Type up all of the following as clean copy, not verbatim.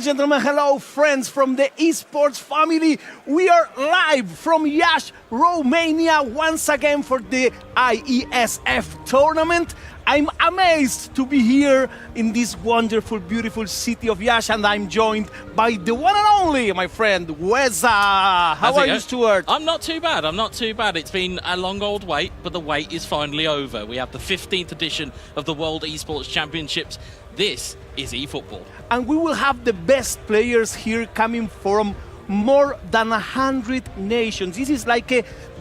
and gentlemen, hello friends from the esports family. We are live from Iași, Romania once again for the IESF tournament. I'm amazed to be here in this wonderful, beautiful city of Iași, and I'm joined by the one and only, my friend, Weza. How are you, Stuart? I'm not too bad, It's been a long old wait, but the wait is finally over. We have the 15th edition of the World Esports Championships. This is eFootball. And we will have the best players here coming from more than 100 nations. This is like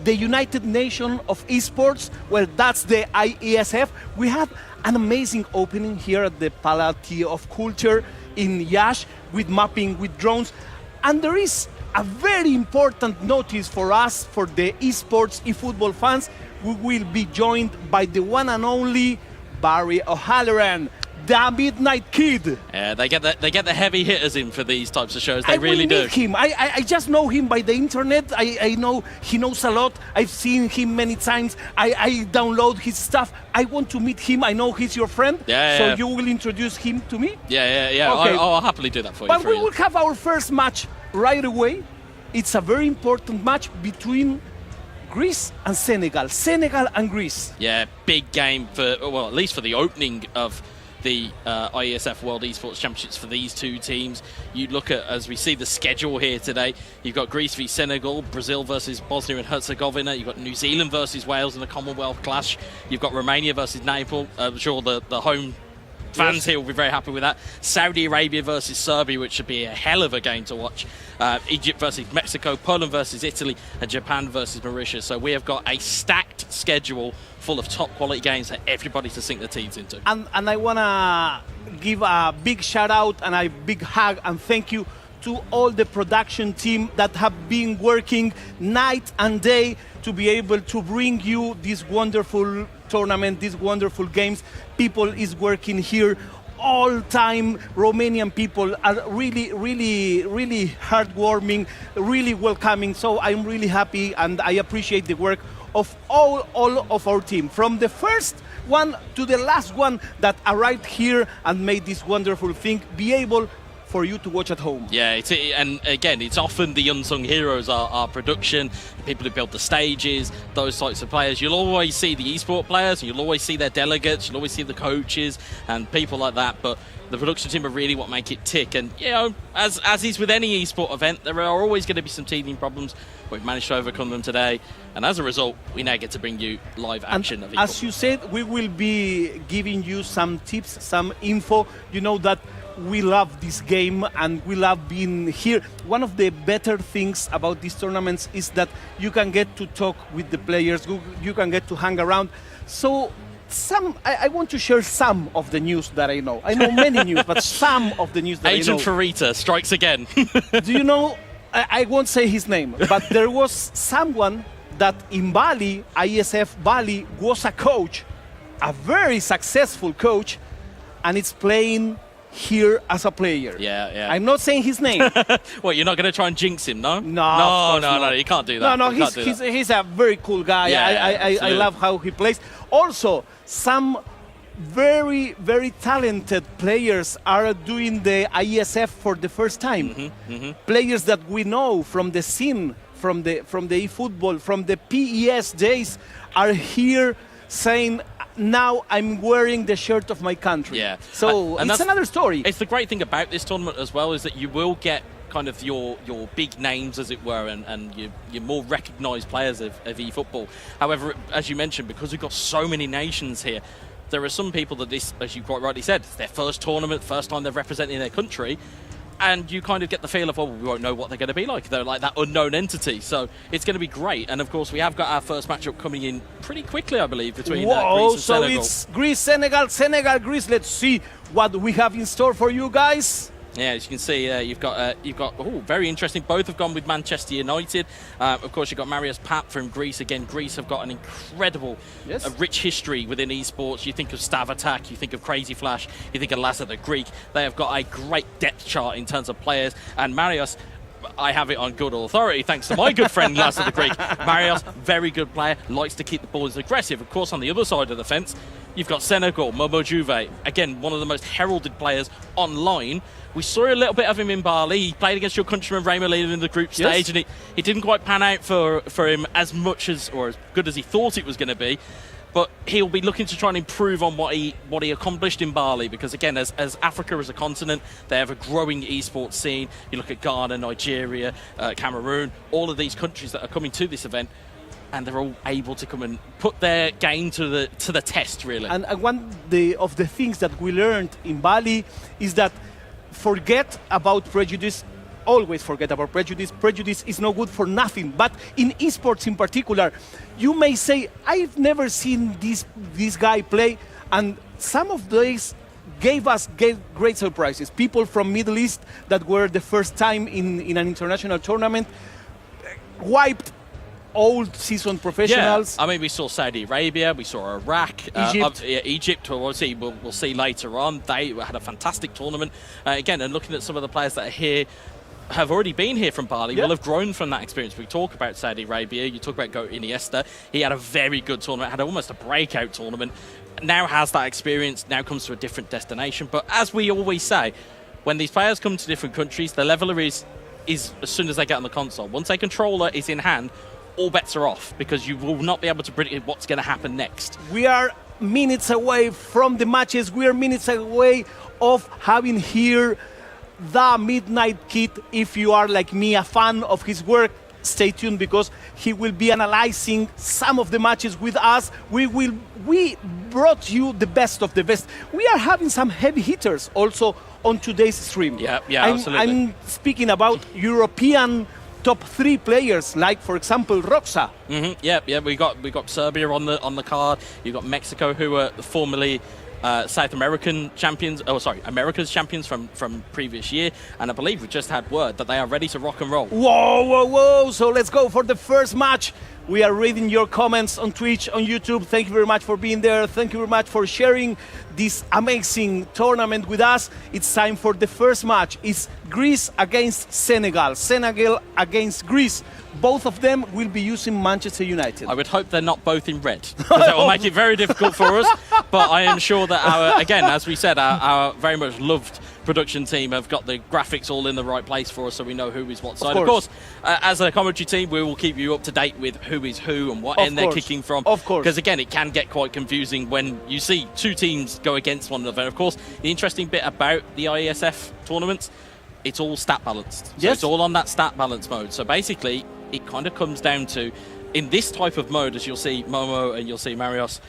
the United Nation of esports. Well, that's the IESF. We have an amazing opening here at the Palace of Culture in Iași with mapping, with drones. And there is a very important notice for us, for the esports, eFootball fans. We will be joined by the one and only Barry O'Halloran, the Midnight Kid. Yeah, they get the heavy hitters in for these types of shows. They really do. I will meet him. I just know him by the internet. I know he knows a lot. I've seen him many times. I download his stuff. I want to meet him. I know he's your friend. Yeah. So you will introduce him to me? Yeah. Okay. I'll happily do that for you. But we will have our first match right away. It's a very important match between Greece and Senegal. Senegal and Greece. Yeah, big game for, well, at least for the opening of the IESF World Esports Championships for these two teams. You look at, as we see the schedule here today, you've got Greece v Senegal, Brazil versus Bosnia and Herzegovina, you've got New Zealand versus Wales in the Commonwealth clash, you've got Romania versus Nepal. I'm sure the home fans here will be very happy with that. Saudi Arabia versus Serbia, which should be a hell of a game to watch. Egypt versus Mexico, Poland versus Italy, and Japan versus Mauritius. So we have got a stacked schedule full of top quality games for everybody to sink their teeth into. And I want to give a big shout out and a big hug and thank you to all the production team that have been working night and day to be able to bring you this wonderful tournament, these wonderful games. People is working here all time. Romanian people are really heartwarming, really welcoming. So I'm really happy and I appreciate the work of all of our team, from the first one to the last one that arrived here and made this wonderful thing be able for you to watch at home. Yeah, and again, it's often the unsung heroes, our production, the people who build the stages, those types of players. You'll always see the esport players, and you'll always see their delegates, you'll always see the coaches and people like that, but the production team are really what make it tick. And, you know, as is with any esport event, there are always going to be some teething problems. We've managed to overcome them today, and as a result, we now get to bring you live action of eFootball. As you said, we will be giving you some tips, some info. You know that we love this game and we love being here. One of the better things about these tournaments is that you can get to talk with the players, you can get to hang around. So I want to share some of the news that I know. I know many news, but some of the news that Agent I know. Farita strikes again. Do you know, I won't say his name, but there was someone that in Bali, IESF Bali, was a coach, a very successful coach, and it's playing here as a player. Yeah. I'm not saying his name. Well, you're not going to try and jinx him, no? No, you can't do that. No, he's a very cool guy. Yeah, I love how he plays. Also, some very talented players are doing the IESF for the first time. Players that we know from the scene, from the eFootball, from the PES days, are here saying, now I'm wearing the shirt of my country. Yeah. So it's another story. It's the great thing about this tournament as well, is that you will get kind of your big names, as it were, and your more recognised players of eFootball. However, as you mentioned, because we've got so many nations here, there are some people that this, as you quite rightly said, it's their first tournament, first time they're representing their country, and you kind of get the feel of, well, we won't know what they're going to be like. They're like that unknown entity. So it's going to be great. And, of course, we have got our first matchup coming in pretty quickly, I believe, between Greece and Senegal. So it's Greece, Senegal, Greece. Let's see what we have in store for you guys. Yeah, as you can see, you've got very interesting. Both have gone with Manchester United. Of course, you've got Marius Pat from Greece. Again, Greece have got an incredible, rich history within esports. You think of Stav Attack, you think of Crazy Flash, you think of Lazar the Greek. They have got a great depth chart in terms of players. And Marius, I have it on good authority, thanks to my good friend Lazar the Greek. Marius, very good player, likes to keep the balls aggressive. Of course, on the other side of the fence, You've got Senegal, Momo Juve, again, one of the most heralded players online. We saw a little bit of him in Bali. He played against your countryman Raymond in the group stage, and it didn't quite pan out for him as much as, or as good as he thought it was going to be. But he'll be looking to try and improve on what he accomplished in Bali, because again, as Africa as a continent, they have a growing esports scene. You look at Ghana, Nigeria, Cameroon, all of these countries that are coming to this event, and they're all able to come and put their game to the test, really. And one of the things that we learned in Bali is that forget about prejudice. Always forget about prejudice. Prejudice is no good for nothing. But in esports in particular, you may say, I've never seen this guy play, and some of these gave great surprises. People from Middle East that were the first time in an international tournament wiped old seasoned professionals. Yeah. I mean, we saw Saudi Arabia, we saw Iraq, Egypt. Obviously, we'll see later on. They had a fantastic tournament. Again, and looking at some of the players that are here, have already been here from Bali, will have grown from that experience. We talk about Saudi Arabia, you talk about Go Iniesta. He had a very good tournament, had almost a breakout tournament. Now has that experience, now comes to a different destination. But as we always say, when these players come to different countries, the leveler is as soon as they get on the console. Once a controller is in hand, all bets are off, because you will not be able to predict what's going to happen next. We are minutes away from the matches. We are minutes away of having here the Midnight Kid. If you are like me, a fan of his work, stay tuned, because he will be analyzing some of the matches with us. We brought you the best of the best. We are having some heavy hitters also on today's stream. Yeah, absolutely. I'm speaking about European top 3 players, like for example Roxa. Yeah. We got Serbia on the card. You've got Mexico, who were formerly South American champions, America's champions from previous year, and I believe we just had word that they are ready to rock and roll. Whoa! So let's go for the first match. We are reading your comments on Twitch, on YouTube. Thank you very much for being there. Thank you very much for sharing this amazing tournament with us. It's time for the first match. It's Greece against Senegal. Senegal against Greece. Both of them will be using Manchester United. I would hope they're not both in red, because that will make it very difficult for us. But I am sure that again, as we said, our very much loved production team have got the graphics all in the right place for us, so we know who is what side. Of course, as a commentary team, we will keep you up to date with who is who and what end they're kicking from. Of course. Because again, it can get quite confusing when you see two teams go against one another. And of course, the interesting bit about the IESF tournaments, it's all stat balanced. So it's all on that stat balance mode. So basically, it kind of comes down to, in this type of mode, as you'll see Momo and you'll see Marios,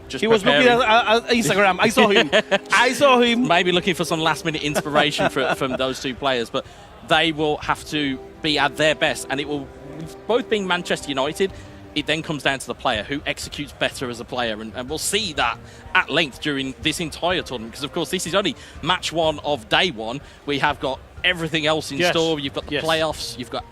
he was looking at Instagram. I saw him. Maybe looking for some last-minute inspiration from those two players, but they will have to be at their best, and it will, both being Manchester United, it then comes down to the player who executes better as a player, and we'll see that at length during this entire tournament, because of course this is only match 1 of day 1. We have got everything else in store. You've got the playoffs, you've got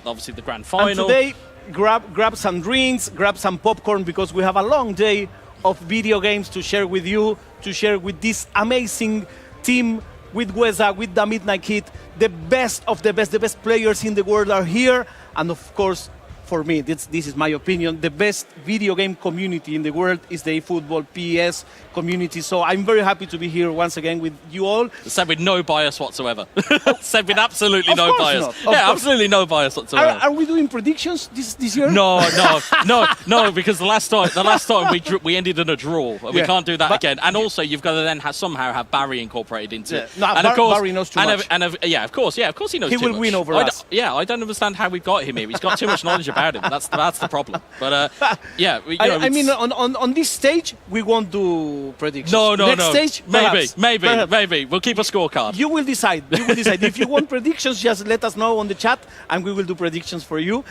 obviously the grand final. And today, grab some drinks, grab some popcorn, because we have a long day of video games to share with you, to share with this amazing team, with Weza, with the Midnight Kid. The best of the best players in the world are here, and of course, for me, this is my opinion, the best video game community in the world is the eFootball PES community. So I'm very happy to be here once again with you all. Said with no bias whatsoever. Said with absolutely no bias. Absolutely no bias whatsoever. Are we doing predictions this year? No, because the last time we ended in a draw. We can't do that again. And also, you've got to then somehow have Barry incorporated into it. No, and of course, Barry knows too much. Of course he knows too much. He will win over us. I don't understand how we've got him here. He's got too much knowledge about him. That's the problem. But I mean, on this stage we won't do predictions. No. Next stage, maybe we'll keep a scorecard. You will decide. If you want predictions, just let us know on the chat, and we will do predictions for you.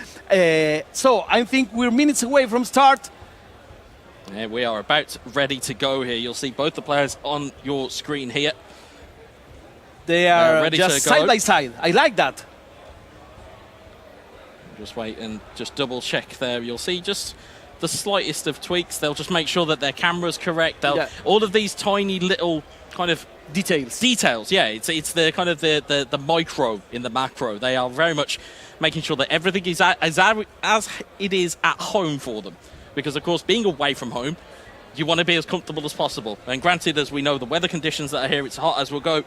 So I think we're minutes away from start. Yeah, we are about ready to go here. You'll see both the players on your screen here. They are ready just to go. Side by side. I like that. Just wait and just double check there. You'll see just the slightest of tweaks. They'll just make sure that their camera's correct. All of these tiny little kind of details. Yeah, it's the kind of the micro in the macro. They are very much making sure that everything is as it is at home for them. Because of course, being away from home, You want to be as comfortable as possible. And granted, as we know, the weather conditions that are here, it's hot as we'll go.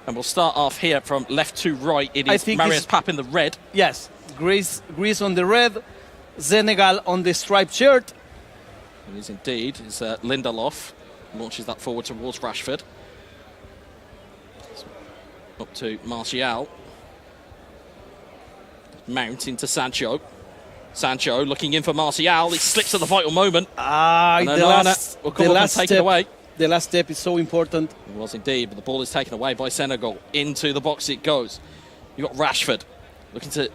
And we'll start off here from left to right. It is Marius Pap in the red. Yes, Greece on the red, Senegal on the striped shirt. It is indeed. It's Lindelof. Launches that forward towards Rashford. Up to Martial. Mount into Sancho. Sancho looking in for Martial. He slips at the vital moment. And the last take it away. The last step is so important. It was indeed, but the ball is taken away by Senegal. Into the box it goes. You've got Rashford looking to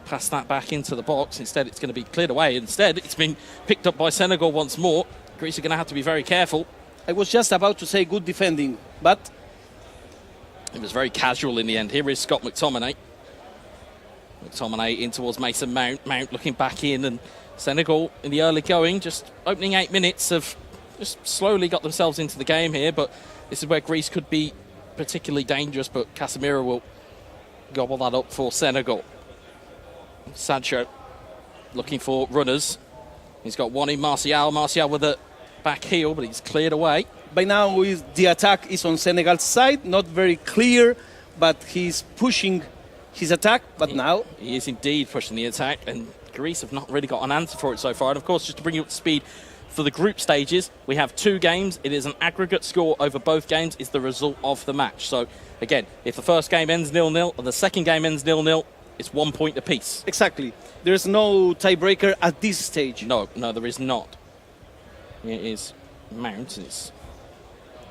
pass that back into the box. Instead, it's going to be cleared away. Instead, it's been picked up by Senegal once more. Greece are going to have to be very careful. I was just about to say good defending, but it was very casual in the end. Here is Scott McTominay. McTominay in towards Mason Mount. Mount looking back in, and Senegal in the early going, just opening 8 minutes, have just slowly got themselves into the game here. But this is where Greece could be particularly dangerous, but Casemiro will gobble that up for Senegal. Sancho looking for runners. He's got one in Martial. Martial with a back heel, but he's cleared away. By now, the attack is on Senegal's side. Not very clear, but he's pushing his attack. But now he is indeed pushing the attack, and Greece have not really got an answer for it so far. And of course, just to bring you up to speed, for the group stages, we have 2 games. It is an aggregate score over both games is the result of the match. So again, if the first game ends 0-0 and the second game ends 0-0, it's 1 point apiece. Exactly. There's no tiebreaker at this stage. No, there is not. It is Mount. It's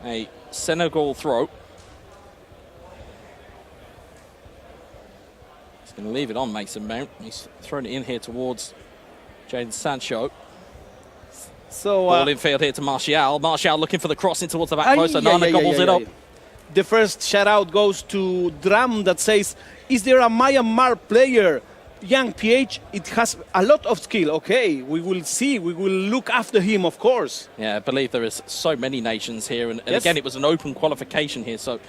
a Senegal throw. He's going to leave it on Mason Mount. He's thrown it in here towards Jadon Sancho. So ball in field here to Martial. Martial looking for the cross in towards the back post, and Nana gobbles it up. The first shout out goes to Drum that says, is there a Myanmar player? Young PH, it has a lot of skill. Okay, we will see. We will look after him, of course. Yeah, I believe there is so many nations here. And Yes. again, it was an open qualification here. So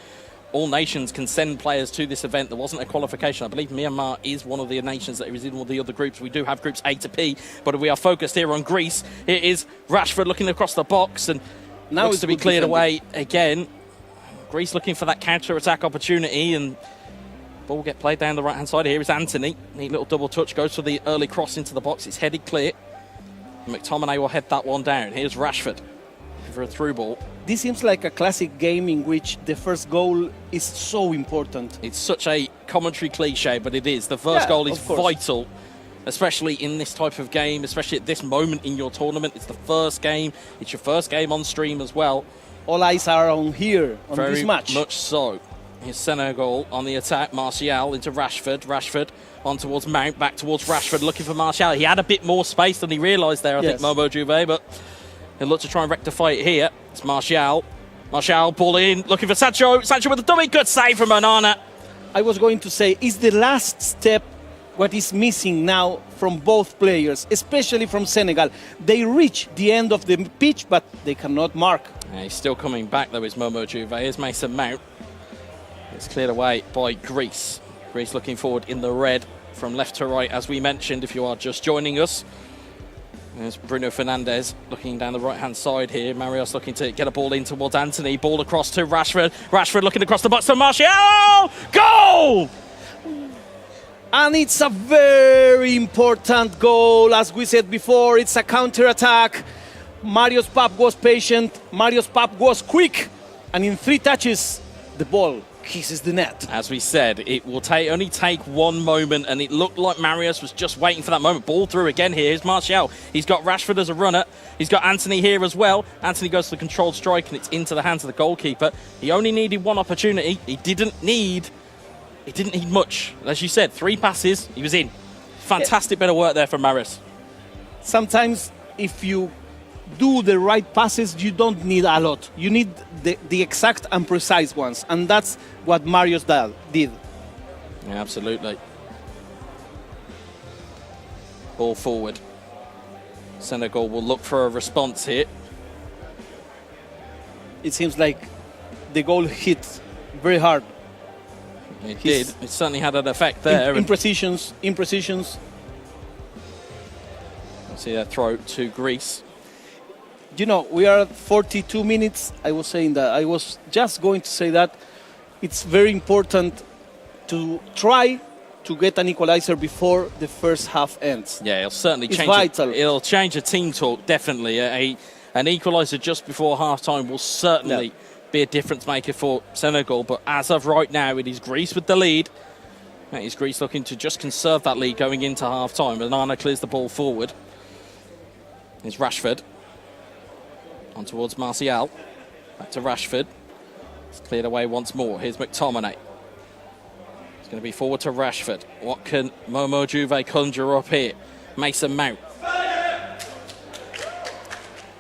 all nations can send players to this event. There wasn't a qualification. I believe Myanmar is one of the nations that is in all the other groups. We do have groups A to P, but we are focused here on Greece. It is Rashford looking across the box, and now looks to be cleared away again. Greece looking for that counter-attack opportunity, and ball will get played down the right-hand side. Here is Anthony. Neat little double touch. Goes for the early cross into the box. It's headed clear. McTominay will head that one down. Here's Rashford for a through ball. This seems like a classic game in which the first goal is so important. It's such a commentary cliche, but it is. The first goal is vital, especially in this type of game, especially at this moment in your tournament. It's the first game. It's your first game on stream as well. All eyes are on here, on this match. Very much so. Here's Senegal on the attack. Martial into Rashford. Rashford on towards Mount. Back towards Rashford, looking for Martial. He had a bit more space than he realised there, I think, Momo Juve, but he'll look to try and rectify it here. It's Martial. Martial, ball in, looking for Sancho. Sancho with a dummy. Good save from Onana. I was going to say, is the last step what is missing now from both players, especially from Senegal. They reach the end of the pitch, but they cannot mark. Yeah, he's still coming back, though, is Momo Juve. Here's Mason Mount. It's cleared away by Greece. Greece looking forward in the red from left to right, as we mentioned, if you are just joining us. There's Bruno Fernandes looking down the right-hand side here. Marius looking to get a ball in towards Anthony. Ball across to Rashford. Rashford looking across the box to Martial. Goal! And it's a very important goal. As we said before, it's a counter-attack. Marius Pap was patient. Marius Pap was quick. And in 3 touches, the ball kisses the net. As we said, it will only take one moment, and it looked like Marius was just waiting for that moment. Ball through again here. Here's Martial. He's got Rashford as a runner. He's got Anthony here as well. Anthony goes to the controlled strike, and it's into the hands of the goalkeeper. He only needed one opportunity. He didn't need much. As you said, 3 passes, he was in. Fantastic bit of work there from Marius. Sometimes if you do the right passes, you don't need a lot. You need the exact and precise ones. And that's what Marius did. Yeah, absolutely. Ball forward. Senegal will look for a response here. It seems like the goal hit very hard. It did. It certainly had an effect there. Imprecisions. See that throw to Greece. you know, we are at 42 minutes. I was saying that. I was just going to say that it's very important to try to get an equalizer before the first half ends. Yeah, it'll certainly It's change. vital. It'll change a team talk, definitely. An equaliser just before half-time will certainly be a difference maker for Senegal. But as of right now, it is Greece with the lead. It is Greece looking to just conserve that lead going into half-time. Nana clears the ball forward. Here's Rashford. On towards Martial. Back to Rashford. It's cleared away once more. Here's McTominay. It's going to be forward to Rashford. What can Momo Juve conjure up here? Mason Mount.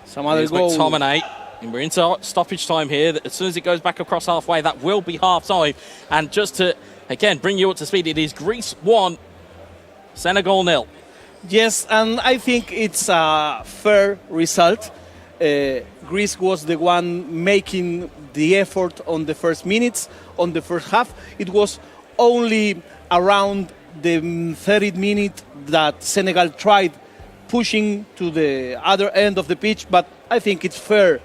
Some other Here's goal. McTominay. And we're into stoppage time here. As soon as it goes back across halfway, that will be half-time. And just to, again, bring you up to speed, it is Greece 1, Senegal 0. Yes, and I think it's a fair result. Greece was the one making the effort on the first minutes, on the first half. It was only around the 30th minute that Senegal tried pushing to the other end of the pitch, but I think it's fair.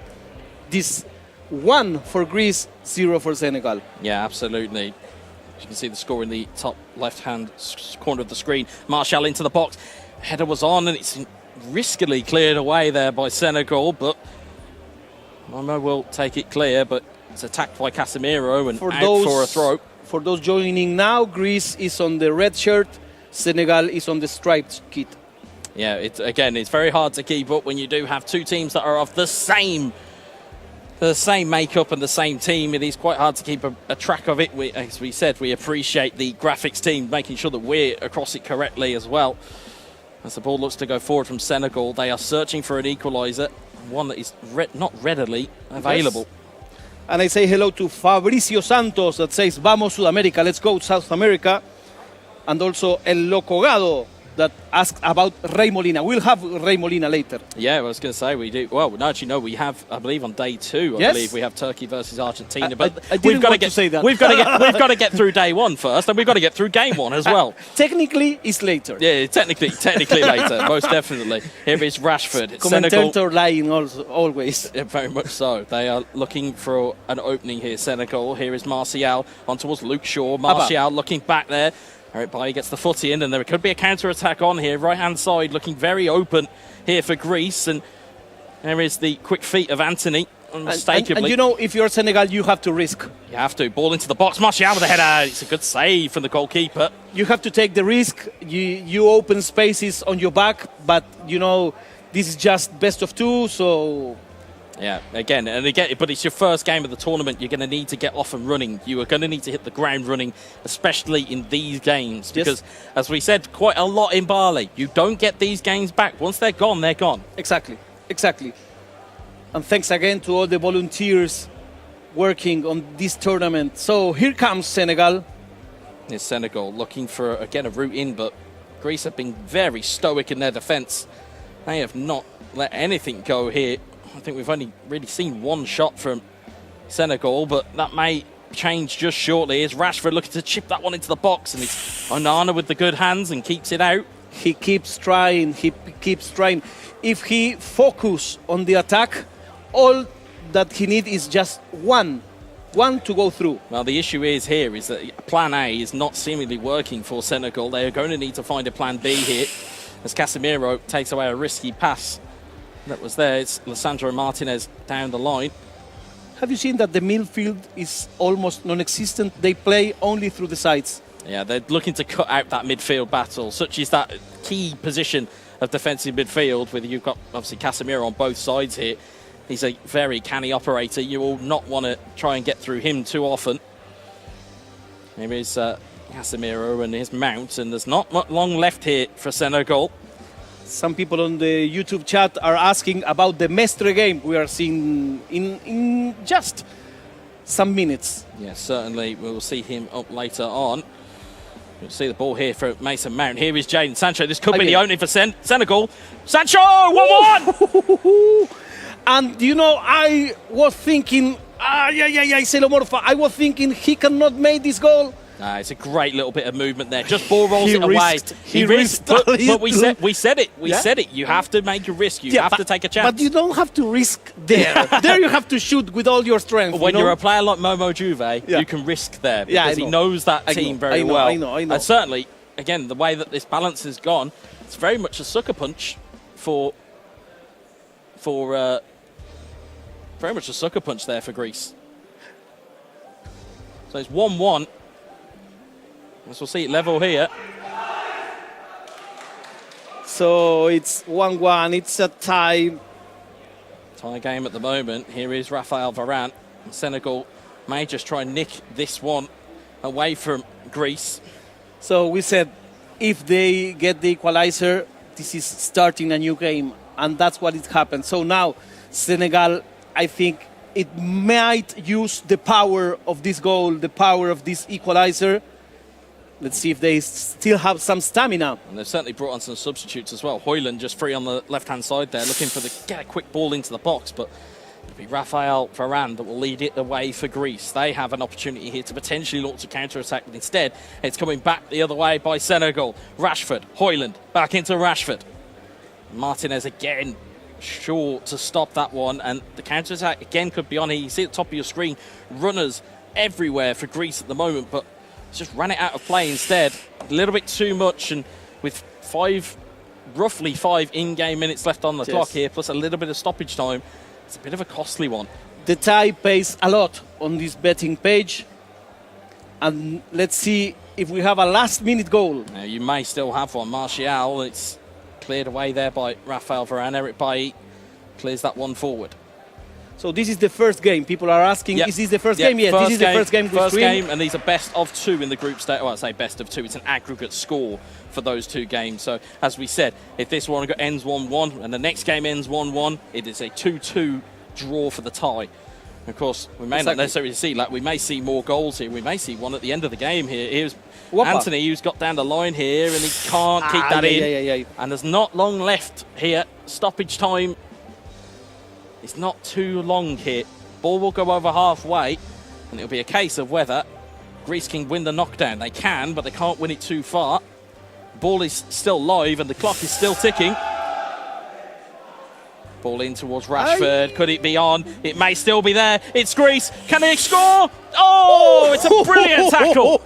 This 1 for Greece, 0 for Senegal. Yeah, absolutely. As you can see the score in the top left-hand corner of the screen. Martial into the box. Header was on, and it's riskily cleared away there by Senegal, but Momo will take it clear, but it's attacked by Casemiro and for a throw. For those joining now, Greece is on the red shirt, Senegal is on the striped kit. Yeah, it's very hard to keep up when you do have two teams that are of the same makeup and the same team. It is quite hard to keep a track of it. As we said, we appreciate the graphics team making sure that we're across it correctly as well. As the ball looks to go forward from Senegal, they are searching for an equaliser, one that is not readily available. Yes. And I say hello to Fabricio Santos that says, Vamos Sudamérica, let's go South America. And also El Locogado that asked about Rey Molina. We'll have Rey Molina later. Yeah, I was going to say we do. Well, no, actually, no, we have, I believe, on day 2, I believe we have Turkey versus Argentina. But I didn't want to say that. We've got to get through day 1 first, and we've got to get through game 1 as well. Technically, it's later. Yeah, technically later, most definitely. Here is Rashford. Commentator lying always. Yeah, very much so. They are looking for an opening here, Senegal. Here is Martial on towards Luke Shaw. Martial looking back there. Eric Bailly gets the footy in, and there could be a counter-attack on here. Right-hand side looking very open here for Greece. And there is the quick feet of Anthony, unmistakably. And you know, if you're Senegal, you have to risk. You have to. Ball into the box. Martial with the header. It's a good save from the goalkeeper. You have to take the risk. You open spaces on your back, but, you know, this is just best of 2, so... Yeah, again, but it's your first game of the tournament. You're going to need to get off and running. You are going to need to hit the ground running, especially in these games. Because, as we said quite a lot in Bali, you don't get these games back. Once they're gone, they're gone. Exactly. And thanks again to all the volunteers working on this tournament. So here comes Senegal. Here's Senegal looking for, again, a route in, but Greece have been very stoic in their defence. They have not let anything go here. I think we've only really seen one shot from Senegal, but that may change just shortly. Is Rashford looking to chip that one into the box, and it's Onana with the good hands and keeps it out. He keeps trying. If he focus on the attack, all that he needs is just one to go through. Well, the issue is that plan A is not seemingly working for Senegal. They are going to need to find a plan B here, as Casemiro takes away a risky pass that was there. It's Lisandro Martinez down the line. Have you seen that the midfield is almost non-existent? They play only through the sides. Yeah, they're looking to cut out that midfield battle, such as that key position of defensive midfield, where you've got obviously Casemiro on both sides here. He's a very canny operator. You will not want to try and get through him too often. Here is Casemiro and his mount, and there's not much long left here for Senegal. Some people on the YouTube chat are asking about the Mestre game we are seeing in just some minutes. Yes, certainly. We'll see him up later on. You'll see the ball here for Mason Mount. Here is Jadon Sancho. This could be the opening for Senegal. Sancho! 1-1! And, you know, I was thinking, I was thinking he cannot make this goal. It's a great little bit of movement there. Just ball rolls it away. He risked. But we said it. We said it. You have to make a risk. You have to take a chance. But you don't have to risk there. There you have to shoot with all your strength. When you're a player like Momo Juve, you can risk there because he knows that team very well. I know. And certainly, again, the way that this balance has gone, it's very much a sucker punch for very much a sucker punch there for Greece. So it's 1-1. As we'll see it level here. So it's 1-1. It's a tie. Tie game at the moment. Here is Rafael Varane. Senegal may just try and nick this one away from Greece. So we said if they get the equalizer, this is starting a new game. And that's what it happened. So now Senegal, I think it might use the power of this goal, the power of this equalizer. Let's see if they still have some stamina. And they've certainly brought on some substitutes as well. Hoyland just free on the left-hand side there, looking for get a quick ball into the box, but it'll be Rafael Varane that will lead it away for Greece. They have an opportunity here to potentially launch a counter-attack, but instead it's coming back the other way by Senegal. Rashford, Hoyland, back into Rashford. Martinez again, sure to stop that one, and the counter-attack again could be on here. You see at the top of your screen, runners everywhere for Greece at the moment, but just ran it out of play instead. A little bit too much, and with roughly five in-game minutes left on the clock here, plus a little bit of stoppage time, it's a bit of a costly one. The tie pays a lot on this betting page, and let's see if we have a last-minute goal. Now, you may still have one. Martial, it's cleared away there by Rafael Varane. Eric Bailly clears that one forward. So this is the first game. People are asking, is this the first game? Yes, this is the first game. First game, and these are best of two in the group stage. Well, I say best of two. It's an aggregate score for those two games. So, as we said, if this one ends 1-1 and the next game ends 1-1, it is a 2-2 draw for the tie. Of course, we may not necessarily see that. We may see more goals here. We may see one at the end of the game here. Here's Anthony, who's got down the line here, and he can't keep that in. And there's not long left here. Stoppage time. It's not too long here. Ball will go over halfway, and it'll be a case of whether Greece can win the knockdown. They can, but they can't win it too far. Ball is still live, and the clock is still ticking. Ball in towards Rashford. Could it be on? It may still be there. It's Greece. Can they score? Oh, it's a brilliant tackle.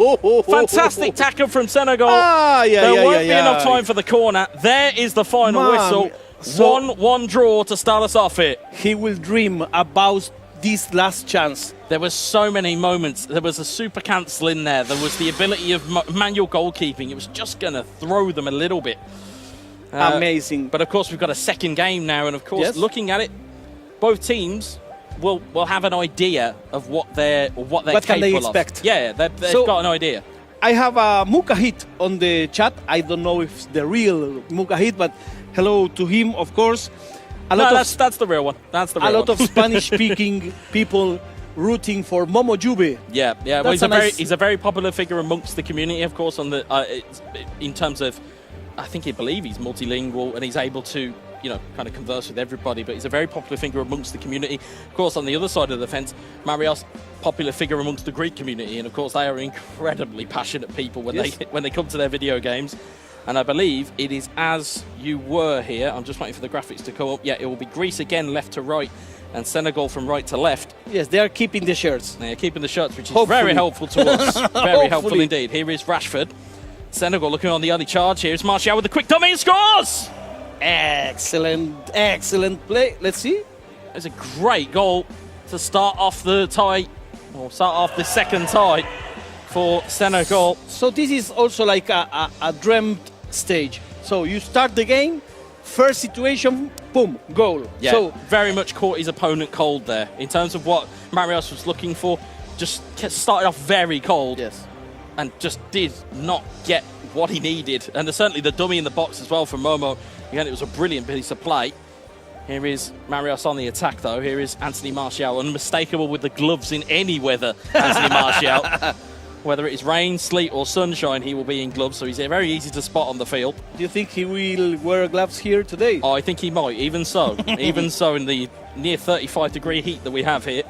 Fantastic tackle from Senegal. There won't be enough time for the corner. There is the final whistle. 1-1 draw to start us off here. He will dream about this last chance. There were so many moments. There was a super cancel in there. There was the ability of manual goalkeeping. It was just going to throw them a little bit. Amazing. But of course, we've got a second game now, and of course, looking at it, both teams will have an idea of what they're what capable can they expect? Of. Yeah, they've got an idea. I have a Mukahit on the chat. I don't know if it's the real Mukahit, but hello to him, of course. That's the real one. That's the real one. A lot of Spanish-speaking people rooting for Momo Juve. Yeah. Well, he's a very popular figure amongst the community, of course. On the in terms of, I think he's multilingual and he's able to, kind of converse with everybody. But he's a very popular figure amongst the community. Of course, on the other side of the fence, Marios, popular figure amongst the Greek community, and of course they are incredibly passionate people when they come to their video games. And I believe it is as you were here. I'm just waiting for the graphics to come up. Yeah, it will be Greece again, left to right, and Senegal from right to left. Yes, they are keeping the shirts. They are keeping the shirts, which is very helpful to us. Very helpful indeed. Here is Rashford. Senegal looking on the early charge. Here is Martial with a quick dummy and scores! Excellent play. Let's see. It's a great goal to start off the tie, or start off the second tie for Senegal. So this is also like a dreamt stage. So you start the game, first situation, boom, goal. Yeah, so very much caught his opponent cold there. In terms of what Marios was looking for, just started off very cold. Yes. And just did not get what he needed. And certainly the dummy in the box as well from Momo. Again, it was a brilliant piece of play. Here is Marios on the attack, though. Here is Anthony Martial, unmistakable with the gloves in any weather, Anthony Martial. Whether it is rain, sleet or sunshine, he will be in gloves, so he's very easy to spot on the field. Do you think he will wear gloves here today? Oh, I think he might, even so. Even so, in the near 35-degree heat that we have here.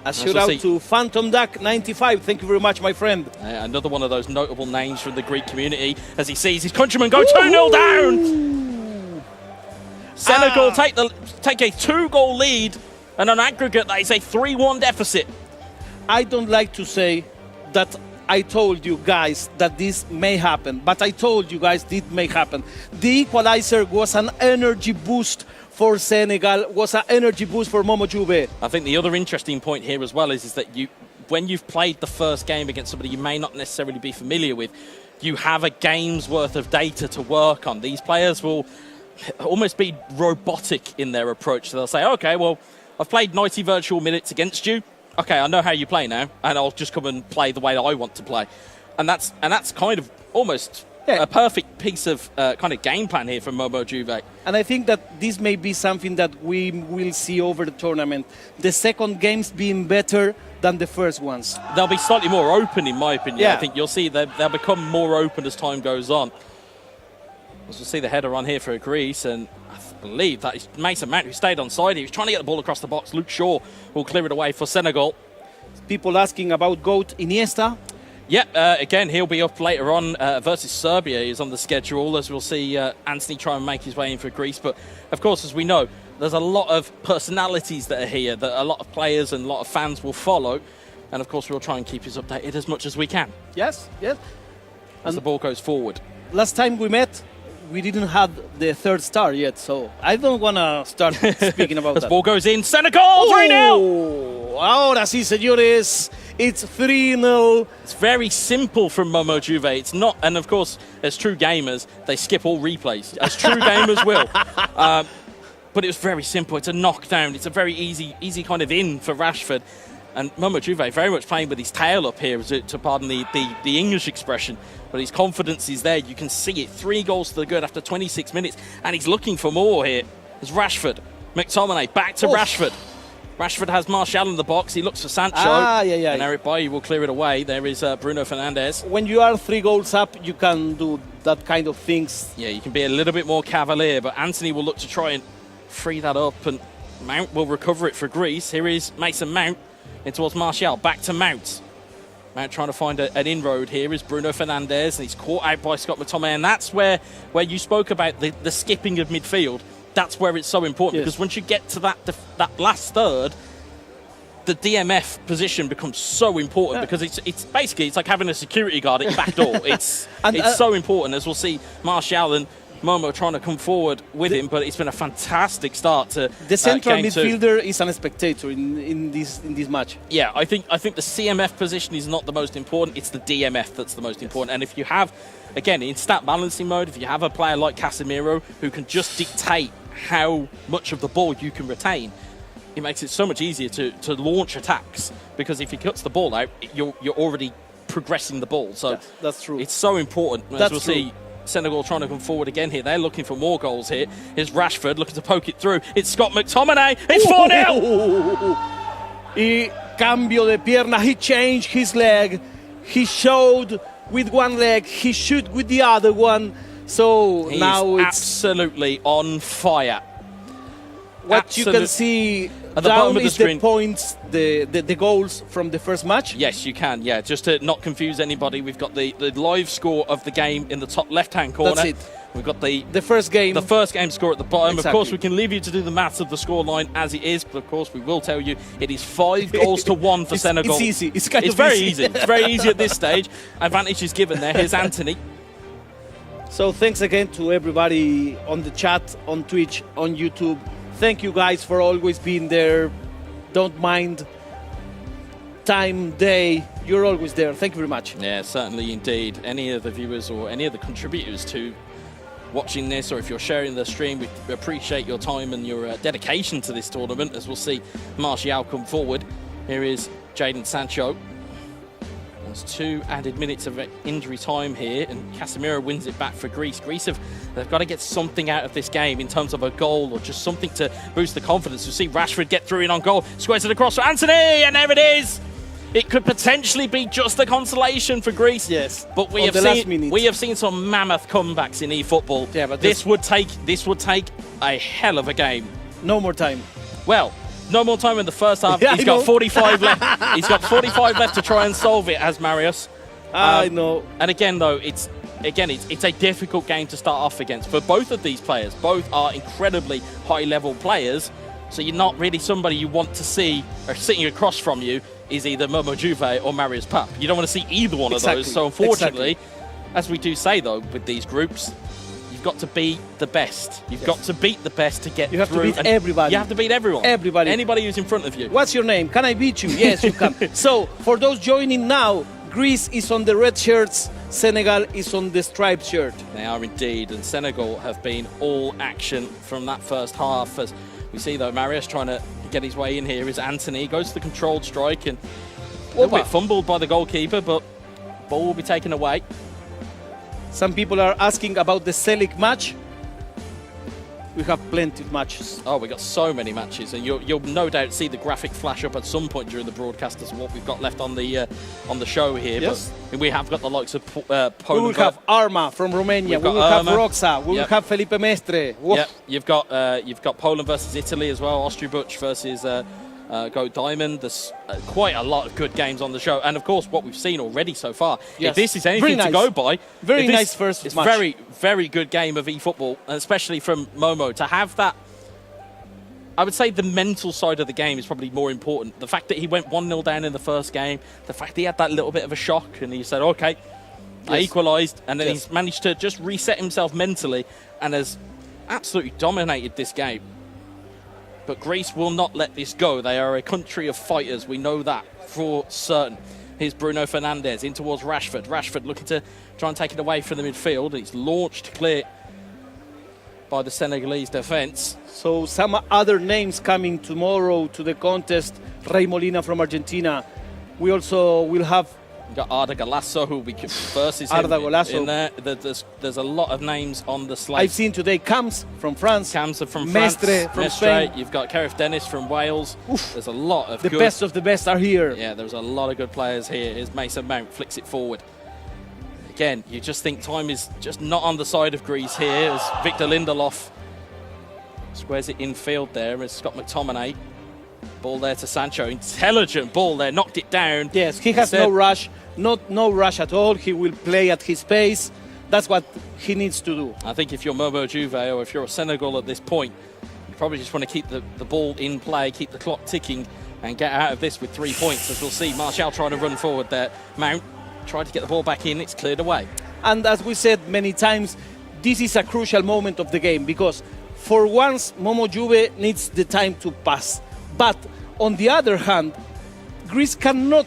A shout out to Phantom Duck 95. Thank you very much, my friend. Another one of those notable names from the Greek community as he sees his countrymen go 2-0 down. Senegal take a 2-goal lead, and on aggregate that is a 3-1 deficit. I don't like to say that I told you guys that this may happen, but I told you guys it may happen. The equalizer was an energy boost for Senegal, was an energy boost for Momo Juve. I think the other interesting point here as well is that when you've played the first game against somebody you may not necessarily be familiar with, you have a game's worth of data to work on. These players will almost be robotic in their approach. So they'll say, okay, well, I've played 90 virtual minutes against you. Okay, I know how you play now, and I'll just come and play the way that I want to play. And that's kind of almost a perfect piece of kind of game plan here from Momo Juve. And I think that this may be something that we will see over the tournament. The second games being better than the first ones. They'll be slightly more open, in my opinion. Yeah. I think you'll see they'll become more open as time goes on. As we'll see the header on here for Greece, and I believe that is Mason Mount who stayed on side. He was trying to get the ball across the box. Luke Shaw will clear it away for Senegal. People asking about GOAT Iniesta. Yeah, again, he'll be up later on versus Serbia. He's on the schedule, as we'll see Anthony try and make his way in for Greece. But, of course, as we know, there's a lot of personalities that are here that a lot of players and a lot of fans will follow. And, of course, we'll try and keep us updated as much as we can. Yes, yes. As the ball goes forward. Last time we met, we didn't have the third star yet, so I don't want to start speaking about that. The ball goes in. Senegal, 3-0! Ahora sí, señores. It's 3-0. It's very simple from Momo Juve. It's not, and of course, as true gamers, they skip all replays, as true gamers will. But it was very simple. It's a knockdown. It's a very easy kind of in for Rashford. And Momo Juve very much playing with his tail up here, to pardon the English expression. But his confidence is there. You can see it. 3 goals to the good after 26 minutes. And he's looking for more here. It's Rashford. McTominay back to Rashford. Rashford has Martial in the box. He looks for Sancho. And Eric Bailly will clear it away. There is Bruno Fernandes. When you are 3 goals up, you can do that kind of things. Yeah, you can be a little bit more cavalier. But Anthony will look to try and free that up. And Mount will recover it for Greece. Here is Mason Mount in towards Martial. Back to Mount. Mount trying to find an inroad here is Bruno Fernandes. And he's caught out by Scott McTominay. And that's where you spoke about the skipping of midfield. That's where it's so important, because once you get to that last third, the DMF position becomes so important, because it's basically like having a security guard at your back door. It's so important, as we'll see Martial and Momo trying to come forward with him, but it's been a fantastic start to the central midfielder is a spectator in this match. Yeah, I think the CMF position is not the most important. It's the DMF that's the most important. And if you have, again, in stat balancing mode, if you have a player like Casemiro who can just dictate how much of the ball you can retain, it makes it so much easier to launch attacks, because if he cuts the ball out, you're already progressing the ball. So that's true. It's so important. As we'll see Senegal trying to come forward again here. They're looking for more goals here. Here's Rashford looking to poke it through. It's Scott McTominay. It's 4-0. He cambio de pierna. He changed his leg. He showed with one leg. He shoot with the other one. So now it's absolutely on fire. What you can see at the bottom of the screen, the points, the goals from the first match. Yes, you can. Yeah, just to not confuse anybody, we've got the live score of the game in the top left-hand corner. That's it. We've got the first game score at the bottom. Exactly. Of course, we can leave you to do the maths of the scoreline as it is, but of course, we will tell you it is 5 goals to 1 for Senegal. It's easy. It's very easy. It's very easy at this stage. Advantage is given there. Here's Anthony. So thanks again to everybody on the chat, on Twitch, on YouTube. Thank you guys for always being there. Don't mind time, day. You're always there. Thank you very much. Yeah, certainly indeed. Any of the viewers or any of the contributors to watching this, or if you're sharing the stream, we appreciate your time and your dedication to this tournament, as we'll see Martial come forward. Here is Jadon Sancho. There's 2 added minutes of injury time here, and Casemiro wins it back for Greece. They've got to get something out of this game in terms of a goal, or just something to boost the confidence. You'll see Rashford get through in on goal, squares it across for Anthony, and there it is. It could potentially be just a consolation for Greece. Yes, but we have seen some mammoth comebacks in eFootball. Yeah, but this would take a hell of a game. No more time. Well, No more time in the first half. Yeah, He's got 45 left. He's got 45 left to try and solve it as Marius. I know. And again, though, it's a difficult game to start off against for both of these players. Both are incredibly high-level players, so you're not really somebody you want to see or sitting across from you is either Momo Juve or Marius Pap. You don't want to see either one of those. So unfortunately, as we do say, though, with these groups, you've got to beat the best. You've got to beat the best to get through. You have to beat everybody. You have to beat everyone. Everybody. Anybody who's in front of you. What's your name? Can I beat you? Yes, you can. So, for those joining now, Greece is on the red shirts, Senegal is on the striped shirt. They are indeed, and Senegal have been all action from that first half. As we see, though, Marius trying to get his way in here is Anthony. Goes to the controlled strike and a little bit fumbled by the goalkeeper, but ball will be taken away. Some people are asking about the Selic match. We have plenty of matches. Oh, we got so many matches, and you'll no doubt see the graphic flash up at some point during the broadcast as to what we've got left on the show here. Yes. But we have got the likes of We Poland. will have Arma from Romania. We will have Roxa. We will have Felipe Mestre. Yeah, you've got Poland versus Italy as well. Ostribuch versus Go Diamond. There's quite a lot of good games on the show, and of course, what we've seen already so far. Yes. If this is anything to go by, very nice first it's match. Very, very good game of eFootball, and especially from Momo to have that. I would say the mental side of the game is probably more important. The fact that he went 1-0 down in the first game, the fact that he had that little bit of a shock, and he said, "Okay, I equalised," and then he's managed to just reset himself mentally, and has absolutely dominated this game. But Greece will not let this go. They are a country of fighters. We know that for certain. Here's Bruno Fernandes in towards Rashford. Rashford looking to try and take it away from the midfield. It's launched clear by the Senegalese defence. So some other names coming tomorrow to the contest. Rey Molina from Argentina. We also will have We've got Arda Golasso, who we could versus him Arda Golasso. in there. There's a lot of names on the slate. I've seen today Camps from France. Camps are from Mestre France. from Spain. You've got Kerif Dennis from Wales. Oof. There's a lot of The good. best of the best are here. Yeah, there's a lot of good players here. Here's Mason Mount, flicks it forward. Again, you just think time is just not on the side of Greece here as Victor Lindelof squares it infield there as Scott McTominay. Ball there to Sancho. Intelligent ball there, knocked it down. Yes, he has no rush. No rush at all. He will play at his pace. That's what he needs to do. I think if you're Momo Juve or if you're a Senegal at this point, you probably just want to keep the ball in play, keep the clock ticking, and get out of this with 3 points. As we'll see, Martial trying to run forward there. Mount tried to get the ball back in. It's cleared away. And as we said many times, this is a crucial moment of the game because for once, Momo Juve needs the time to pass. But on the other hand, Greece cannot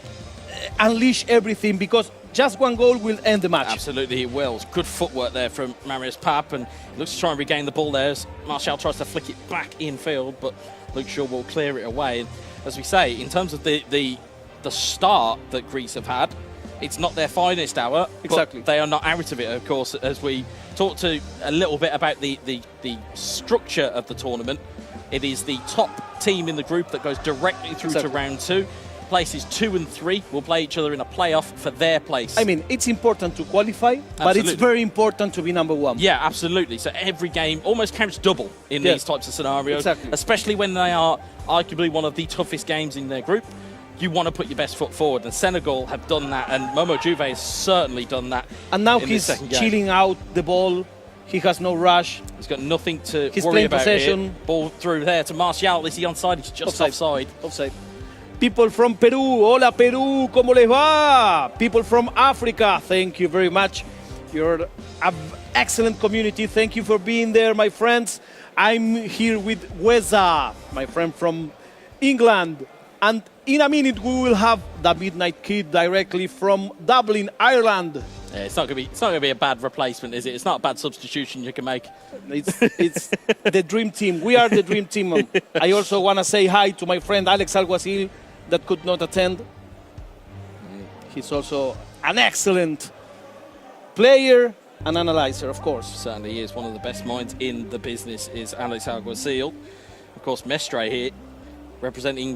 unleash everything because just one goal will end the match. Absolutely, it will. Good footwork there from Marius Pap, and he looks to try and regain the ball there as Martial tries to flick it back infield, but Luke Shaw will clear it away. And as we say, in terms of the start that Greece have had, it's not their finest hour. Exactly. But they are not out of it, of course, as we talked to a little bit about the structure of the tournament. It is the top team in the group that goes directly through to round 2. Places 2 and 3 will play each other in a playoff for their place. I mean, it's important to qualify, but it's very important to be number 1. Yeah, absolutely. So every game almost counts double in these types of scenarios, especially when they are arguably one of the toughest games in their group. You want to put your best foot forward, and Senegal have done that, and Momo Juve has certainly done that. And now he's chilling out the ball. He has no rush. He's got nothing to He's worry about possession. here. Ball through there to Martial. Is he onside? He's just offside. Offside. People from Peru, hola Peru, ¿cómo les va? People from Africa, thank you very much. You're an excellent community. Thank you for being there, my friends. I'm here with Weza, my friend from England. And in a minute, we will have the Midnight Kid directly from Dublin, Ireland. Yeah, it's not gonna be a bad replacement, is it? It's not a bad substitution you can make. It's the dream team. We are the dream team. I also want to say hi to my friend Alex Alguacil that could not attend. He's also an excellent player and analyzer, of course. Certainly is. One of the best minds in the business is Alex Alguacil. Of course, Mestre here representing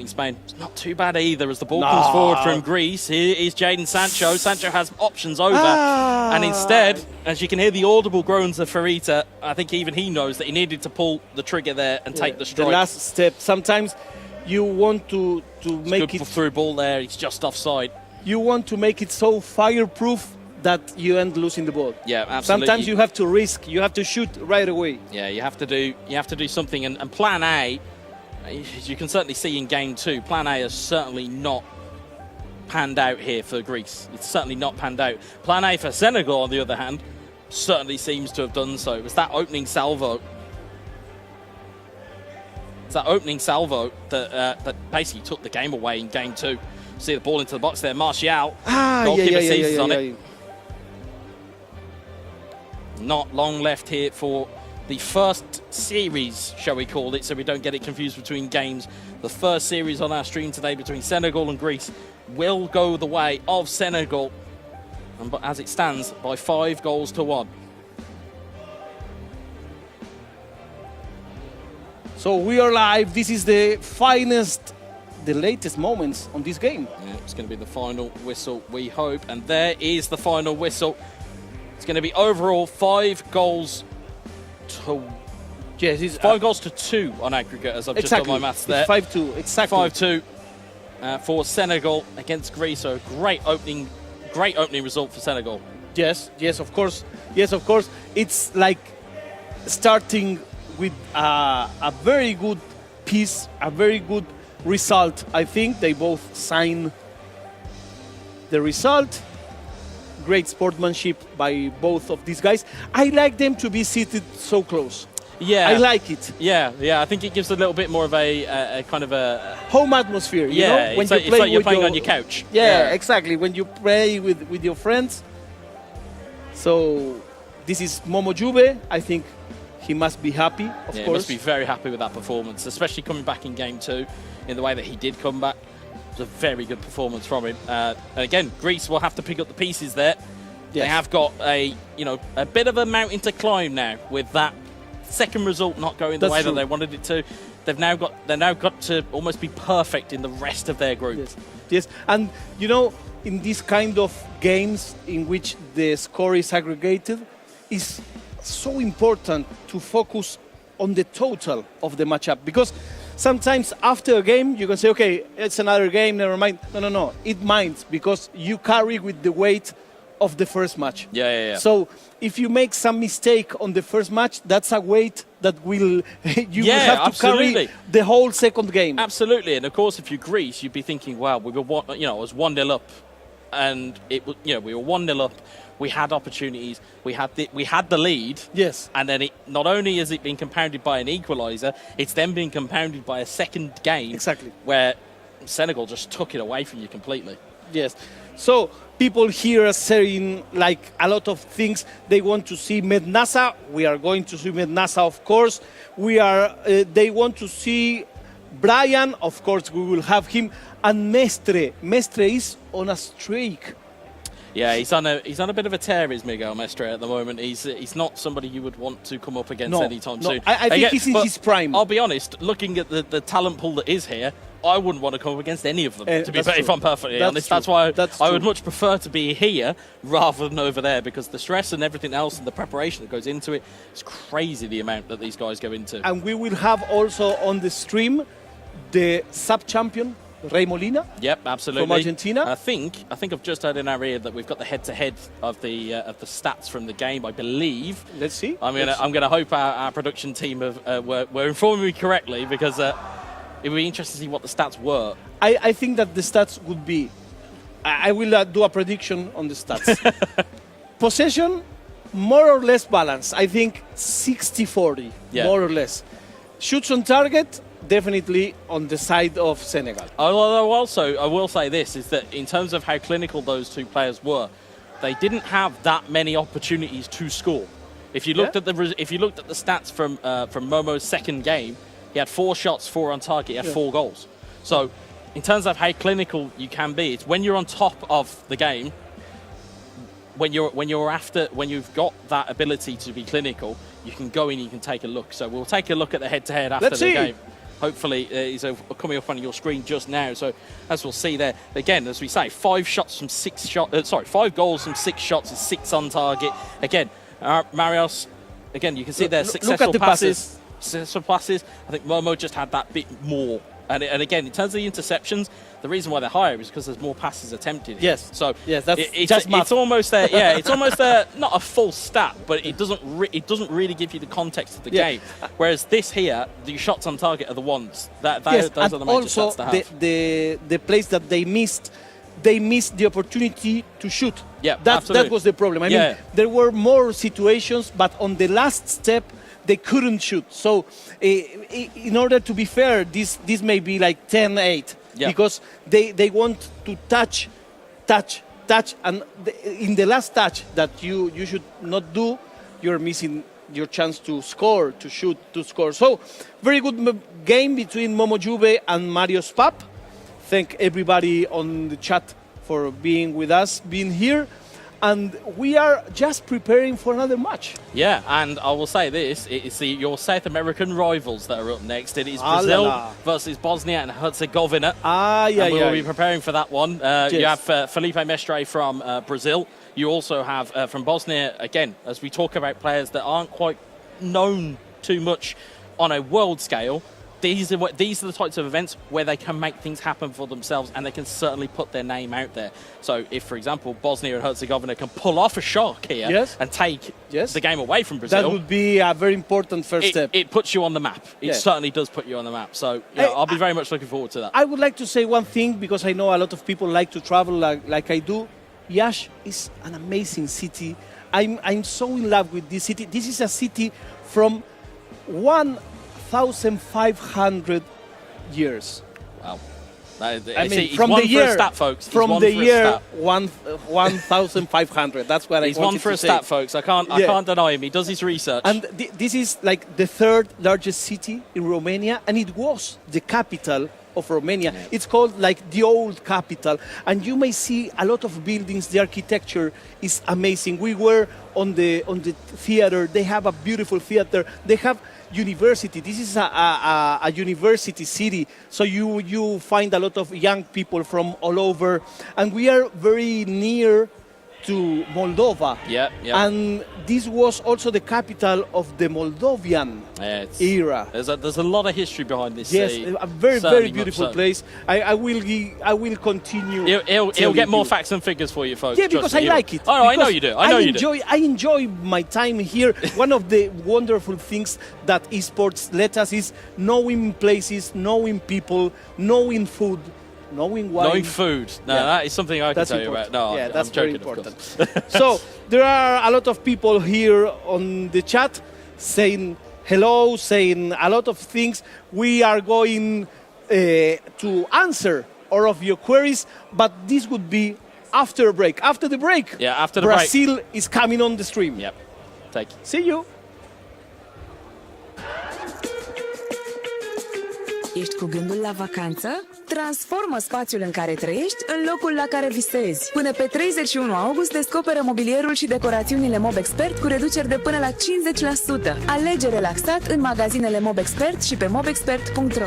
Spain. It's not too bad either as the ball comes forward from Greece. Here is Jadon Sancho. Sancho has options over. And instead, as you can hear the audible groans of Farita, I think even he knows that he needed to pull the trigger there and take the strike. The last step. Sometimes you want to make it through ball there. He's just offside. You want to make it so fireproof that you end losing the ball. Yeah, absolutely. Sometimes you have to risk. You have to shoot right away. Yeah, you have to do something. And Plan A, as you can certainly see in Game 2, Plan A has certainly not panned out here for Greece. It's certainly not panned out. Plan A for Senegal, on the other hand, certainly seems to have done so. It was that opening salvo. It's that opening salvo that basically took the game away in Game 2. See the ball into the box there. Martial, goalkeeper seizes on it. Not long left here for the first series, shall we call it, so we don't get it confused between games. The first series on our stream today between Senegal and Greece will go the way of Senegal, and as it stands, by 5-1. So we are live. This is the finest, the latest moments on this game. Yeah, it's going to be the final whistle, we hope, and there is the final whistle. It's going to be overall 5 goals to... Yes, it's 5 goals to 2 on aggregate, as I've just done my maths there. It's 5-2, exactly. 5-2 for Senegal against Greece. So great opening result for Senegal. Yes, of course. Yes, of course. It's like starting with a very good piece, a very good result. I think they both sign the result. Great sportsmanship by both of these guys. I like them to be seated so close. Yeah, I like it. Yeah. I think it gives a little bit more of a kind of a home atmosphere. You know? When it's like you're playing on your couch. Yeah, exactly. When you play with your friends. So this is Momo Jube. I think he must be happy. Of course, he must be very happy with that performance, especially coming back in Game 2 in the way that he did come back. It was a very good performance from him. And again, Greece will have to pick up the pieces there. Yes. They have got a bit of a mountain to climb now with that second result not going the way that they wanted it to. They've now got to almost be perfect in the rest of their group. Yes. And in these kind of games in which the score is aggregated, it's so important to focus on the total of the matchup, because sometimes after a game you can say, okay, it's another game, never mind. No. It minds, because you carry with the weight of the first match. Yeah. So if you make some mistake on the first match, that's a weight that will will have to carry the whole second game. Absolutely. And of course, if you're Greece, you'd be thinking, well, we were it was 1-0 up, and it was we were 1-0 up. We had opportunities. We had the lead. Yes. And then not only has it been compounded by an equaliser, it's then been compounded by a second game. Exactly. Where Senegal just took it away from you completely. Yes. So people here are saying like a lot of things. They want to see Mednasa. We are going to see Mednasa, of course. They want to see Brian. Of course, we will have him. And Mestre. Mestre is on a streak. Yeah, he's on a bit of a tear, is Miguel Mestre at the moment. He's not somebody you would want to come up against anytime soon. I think he's in his prime. I'll be honest, looking at the talent pool that is here, I wouldn't want to come up against any of them, if I'm perfectly honest. That's why I would much prefer to be here rather than over there, because the stress and everything else and the preparation that goes into it, it's crazy the amount that these guys go into. And we will have also on the stream the sub-champion, Rey Molina. Yep, absolutely. From Argentina. I think I've just heard in our ear that we've got the head-to-head of the stats from the game, I believe. Let's see. I'm gonna hope our production team were informing me correctly, because it would be interesting to see what the stats were. I think that the stats would be... I will do a prediction on the stats. Possession, more or less balanced. I think 60-40, more or less. Shoots on target, definitely on the side of Senegal. Although also, I will say this, is that in terms of how clinical those two players were, they didn't have that many opportunities to score. If you looked at the stats from Momo's second game, he had 4 shots, 4 on target, he had 4 goals. So in terms of how clinical you can be, it's when you're on top of the game, when you've got that ability to be clinical, you can go in, you can take a look. So we'll take a look at the head-to-head after the game. hopefully is coming up on your screen just now. So as we'll see there, again, as we say, 5 goals from 6 shots is 6 on target. Again, Marios, again, you can see there successful passes. Successful passes. I think Momo just had that bit more. And again, in terms of the interceptions, the reason why they're higher is because there's more passes attempted. Yes. So yes, that's it's almost there. Yeah, it's almost there. Not a full stat, but it doesn't really give you the context of the game. Whereas this here, the shots on target are the ones that those are the major stats to have. The place that they missed the opportunity to shoot. Yeah, that was the problem. I mean, there were more situations, but on the last step, they couldn't shoot. So, in order to be fair, this may be like 10-8 because they want to touch, and in the last touch that you should not do, you're missing your chance to score, to shoot, to score. So, very good game between Momo Juve and Marios Pap. Thank everybody on the chat for being with us, being here. And we are just preparing for another match. Yeah, and I will say this, it's your South American rivals that are up next. It is Brazil versus Bosnia and Herzegovina. We will be preparing for that one. You have Felipe Mestre from Brazil. You also have from Bosnia, again, as we talk about players that aren't quite known too much on a world scale, these are the types of events where they can make things happen for themselves, and they can certainly put their name out there. So if, for example, Bosnia and Herzegovina can pull off a shock here and take the game away from Brazil, that would be a very important first step. It puts you on the map. It certainly does put you on the map. So I'll be very much looking forward to that. I would like to say one thing, because I know a lot of people like to travel like I do. Iași is an amazing city. I'm so in love with this city. This is a city from 1,500 years. Wow. I mean, from the year, stat, folks. From the year 1,500. That's what He's one for a stat, folks. I can't deny him. He does his research. And this is like the 3rd largest city in Romania, and it was the capital of Romania. It's called like the old capital, and you may see a lot of buildings. The architecture is amazing. We were on the theater. They have a beautiful theater. They have university. This is a university city, so you find a lot of young people from all over, and we are very near to Moldova. And this was also the capital of the Moldovan era. There's a lot of history behind this. Yes, a very beautiful place. I will continue. He'll get more facts and figures for you, folks. Yeah, because I like it. Oh, I know you do. I enjoy my time here. One of the wonderful things that esports let us is knowing places, knowing people, knowing food, knowing wine. Knowing food. No, that is something I can tell you about. No, that's I'm joking, very important. So there are a lot of people here on the chat saying hello, saying a lot of things. We are going to answer all of your queries, but this would be after a break. After the break, after the Brazil is coming on the stream. Yep. Take it. See you. Ești cu gândul la vacanță? Transformă spațiul în care trăiești în locul la care visezi. Până pe 31 august descoperă mobilierul și decorațiunile MobExpert cu reduceri de până la 50%. Alege relaxat în magazinele MobExpert și pe mobexpert.ro.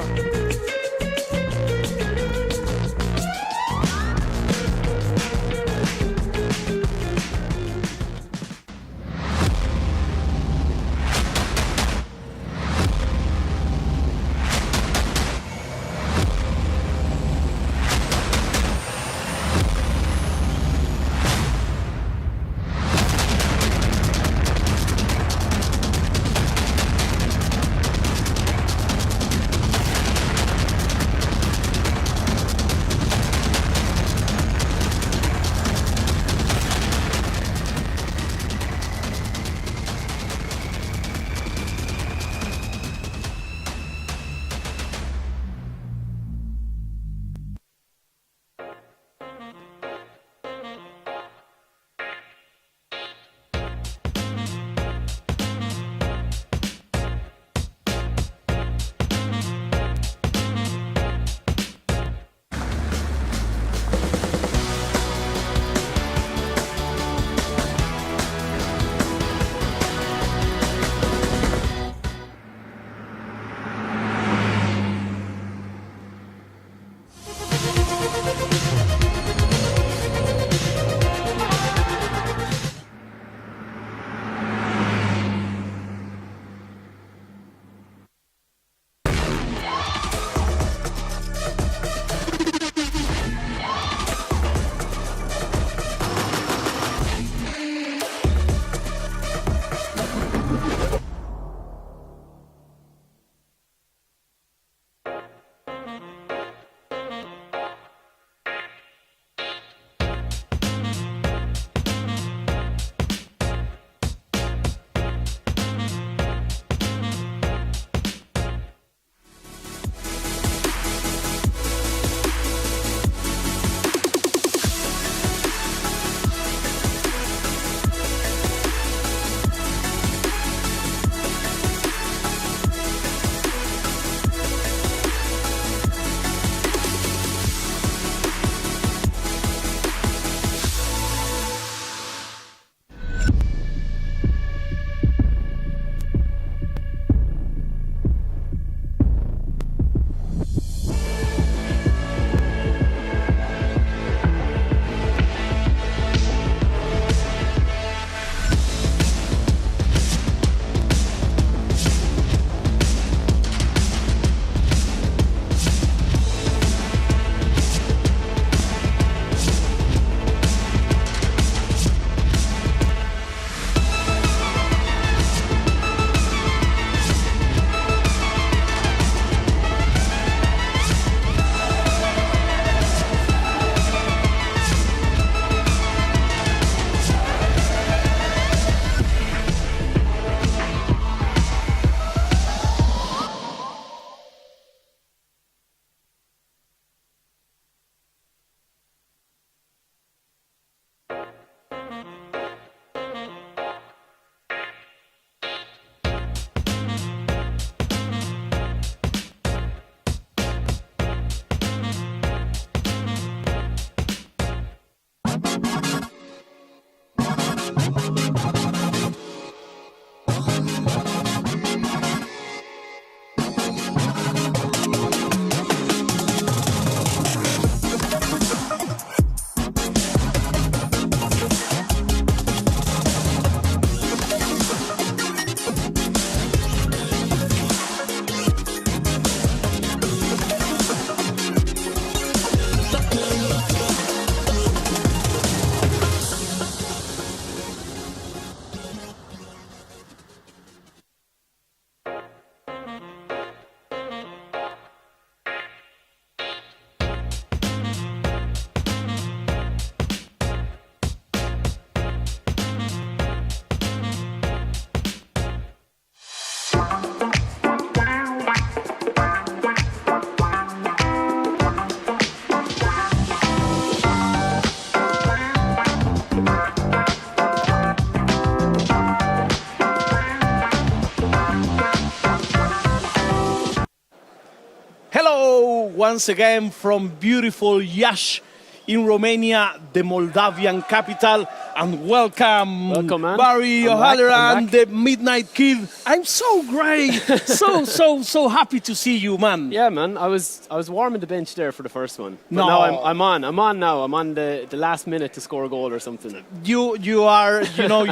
Hello once again from beautiful Iași in Romania, the Moldavian capital, and welcome, man. Barry I'm O'Halloran, back. the Midnight Kid. I'm so great, so happy to see you, man. Yeah, man. I was warming the bench there for the first one. But No. now I'm on now. I'm on the last minute to score a goal or something. You are,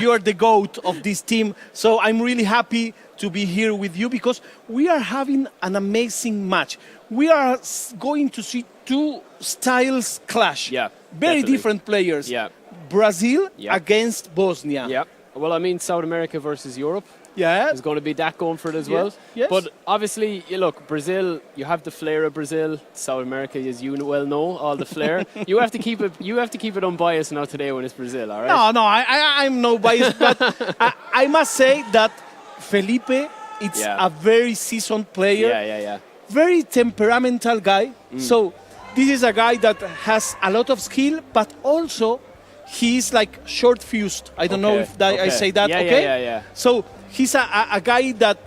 you are the GOAT of this team. So I'm really happy to be here with you because we are having an amazing match. We are going to see two styles clash. Yeah, Very definitely. different players. Yeah. Brazil Yeah. against Bosnia. Yeah. Well, I mean, South America versus Europe. Yeah. There's going to be that going for it as well. Yes. But obviously, you look, Brazil, you have the flair of Brazil. South America, as you well know, all the flair. You have to keep it unbiased now today when it's Brazil, all right? No, I'm no bias, but I must say that Felipe, it's Yeah. a very seasoned player. Yeah. Very temperamental guy. So this is a guy that has a lot of skill, but also he's like short-fused. I don't know if I say that. Yeah, okay. Yeah. So he's a guy that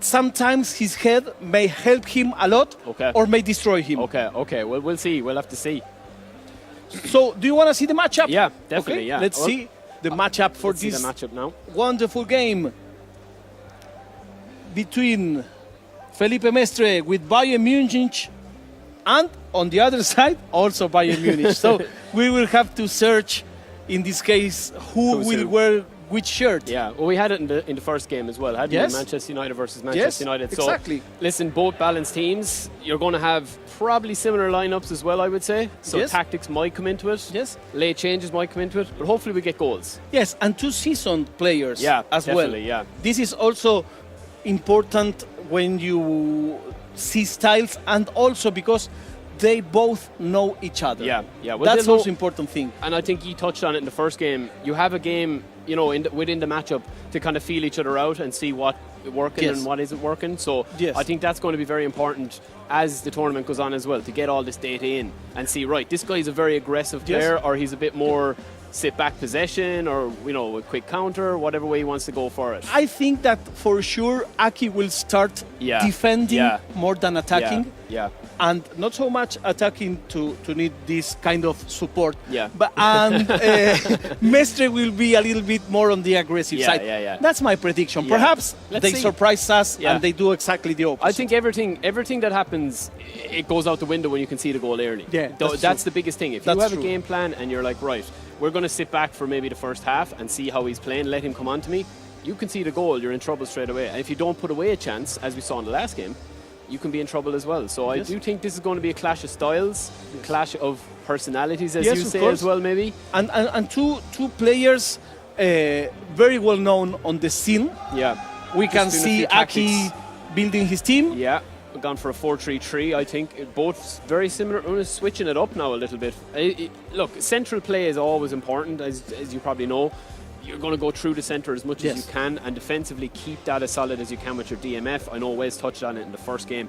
sometimes his head may help him a lot, Okay. or may destroy him. Okay. Well, we'll see. We'll have to see. So do you want to see the matchup? Yeah, definitely. Okay, Yeah. Let's Well, see the matchup for Let's see this the matchup now. wonderful game between Felipe Mestre with Bayern Munich and on the other side also Bayern Munich. So we will have to search in this case who Who's will who. wear which shirt. Yeah, well, we had it in the first game as well, hadn't Yes. we? Manchester United versus Yes, Manchester United. So, exactly. listen, both balanced teams. You're going to have probably similar lineups as well, I would say. So Yes. tactics might come into it. Yes. Late changes might come into it, but hopefully we get goals. Yes, and two seasoned players Yeah, as well. definitely, yeah. This is also important when you see styles, and also because they both know each other. Yeah. Well, That's they'll also know- important thing. And I think you touched on it in the first game. You have a game, within the matchup to kind of feel each other out and see what working Yes. and what isn't working. So Yes. I think that's going to be very important as the tournament goes on as well, to get all this data in and see, right, this guy's a very aggressive Yes. player, or he's a bit more sit back possession, or a quick counter, whatever way he wants to go for it. I think that for sure Aki will start Yeah. defending Yeah. more than attacking. Yeah. And not so much attacking to need this kind of support. Yeah. But Mestre will be a little bit more on the aggressive Yeah, side. yeah. That's my prediction. Yeah. Perhaps Let's they see. surprise us Yeah. and they do exactly the opposite. I think everything that happens, it goes out the window when you can see the goal early. Yeah, that's that's true. the biggest thing. If That's you have true. a game plan and you're like, right, we're going to sit back for maybe the first half and see how he's playing, let him come on to me, you can see the goal, you're in trouble straight away. And if you don't put away a chance, as we saw in the last game, you can be in trouble as well. So Yes. I do think this is going to be a clash of styles, clash of personalities, as Yes, you of say course. as well, maybe. And two players very well known on the scene. Yeah. We can Just doing a see few Aki tactics. building his team. Yeah, we've gone for a 4-3-3. I think both very similar. We're switching it up now a little bit. Look, central play is always important, as you probably know. You're going to go through the centre as much as Yes. you can, and defensively keep that as solid as you can with your DMF. I know Wes touched on it in the first game.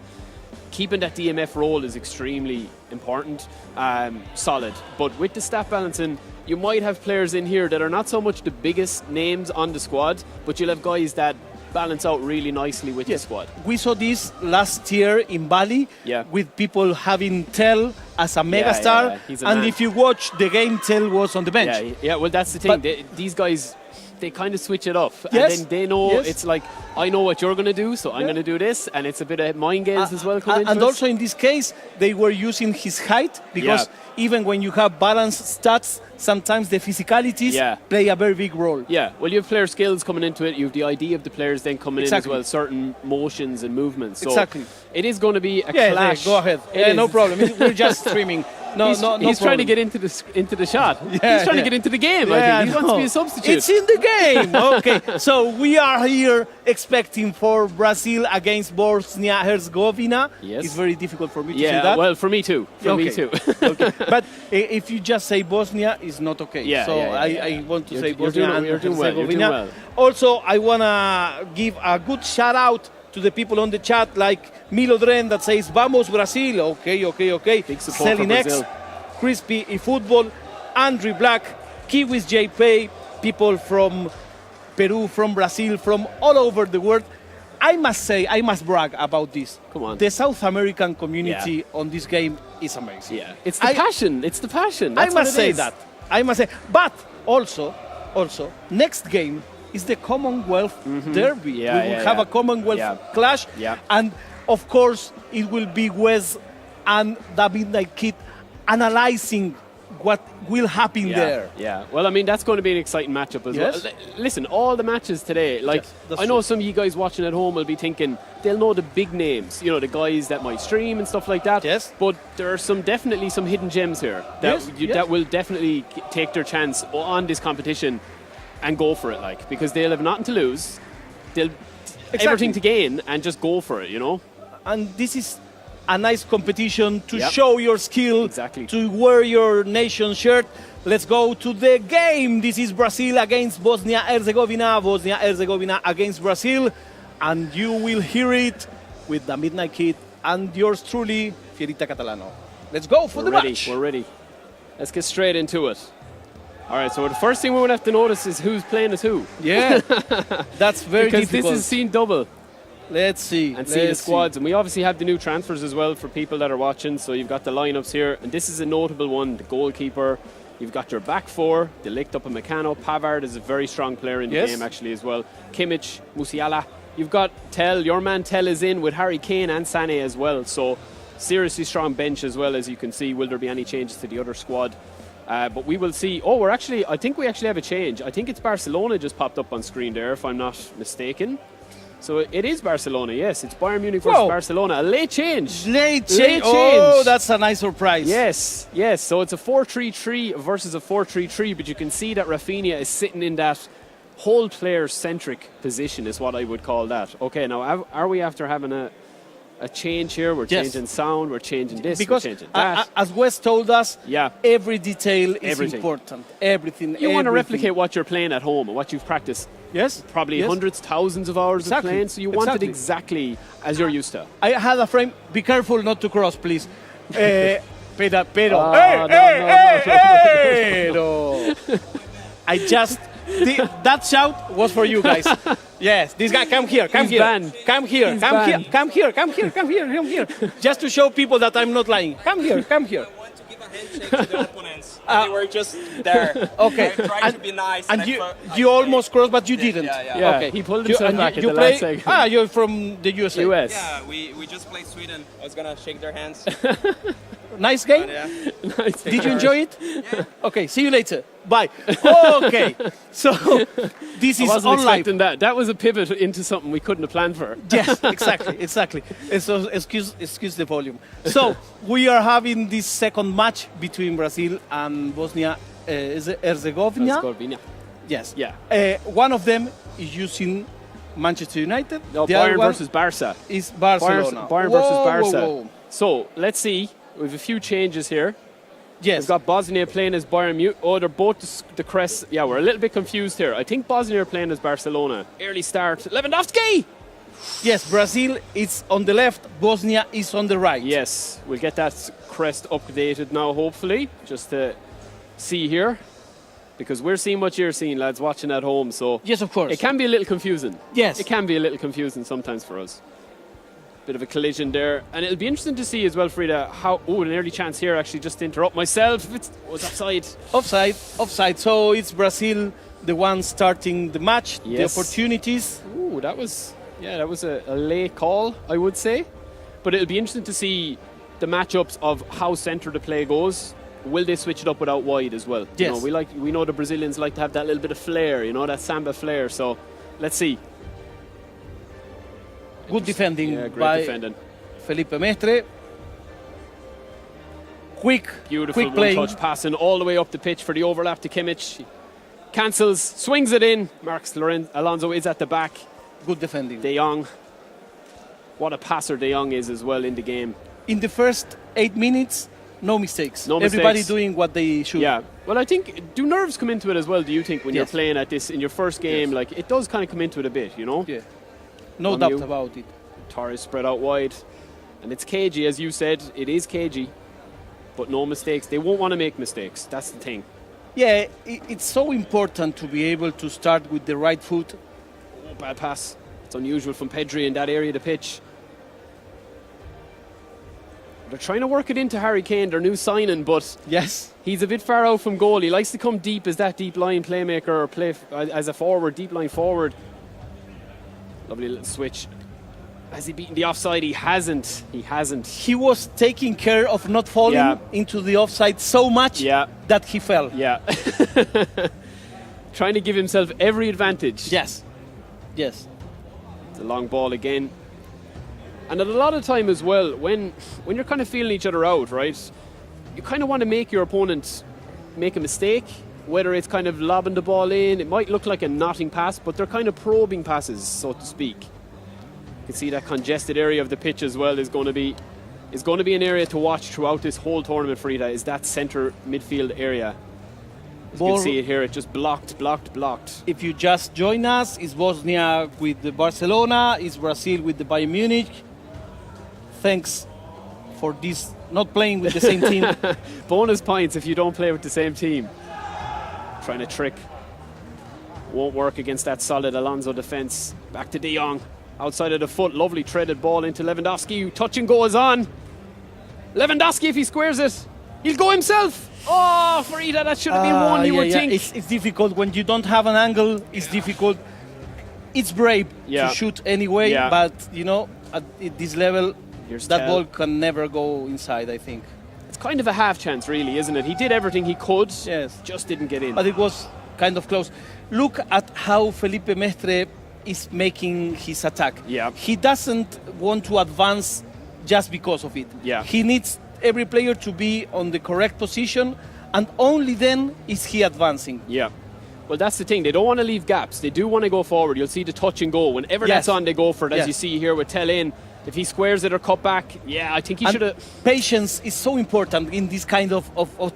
Keeping that DMF role is extremely important, solid. But with the stat balancing, you might have players in here that are not so much the biggest names on the squad, but you'll have guys that balance out really nicely with the squad. We saw this last year in Bali Yeah. with people having Tell as a megastar. yeah. He's a And man. if you watch the game, Tell was on the bench. Yeah, well, that's the thing. But- These guys, they kind of switch it up. Yes, And then they know yes. it's like, I know what you're going to do, so I'm Yeah. going to do this. And it's a bit of mind games as well. coming into And it. also in this case, they were using his height because even when you have balanced stats, sometimes the physicalities Yeah. play a very big role. Yeah, well, you have player skills coming into it. You have the idea of the players then coming Exactly. in as well, certain motions and movements. So Exactly. it is going to be a Yeah, clash. go ahead. It Yeah, no is. problem. We're just streaming. No, he's no, no he's trying to problem. get into the shot. Yeah, he's trying to yeah. get into the game. I Yeah, think he wants to no. be a substitute. It's in the game. Okay, so we are here expecting for Brazil against Bosnia Herzegovina. Yes. It's very difficult for me to yeah, say that. well, for me too. For me too. Okay. But if you just say Bosnia, it's not okay. Yeah, so yeah, yeah. I want to You're- say you're Bosnia doing- and you're doing well, you're doing Herzegovina. well. Also, I want to give a good shout out to the people on the chat, like Milo Dren that says Vamos Brazil. Okay. Big support for Selling X, Brazil. Crispy eFootball, Andrew Black, Kiwis JP, people from Peru, from Brazil, from all over the world. I must say, I must brag about this. Come on. The South American community on this game is amazing. Yeah, it's the passion. It's the passion. I That's what must it say is. that. I must say. But also, next game is the Commonwealth Derby. Yeah, we will have a Commonwealth clash. Yeah. And of course, it will be Wes and the Midnight Kid analyzing what will happen there. Yeah, well, I mean, that's going to be an exciting matchup as Yes. well. Listen, all the matches today, like, Yes, I know some of you guys watching at home will be thinking, they'll know the big names, you know, the guys that might stream and stuff like that. Yes. But there are definitely some hidden gems here that, Yes. that will definitely take their chance on this competition and go for it, like, because they'll have nothing to lose. They'll everything to gain and just go for it, you know? And this is a nice competition to Yep. show your skill, Exactly. to wear your nation shirt. Let's go to the game. This is Brazil against Bosnia-Herzegovina, Bosnia-Herzegovina against Brazil, and you will hear it with the Midnight Kid and yours truly, Fierita Catalano. Let's go for the match. We're ready. Let's get straight into it. All right, so the first thing we would have to notice is who's playing as who. Yeah, that's very because difficult. this is seen double. Let's see. And see the squads. And we obviously have the new transfers as well for people that are watching. So you've got the lineups here. And this is a notable one, the goalkeeper. You've got your back four, De Ligt Upamecano. Pavard is a very strong player in the game actually as well. Kimmich, Musiala. You've got Tell. Your man Tell is in with Harry Kane and Sané as well. So seriously strong bench as well, as you can see. Will there be any changes to the other squad? But we will see. Oh, I think we actually have a change. I think it's Barcelona just popped up on screen there, if I'm not mistaken. So it is Barcelona, yes. It's Bayern Munich versus Barcelona. A late change. Late change. Oh, that's a nice surprise. Yes. So it's a 4-3-3 versus a 4-3-3, but you can see that Rafinha is sitting in that whole player-centric position is what I would call that. Okay, now are we after having a change here? We're changing sound, we're changing this, because we're changing that. As Wes told us, every detail is important. Everything. You want to replicate what you're playing at home and what you've practiced. Yes. Probably hundreds, thousands of hours of playing, so you want it exactly as you're used to. I had a frame. Be careful not to cross, please. Pero. I just. That shout was for you guys. Yes, this guy, come here. Come here. Just to show people that I'm not lying. Come here. I want to give a handshake to the opponents. They were just there. Okay. Trying to be nice. And you almost crossed, but you didn't. Yeah. Okay. He pulled himself back at the last second. You're from the USA. US. Yeah, we just played Sweden. I was going to shake their hands. Nice game? Nice. Did you enjoy it? Yeah. Okay, see you later. Bye. Okay, so this is I wasn't on live. expecting that. That was a pivot into something we couldn't have planned for. Yes, exactly. So excuse the volume. So we are having this second match between Brazil and Bosnia Herzegovina. Yes. Yeah. One of them is using Manchester United. No, the Bayern other one versus Barca. is Barcelona. Bayern versus Barca. Whoa. So let's see. We have a few changes here. Yes. We've got Bosnia playing as Bayern Munich. Oh, they're both the crest. Yeah, we're a little bit confused here. I think Bosnia are playing as Barcelona. Early start. Lewandowski! Yes, Brazil is on the left, Bosnia is on the right. Yes, we'll get that crest updated now, hopefully, just to see here. Because we're seeing what you're seeing, lads, watching at home. So yes, of course. It can be a little confusing. Yes. It can be a little confusing sometimes for us. Bit of a collision there. And it'll be interesting to see as well, Frida, how... Oh, an early chance here, actually, just to interrupt myself. It's offside. Offside. So it's Brazil, the one starting the match, Yes. the opportunities. Ooh, that was a late call, I would say. But it'll be interesting to see the matchups of how centre the play goes. Will they switch it up without wide as well? Yes. You know, we know the Brazilians like to have that little bit of flair, that samba flair. So let's see. Good defending great by defending. Felipe Mestre. Beautiful quick playing. one-touch passing all the way up the pitch for the overlap to Kimmich. Cancels, swings it in. Marcos Alonso is at the back. Good defending. De Jong. What a passer De Jong is as well in the game. In the first 8 minutes, no mistakes. No mistakes. Everybody doing what they should. Yeah. Well, I think, do nerves come into it as well, do you think, when you're playing at this in your first game? Yes. Like, it does kind of come into it a bit, Yeah. No doubt about it. Torres spread out wide. And it's cagey, as you said. It is cagey. But no mistakes. They won't want to make mistakes. That's the thing. Yeah, it's so important to be able to start with the right foot. Oh, bad pass. It's unusual from Pedri in that area of the pitch. They're trying to work it into Harry Kane, their new signing, but Yes. he's a bit far out from goal. He likes to come deep as that deep line playmaker or play as a forward, deep line forward. Lovely little switch. Has he beaten the offside? He hasn't. He hasn't. He was taking care of not falling Yeah. into the offside so much Yeah. that he fell. Yeah. Trying to give himself every advantage. Yes. Yes. It's a long ball again. And at a lot of time as well, when you're kind of feeling each other out, right, you kind of want to make your opponent make a mistake, whether it's kind of lobbing the ball in. It might look like a knotting pass, but they're kind of probing passes, so to speak. You can see that congested area of the pitch as well is going to be an area to watch throughout this whole tournament, Frida, is that centre midfield area. As you Ball- can see it here, it just blocked. If you just join us, it's Bosnia with the Barcelona, it's Brazil with the Bayern Munich. Thanks for this, not playing with the same team. Bonus points if you don't play with the same team. Trying to trick. Won't work against that solid Alonso defence. Back to De Jong. Outside of the foot. Lovely threaded ball into Lewandowski. Touch and go is on. Lewandowski, if he squares it, he'll go himself. Oh, Frida, that should have been one, you would think. It's difficult when you don't have an angle. It's difficult. It's brave Yeah. to shoot anyway, Yeah. but you know, at this level, Here's that Tell. ball can never go inside, I think. It's kind of a half chance, really, isn't it? He did everything he could. Yes. Just didn't get in. But it was kind of close. Look at how Felipe Mestre is making his attack. Yeah. He doesn't want to advance just because of it. Yeah. He needs every player to be on the correct position, and only then is he advancing. Yeah. Well, that's the thing. They don't want to leave gaps. They do want to go forward. You'll see the touch and go. Whenever Yes. that's on, they go for it, as Yes. you see here with Tell in. If he squares it or cut back, yeah, I think he And should have. patience is so important in this kind of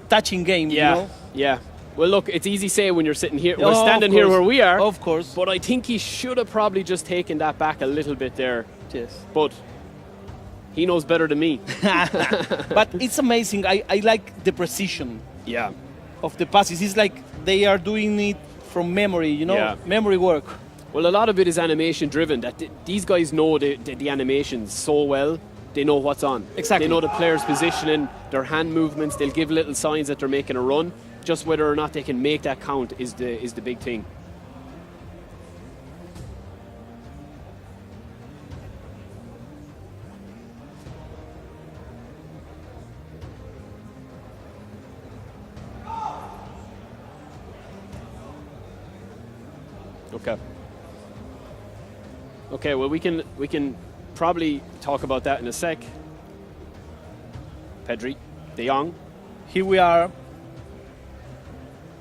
touching game, Yeah, you know? yeah. Well, look, it's easy to say when you're sitting here, Oh, we're standing of here course. where we are. Of course. But I think he should have probably just taken that back a little bit there. Yes. But he knows better than me. But it's amazing. I like the precision Yeah. of the passes. It's like they are doing it from memory, you know? Yeah. Memory work. Well, a lot of it is animation driven. That these guys know the animations so well. They know what's on. Exactly. They know the player's positioning, their hand movements. They'll give little signs that they're making a run. Just whether or not they can make that count is the big thing. Okay. Okay, well we can probably talk about that in a sec. Pedri, De Jong. Here we are.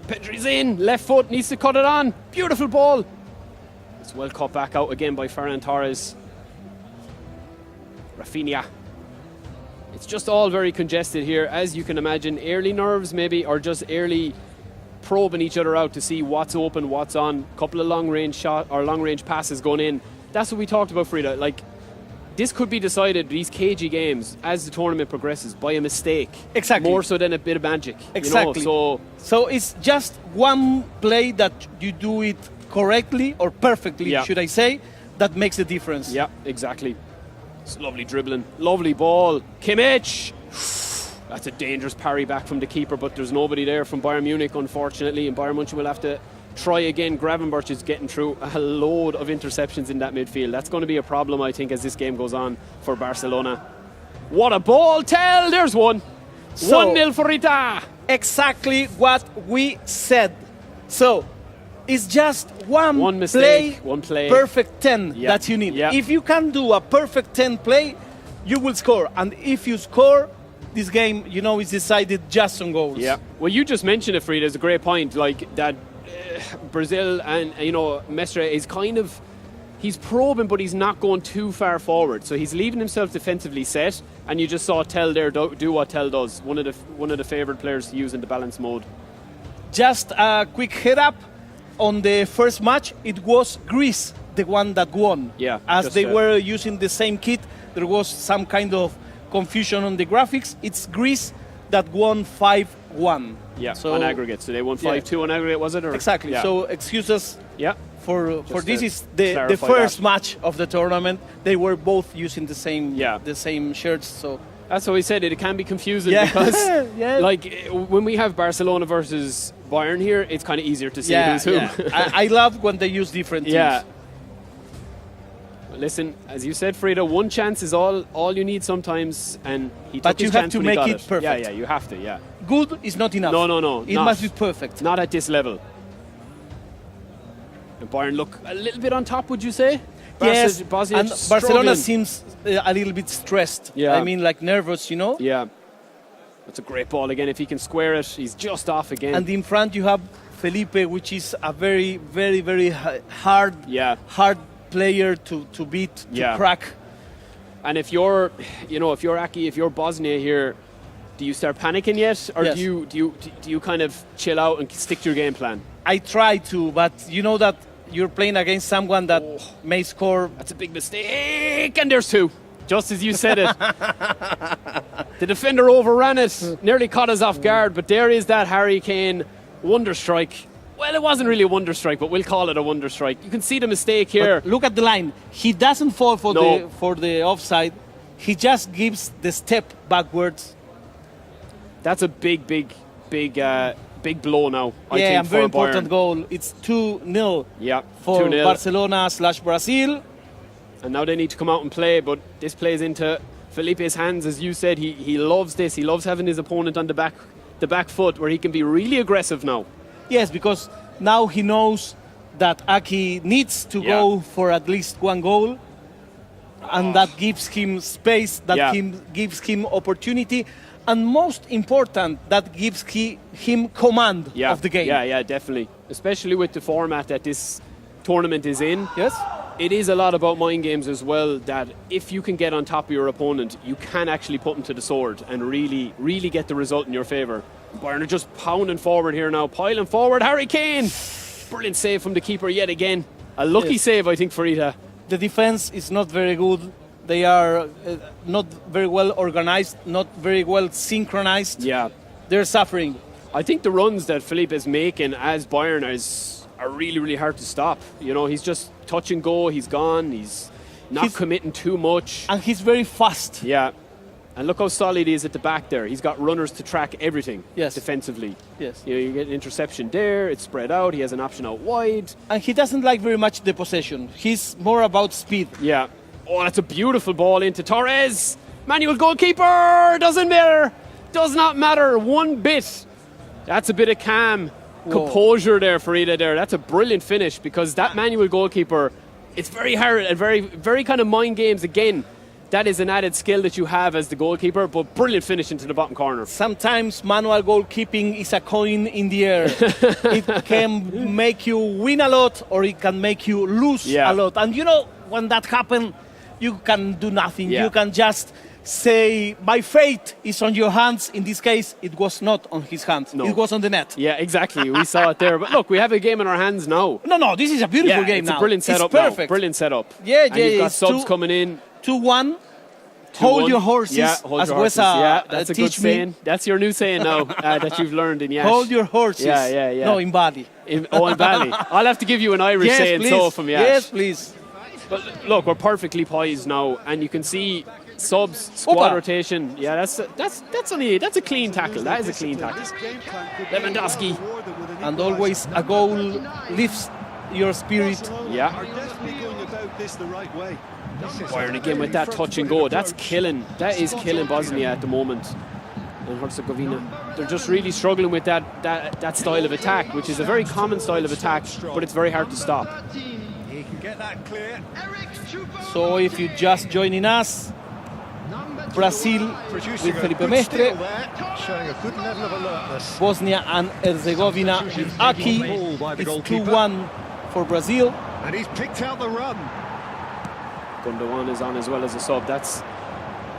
Pedri's in, left foot, needs to cut it on. Beautiful ball. It's well cut back out again by Ferran Torres. Rafinha. It's just all very congested here, as you can imagine. Early nerves maybe, or just early probing each other out to see what's open, what's on. Couple of long range shot or long range passes going in. That's what we talked about, Frida. Like, this could be decided, these cagey games, as the tournament progresses, by a mistake. Exactly. More so than a bit of magic. Exactly. You know? So it's just one play that you do it correctly or perfectly, Yeah. should I say, that makes the difference. Yeah, exactly. It's lovely dribbling. Lovely ball. Kimmich! That's a dangerous parry back from the keeper, but there's nobody there from Bayern Munich, unfortunately, and Bayern Munich will have to try again. Gravenberch is getting through a load of interceptions in that midfield. That's going to be a problem, I think, as this game goes on for Barcelona. What a ball! Tell! There's one. So- 1-0 for Rita. Exactly what we said. So it's just One mistake, one play. perfect 10 Yeah. that you need. Yeah. If you can do a perfect 10 play, you will score. And if you score, this game, you know, is decided just on goals. Yeah. Well, you just mentioned it, Frida. It's a great point. Like that, Brazil and Mestre is kind of, he's probing, but he's not going too far forward. So he's leaving himself defensively set. And you just saw Tell there do what Tell does. One of the favoured players to use in the balance mode. Just a quick head up. On the first match, it was Greece, the one that won. Yeah, As just, they were using the same kit, there was some kind of confusion on the graphics. It's Greece that won 5-1. Yeah. So on aggregate. So they won 5-2 on aggregate, was it? Or? exactly. Yeah. So excuses. Yeah. for Just this to is the clarify first that. match of the tournament. They were both using Yeah. the same shirts. So That's why we said it can be confusing Yeah. because, Yeah. like, when we have Barcelona versus Bayern here, it's kind of easier to see who's who. I love when they use different teams. Yeah. Listen, as you said, Frida, one chance is all you need sometimes, and he But took you his have chance to when he make got it perfect. Yeah, you have to, yeah. Good is not enough. No, It not. must be perfect. Not at this level. And Bayern look a little bit on top, would you say? Yes, Bosnia and just Barcelona struggling. seems a little bit stressed. Yeah. I mean, like nervous, you know? Yeah. That's a great ball again. If he can square it, he's just off again. And in front you have Felipe, which is a very, very, very hard player to beat, to crack. And if you're Aki, if you're Bosnia here, do you start panicking yet, or Yes. do you kind of chill out and stick to your game plan? I try to, but you know that you're playing against someone that may score. That's a big mistake, and there's two. Just as you said it. The defender overran it, nearly caught us off guard, but there is that Harry Kane wonder strike. Well, it wasn't really a wonder strike, but we'll call it a wonder strike. You can see the mistake here. But look at the line. He doesn't fall for No. the offside. He just gives the step backwards. That's a big blow now. I think, and very for important Bayern. goal. It's 2-0 Yeah, for 2-0. Barcelona/Brazil. And now they need to come out and play, but this plays into Felipe's hands, as you said. He loves this. He loves having his opponent on the back foot, where he can be really aggressive now. Yes, because now he knows that Aki needs to go for at least one goal, and that gives him space, that gives him opportunity, and most important, that gives him command of the game. Yeah, definitely. Especially with the format that this tournament is in. Yes. It is a lot about mind games as well, that if you can get on top of your opponent, you can actually put them to the sword and really, really get the result in your favour. Bayern are just pounding forward here now, piling forward. Harry Kane! Brilliant save from the keeper yet again. A lucky save, I think, for Ita. The defense is not very good. They are not very well organized, not very well synchronized. Yeah. They're suffering. I think the runs that Felipe is making as Bayern are really, really hard to stop. You know, he's just touch and go, he's gone, he's not committing too much. And he's very fast. Yeah. And look how solid he is at the back there. He's got runners to track everything defensively. Yes. You know, you get an interception there, it's spread out, he has an option out wide. And he doesn't like very much the possession. He's more about speed. Yeah. Oh, that's a beautiful ball into Torres. Manual goalkeeper! Doesn't matter. Does not matter one bit. That's a bit of composure there for Ida there. That's a brilliant finish, because that manual goalkeeper, it's very hard and very, very kind of mind games again. That is an added skill that you have as the goalkeeper, but brilliant finish into the bottom corner. Sometimes manual goalkeeping is a coin in the air. It can make you win a lot, or it can make you lose a lot. And you know, when that happens, you can do nothing. You can just say, my fate is on your hands. In this case, it was not on his hands. No. It was on the net. Yeah, exactly. We saw it there. But look, we have a game in our hands now. No, this is a beautiful game it's now. a brilliant setup it's perfect. now. Brilliant setup. Yeah, and you've got subs coming in. 2-1. Hold your horses. Yeah, hold your horses. That's a good saying. That's your new saying now that you've learned in Yash. Hold your horses. Yeah. No, in Bali. In Bali. I'll have to give you an Irish saying so from Yash. Yes, please. But look, we're perfectly poised now, and you can see subs, squad rotation. Yeah, that's a clean tackle. That is a clean tackle. Lewandowski. And always a goal lifts your spirit. Yeah. Bayern again with that touch and go. That's killing. That is killing Bosnia at the moment. And Herzegovina, they're just really struggling with that style of attack, which is a very common style of attack, but it's very hard to stop. He can get that clear. So if you're just joining us, Brazil with Felipe Mestre, showing a good level of alertness. Bosnia and Herzegovina with Aki. It's 2-1 for Brazil. And he's picked out the run. Gundogan is on as well as a sub. That's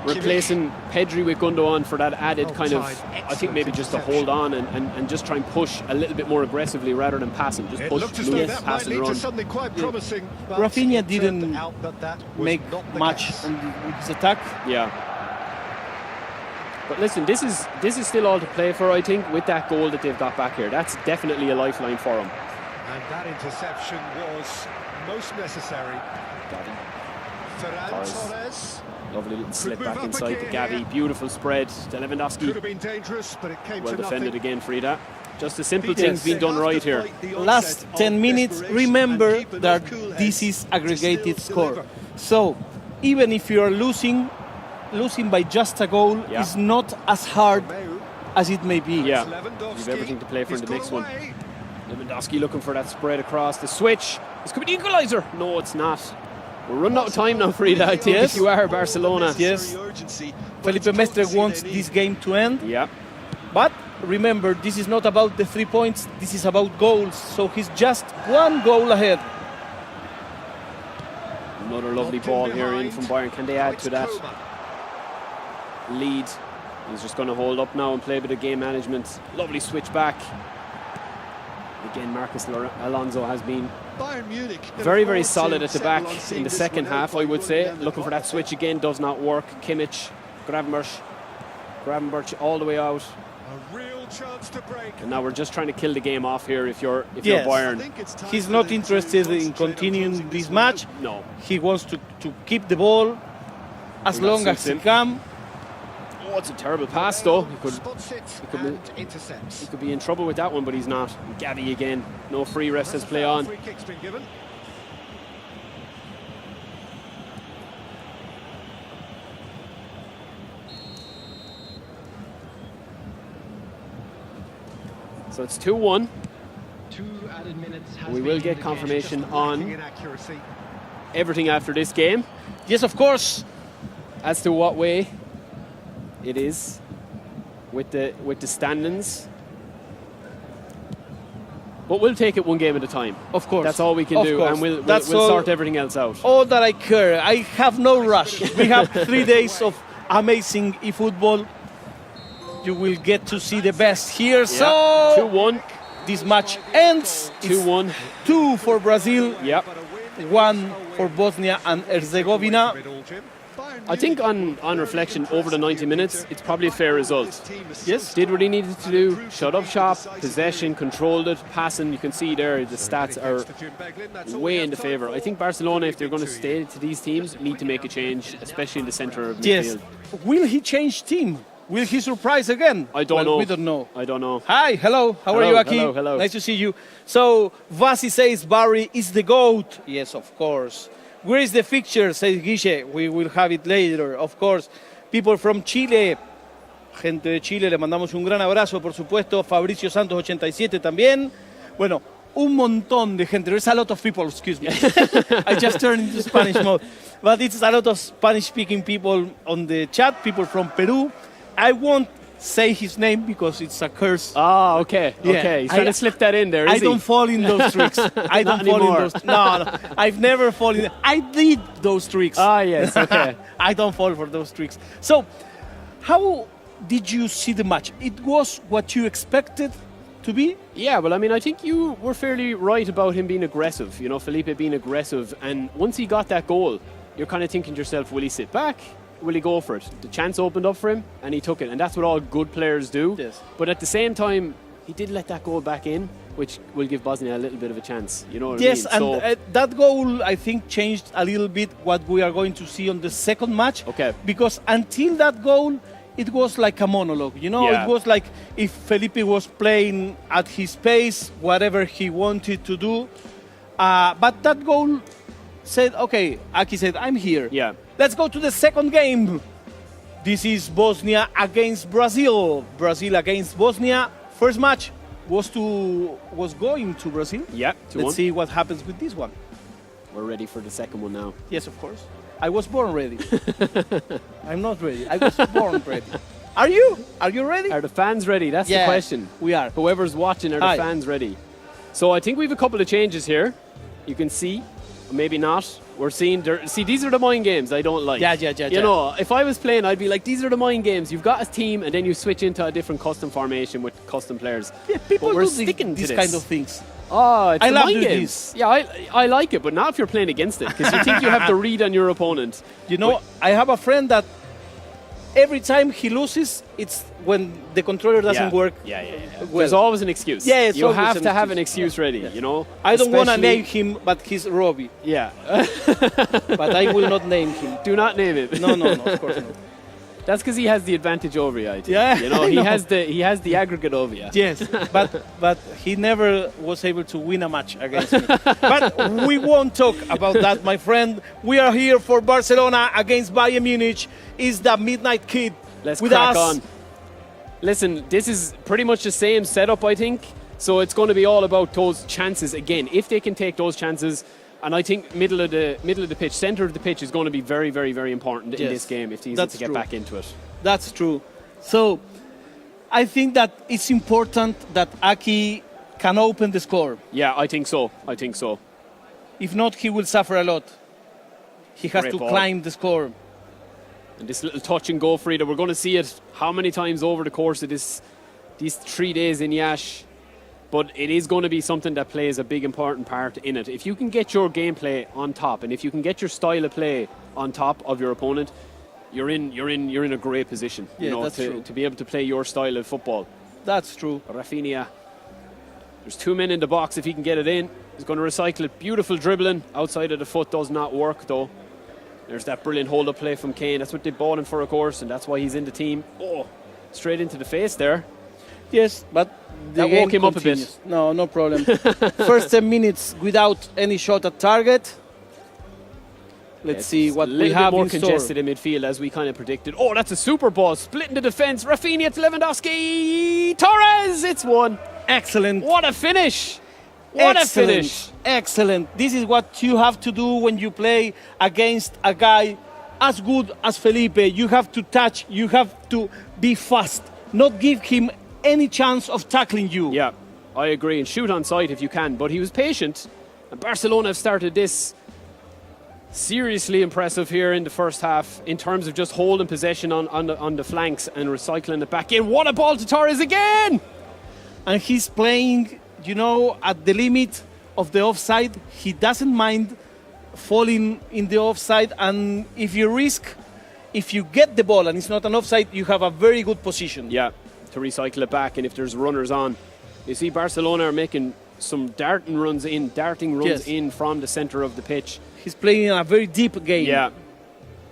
replacing Pedri with Gundogan for that added kind of, I think maybe just to hold on and just try and push a little bit more aggressively rather than passing. Just push, move, pass and run. Something quite promising. Rafinha didn't make much with his attack. Yeah. But listen, this is still all to play for, I think, with that goal that they've got back here. That's definitely a lifeline for them. And that interception was most necessary. Ferran Torres. Lovely little slip move back up inside the again Gavi. Beautiful spread to Lewandowski. Could have been dangerous, but it came Well to defended nothing. again, Frida. Just the simple things being done right here. Last 10 minutes, remember that this is aggregated score. So even if you're losing by just a goal Yeah. is not as hard as it may be. Yeah, you've everything to play for in the next one. Lewandowski looking for that spread across the switch. This could be the equaliser. No, it's not. We're running out of time now, Frida. I think Yes. if you are Barcelona. Yes. Felipe Mestre wants this game to end. Yeah. But remember, this is not about the 3 points, this is about goals. So he's just one goal ahead. Another lovely ball here in from Bayern. Can they add to that lead? He's just going to hold up now and play a bit of game management. Lovely switch back. Again, Marcus Alonso has been very, very solid at the back in the second half, I would say. Looking for that switch again, does not work. Kimmich, Gravenberch all the way out. A real chance to break. And now we're just trying to kill the game off here if you're Yes. Bayern. He's not interested in continuing this match. No. He wants to keep the ball as And that long as suits he him. can. Oh, it's a terrible pass though. Spots it could be- and intercepts. He could be in trouble with that one, but he's not. Gavi again. No free rest, says play on. Free kick's been given. So it's 2-1. 2 added minutes has We been will get indicated, confirmation just on- lacking in accuracy. Everything after this game Yes, of course. as to what way it is with the standings. But we'll take it one game at a time. Of course. That's all we can Of do, course. and we'll That's sort everything else out. all that I care. I have no rush. We have 3 days of amazing eFootball. You will get to see the best here. So 2-1, this match ends. It's 2-1. 2 for Brazil, Yep. 1 for Bosnia and Herzegovina. I think on reflection over the 90 minutes, it's probably a fair result. Yes. Did what he needed to do, shut up shop, possession, controlled it, passing. You can see there the stats are way in the favour. I think Barcelona, if they're going to stay to these teams, need to make a change, especially in the centre of Yes. midfield. Will he change team? Will he surprise again? I don't Well, know. We don't know. I don't know. Hi, hello. How are Hello, you, Aki? hello, hello. Nice to see you. So, Vasi says Barry is the GOAT. Yes, of course. Where is the fixture? Says Guille. We will have it later, of course. People from Chile. Gente de Chile, le mandamos un gran abrazo, por supuesto. Fabricio Santos 87 también. Bueno, un montón de gente. There's a lot of people, excuse me. I just turned into Spanish mode. But it's a lot of Spanish-speaking people on the chat, people from Peru. I won't say his name because it's a curse. Ah, okay. Yeah. Okay. He's trying to slip that in there, I is he? don't fall in those tricks. I don't fall anymore. in those. No, I've never fallen. I did those tricks. Ah, yes. Okay. I don't fall for those tricks. So, how did you see the match? It was what you expected to be? Yeah, well, I mean, I think you were fairly right about him being aggressive. You know, Felipe being aggressive. And once he got that goal, you're kind of thinking to yourself, will he sit back? Will he go for it? The chance opened up for him, and he took it. And that's what all good players do. Yes. But at the same time, he did let that goal back in, which will give Bosnia a little bit of a chance. You know what Yes, I mean? and So, that goal, I think, changed a little bit what we are going to see on the second match. Okay. Because until that goal, it was like a monologue. You know, Yeah. it was like if Felipe was playing at his pace, whatever he wanted to do. But that goal said, okay, Aki said, I'm here. Yeah. Let's go to the second game. This is Bosnia against Brazil. Brazil against Bosnia. First match was going to Brazil. yeah, 2-1. Let's see what happens with this one. We're ready for the second one now. Yes, of course. I was born ready. I'm not ready. I was born ready. Are you? Are you ready? Are the fans ready? That's Yeah, the question. we are. Whoever's watching, are the Aye. fans ready? So I think we have a couple of changes here. You can see, maybe not. We're seeing, see, these are the mind games I don't like. Yeah. You know, if I was playing, I'd be like, these are the mind games. You've got a team, and then you switch into a different custom formation with custom players. Yeah, people But we're do sticking to these this. kind of things. Oh, it's I the love mind doing games. this. Yeah, I like it, but not if you're playing against it, because you think you have to read on your opponent. You know, I have a friend that every time he loses, it's when the controller doesn't work. Yeah. Well. There's always an excuse. Yeah, it's you always have an to have an excuse. excuse ready, you know. I don't want to Especially- name him, but he's Robbie. Yeah. But I will not name him. Do not name it. No, of course not. That's because he has the advantage over you, I think. Yeah, You know, I he know. has the aggregate over you. Yes, but he never was able to win a match against me. But we won't talk about that, my friend. We are here for Barcelona against Bayern Munich. Is the Midnight Kid Let's with crack us? on. Listen, this is pretty much the same setup, I think. So it's going to be all about those chances again. If they can take those chances, and I think middle of the pitch, center of the pitch is going to be very, very, very important in Yes, this game if he's that's to get true. back into it. That's true. So I think that it's important that Aki can open the score. Yeah, I think so. If not, he will suffer a lot. He has Great to ball. climb the score. And this little touch and go, Frida, we're going to see it how many times over the course of these 3 days in Yash. But it is going to be something that plays a big important part in it. If you can get your gameplay on top, and if you can get your style of play on top of your opponent, you're in a great position. Yeah, you know, that's true. to be able to play your style of football. That's true. Rafinha, there's 2 men in the box. If he can get it in, he's going to recycle it. Beautiful dribbling outside of the foot does not work though. There's that brilliant hold-up play from Kane. That's what they bought him for, of course, and that's why he's in the team. Oh, straight into the face there. Yes, but the That game woke him up a bit. continues. No problem. First 10 minutes without any shot at target. Let's see what a we little have bit more in store. congested in midfield as we kind of predicted. Oh, that's a super ball. Splitting the defence. Rafinha to Lewandowski. Torres, it's one. Excellent. What a finish. What Excellent. a finish. Excellent. This is what you have to do when you play against a guy as good as Felipe. You have to touch, you have to be fast, not give him any chance of tackling you. Yeah, I agree. And shoot on sight if you can. But he was patient. And Barcelona have started this seriously impressive here in the first half in terms of just holding possession on the flanks and recycling it back in. What a ball to Torres again! And he's playing, you know, at the limit of the offside. He doesn't mind falling in the offside. And if you get the ball and it's not an offside, you have a very good position. Yeah, to recycle it back, and if there's runners on. You see Barcelona are making some darting runs Yes. in from the centre of the pitch. He's playing a very deep game. Yeah.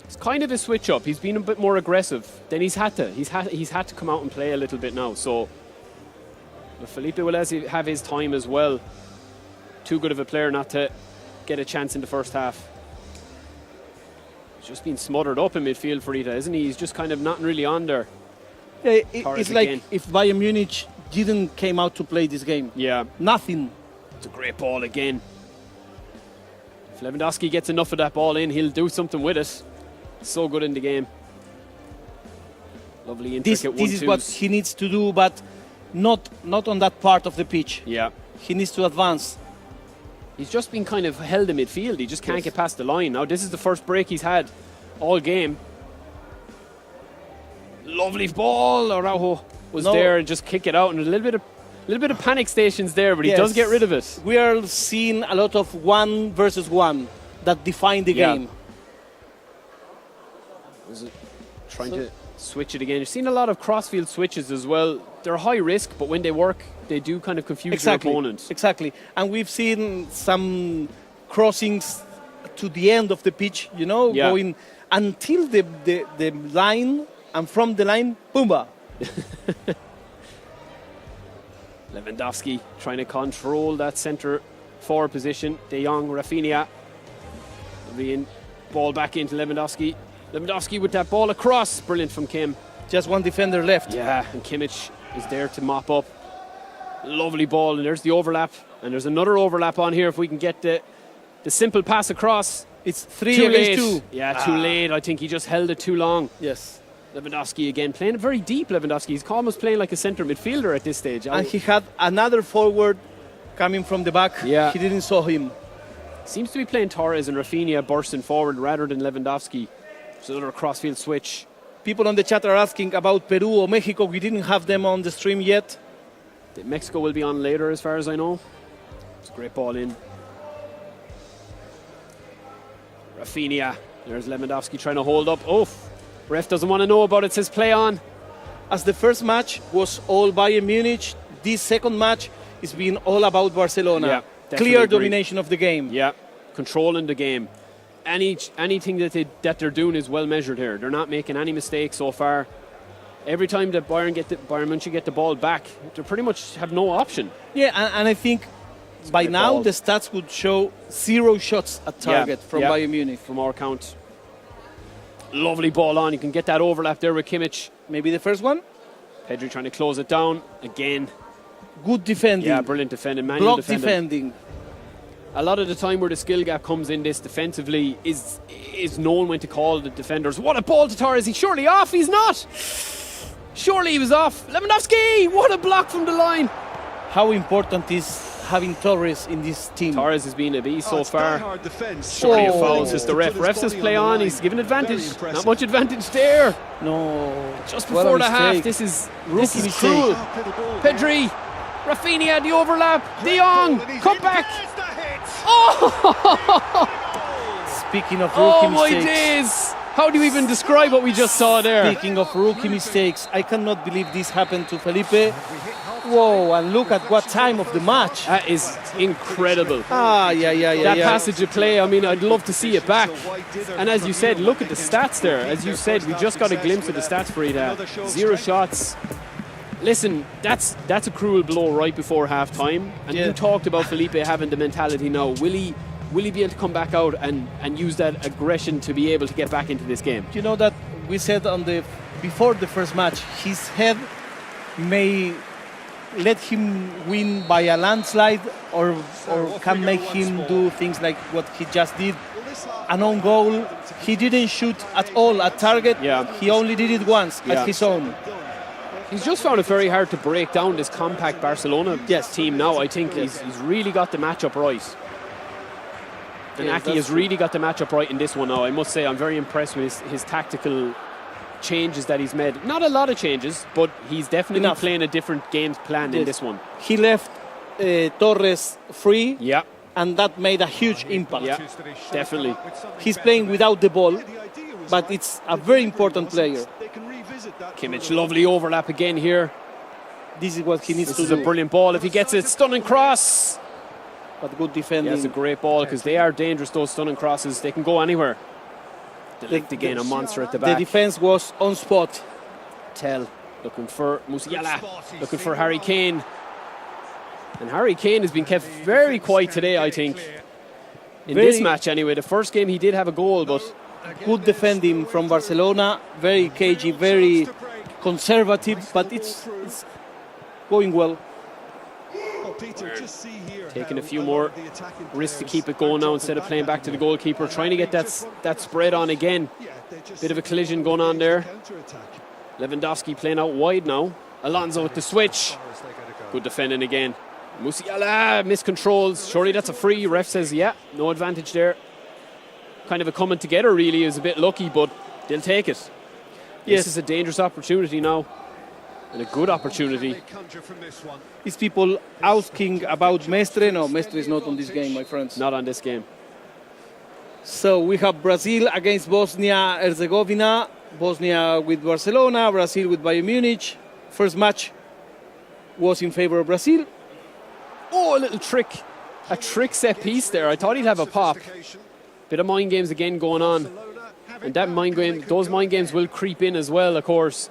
It's kind of a switch up. He's been a bit more aggressive than he's had to. He's had to come out and play a little bit now. So but Felipe will have his time as well. Too good of a player not to get a chance in the first half. He's just been smothered up in midfield for Ita, isn't he? He's just kind of not really on there. Yeah, Torres it's like again. if Bayern Munich didn't came out to play this game. Yeah. Nothing. It's a great ball again. If Lewandowski gets enough of that ball in, he'll do something with it. So good in the game. Lovely This intricate is what he needs to do, but not on that part of the pitch. Yeah. He needs to advance. He's just been kind of held in midfield. He just can't Yes. get past the line. Now, this is the first break he's had all game. Lovely ball. Araujo was there and just kick it out. And a little bit of panic stations there, but he does get rid of it. We are seeing a lot of 1 versus 1 that define the Yeah. game. Was it trying to switch it again? You've seen a lot of crossfield switches as well. They're high risk, but when they work, they do kind of confuse your opponent. Exactly. And we've seen some crossings to the end of the pitch, you know, Yeah. going until the line, and from the line, boomba. Lewandowski trying to control that centre forward position. De Jong, Rafinha. Ball back into Lewandowski. Lewandowski with that ball across. Brilliant from Kim. Just one defender left. Yeah, and Kimmich is there to mop up. Lovely ball, and there's the overlap. And there's another overlap on here if we can get the simple pass across. It's 3 Too against late. 2. Yeah, too late. I think he just held it too long. Yes. Lewandowski again, playing it very deep, Lewandowski. He's almost playing like a centre midfielder at this stage. And he had another forward coming from the back. Yeah. He didn't saw him. Seems to be playing Torres and Rafinha bursting forward rather than Lewandowski. There's another crossfield switch. People on the chat are asking about Peru or Mexico. We didn't have them on the stream yet. Mexico will be on later, as far as I know. It's a great ball in. Rafinha. There's Lewandowski trying to hold up. Oh, Ref doesn't want to know about it, says play on. As the first match was all Bayern Munich, this second match is being all about Barcelona. Yeah, definitely Clear agree. domination of the game. Yeah, controlling the game. Anything that they're doing is well measured here. They're not making any mistakes so far. Every time that Bayern Munich get the ball back, they pretty much have no option. Yeah, and I think by now ball. the stats would show 0 shots at target from Bayern Munich. From our count. Lovely ball on. You can get that overlap there with Kimmich. Maybe the first one? Pedri trying to close it down again. Good defending. Yeah, brilliant defending. Manual Block defending. defending. A lot of the time where the skill gap comes in this defensively is knowing when to call the defenders. What a ball to Torres. He's surely off. He's not. Surely he was off. Lewandowski. What a block from the line. How important is having Torres in this team? Torres has been a beast so far. Defense. Surely a foul, says the ref. Ref says play on. He's given advantage. Not much advantage there. No. Just What a before the half. mistake. This is Mistake. cruel. Pedri. Rafinha, the overlap. De Jong. Cut back. Speaking of Oh rookie my mistakes. days! How do you even describe what we just saw there? Speaking of rookie mistakes, I cannot believe this happened to Felipe. Whoa, and look at what time of the match. That is incredible. Yeah. That passage of play, I mean, I'd love to see it back. And as you said, look at the stats there. As you said, we just got a glimpse of the stats for it. 0 shots. Listen, that's a cruel blow right before half time. And you talked about Felipe having the mentality now. Will he be able to come back out and use that aggression to be able to get back into this game? You know that we said before the first match, his head may let him win by a landslide or can make him do things like what he just did. An own goal. He didn't shoot at all at target. Yeah. He only did it once at his own. He's just found it very hard to break down this compact Barcelona team now. I think he's really got the matchup right. And Aki has really got the matchup right in this one now. I must say, I'm very impressed with his tactical changes that he's made. Not a lot of changes, but he's definitely playing a different game plan in this one. He left Torres free. Yeah. And that made a huge impact. Yeah, definitely. He's playing without the ball, but it's a very important player. Kimmich, lovely overlap again here. This is what he needs to do. This is a brilliant ball. If he gets it, stunning cross. But good defending. Yeah, it's a great ball because they are dangerous, those stunning crosses. They can go anywhere. Delict again, a monster at the back. The defense was on spot. Tell, looking for Musiala, looking for Harry Kane. And Harry Kane has been kept very quiet today, I think. In this match anyway. The first game he did have a goal, but good defending from Barcelona. Very cagey, very conservative, but it's going well. Taking a few more risks to keep it going now instead of playing back to the goalkeeper. Trying to get that spread on again. Bit of a collision going on there. Lewandowski playing out wide now. Alonso with the switch. Good defending again. Musiala miscontrols. Surely that's a free. Ref says, yeah, no advantage there. Kind of a coming together, really. Is a bit lucky, but they'll take it. Yes. This is a dangerous opportunity now. And a good opportunity. Is people asking about Mestre? No, Mestre is not on this game, my friends. Not on this game. So we have Brazil against Bosnia Herzegovina. Bosnia with Barcelona, Brazil with Bayern Munich. First match was in favor of Brazil. Oh, a little trick. A trick set piece there. I thought he'd have a pop. Bit of mind games again going on. And that those mind games will creep in as well, of course.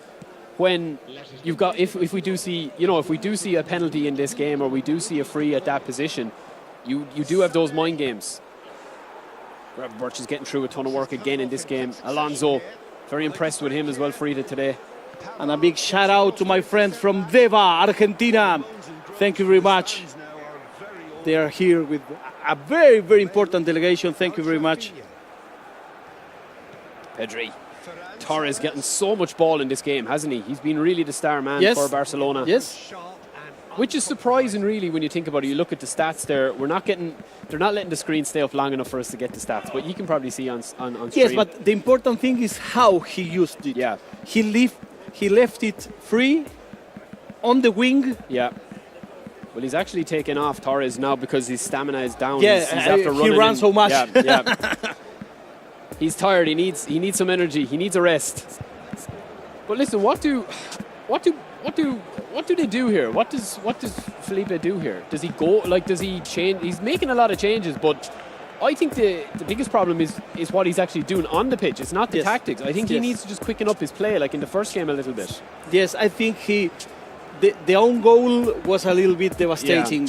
When you've got, if we do see, if we do see a penalty in this game or we do see a free at that position, you do have those mind games. Birch is getting through a ton of work again in this game. Alonso, very impressed with him as well, Frida, today. And a big shout out to my friends from Deva, Argentina. Thank you very much. They are here with a very, very important delegation. Thank you very much. Pedri. Torres getting so much ball in this game, hasn't he? He's been really the star man for Barcelona. Yes. Which is surprising, really, when you think about it. You look at the stats there. They're not letting the screen stay up long enough for us to get the stats. But you can probably see on stream. Yes, but the important thing is how he used it. Yeah. He left it free on the wing. Yeah. Well, he's actually taken off Torres now because his stamina is down. Yeah, he's after he ran so much. Yeah. He's tired. He needs some energy. He needs a rest. But listen, what do they do here? What does Felipe do here? Does he go, like, does he change? He's making a lot of changes, but I think the biggest problem is what he's actually doing on the pitch. It's not the tactics. I think he needs to just quicken up his play, like in the first game a little bit. Yes, I think the own goal was a little bit devastating.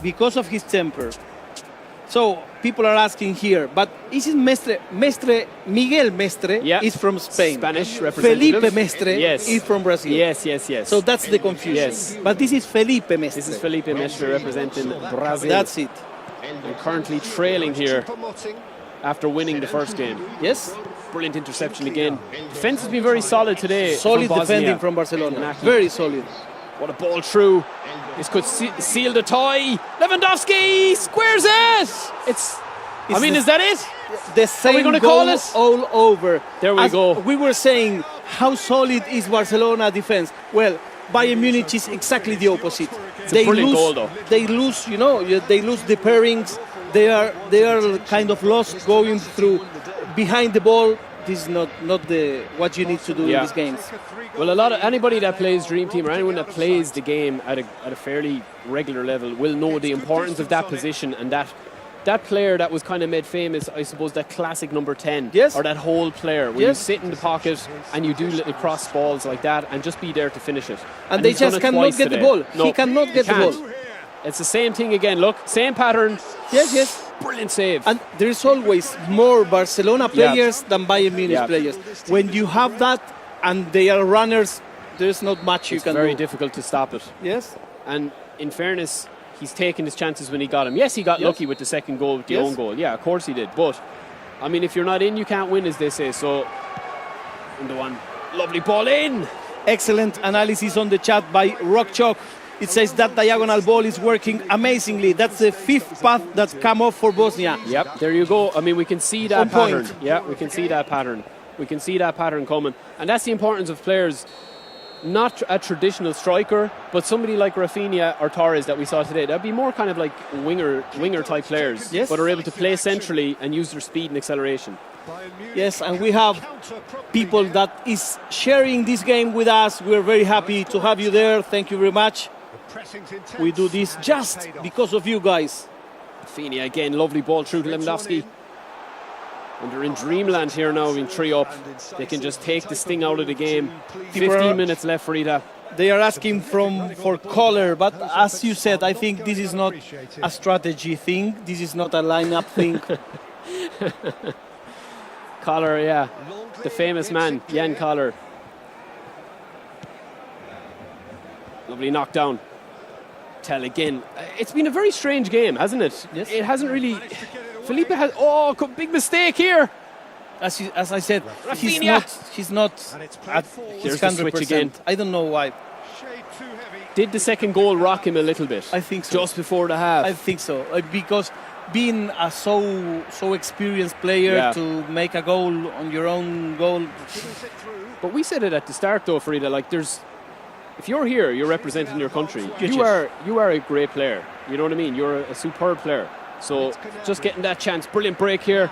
Because of his temper. So people are asking here, but is it Miguel Mestre is from Spain. Spanish representative. Felipe Mestre is from Brazil. Yes. So that's the confusion. Yes. But this is Felipe Mestre. This is Felipe Mestre representing Brazil. That's it. And currently trailing here after winning the first game. Yes. Brilliant interception again. Defense has been very solid today. Solid from Bosnia. defending from Barcelona. Very solid. What a ball through. This could seal the tie. Lewandowski squares it. Is that it? The same gonna goal call it? all over. There we go. We were saying, how solid is Barcelona defense? Well, Bayern Munich is exactly the opposite. It's a brilliant goal, though. They lose, they lose the pairings. They are kind of lost going through behind the ball. This is not what you need to do in these games. Well, anybody that plays Dream Team or anyone that plays the game at a fairly regular level will know the importance of that position and that player that was kind of made famous, I suppose, that classic number 10 or that whole player where you sit in the pocket and you do little cross balls like that and just be there to finish it. And they just cannot get the ball. No, he cannot get the ball. It's the same thing again. Look, same pattern. Yes. Brilliant save. And there is always more Barcelona players than Bayern Munich players. When you have that and they are runners, there's not much you can do. It's very difficult to stop it. Yes. And in fairness, he's taken his chances when he got him. Yes, he got lucky with the second goal, with the own goal. Yeah, of course he did. But, I mean, if you're not in, you can't win, as they say. So, the one lovely ball in. Excellent analysis on the chat by Rockchalk. It says that diagonal ball is working amazingly. That's the fifth pass that's come off for Bosnia. Yep, there you go. I mean, we can see that pattern. Point. Yeah, we can see that pattern. We can see that pattern coming. And that's the importance of players, not a traditional striker, but somebody like Rafinha or Torres that we saw today. That'd be more kind of like winger type players, but are able to play centrally and use their speed and acceleration. Yes, and we have people that is sharing this game with us. We're very happy to have you there. Thank you very much. We do this just because of you guys. Rafinha again, lovely ball through to Lewandowski. And they're in dreamland here now, in 3 up. They can just take the sting out of the game. 15 minutes left for Ida. They are asking for color, but as you said, I think this is not a strategy thing. This is not a lineup thing. Collar, yeah. The famous man, Jan Collar. Lovely knockdown. Tell again. It's been a very strange game, hasn't it? Yes. It hasn't really... Felipe has... Oh, big mistake here. As I said, he's not at his 100%. Again. I don't know why. Did the second goal rock him a little bit? I think so. Just before the half. I think so. Because being a so experienced player to make a goal on your own goal. But we said it at the start though, Farida, like if you're here, you're representing your country. You are a great player. You know what I mean? You're a superb player. So just getting that chance. Brilliant break here.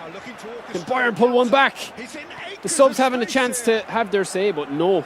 Can Bayern pull one back? The subs having a chance to have their say, but no.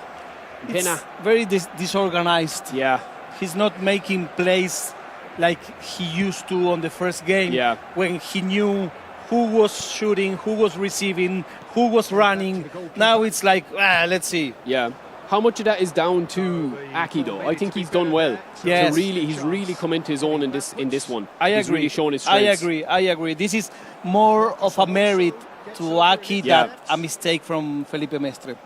It's very disorganized. Yeah. He's not making plays like he used to on the first game. Yeah. When he knew who was shooting, who was receiving, who was running. Now it's like, let's see. Yeah. How much of that is down to Aki though? I think he's done well. Yes. He's really come into his own in this one. I agree. He's really shown his strengths. I agree. This is more of a merit to Aki than a mistake from Felipe Mestre.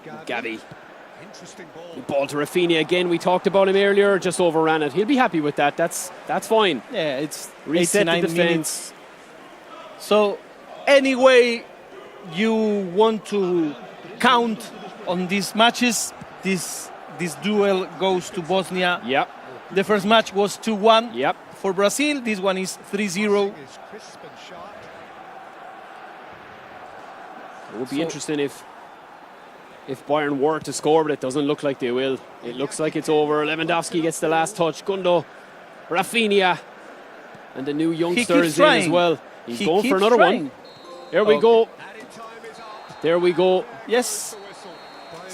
Gabi. Ball to Rafinha again. We talked about him earlier. Just overran it. He'll be happy with that. That's fine. Yeah, it's reset the defense. Minutes. So, anyway, you want to count on these matches. This duel goes to Bosnia. Yep. The first match was 2-1 Yep. for Brazil. This one is 3-0. It would be interesting if Bayern were to score, but it doesn't look like they will. It looks like it's over. Lewandowski gets the last touch. Gundo, Rafinha, and the new youngster is in as well. He's going for another one. There we go. There we go. Yes.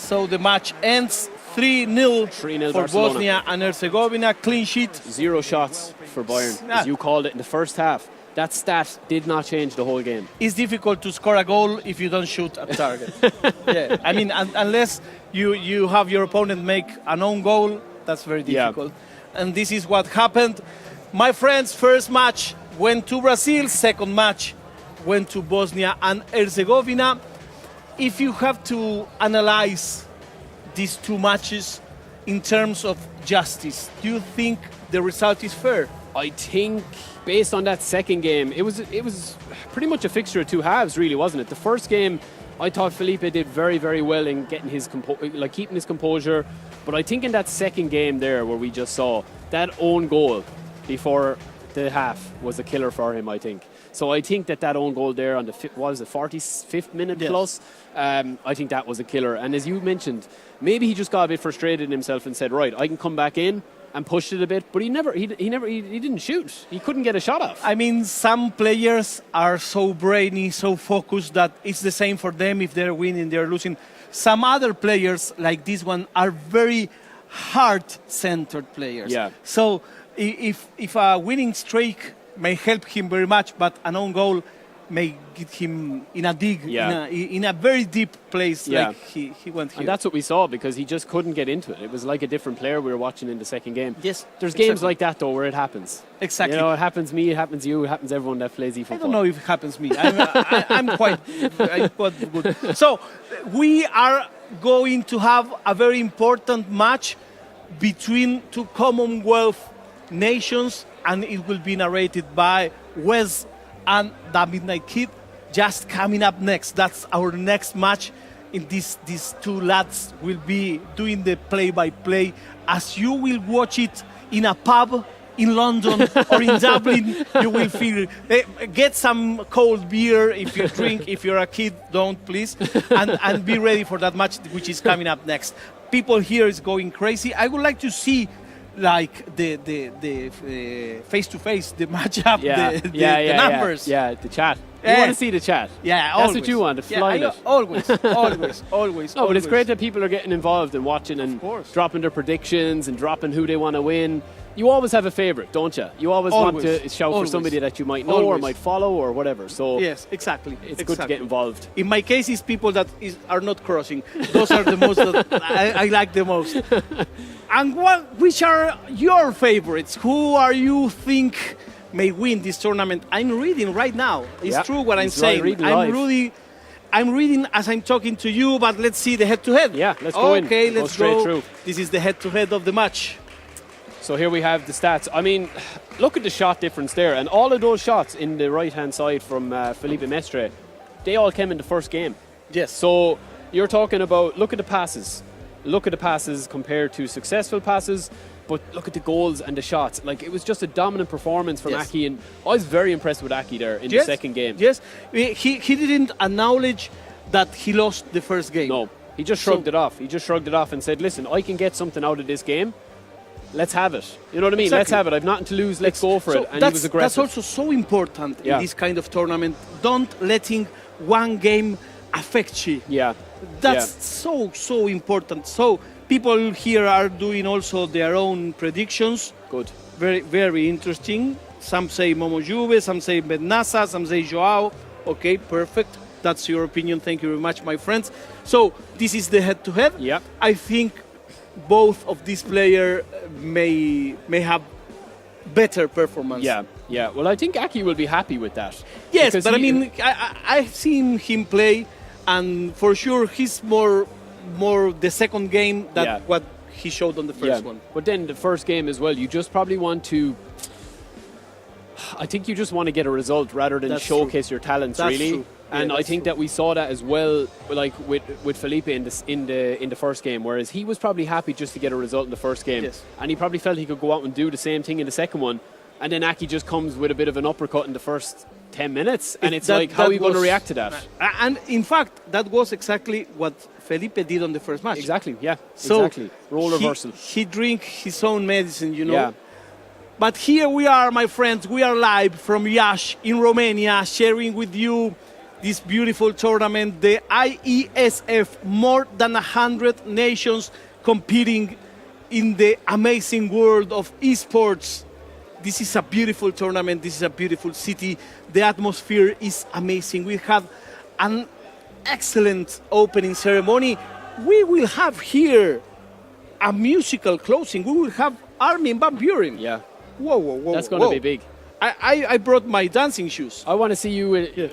So the match ends 3-0 3-0 for Barcelona. Bosnia and Herzegovina. Clean sheet. 0 shots for Bayern, Yeah. as you called it in the first half. That stat did not change the whole game. It's difficult to score a goal if you don't shoot at target. Yeah, I mean, unless you have your opponent make an own goal, that's very difficult. And this is what happened. My friends, first match went to Brazil, second match went to Bosnia and Herzegovina. If you have to analyze these two matches in terms of justice, do you think the result is fair? I think, based on that second game, it was pretty much a fixture of two halves, really, wasn't it? The first game, I thought Felipe did very, very well in getting his keeping his composure. But I think in that second game there, where we just saw that own goal before the half was a killer for him, I think. So I think that own goal there on the 45th minute plus, I think that was a killer. And as you mentioned, maybe he just got a bit frustrated in himself and said, right, I can come back in and pushed it a bit, but he didn't shoot. He couldn't get a shot off. I mean, some players are so brainy, so focused that it's the same for them if they're winning, they're losing. Some other players, like this one, are very heart-centered players. Yeah. So if a winning streak may help him very much, but an own goal may get him in a dig, in a very deep place, like he went here. And that's what we saw, because he just couldn't get into it. It was like a different player we were watching in the second game. Yes, There's games like that, though, where it happens. Exactly. You know, it happens me, it happens you, it happens everyone that plays eFootball. I don't know if it happens me. I'm quite good. So we are going to have a very important match between two Commonwealth nations, and it will be narrated by Wes and the Midnight Kid, just coming up next. That's our next match. In these two lads will be doing the play-by-play, as you will watch it in a pub in London or in Dublin. You will feel get some cold beer if you drink. If you're a kid, don't, please, and be ready for that match which is coming up next. People here is going crazy. I would like to see like the face-to-face, the matchup, the numbers. Yeah, the chat. You want to see the chat. Yeah, That's always. what you want, to fly it. Always. No, but it's great that people are getting involved and watching and dropping their predictions and dropping who they want to win. You always have a favourite, don't you? You always want to shout for somebody that you might know or might follow or whatever. So yes, exactly. It's good to get involved. In my case, it's people that are not crossing. Those are the most that I like the most. And which are your favorites? Who are you think may win this tournament? I'm reading right now. It's true what I'm saying. I'm reading as I'm talking to you, but let's see the head-to-head. Yeah, let's go in. Okay, let's straight go. Through. This is the head-to-head of the match. So here we have the stats. I mean, look at the shot difference there. And all of those shots in the right-hand side from Felipe Mestre, they all came in the first game. Yes. So you're talking about, look at the passes. Look at the passes compared to successful passes. But look at the goals and the shots. Like, it was just a dominant performance from Aki. And I was very impressed with Aki there in the second game. Yes. He didn't acknowledge that he lost the first game. No. He just shrugged it off. He just shrugged it off and said, listen, I can get something out of this game. Let's have it. You know what I mean? Exactly. Let's have it. I've nothing to lose. Let's go for it. And he was aggressive. That's also so important in this kind of tournament. Don't letting one game affect you. Yeah. That's so important. So people here are doing also their own predictions. Good. Very, very interesting. Some say Momo Juve, some say Bednasa, some say Joao. Okay, perfect. That's your opinion. Thank you very much, my friends. So this is the head-to-head. Yeah. I think both of these players may have better performance. Yeah. Well, I think Aki will be happy with that. Yes, but I mean, I've seen him play, and for sure he's more the second game than what he showed on the first one. But then the first game as well, you just probably want to... I think you just want to get a result rather than showcase your talents, really. True. And I think that we saw that as well, like with Felipe in the first game, whereas he was probably happy just to get a result in the first game, and he probably felt he could go out and do the same thing in the second one, and then Aki just comes with a bit of an uppercut in the first 10 minutes, and it's like, how are you going to react to that? And in fact, that was exactly what Felipe did on the first match. Exactly, yeah. So exactly. Role reversal. He drink his own medicine, you know. Yeah. But here we are, my friends. We are live from Iași in Romania, sharing with you this beautiful tournament, the IESF, more than 100 nations competing in the amazing world of esports. This is a beautiful tournament, this is a beautiful city, the atmosphere is amazing. We have an excellent opening ceremony. We will have here a musical closing. We will have Armin van Buuren. Yeah. Whoa. That's going to be big. I brought my dancing shoes. I want to see you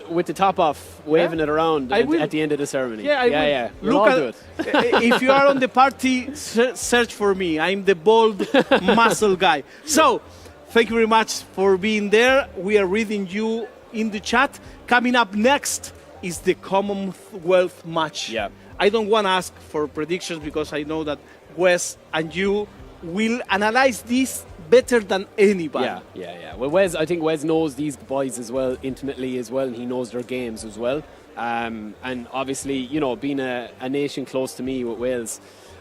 with the top off, waving it around at the end of the ceremony. Yeah, I will. We'll all do it. If you are on the party, search for me. I'm the bald muscle guy. So, thank you very much for being there. We are reading you in the chat. Coming up next is the Commonwealth match. Yeah. I don't want to ask for predictions because I know that Wes and you will analyze this better than anybody. Yeah. Well, I think Wes knows these boys as well, intimately as well, and he knows their games as well. And obviously, you know, being a nation close to me with Wales,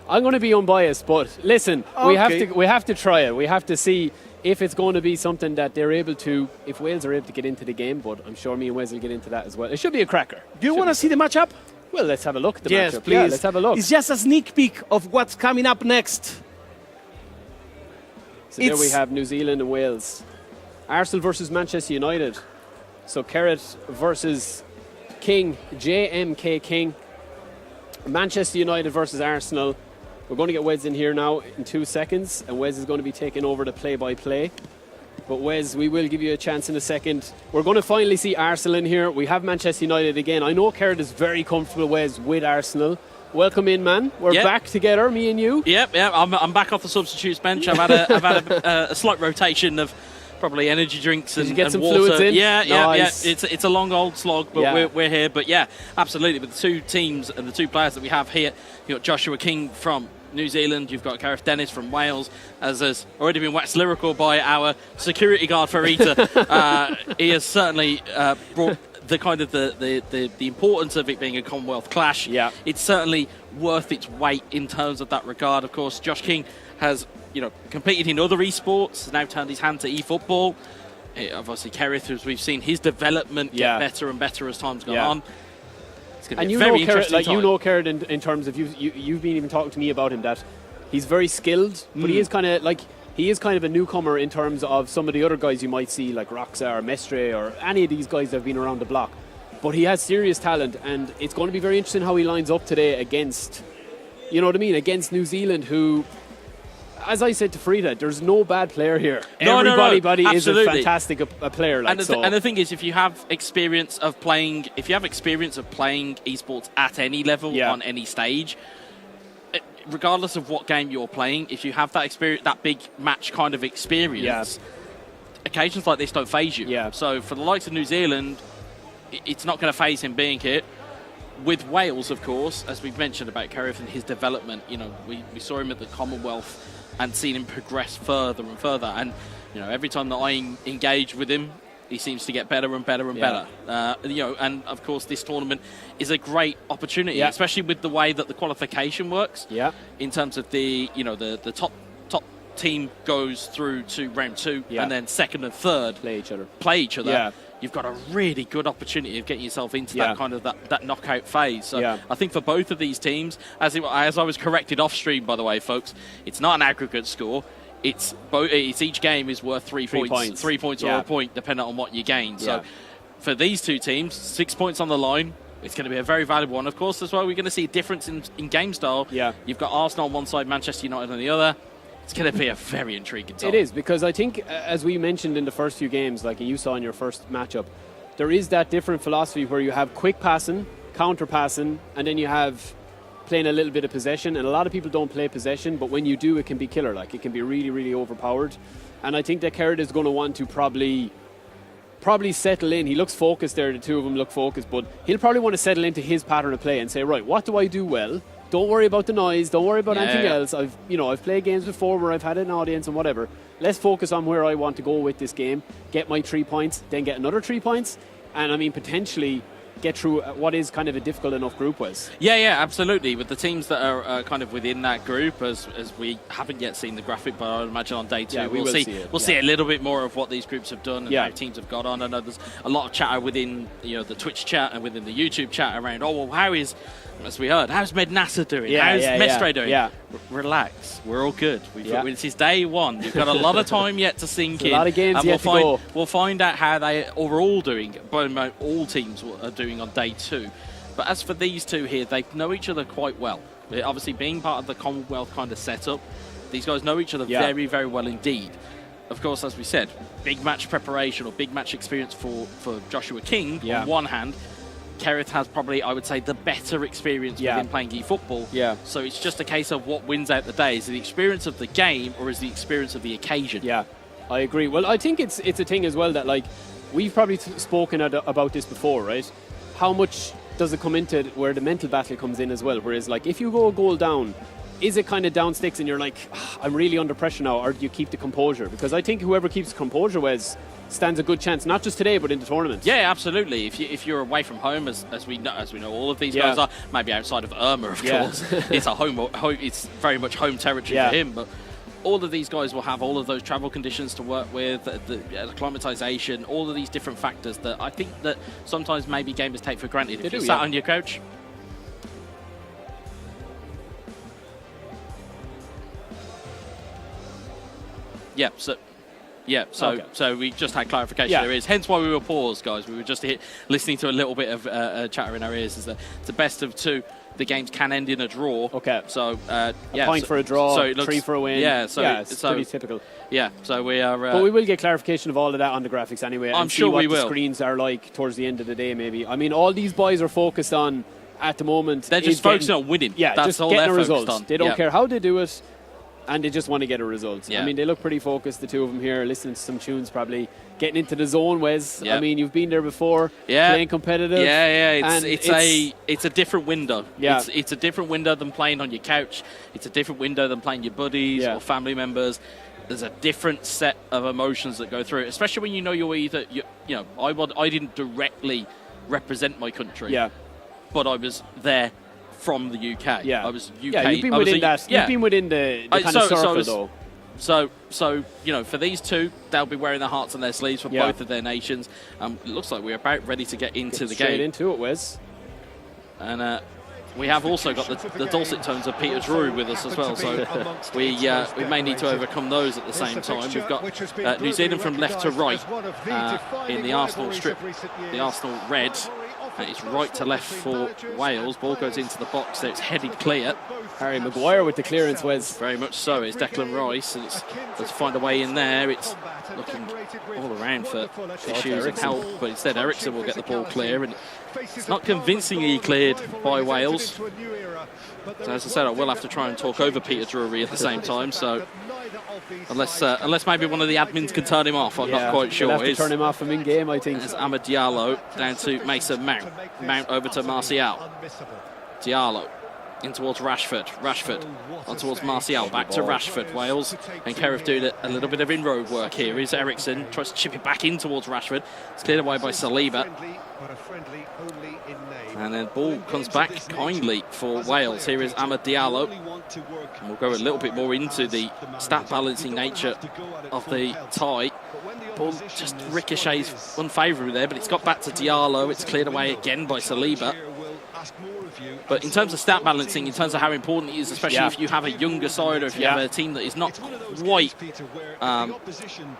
I'm going to be unbiased. But listen, we have to try it. We have to see if it's going to be something that they're able to, if Wales are able to get into the game. But I'm sure me and Wes will get into that as well. It should be a cracker. Do you want to see the matchup? Well, let's have a look at the yes, matchup. Please. Yeah, let's have a look. It's just a sneak peek of what's coming up next. So there we have New Zealand and Wales. Arsenal versus Manchester United. So Carrot versus King, JMK King. Manchester United versus Arsenal. We're going to get Wes in here now in 2 seconds, and Wes is going to be taking over the play-by-play. But Wes, we will give you a chance in a second. We're going to finally see Arsenal in here. We have Manchester United again. I know Carrot is very comfortable, Wes, with Arsenal. Welcome in, man. We're back together, me and you. Yep. I'm back off the substitutes bench. I've had a slight rotation of probably energy drinks and, Did you get and some water. fluids in? Nice. It's a long old slog, but we're here. But yeah, absolutely. With the two teams and the two players that we have here, you've got Joshua King from New Zealand, you've got Gareth Dennis from Wales, as has already been waxed lyrical by our security guard for Rita. He has certainly brought the kind of the importance of it being a Commonwealth clash. Yeah. It's certainly worth its weight in terms of that regard. Of course, Josh King has, competed in other esports, has now turned his hand to eFootball. Obviously, Kerrith, as we've seen his development get better and better as time's gone on. It's going to be a very interesting time. You know Kerrith in terms of you've been even talking to me about him, that he's very skilled, but he is kind of a newcomer in terms of some of the other guys you might see, like Roxa or Mestre or any of these guys that have been around the block. But he has serious talent, and it's going to be very interesting how he lines up today against, against New Zealand, who, as I said to Frida, there's no bad player here. Everybody is a fantastic player. And the thing is, if you have experience of playing esports at any level on any stage, regardless of what game you're playing, if you have that experience, that big match kind of experience, occasions like this don't faze you. Yeah. So for the likes of New Zealand, it's not going to faze him being here. With Wales, of course, as we've mentioned about Kerrith and his development, we saw him at the Commonwealth and seen him progress further and further. And every time that I engage with him, he seems to get better and better and better. And of course, this tournament is a great opportunity, especially with the way that the qualification works. Yeah. In terms of the top team goes through to round 2, and then second and third play each other. Yeah. You've got a really good opportunity of getting yourself into that kind of that knockout phase. So I think for both of these teams, as I was corrected off stream, by the way, folks, it's not an aggregate score. It's each game is worth 3 points. 3 points or a point, depending on what you gain. So for these two teams, 6 points on the line. It's going to be a very valuable one. Of course, as well, we're going to see a difference in game style. Yeah. You've got Arsenal on one side, Manchester United on the other. It's going to be a very intriguing time. It is, because I think, as we mentioned in the first few games, like you saw in your first matchup, there is that different philosophy where you have quick passing, counter passing, and then you have playing a little bit of possession. And a lot of people don't play possession, but when you do, it can be killer. Like, it can be really, really overpowered. And I think that Kerrith is going to want to probably settle in. He looks focused there. The two of them look focused, but he'll probably want to settle into his pattern of play and say, right, what do I do well? Don't worry about the noise. Don't worry about anything else. I've played games before where I've had an audience and whatever. Let's focus on where I want to go with this game. Get my 3 points, then get another 3 points. And I mean, potentially, get through what is kind of a difficult enough group, Wes. Yeah, absolutely. With the teams that are kind of within that group, as we haven't yet seen the graphic, but I would imagine on day 2 we'll see a little bit more of what these groups have done and how teams have got on. I know there's a lot of chatter within the Twitch chat and within the YouTube chat around, how is, as we heard, how's Mednasa doing? How's Mestre doing? Relax, we're all good. This is day 1. You've got a lot of time yet to sink in. A lot of games yet to go. We'll find out how they are all doing, but all teams are doing on day 2. But as for these two here, they know each other quite well. Obviously, being part of the Commonwealth kind of setup, these guys know each other very, very well indeed. Of course, as we said, big match preparation or big match experience for Joshua King on one hand. Kerith has probably, I would say, the better experience within playing eFootball. So it's just a case of what wins out the day. Is it the experience of the game or is the experience of the occasion? Yeah, I agree. Well, I think it's a thing as well that, like, we've probably spoken about this before, right? How much does it come into where the mental battle comes in as well? Whereas, like, if you go a goal down, is it kind of down sticks and you're like, I'm really under pressure now, or do you keep the composure? Because I think whoever keeps composure, Wes, stands a good chance, not just today, but in the tournament. Yeah, absolutely. If you're away from home, as we know all of these guys are, maybe outside of Irma, of course, it's a home. It's very much home territory for him. But all of these guys will have all of those travel conditions to work with, the acclimatization, all of these different factors that I think that sometimes maybe gamers take for granted. If you're sat on your couch. So we just had clarification. There is, hence why we were paused, guys. We were just listening to a little bit of chatter in our ears. Is that it's a best of 2. The games can end in a draw. Okay. So a point for a draw, so 3 for a win. Yeah. It's pretty typical. Yeah. So we are. But we will get clarification of all of that on the graphics anyway. I'm sure we will. The screens are like towards the end of the day, maybe. I mean, all these boys are focused on at the moment. They're just focusing on winning. Yeah, that's just all getting they're a focused result. on. They don't care how they do it. And they just want to get a result. Yeah. I mean, they look pretty focused, the two of them here, listening to some tunes, probably getting into the zone, Wes. I mean, you've been there before, playing competitive. It's a different window. Yeah. It's a different window than playing on your couch. It's a different window than playing your buddies or family members. There's a different set of emotions that go through it, especially when you know you're either, I didn't directly represent my country, but I was there from the UK. I was UK. Yeah, you've been within that. You've been within the kind of circle, though. So for these two, they'll be wearing their hearts on their sleeves for both of their nations. It looks like we're about ready to get into the game. Straight into it, Wes. And we have also got the dulcet tones of Peter Drew with us as well. So we may need to overcome those at the same time. We've got New Zealand from left to right in the Arsenal strip, the Arsenal red. It's right to left for Wales. Ball goes into the box there. It's headed clear. Harry Maguire with the clearance, Wes. Very much so. It's Declan Rice. And let's find a way in there. It's looking all around for issues and help. But instead, Ericsson will get the ball clear. And it's not convincingly cleared by Wales. So as I said, I will have to try and talk over Peter Drury at the same time. So unless maybe one of the admins can turn him off, I'm not quite sure. We'll have to turn him off from in-game, I think. There's Amad Diallo down to Mason Mount. Mount over to Martial. Diallo in towards Rashford. Rashford on towards Martial. Back to Rashford. Wales and Kerith doing a little bit of inroad work here. Here's Ericsson. Tries to chip it back in towards Rashford. It's cleared away by Saliba. And then ball comes back kindly for Wales. Here is Amad Diallo. And we'll go a little bit more into the stat balancing nature of the tie. Ball just ricochets unfavourably there, but it's got back to Diallo. It's cleared away again by Saliba. But in terms of stat balancing, in terms of how important it is, especially if you have a younger side or if you have a team that is not quite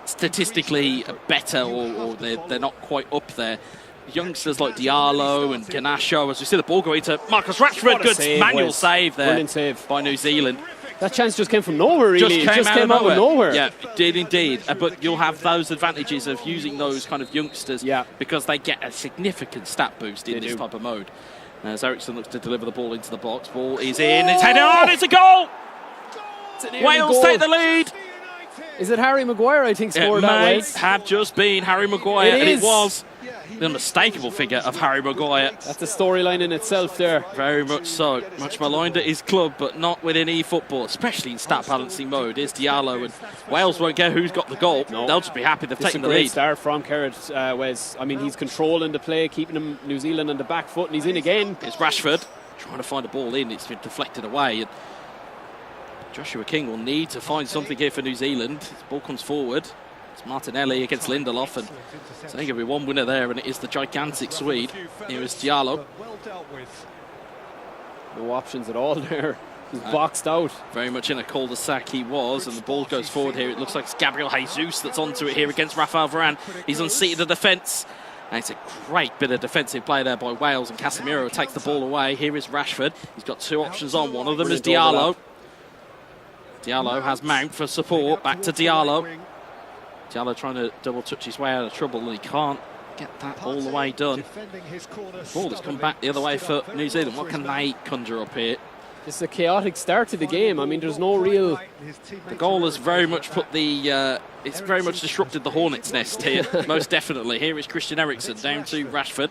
statistically better or they're not quite up there, youngsters like Diallo and Ganasho, as we see the ball go into Marcus Rashford, good manual save there. Brilliant save by New Zealand. That chance just came from nowhere, really. It just came out of nowhere. Yeah, it did indeed. But you'll have those advantages of using those kind of youngsters because they get a significant stat boost in this type of mode. As Ericsson looks to deliver the ball into the box. Ball is in. It's headed on. It's a goal. Wales take the lead. Is it Harry Maguire, I think, scored that way? It may have just been Harry Maguire, and it was. the unmistakable figure of Harry Maguire. That's a storyline in itself there. Very much so. Much maligned at his club, but not within eFootball, especially in stat balancing mode. Here's Diallo, and Wales won't care who's got the goal. No. They'll just be happy they've taken the Great lead. start from Kerrett, Wes. I mean, he's controlling the play, keeping him New Zealand on the back foot, and he's in again. It's Rashford trying to find a ball in. It's been deflected away, and Joshua King will need to find something here for New Zealand. His ball comes forward. It's Martinelli against Lindelof, and so there's going to be one winner there, and it is the gigantic Swede. Here is Diallo. No options at all there. He's boxed out. Very much in a cul-de-sac he was, and the ball goes forward here. It looks like it's Gabriel Jesus that's onto it here against Rafael Varane. He's unseated the defence, and it's a great bit of defensive play there by Wales, and Casemiro takes the ball away. Here is Rashford. He's got two options on. One of them is Diallo. Diallo has Mount for support. Back to Diallo. Diallo trying to double touch his way out of trouble, and he can't get that all the way done. Ball has come back the other way for New Zealand. What can they conjure up here? It's a chaotic start to the game. I mean, there's no real... The goal has very much put the... it's very much disrupted the hornet's nest here, most definitely. Here is Christian Eriksen down to Rashford.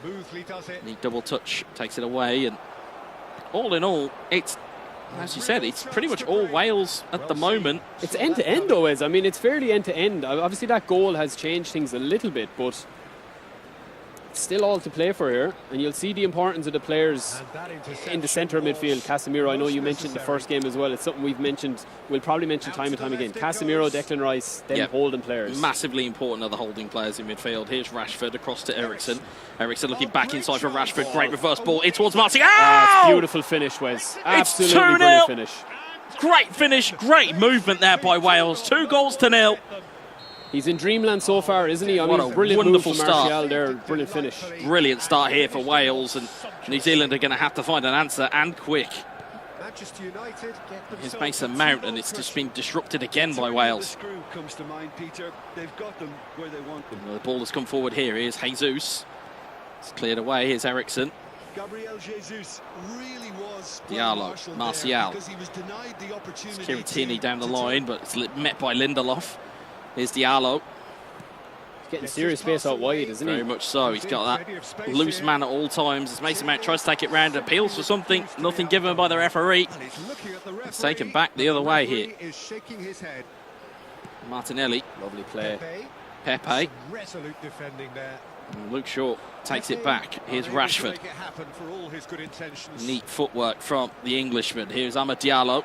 And he double touch, takes it away, and all in all, it's... As you said, it's pretty much all Wales at the moment. It's end-to-end, though, Wes. I mean, it's fairly end-to-end. Obviously, that goal has changed things a little bit, but it's still all to play for here. And you'll see the importance of the players in the centre of midfield. Casemiro, I know you mentioned the first game as well. It's something we've mentioned, we'll probably mention time and time again. Casemiro, Declan Rice, them holding players. Massively important are the holding players in midfield. Here's Rashford across to Eriksen. Eriksen looking back inside for Rashford. Great reverse ball in towards Martial. It's beautiful finish, Wes. Absolutely brilliant finish. Great finish, great movement there by Wales. 2-0. He's in dreamland so far, isn't he? I mean, brilliant wonderful move from start. Martial there, brilliant finish. Brilliant start here for Wales, and New Zealand are going to have to find an answer, and quick. Here's Mason Mount, and it's just been disrupted again by Wales. The ball has come forward here. Here's Jesus. It's cleared away. Here's Eriksen. Diallo, Martial. It's Kiritini down the line, but it's met by Lindelof. Here's Diallo. He's getting serious space out wide, isn't he? Very much so. He's got that loose man at all times. As Mason Mount tries to take it round, appeals for something. Nothing given by the referee. It's taken back the other way here. Martinelli. Lovely play. Pepe. Resolute defending there. And Luke Shaw takes it back. Here's Rashford. Neat footwork from the Englishman. Here's Amad Diallo.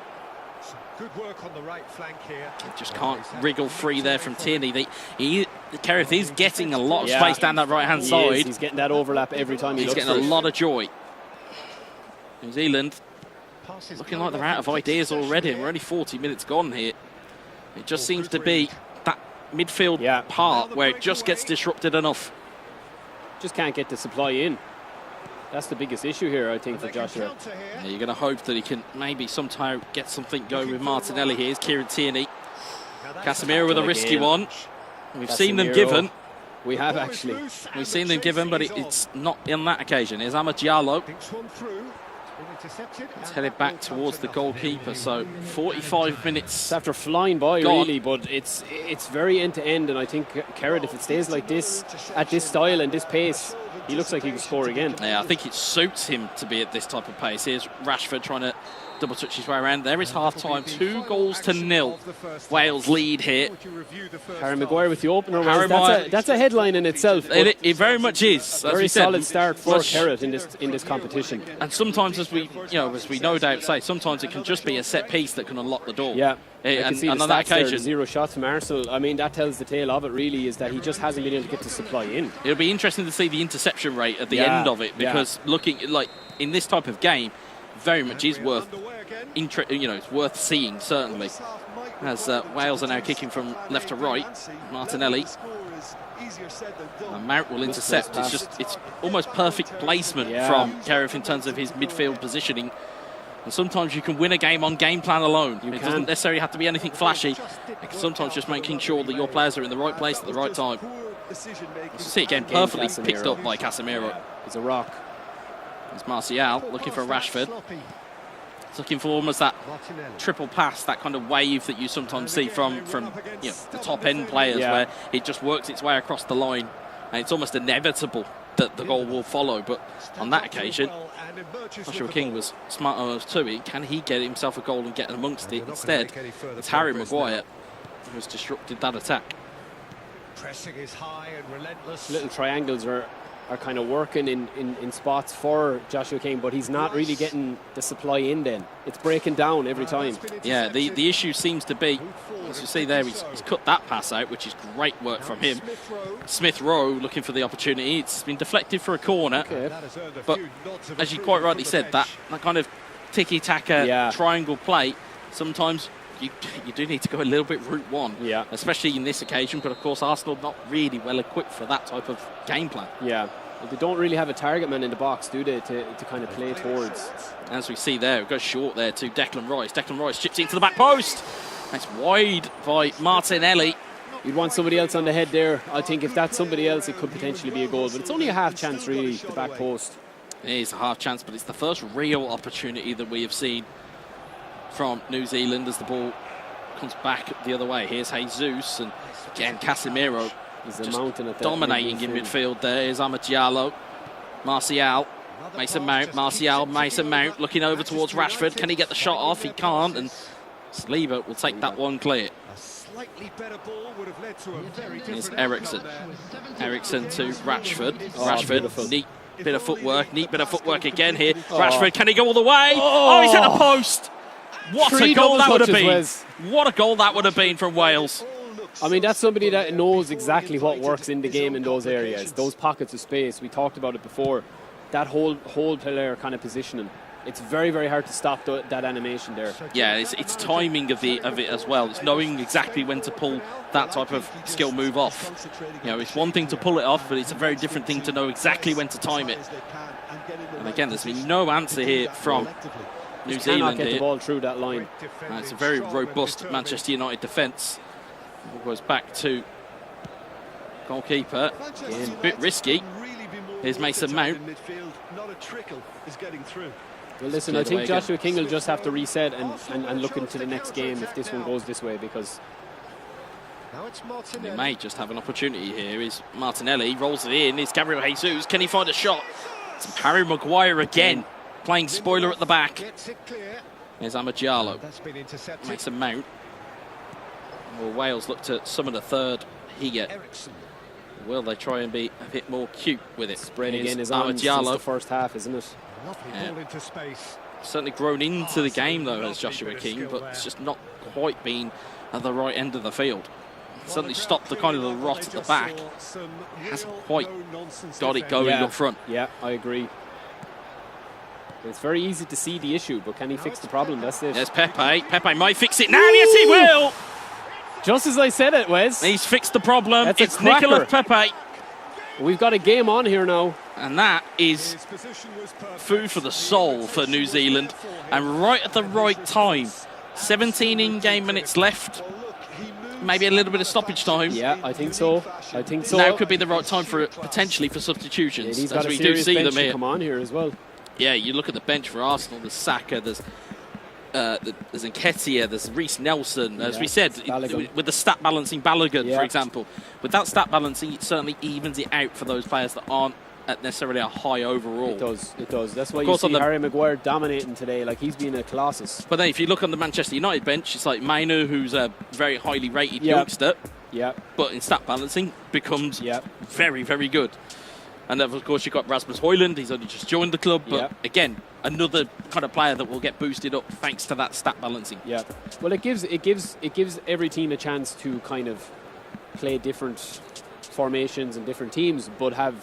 Good work on the right flank here. Just can't wriggle free there from Tierney. Kerrith is getting a lot of space down that right-hand side. He's getting that overlap every time he looks. He's getting a lot of joy. New Zealand looking like they're out of ideas already, and we're only 40 minutes gone here. It just seems to be that midfield part where it just gets disrupted enough. Just can't get the supply in. That's the biggest issue here, I think, for Joshua. Yeah, you're going to hope that he can maybe somehow get something going with Martinelli. Here's Kieran Tierney. Casemiro with a risky one. We've seen them given. We have, actually. We've seen them given, but it's not on that occasion. Here's Amad Diallo. It's headed back towards the goalkeeper, so 45 minutes. It's after flying by, gone. really, but it's very end-to-end, and I think Kerrith, if it stays like this, at this style and this pace, he looks like he can score again. Yeah, I think it suits him to be at this type of pace. Here's Rashford trying to double touch his way around. There is half-time, 2-0. Wales lead here. Harry Maguire with the opener. That's a headline in itself. It very much is. Very solid start for Kerrith in this competition. And sometimes, as we no doubt say, sometimes it can just be a set piece that can unlock the door. Yeah. And on that occasion, 0 shots from Arsenal. I mean, that tells the tale of it, really, is that he just hasn't been able to get the supply in. It'll be interesting to see the interception rate at the end of it, because looking like in this type of game, very much is worth, it's worth seeing, certainly. As Wales are now kicking from left to right, Martinelli. And Mount will intercept. It's almost perfect placement from Kerrith in terms of his midfield positioning. And sometimes you can win a game on game plan alone. It doesn't necessarily have to be anything flashy. It's sometimes just making sure that your players are in the right place at the right time. You see it again, perfectly picked up by Casemiro. He's a rock. It's Martial looking for Rashford. It's looking for almost that triple pass, that kind of wave that you sometimes see from the top end players, where it just works its way across the line And it's almost inevitable that the goal will follow. But on that occasion, Joshua King was smart enough too. Can he get himself a goal and get amongst it? Instead, it's Harry Maguire who has disrupted that attack. Pressing is high and relentless. Little triangles are kind of working in spots for Joshua King, but he's not really getting the supply in then. It's breaking down every time. Yeah, the issue seems to be, as you see there, he's cut that pass out, which is great work from him. Smith Rowe looking for the opportunity. It's been deflected for a corner. Okay. But as you quite rightly said, that kind of tiki-taka triangle play, sometimes you do need to go a little bit route one, especially in this occasion. But of course, Arsenal not really well equipped for that type of game plan. Yeah, they don't really have a target man in the box, do they, to kind of play towards. As we see there, it goes short there to Declan Rice. Declan Rice chips into the back post. That's wide by Martinelli. You'd want somebody else on the head there. I think if that's somebody else, it could potentially be a goal. But it's only a half chance, really, the back post. It is a half chance, but it's the first real opportunity that we have seen from New Zealand as the ball comes back the other way. Here's Jesus, and again Casemiro just dominating in midfield. There is Amad Diallo, Martial, Mason Mount, Mason Mount looking over towards Rashford. Can he get the shot off? He can't, and Saliba will take that one clear. Here's Eriksson. Eriksson to Rashford. Rashford, neat bit of footwork again here. Rashford, can he go all the way? Oh, he's at the post. What a goal that would have been. What a goal that would have been from Wales. I mean, that's somebody that knows exactly what works in the game in those areas, those pockets of space. We talked about it before. That whole player kind of positioning. It's very, very hard to stop that animation there. Yeah, it's timing of it as well. It's knowing exactly when to pull that type of skill move off. You know, it's one thing to pull it off, but it's a very different thing to know exactly when to time it. And again, there's been no answer here from New Zealand. Cannot get the ball through that line. It's a very robust Manchester United defence. Goes back to goalkeeper. It's a bit risky. Here's Mason Mount. Well, listen, I think Joshua King will just have to reset and look into the next game if this one goes this way, because they may just have an opportunity here. Is Martinelli, rolls it in. Is Gabriel Jesus. Can he find a shot? It's Harry Maguire again, playing spoiler at the back. There's Amad Diallo. Mason Mount. Well, Wales look to summon a third here. Will they try and be a bit more cute with it? Spreading in his arms since the first half, isn't it? Certainly grown into the game though as Joshua King, but it's just not quite been at the right end of the field. Certainly stopped the kind of the rot at the back. Hasn't quite got it going up front. Yeah, I agree. It's very easy to see the issue, but can he fix the problem? That's it. There's Pepe. Pepe might fix it now. Yes, he will. Just as I said it, Wes. He's fixed the problem. It's Nicolas Pepe. We've got a game on here now. And that is food for the soul for New Zealand. And right at the right time. 17 in-game minutes left. Maybe a little bit of stoppage time. Yeah, I think so. Now could be the right time for potentially for substitutions. He's got a serious bench to come on here as well. Yeah, you look at the bench for Arsenal. There's Saka, there's Nketiah, there's Reece Nelson. As we said, with the stat balancing Balogun, for example. With that stat balancing, it certainly evens it out for those players that aren't at necessarily a high overall. It does. That's why you see Harry Maguire dominating today. Like, he's been a colossus. But then if you look on the Manchester United bench, it's like Mainu, who's a very highly rated youngster. Yeah. But in stat balancing, becomes very, very good. And then, of course, you've got Rasmus Højlund. He's only just joined the club. But again, another kind of player that will get boosted up thanks to that stat balancing. Yeah. Well, it gives every team a chance to kind of play different formations and different teams, but have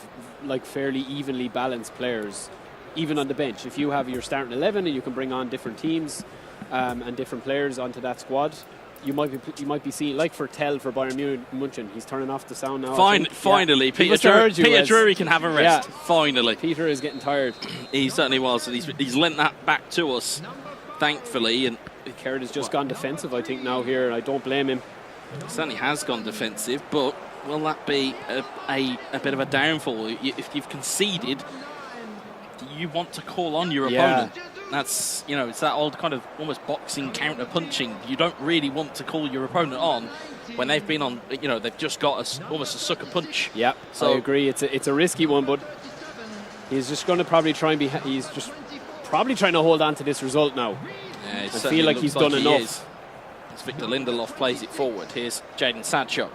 like fairly evenly balanced players, even on the bench. If you have your starting 11 and you can bring on different teams and different players onto that squad, you might be seeing, like for Tell for Bayern Munchen, he's turning off the sound now. Finally, Peter Drury can have a rest. Finally, Peter is getting tired. He certainly was. He's lent that back to us, thankfully. And Kerr has just gone defensive, I think, now here, and I don't blame him. He certainly has gone defensive, but will that be a bit of a downfall? If you've conceded, do you want to call on your opponent? That's, it's that old kind of almost boxing counter punching. You don't really want to call your opponent on when they've been on, you know, they've just got almost a sucker punch. Yeah, so I agree. It's a risky one, but he's just going to probably try and he's just probably trying to hold on to this result now. Yeah, I feel like he's done enough. As Victor Lindelof plays it forward, here's Jadon Sancho.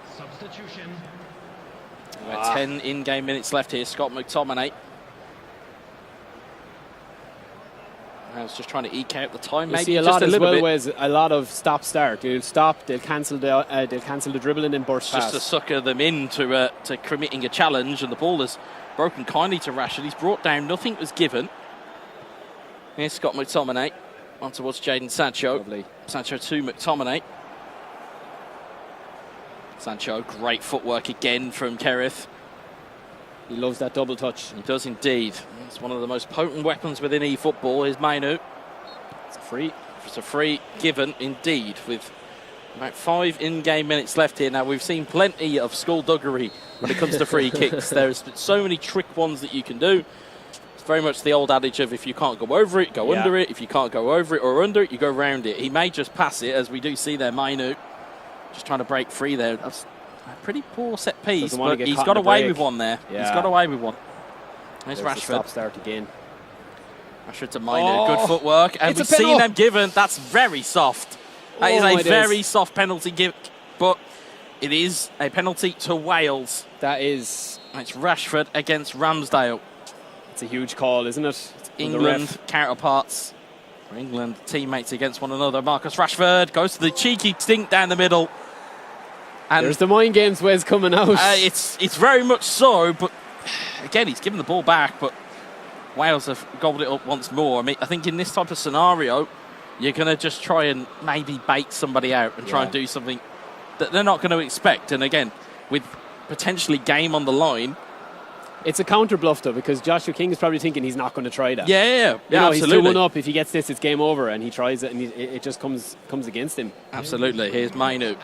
10 in-game minutes left here. Scott McTominay. I was just trying to eke out the time. Maybe see a just lot a as little well. bit. Whereas a lot of stop-start. They'll stop. They'll cancel the dribble and then burst Just pass. to sucker them into to committing a challenge, and the ball is broken kindly to Rashford. He's brought down. Nothing was given. Here's Scott McTominay. On towards Jadon Sancho. Lovely. Sancho to McTominay. Sancho, great footwork again from Kerith. He loves that double touch. He does indeed. It's one of the most potent weapons within eFootball. Here's Mainu. It's a free. It's a free given indeed, with about 5 in-game minutes left here. Now, we've seen plenty of skullduggery when it comes to free kicks. There's so many trick ones that you can do. It's very much the old adage of if you can't go over it, go under it. If you can't go over it or under it, you go around it. He may just pass it, as we do see there, Mainu. Just trying to break free there. That's a pretty poor set piece, but he's got away with one there. Yeah. He's got away with one. There's Rashford. Stop start again. Rashford to Mainu. Good footwork. And we've seen them given. That's very soft. That is a very soft penalty give, but it is a penalty to Wales. That is. It's Rashford against Ramsdale. It's a huge call, isn't it? England counterparts. For England, teammates against one another. Marcus Rashford goes to the cheeky stink down the middle. And there's the mind games Wes coming out. It's very much so, but again, he's given the ball back, but Wales have gobbled it up once more. I mean, I think in this type of scenario, you're going to just try and maybe bait somebody out and try and do something that they're not going to expect. And again, with potentially game on the line, it's a counter bluff though, because Joshua King is probably thinking he's not going to try that. Yeah, absolutely. He's 2-1 up. If he gets this, it's game over, and he tries it, and it just comes against him. Absolutely. Here's Mainu.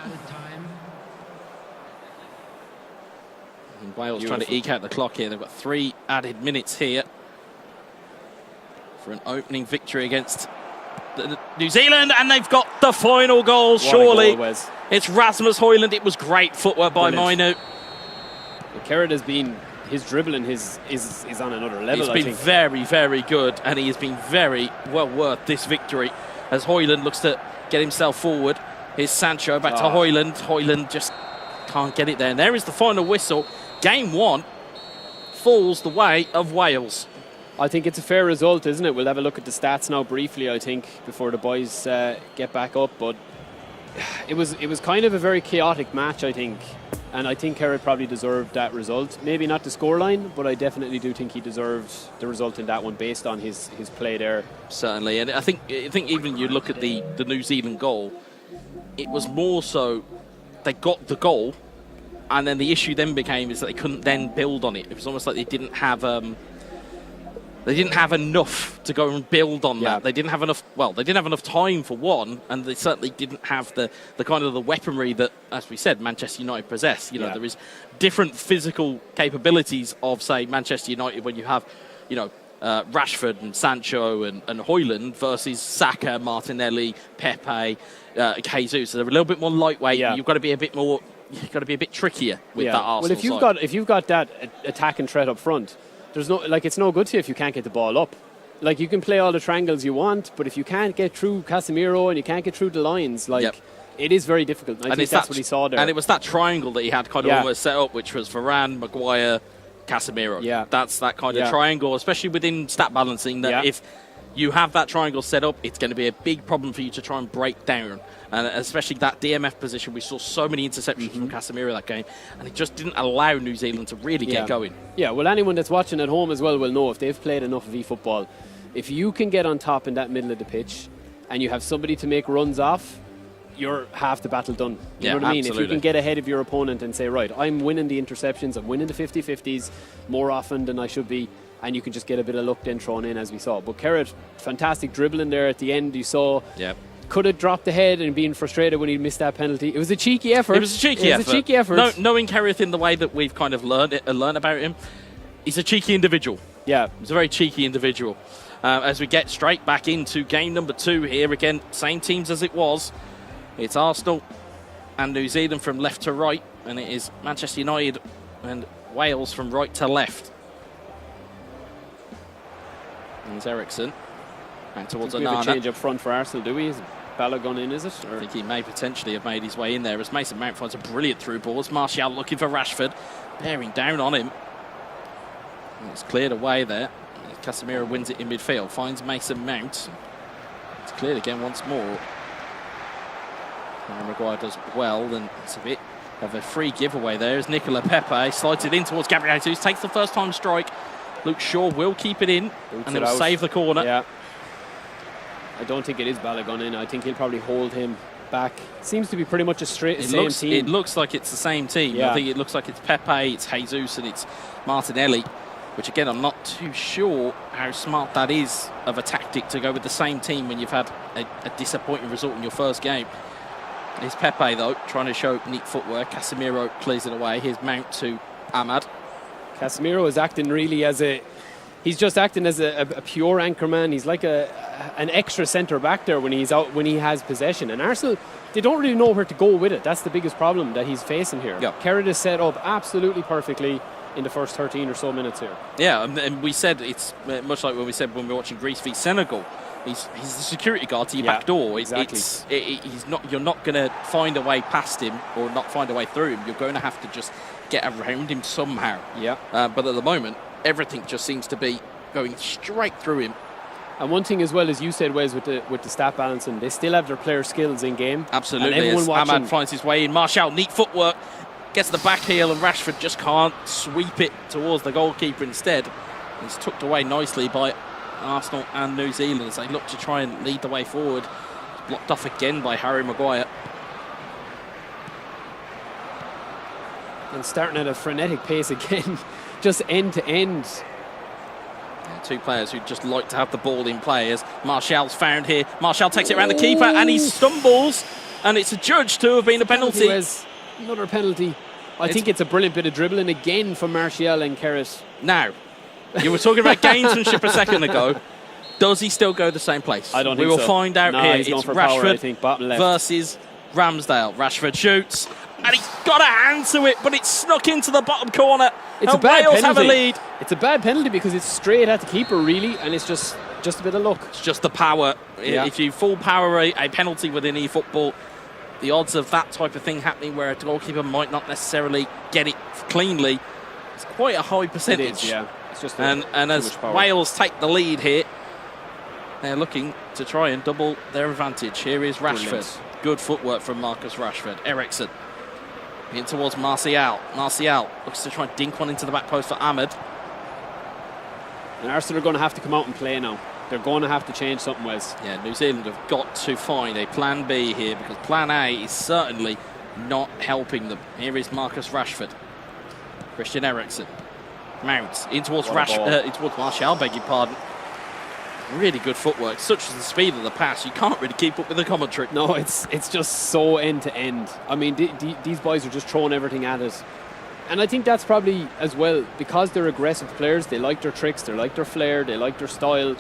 And Wales trying to eke out the clock here. They've got 3 added minutes here for an opening victory against New Zealand, and they've got the final goal. Surely, it's Rasmus Højlund. It was great footwork by Mainu. Kerrit has been. His dribbling is on another level. He's been very, very good, and he has been very well worth this victory as Højlund looks to get himself forward. Here's Sancho back to Højlund. Højlund just can't get it there. And there is the final whistle. Game 1 falls the way of Wales. I think it's a fair result, isn't it? We'll have a look at the stats now briefly, I think, before the boys get back up. But it was kind of a very chaotic match, I think. And I think Kerrit probably deserved that result. Maybe not the scoreline, but I definitely do think he deserved the result in that one based on his play there. Certainly. And I think even you look at the New Zealand goal, it was more so they got the goal, and then the issue then became is that they couldn't then build on it. It was almost like they didn't have enough to go and build on that. They didn't have enough. Well, they didn't have enough time for one, and they certainly didn't have the kind of the weaponry that, as we said, Manchester United possess. You know, there is different physical capabilities of, say, Manchester United when you have, Rashford and Sancho and Højlund versus Saka, Martinelli, Pepe, Jesus. So they're a little bit more lightweight. You've got to be a bit more. You've got to be a bit trickier with that Arsenal Well, if you've got that attack and threat up front. There's no, it's no good to you if you can't get the ball up. Like, you can play all the triangles you want, but if you can't get through Casemiro and you can't get through the lines, it is very difficult. And I think that's what he saw there. And it was that triangle that he had kind of almost set up, which was Varane, Maguire, Casemiro. Yeah. That's that kind of triangle, especially within stat balancing, that if you have that triangle set up, it's going to be a big problem for you to try and break down. And especially that DMF position, we saw so many interceptions from Casemiro that game, and it just didn't allow New Zealand to really get going. Yeah, well, anyone that's watching at home as well will know, if they've played enough of eFootball, if you can get on top in that middle of the pitch and you have somebody to make runs off, you're half the battle done. You know what I mean? Absolutely. If you can get ahead of your opponent and say, right, I'm winning the interceptions, I'm winning the 50-50s more often than I should be, and you can just get a bit of luck then thrown in, as we saw. But Kerrit, fantastic dribbling there at the end, you saw. Could have dropped the head and been frustrated when he missed that penalty. It was a cheeky effort. Knowing Kerrit in the way that we've kind of learned about him, he's a cheeky individual. Yeah. He's a very cheeky individual. As we get straight back into game number 2 here, again, same teams as it was. It's Arsenal and New Zealand from left to right, and it is Manchester United and Wales from right to left. And Eriksson back towards We have a Onana. change up front for Arsenal, do we? Is Balogun in, is it? I think he may potentially have made his way in there as Mason Mount finds a brilliant through ball. It's Martial looking for Rashford, bearing down on him. And it's cleared away there. Casemiro wins it in midfield, finds Mason Mount. It's cleared again once more. Harry Maguire does well, and it's a bit of a free giveaway there as Nicola Pepe slides it in towards Gabriel Jesus, takes the first time strike. Luke Shaw will keep it in, and it'll save the corner. Yeah. I don't think it is Balogun in. I think he'll probably hold him back. Seems to be pretty much a same team. It looks like it's the same team. Yeah. I think it looks like it's Pepe, it's Jesus, and it's Martinelli, which again, I'm not too sure how smart that is of a tactic to go with the same team when you've had a disappointing result in your first game. It's Pepe, though, trying to show neat footwork. Casemiro clears it away. Here's Mount to Ahmad. Casemiro is acting really as a... He's just acting as a pure anchor man. He's like an extra centre back there when he's out, when he has possession. And Arsenal, they don't really know where to go with it. That's the biggest problem that he's facing here. Yep. Kerrod is set up absolutely perfectly in the first 13 or so minutes here. Yeah, and we said it's much like when we said when we were watching Greece v Senegal. He's the security guard to your back door. Exactly. He's not. You're not going to find a way past him or not find a way through him. You're going to have to just get around him somehow. Yeah. But at the moment, everything just seems to be going straight through him. And one thing as well, as you said, Wes, with the stat balancing, they still have their player skills in game. Absolutely. As Ahmad finds his way in, Martial, neat footwork, gets the back heel, and Rashford just can't sweep it towards the goalkeeper instead. It's tucked away nicely by Arsenal and New Zealand as they look to try and lead the way forward. It's blocked off again by Harry Maguire. And starting at a frenetic pace again, just end to end. Yeah, two players who just like to have the ball in play as Martial's found here. Martial takes it around the keeper and he stumbles, and it's adjudged to have been a penalty. Another penalty. I think it's a brilliant bit of dribbling again from Martial and Kerrod. Now, you were talking about gamesmanship a second ago. Does he still go the same place? I don't think so. We will so. find out here. He's It's going for Rashford power, I think, bottom left. versus Ramsdale. Rashford shoots, and he's got a hand to it, but it's snuck into the bottom corner. It's and a bad Wales penalty. have a lead. It's a bad penalty because it's straight at the keeper, really, and it's just a bit of luck. It's just the power. Yeah. If you full power a penalty within eFootball, the odds of that type of thing happening where a goalkeeper might not necessarily get it cleanly, it's quite a high percentage. It is, yeah. It's just and as Wales take the lead here, they're looking to try and double their advantage. Here is Rashford. Brilliant. Good footwork from Marcus Rashford. Eriksson in towards Martial. Martial looks to try and dink one into the back post for Ahmed. And Arsenal are going to have to come out and play now. They're going to have to change something, Wes. Yeah, New Zealand have got to find a plan B here because plan A is certainly not helping them. Here is Marcus Rashford. Christian Eriksen. Mount in towards Martial, beg your pardon. Really good footwork. Such as the speed of the pass, you can't really keep up with the commentary. No, it's just so end to end. I mean, these boys are just throwing everything at it. And I think that's probably as well because they're aggressive players. They like their tricks, they like their flair, they like their style. It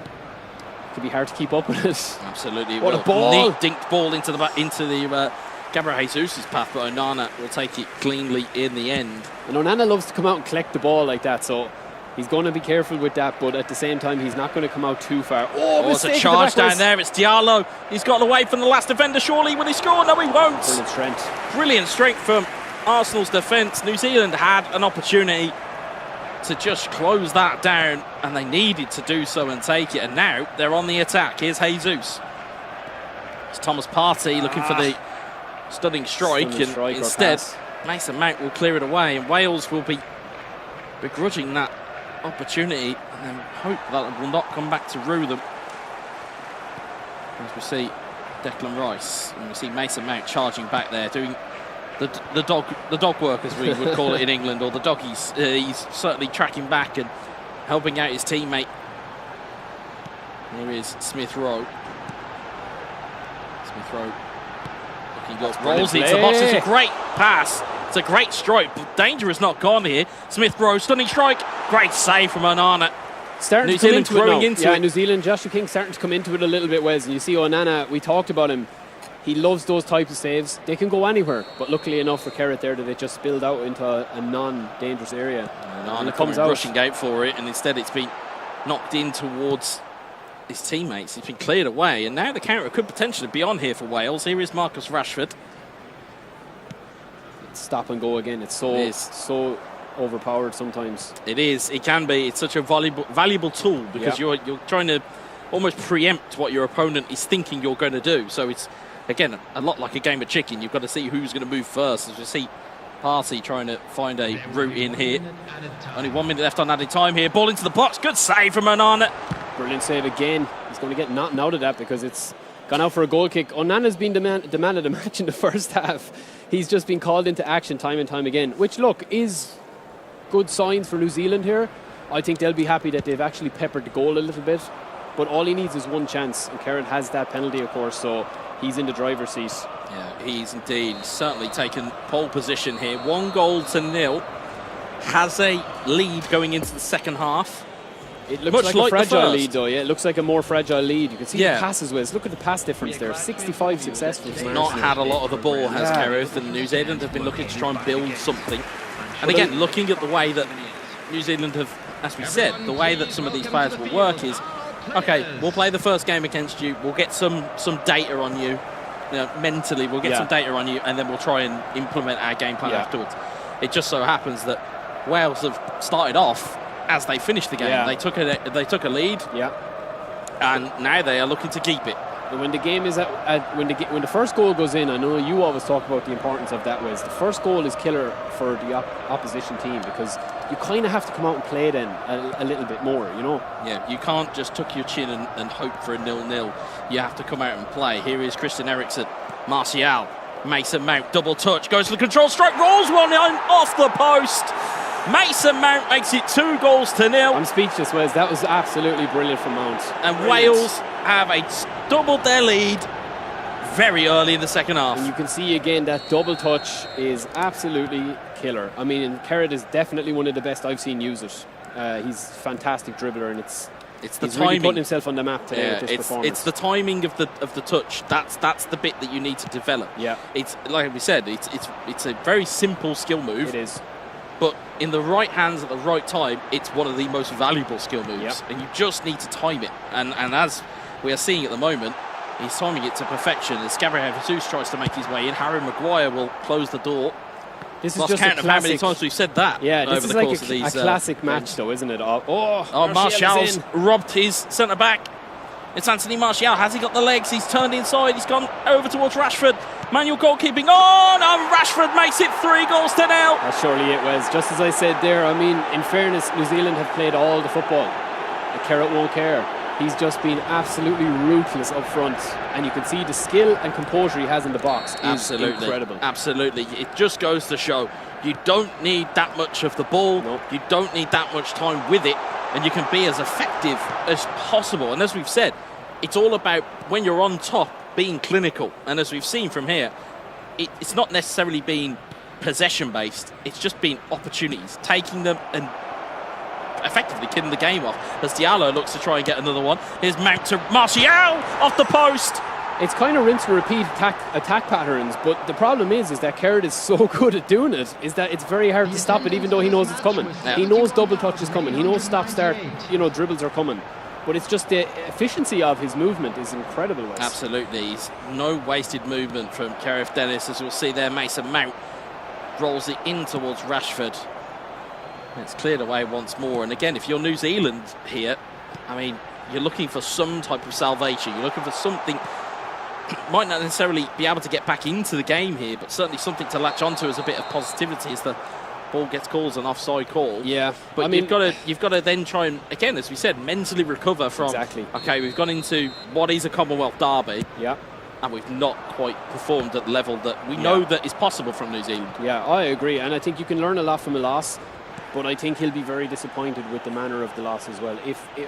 could be hard to keep up with it. Absolutely. What a ball! Neat dinked ball into the Gabriel Jesus' path, but Onana will take it cleanly in the end. And Onana loves to come out and collect the ball like that, so he's going to be careful with that, but at the same time, he's not going to come out too far. Oh, it's a charge down there. It's Diallo. He's got away from the last defender. Surely will he score? No, he won't. Brilliant strength. Brilliant strength from Arsenal's defence. New Zealand had an opportunity to just close that down, and they needed to do so and take it. And now they're on the attack. Here's Jesus. It's Thomas Partey looking for the stunning strike, and instead Mason Mount will clear it away, and Wales will be begrudging that opportunity and then hope that it will not come back to rue them. As we see Declan Rice and we see Mason Mount charging back there, doing the dog work, as we would call it in England, or the doggies. He's certainly tracking back and helping out his teammate. Here is Smith Rowe. Smith Rowe looking good. Rolls into the box. It's a great pass. It's a great strike, but danger is not gone here. Smith Rowe, stunning strike. Great save from Onana. New Zealand growing into it. New Zealand, Joshua King starting to come into it a little bit, Wes. And you see Onana, we talked about him. He loves those types of saves. They can go anywhere, but luckily enough for Kerrith there that it just spilled out into a non-dangerous area. And it comes out rushing out for it, and instead it's been knocked in towards his teammates. It's been cleared away, and now the counter could potentially be on here for Wales. Here is Marcus Rashford. It's stop and go again. It's so overpowered sometimes. It is. It can be. It's such a valuable tool because you're trying to almost preempt what your opponent is thinking you're going to do. So it's, again, a lot like a game of chicken. You've got to see who's going to move first. As we see Party trying to find a route in here. Only 1 minute left on added time here. Ball into the box. Good save from Onana. Brilliant save again. He's going to get knocked out of that because it's gone out for a goal kick. Onana's been demanded a match in the first half. He's just been called into action time and time again, which, look, is good signs for New Zealand here. I think they'll be happy that they've actually peppered the goal a little bit. But all he needs is one chance, and Kerrith has that penalty, of course, so he's in the driver's seat. Yeah, he's indeed certainly taken pole position here. 1-0 has a lead going into the second half. It looks like a fragile lead, though. Yeah, it looks like a more fragile lead. You can see the passes with. Look at the pass difference there. 65 successful. He's not had a lot of the ball, has Kerrith, and New Zealand have been looking to try and build something. And again, looking at the way that New Zealand have, as we said, the way that some of these players will work is, okay, we'll play the first game against you. We'll get some data on you. Mentally, we'll get some data on you, and then we'll try and implement our game plan afterwards. It just so happens that Wales have started off as they finished the game. They took a lead, and now they are looking to keep it. And when the game is when the first goal goes in, I know you always talk about the importance of that. Wes, the first goal is killer for the opposition team because you kind of have to come out and play then a little bit more, you know. Yeah, you can't just tuck your chin and hope for a 0-0. You have to come out and play. Here is Christian Eriksen, Martial, Mason Mount, double touch, goes for the control strike, rolls one in off the post. Mason Mount makes it 2-0. I'm speechless, Wes. That was absolutely brilliant from Mount. And Wales have doubled their lead very early in the second half. And you can see again that double touch is absolutely killer. I mean, Kerrith is definitely one of the best I've seen use it. He's a fantastic dribbler, and he's the timing. Really putting himself on the map today with this performance. It's the timing of the touch. That's the bit that you need to develop. Yeah. It's like we said. It's a very simple skill move. It is. But in the right hands at the right time, it's one of the most valuable skill moves. And you just need to time it. And as we are seeing at the moment, he's timing it to perfection. As Gabriel Jesus tries to make his way in, Harry Maguire will close the door. This is just a classic. How many times we've said that? Yeah, this is like a classic match, though, isn't it? Martial's robbed his centre back. It's Anthony Martial. Has he got the legs? He's turned inside. He's gone over towards Rashford. Manual goalkeeping on, and Rashford makes it 3-0. That's surely it, Wes. Just as I said there, I mean, in fairness, New Zealand have played all the football. And Kerrith won't care. He's just been absolutely ruthless up front, and you can see the skill and composure he has in the box. Absolutely incredible. Absolutely. It just goes to show you don't need that much of the ball. Nope. You don't need that much time with it, and you can be as effective as possible. And as we've said, it's all about when you're on top being clinical. And as we've seen from here, it's not necessarily been possession based. It's just been opportunities, taking them and effectively killing the game off. As Diallo looks to try and get another one. Here's Mount to Martial off the post. It's kind of rinse and repeat attack patterns, but the problem is that Kerrith is so good at doing it, is that it's very hard to stop it even though he knows it's coming. Yeah. He knows double touch is coming. He knows stop-start, dribbles are coming. But it's just the efficiency of his movement is incredible. Wes. Absolutely. He's no wasted movement from Kerrith Dennis. As we'll see there, Mason Mount rolls it in towards Rashford. It's cleared away once more. And again, if you're New Zealand here, I mean, you're looking for some type of salvation. You're looking for something. Might not necessarily be able to get back into the game here, but certainly something to latch onto as a bit of positivity as the ball gets called as an offside call. Yeah, but I mean, you've got to then try and, again, as we said, mentally recover from. Exactly. Okay, we've gone into what is a Commonwealth derby. Yeah. And we've not quite performed at the level that we know that is possible from New Zealand. Yeah, I agree, and I think you can learn a lot from a loss. But I think he'll be very disappointed with the manner of the loss as well,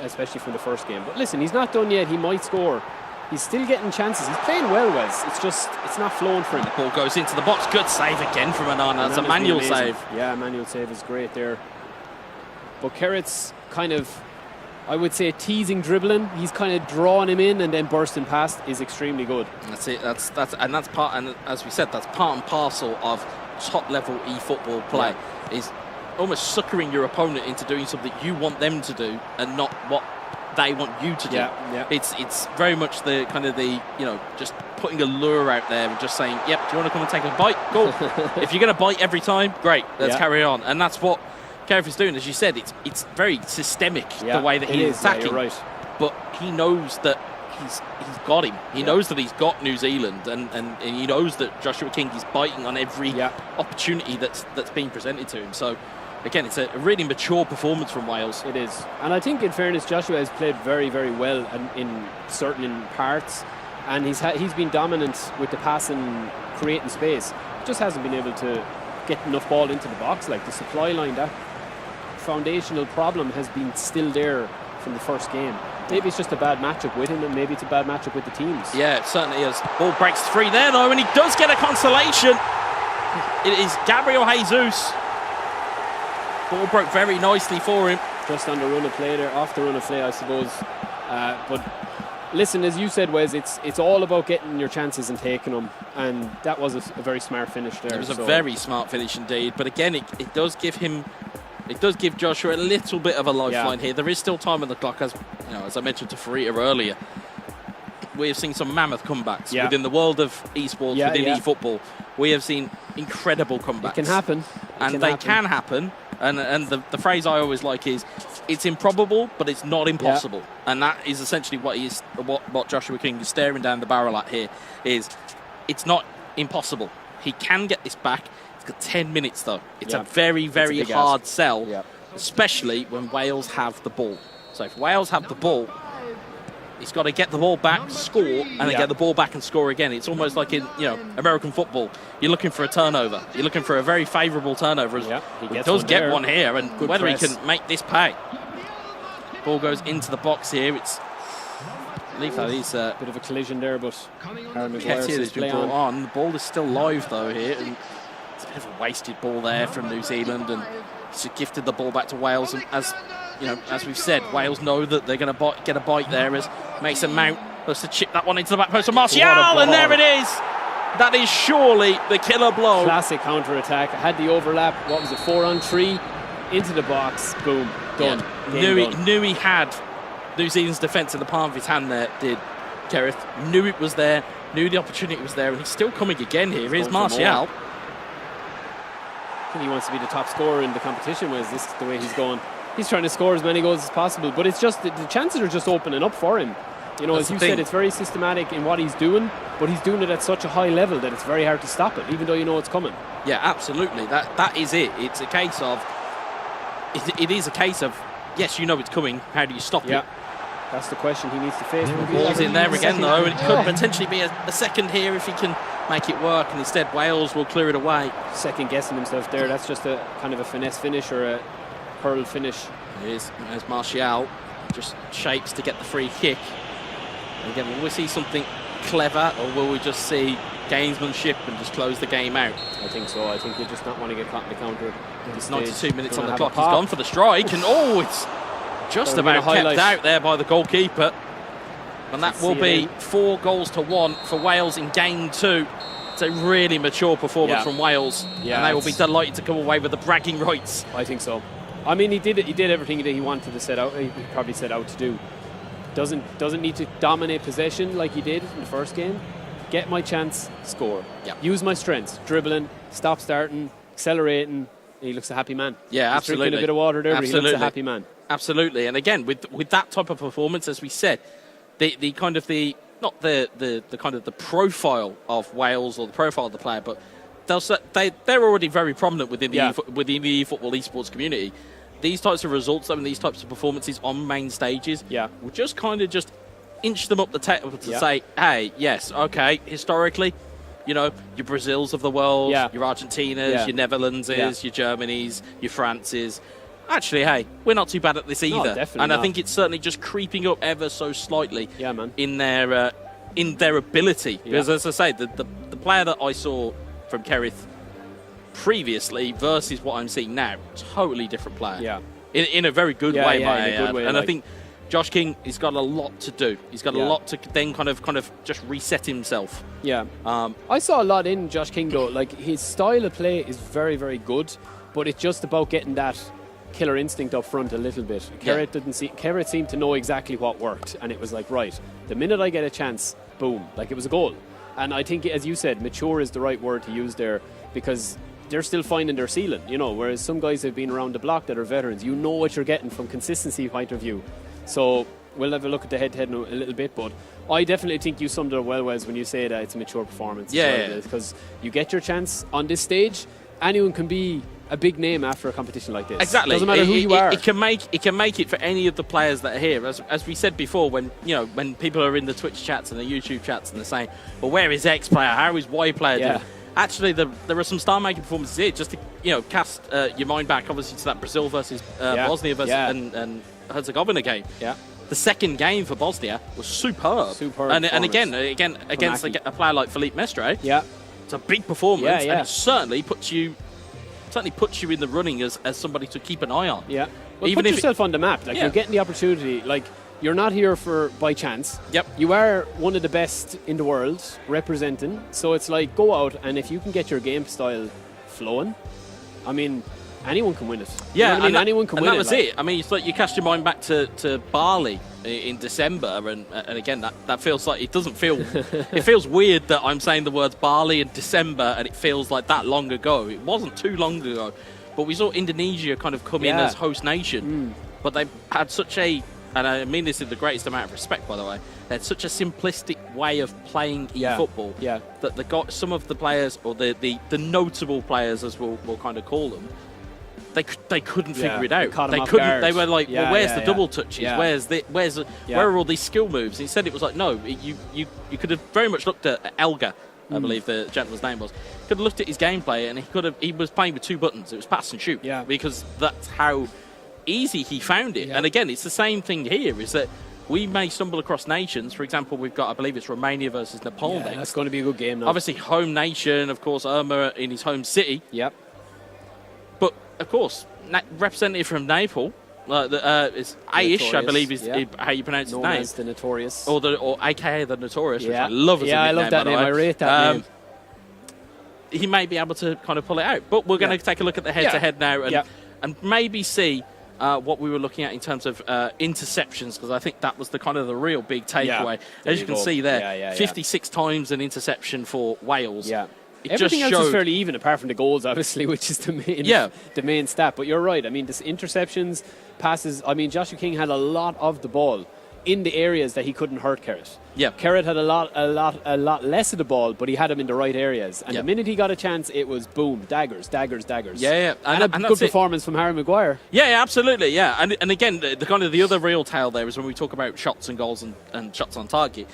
especially from the first game. But listen, he's not done yet. He might score. He's still getting chances. He's playing well, Wes. It's not flowing for him. The ball goes into the box. Good save again from Onana. That's a manual save. Yeah, manual save is great there. But Kerrith's kind of I would say teasing dribbling. He's kind of drawing him in and then bursting past is extremely good. That's it. That's part, and as we said, that's part and parcel of top level eFootball play. Is almost suckering your opponent into doing something you want them to do and not what they want you to do. It's very much the kind of the, you know, just putting a lure out there and just saying, yep, do you want to come and take a bite? Cool. If you're going to bite every time, great, let's carry on. And that's what Carriff is doing. As you said, it's very systemic the way that he is attacking. You're right. But he knows that he's got him. He knows that he's got New Zealand, and he knows that Joshua King is biting on every opportunity that's being presented to him. So again, it's a really mature performance from Wales. It is. And I think, in fairness, Joshua has played very, very well in certain parts. And he's been dominant with the passing, creating space. Just hasn't been able to get enough ball into the box. Like the supply line, that foundational problem has been still there from the first game. Maybe it's just a bad matchup with him, and maybe it's a bad matchup with the teams. Yeah, it certainly is. Ball breaks free there, though, and he does get a consolation. It is Gabriel Jesus. Ball broke very nicely for him. Just on the run of play there, off the run of play, I suppose. But listen, as you said, Wes, it's all about getting your chances and taking them, and that was a very smart finish there. It was a very smart finish indeed. But again, it does give him, it does give Joshua a little bit of a lifeline here. There is still time on the clock, as you know, as I mentioned to Farita earlier. We have seen some mammoth comebacks within the world of esports, within eFootball. We have seen incredible comebacks. It can happen, they can happen. And the phrase I always like is, it's improbable, but it's not impossible. And that is essentially what Joshua King is staring down the barrel at here. Is it's not impossible. He can get this back. It's got 10 minutes though. It's a very, very hard sell, especially when Wales have the ball. So if Wales have the ball, he's got to get the ball back, score, and then get the ball back and score again. It's almost like in American football. You're looking for a turnover. You're looking for a very favourable turnover. He does get one here, and whether he can make this pay. Ball goes into the box here. It's a bit of a collision there, but Aaron Maguire has been brought on. The ball is still live though here, and it's a bit of a wasted ball there from New Zealand, and he's gifted the ball back to Wales. And as you know, as we've said, Wales know that they're going to get a bite there as Mason Mount goes to chip that one into the back post of Martial, and there it is. That is surely the killer blow. Classic counter-attack. Had the overlap. What was it, 4-on-3? Into the box. Boom. Done. Knew he had New Zealand's defence in the palm of his hand there, did Kerrith. Knew it was there. Knew the opportunity was there, and he's still coming again here. Here's Martial. I think he wants to be the top scorer in the competition, whereas this is the way he's going. He's trying to score as many goals as possible, but it's just the chances are just opening up for him. You know, as you said, it's very systematic in what he's doing, but he's doing it at such a high level that it's very hard to stop it, even though you know it's coming. Yeah, absolutely. That is it. It's a case of, it is a case of, yes, you know it's coming. How do you stop it? That's the question he needs to face. Ball's in there again, though, and it could potentially be a second here if he can make it work, and instead Wales will clear it away. Second guessing himself there. That's just a kind of a finesse finish or a curl finish. There's Martial, just shapes to get the free kick. And again, will we see something clever, or will we just see gamesmanship and just close the game out? I think so. I think they just not want to get caught in the counter. It's 92 minutes on the clock. He's gone for the strike, and it's just about kept out there by the goalkeeper. And that will be 4-1 for Wales in game 2. It's a really mature performance from Wales, and they will be delighted to come away with the bragging rights. I think so. I mean, he did everything that he wanted to set out. He probably set out to do. Doesn't need to dominate possession like he did in the first game. Get my chance, score. Use my strengths, dribbling, stop starting, accelerating. He looks a happy man. Yeah, He's absolutely. drinking a bit of water there, but he looks a happy man. Absolutely. And again, with that type of performance, as we said, the kind of the not the kind of the profile of Wales or the profile of the player, but they're already very prominent within the eFootball esports community. These types of results, these types of performances on main stages, will just kind of just inch them up the table to say, hey, yes, okay, historically, you know, your Brazils of the world, your Argentinas, your Netherlands, your Germanys, your Frances. Actually, hey, we're not too bad at this either. And I think it's certainly just creeping up ever so slightly in their ability. Because as I say, the player that I saw from Kerrith previously versus what I'm seeing now, totally different player. In a very good way, I think Josh King, he's got a lot to do. He's got a lot to then kind of just reset himself. Yeah. I saw a lot in Josh King though. Like his style of play is very, very good, but it's just about getting that killer instinct up front a little bit. Kerrett seemed to know exactly what worked, and it was like, right, the minute I get a chance, boom, like it was a goal. And I think, as you said, mature is the right word to use there, because they're still finding their ceiling, you know, whereas some guys have been around the block that are veterans. You know what you're getting from consistency point of view. So we'll have a look at the head-to-head in a little bit, but I definitely think you summed it up well, Wes, when you say that it's a mature performance. Yeah. Because you get your chance on this stage. Anyone can be a big name after a competition like this. Exactly. Doesn't matter who you are. It can make it for any of the players that are here. As we said before, when people are in the Twitch chats and the YouTube chats and they're saying, well, where is X player? How is Y player doing? Actually, there are some star-making performances here. Just to cast your mind back, obviously, to that Brazil versus Bosnia versus and Herzegovina game. Yeah. The second game for Bosnia was superb. And again against a player like Felipe Mestre. Yeah. It's a big performance, and it certainly puts you in the running as somebody to keep an eye on. Yeah. Well, even put yourself on the map. Like you're getting the opportunity. Like you're not here by chance. Yep. You are one of the best in the world representing. So it's like, go out, and if you can get your game style flowing, I mean, anyone can win it. Yeah, you know what I mean? Anyone can win it. And that was it. I mean, it's like you cast your mind back to Bali in December, and again, that feels like it doesn't feel. It feels weird that I'm saying the words Bali in December, and it feels like that long ago. It wasn't too long ago, but we saw Indonesia kind of come in as host nation, but they had such a, and I mean this in the greatest amount of respect, by the way, they had such a simplistic way of playing e-football that they got some of the players, or the notable players, as we'll kind of call them. They couldn't figure it out. They couldn't. Guard. They were like, well, where's the double touches? Yeah. Where are all these skill moves? And instead, it was like, no, you could have very much looked at Elga, I believe the gentleman's name was. Could have looked at his gameplay, and he was playing with two buttons. It was pass and shoot. Yeah. Because that's how easy he found it. Yeah. And again, it's the same thing here. Is that we may stumble across nations. For example, we've got, I believe it's Romania versus Nepal next. That's going to be a good game now. Obviously, home nation, of course, Irma in his home city. Yep. But, of course, representative from Nepal, it's Aish, I believe is how you pronounce his name. As the Notorious. Or AKA the Notorious, which I love as a nickname. I love that name. I rate that name. He may be able to kind of pull it out. But we're going to take a look at the head-to-head now and maybe see what we were looking at in terms of interceptions, because I think that was the kind of the real big takeaway. As you can see there, 56 times an interception for Wales. Yeah. It Everything just else is fairly even, apart from the goals, obviously, which is the main stat. But you're right. I mean, this interceptions, passes. I mean, Joshua King had a lot of the ball in the areas that he couldn't hurt Kerrett. Yeah. Kerrett had a lot less of the ball, but he had him in the right areas. And the minute he got a chance, it was boom, daggers. Yeah. And a good performance from Harry Maguire. Yeah, absolutely. Yeah. And again, the kind of the other real tale there is when we talk about shots and goals and shots on target.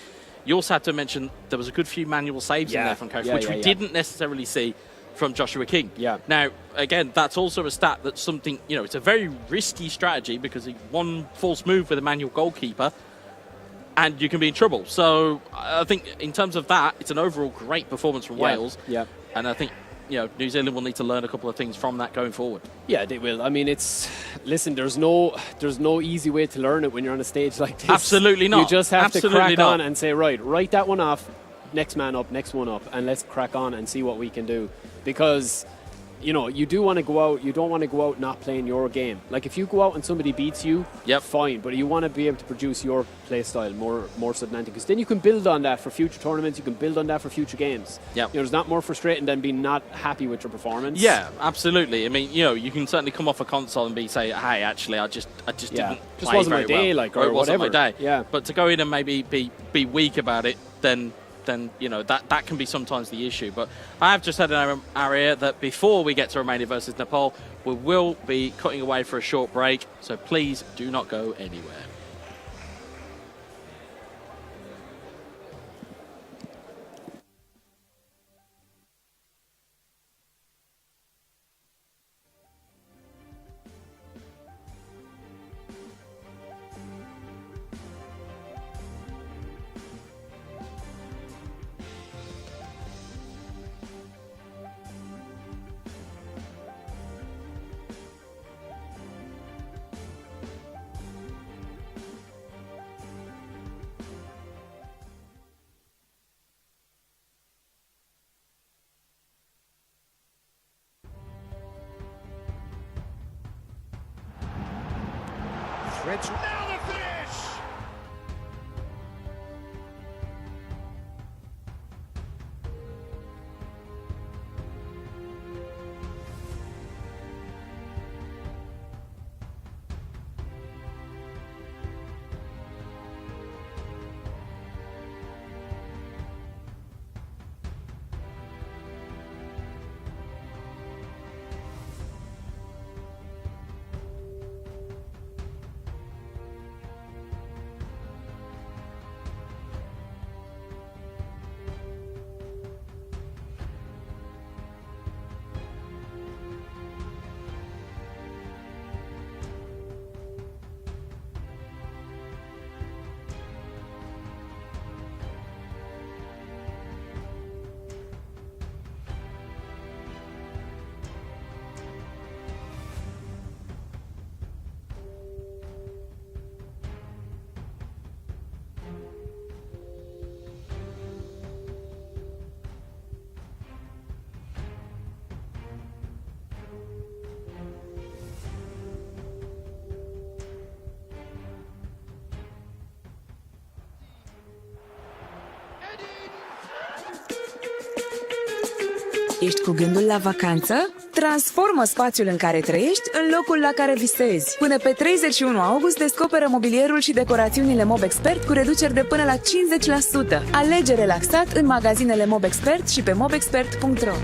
You also have to mention there was a good few manual saves in there from Coach, which we didn't necessarily see from Joshua King. Yeah. Now, again, that's also a stat that's something, it's a very risky strategy, because one false move with a manual goalkeeper and you can be in trouble. So I think in terms of that, it's an overall great performance from Wales. Yeah. And I think, New Zealand will need to learn a couple of things from that going forward. Yeah, they will. I mean, there's no easy way to learn it when you're on a stage like this. Absolutely not. You just have to crack on and say, right, write that one off, next man up, next one up, and let's crack on and see what we can do. Because, you do want to go out, you don't want to go out not playing your game. Like, if you go out and somebody beats you, fine, but you want to be able to produce your play style more so than anything, because then you can build on that for future tournaments, you can build on that for future games. Yep. There's not more frustrating than being not happy with your performance. Yeah, absolutely. I mean, you can certainly come off a console and say, hey, actually, I just didn't play wasn't very my day, well. or it wasn't whatever. my day. Yeah. But to go in and maybe be weak about it, then that can be sometimes the issue. But I have just had in our ear that before we get to Romania versus Nepal, we will be cutting away for a short break, so please do not go anywhere. Threads now the finish. Ești cu gândul la vacanță? Transformă spațiul în care trăiești în locul la care visezi. Până pe 31 august descoperă mobilierul și decorațiunile MobExpert cu reduceri de până la 50%. Alege relaxat în magazinele MobExpert și pe mobexpert.ro.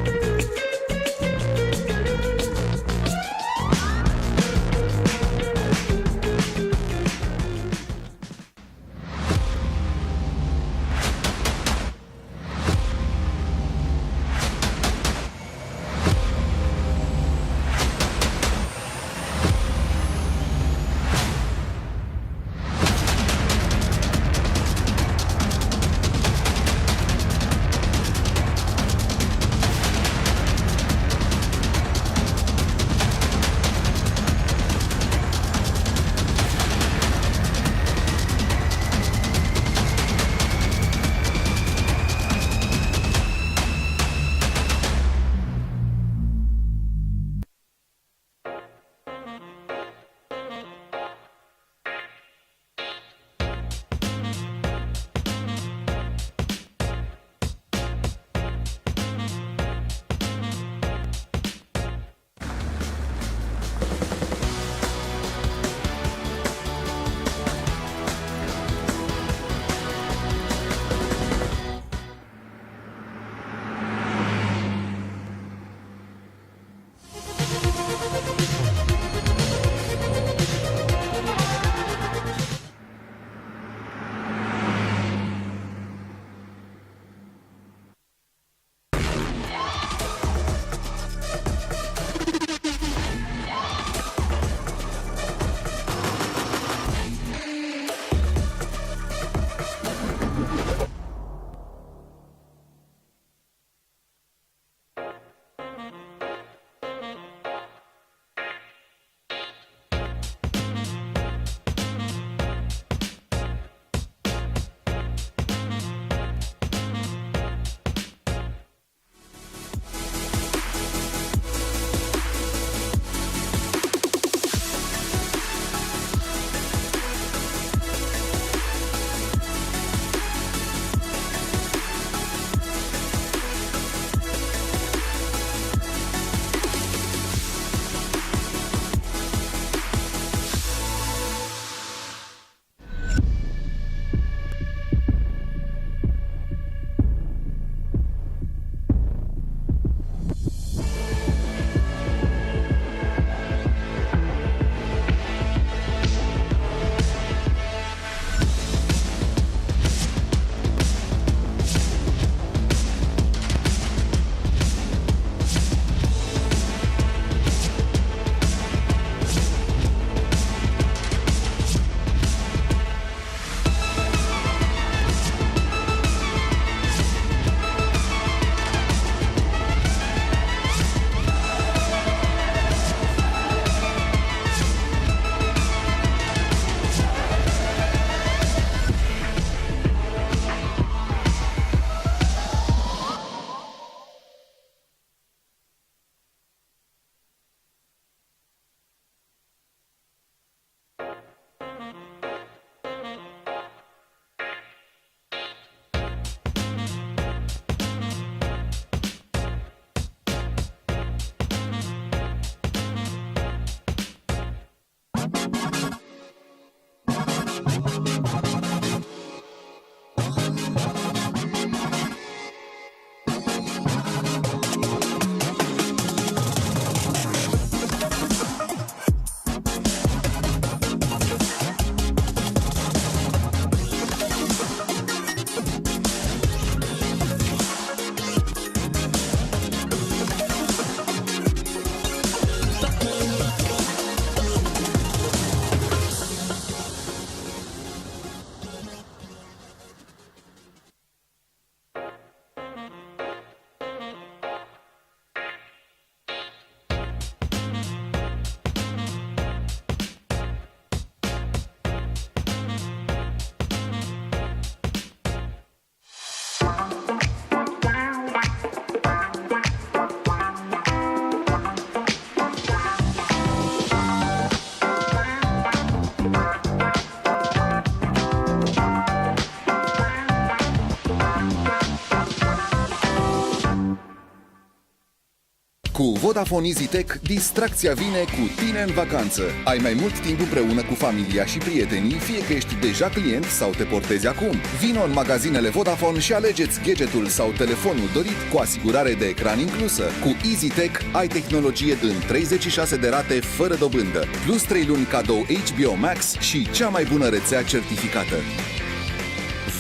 Cu Vodafone EasyTech, distracția vine cu tine în vacanță. Ai mai mult timp împreună cu familia și prietenii, fie că ești deja client sau te portezi acum. Vino în magazinele Vodafone și alegeți gadgetul sau telefonul dorit cu asigurare de ecran inclusă. Cu EasyTech ai tehnologie în 36 de rate fără dobândă, plus 3 luni cadou HBO Max și cea mai bună rețea certificată.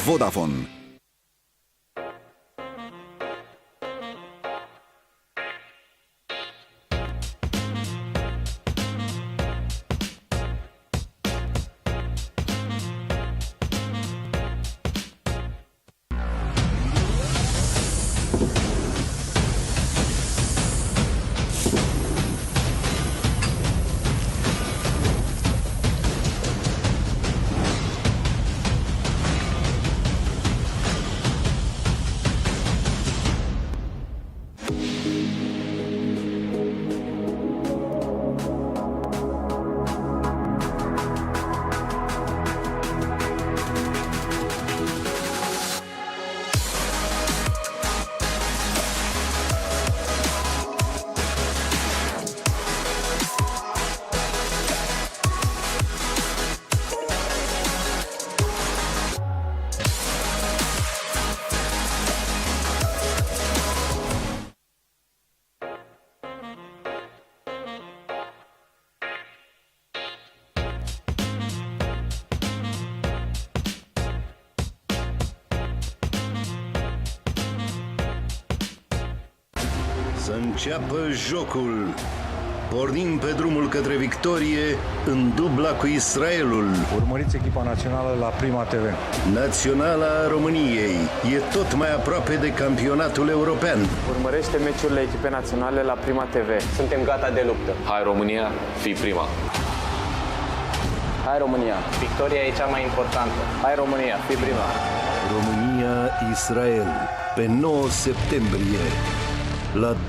Vodafone. Să înceapă jocul. Pornim pe drumul către victorie în dubla cu Israelul. Urmăriți echipa națională la Prima TV. Naționala României e tot mai aproape de campionatul european. Urmărește meciurile echipei naționale la Prima TV. Suntem gata de luptă. Hai România, fii prima! Hai România, victoria e cea mai importantă. Hai România, fii prima! România-Israel, pe 9 septembrie, la 21:45.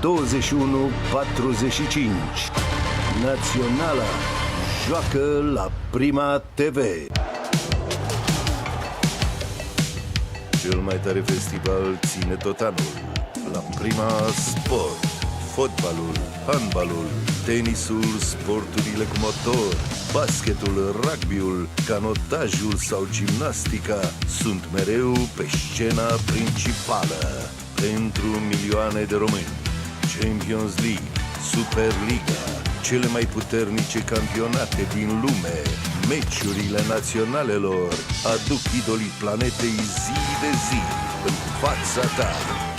Naționala joacă la Prima TV. Cel mai tare festival ține tot anul la Prima Sport. Fotbalul, handbalul, tenisul, sporturile cu motor, basketul, rugbyul, canotajul sau gimnastica sunt mereu pe scena principală. Pentru milioane de români, Champions League, Superliga, cele mai puternice campionate din lume, meciurile naționalelor aduc idolii planetei zi de zi în fața ta.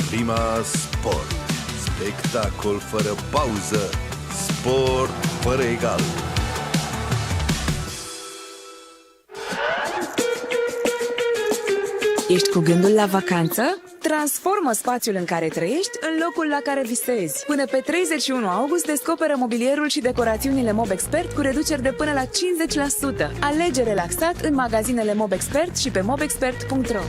Prima Sport. Spectacol fără pauză, sport fără egal. Ești cu gândul la vacanță? Transformă spațiul în care trăiești în locul la care visezi. Până pe 31 august descoperă mobilierul și decorațiunile MobExpert cu reduceri de până la 50%. Alege relaxat în magazinele MobExpert și pe mobexpert.ro.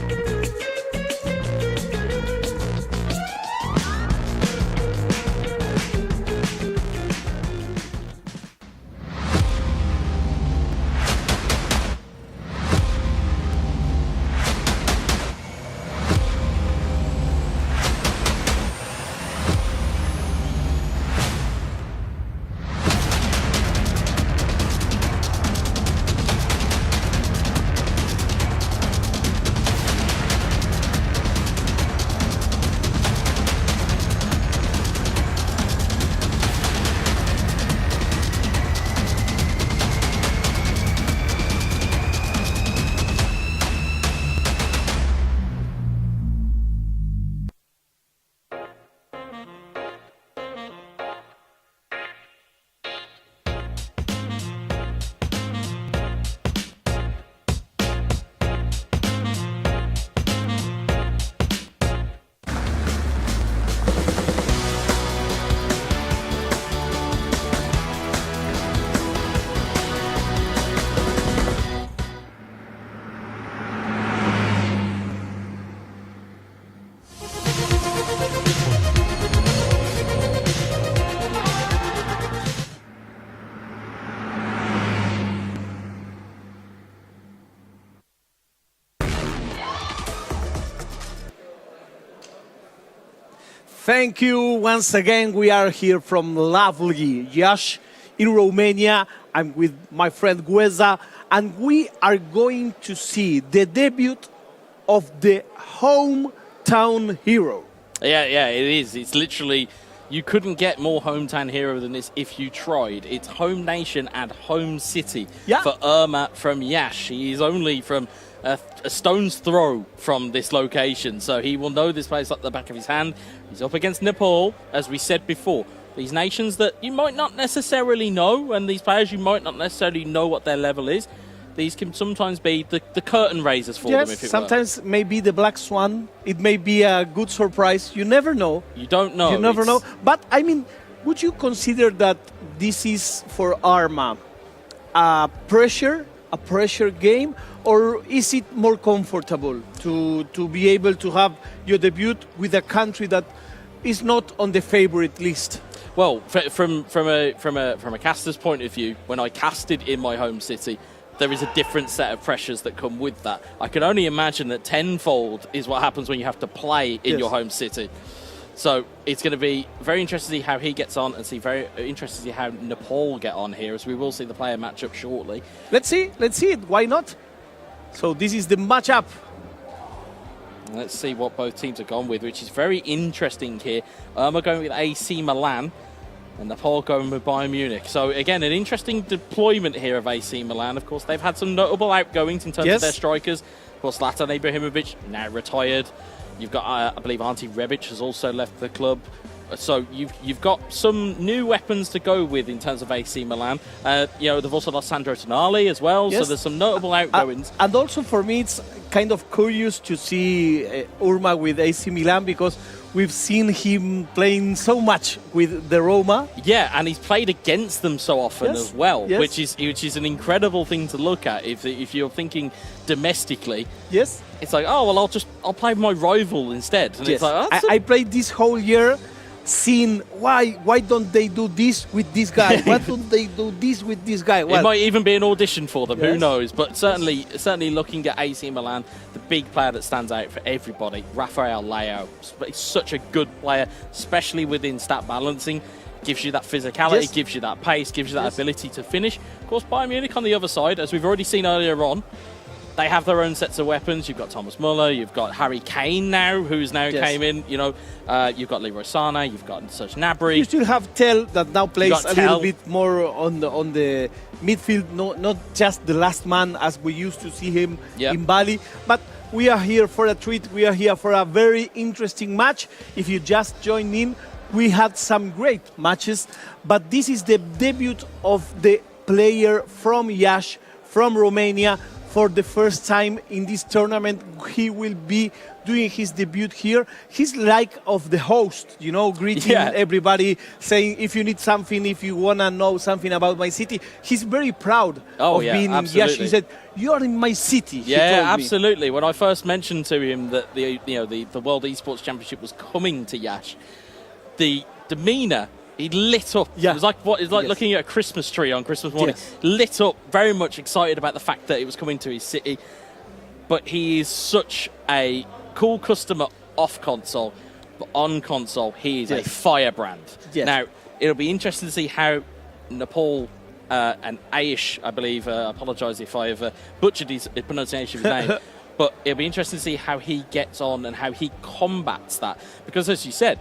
Thank you once again. We are here from lovely Iași in Romania. I'm with my friend Gueza, and we are going to see the debut of the hometown hero. Yeah, it is. It's literally, you couldn't get more hometown hero than this if you tried. It's home nation and home city for Irma from Iași. He is only from a stone's throw from this location, so he will know this place like the back of his hand. He's up against Nepal, as we said before. These nations that you might not necessarily know, and these players you might not necessarily know what their level is. These can sometimes be the curtain raisers for them, if it sometimes maybe the black swan. It may be a good surprise. You never know. You don't know. You never know. But, I mean, would you consider that this is, for Arma, a pressure game, or is it more comfortable to be able to have your debut with a country that is not on the favorite list? Well, from a caster's point of view, when I casted in my home city, there is a different set of pressures that come with that. I can only imagine that tenfold is what happens when you have to play in your home city. So it's going to be very interesting to see how he gets on, and very interesting to see how Nepal get on here, as we will see the player matchup shortly. Let's see it. Why not? So this is the matchup. Let's see what both teams have gone with, which is very interesting here. Irma going with AC Milan, and Nepal going with Bayern Munich. So again, an interesting deployment here of AC Milan. Of course, they've had some notable outgoings in terms of their strikers. Of course, Zlatan Ibrahimovic, now retired. You've got, I believe, Ante Rebic has also left the club. So you've got some new weapons to go with in terms of AC Milan. You know, they've also lost Sandro Tonali as well. So there's some notable outgoings. And also for me, it's kind of curious to see Urma with AC Milan, because we've seen him playing so much with the Roma. Yeah, and he's played against them so often as well, which is an incredible thing to look at. If you're thinking domestically, it's like, oh well, I'll play my rival instead. And it's like, oh, I played this whole year, seeing why don't they do this with this guy? Why don't they do this with this guy? Well, it might even be an audition for them. Who knows? But certainly looking at AC Milan, the big player that stands out for everybody, Rafael Leao. He's such a good player, especially within stat balancing. Gives you that physicality, gives you that pace, gives you that ability to finish. Of course, Bayern Munich on the other side, as we've already seen earlier on, they have their own sets of weapons. You've got Thomas Muller, you've got Harry Kane now, who's now came in. You know, you've got Leroy Sané, you've got Serge Gnabry. You still have Tell that now plays a little bit more on the midfield, not just the last man as we used to see him in Bali. But we are here for a treat. We are here for a very interesting match. If you just joined in, we had some great matches, but this is the debut of the player from Iași, from Romania. For the first time in this tournament, he will be doing his debut here. He's like of the host, you know, greeting everybody, saying, if you need something, if you want to know something about my city. He's very proud of being in Iași. He said, you're in my city. Yeah, absolutely. When I first mentioned to him that the World Esports Championship was coming to Iași, the demeanour, he lit up. It was like looking at a Christmas tree on Christmas morning. Lit up, very much excited about the fact that it was coming to his city. But he is such a cool customer off console, but on console he is a firebrand. Now, it'll be interesting to see how Nepal and Aish, I believe, apologise if I have butchered his pronunciation of his name, but it'll be interesting to see how he gets on and how he combats that. Because as you said,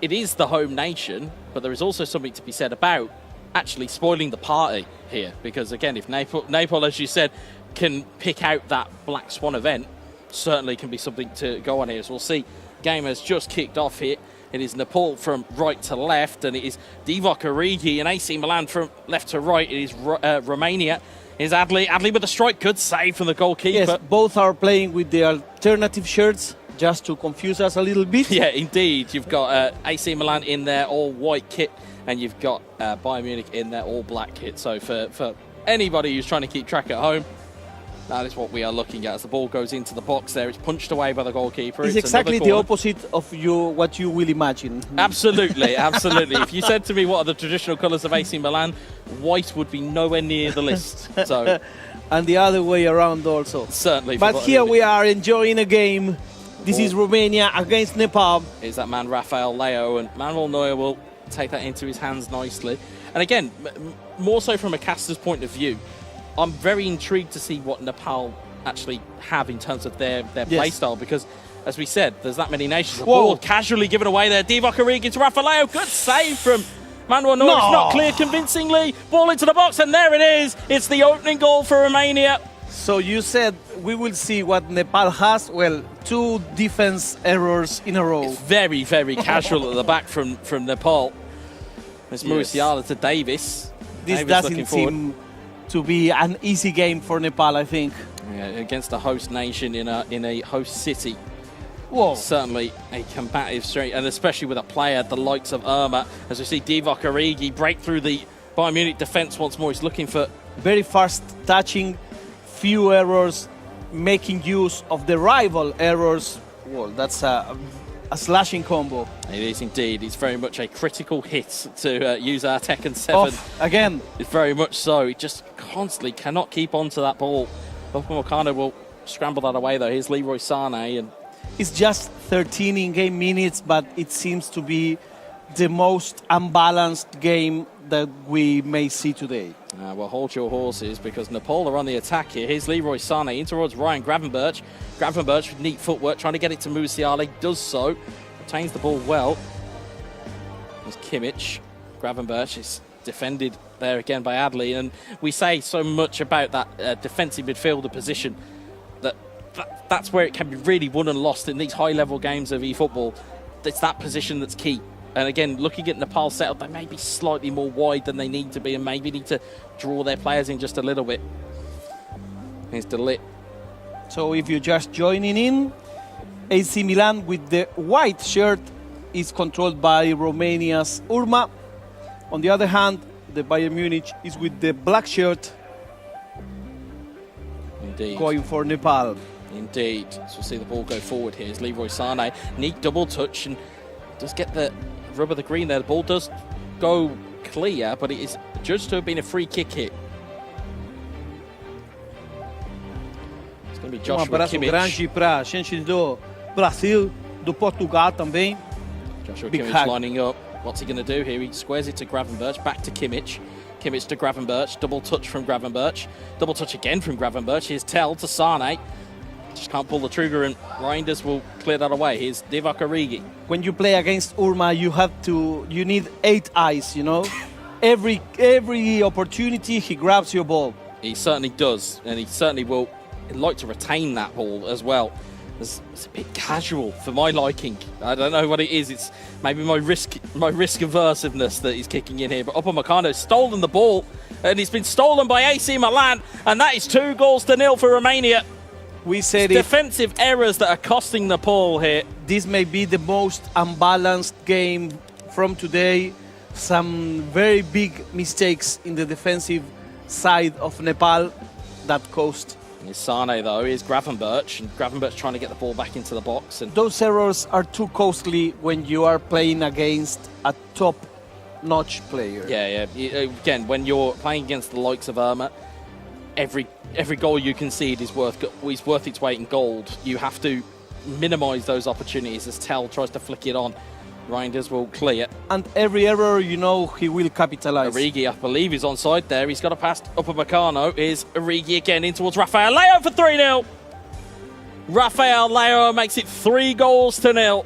it is the home nation, but there is also something to be said about actually spoiling the party here. Because again, if Nepal, as you said, can pick out that Black Swan event, certainly can be something to go on here. So we'll see. Game has just kicked off here. It is Nepal from right to left, and it is Divock Origi and AC Milan from left to right. It is Romania. It is Adli with a strike. Good save from the goalkeeper. Yes, both are playing with the alternative shirts, just to confuse us a little bit. Yeah, indeed. You've got AC Milan in their all-white kit, and you've got Bayern Munich in their all-black kit. So for anybody who's trying to keep track at home, that is what we are looking at. As the ball goes into the box there, it's punched away by the goalkeeper. It's exactly the opposite of what you will imagine. Absolutely, absolutely. If you said to me what are the traditional colours of AC Milan, white would be nowhere near the list. So, and the other way around also. Certainly. But here we are enjoying a game This is Romania against Nepal. Is that man Rafael Leo, and Manuel Neuer will take that into his hands nicely. And again, more so from a caster's point of view, I'm very intrigued to see what Nepal actually have in terms of their play style, because as we said, there's that many nations. The ball casually given away there. Divock Origi to Rafael. Good save from Manuel Neuer. It's not clear convincingly. Ball into the box, and there it is. It's the opening goal for Romania. So you said we will see what Nepal has. Well, 2 defense errors in a row. It's very, very casual at the back from Nepal. It's Musiala to Davis. This Davis doesn't seem to be an easy game for Nepal, I think. Yeah, against a host nation in a host city. Whoa. Certainly a combative strength, and especially with a player the likes of Irma. As we see Divock Origi break through the Bayern Munich defence once more. He's looking for very fast touching, few errors, making use of the rival errors. Well, that's a slashing combo. It is indeed. It's very much a critical hit, to use our Tekken 7. Again. It's very much so. He just constantly cannot keep on to that ball. Upamecano will scramble that away though. Here's Leroy Sané, and it's just 13 in-game minutes, but it seems to be the most unbalanced game that we may see today. Well, hold your horses, because Nepal are on the attack here. Here's Leroy Sané in towards Ryan Gravenberch. Gravenberch with neat footwork, trying to get it to Musiala. Does so. Retains the ball well. There's Kimmich. Gravenberch is defended there again by Adley. And we say so much about that defensive midfielder position, that's where it can be really won and lost in these high-level games of eFootball. It's that position that's key. And again, looking at Nepal's setup, they may be slightly more wide than they need to be, and maybe need to draw their players in just a little bit. Here's De Ligt. So if you're just joining in, AC Milan with the white shirt is controlled by Romania's Urma. On the other hand, the Bayern Munich is with the black shirt. Indeed. Going for Nepal. Indeed. So we'll see the ball go forward here. It's Leroy Sané. Neat double touch, and does get the rub of the green there. The ball does go clear, but it is judged to have been a free kick hit. It's going to be Joshua Kimmich. Grande para a gente do Brasil, do Portugal também. Joshua Kimmich lining up. What's he going to do here? He squares it to Gravenberch, back to Kimmich. Kimmich to Gravenberch, double touch from Gravenberch. Double touch again from Gravenberch. Here's Tell to Sané. Just can't pull the trigger, and Reinders will clear that away. Here's Divock Origi. When you play against Urma, you need 8 eyes, you know? Every opportunity, he grabs your ball. He certainly does, and he certainly will like to retain that ball as well. It's a bit casual for my liking. I don't know what it is. It's maybe my risk aversiveness that is kicking in here. But Upamecano's stolen the ball, and it's been stolen by AC Milan, and that is 2-0 for Romania. We said defensive errors that are costing Nepal here. This may be the most unbalanced game from today. Some very big mistakes in the defensive side of Nepal that cost. Here's Sané though. Here's Gravenberch, and Gravenberch trying to get the ball back into the box. And those errors are too costly when you are playing against a top-notch player. Yeah. Again, when you're playing against the likes of Irma, every goal you concede is worth its weight in gold. You have to minimise those opportunities as Tell tries to flick it on. Reinders will clear. And every error, you know, he will capitalize. Origi, I believe, is onside there. He's got a pass Upamecano. Here's Origi again in towards Rafael Leo for 3-0. Rafael Leo makes it 3-0.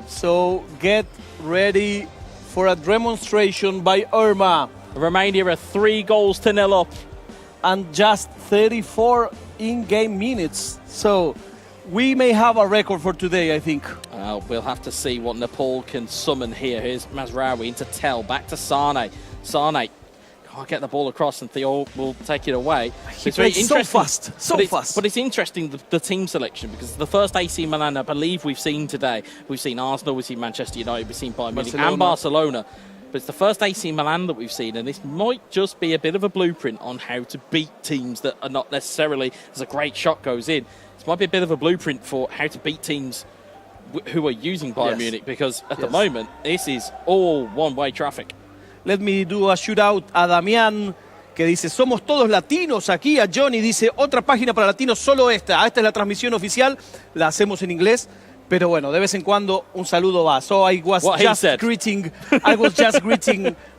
So get ready for a demonstration by Irma. Romania are 3-0 up. And just 34 in-game minutes. So we may have a record for today, I think. We'll have to see what Nepal can summon here. Here's Mazraoui into Tell, back to Sané. Sané can't get the ball across, and Theo will take it away. It's very interesting. So fast. But it's interesting, the team selection, because the first AC Milan I believe we've seen today. We've seen Arsenal, we've seen Manchester United, we've seen Bayern Munich and Barcelona. But it's the first AC Milan that we've seen, and this might just be a bit of a blueprint on how to beat teams that are not necessarily, as a great shot goes in. This might be a bit of a blueprint for how to beat teams who are using Bayern Munich, because at the moment, this is all one-way traffic. Let me do a shootout a Damian, que dice, somos todos latinos aquí. A Johnny dice, otra página para latinos, solo esta. Esta es la transmisión oficial, la hacemos en inglés. Pero bueno, de vez en cuando un saludo va. So I was just greeting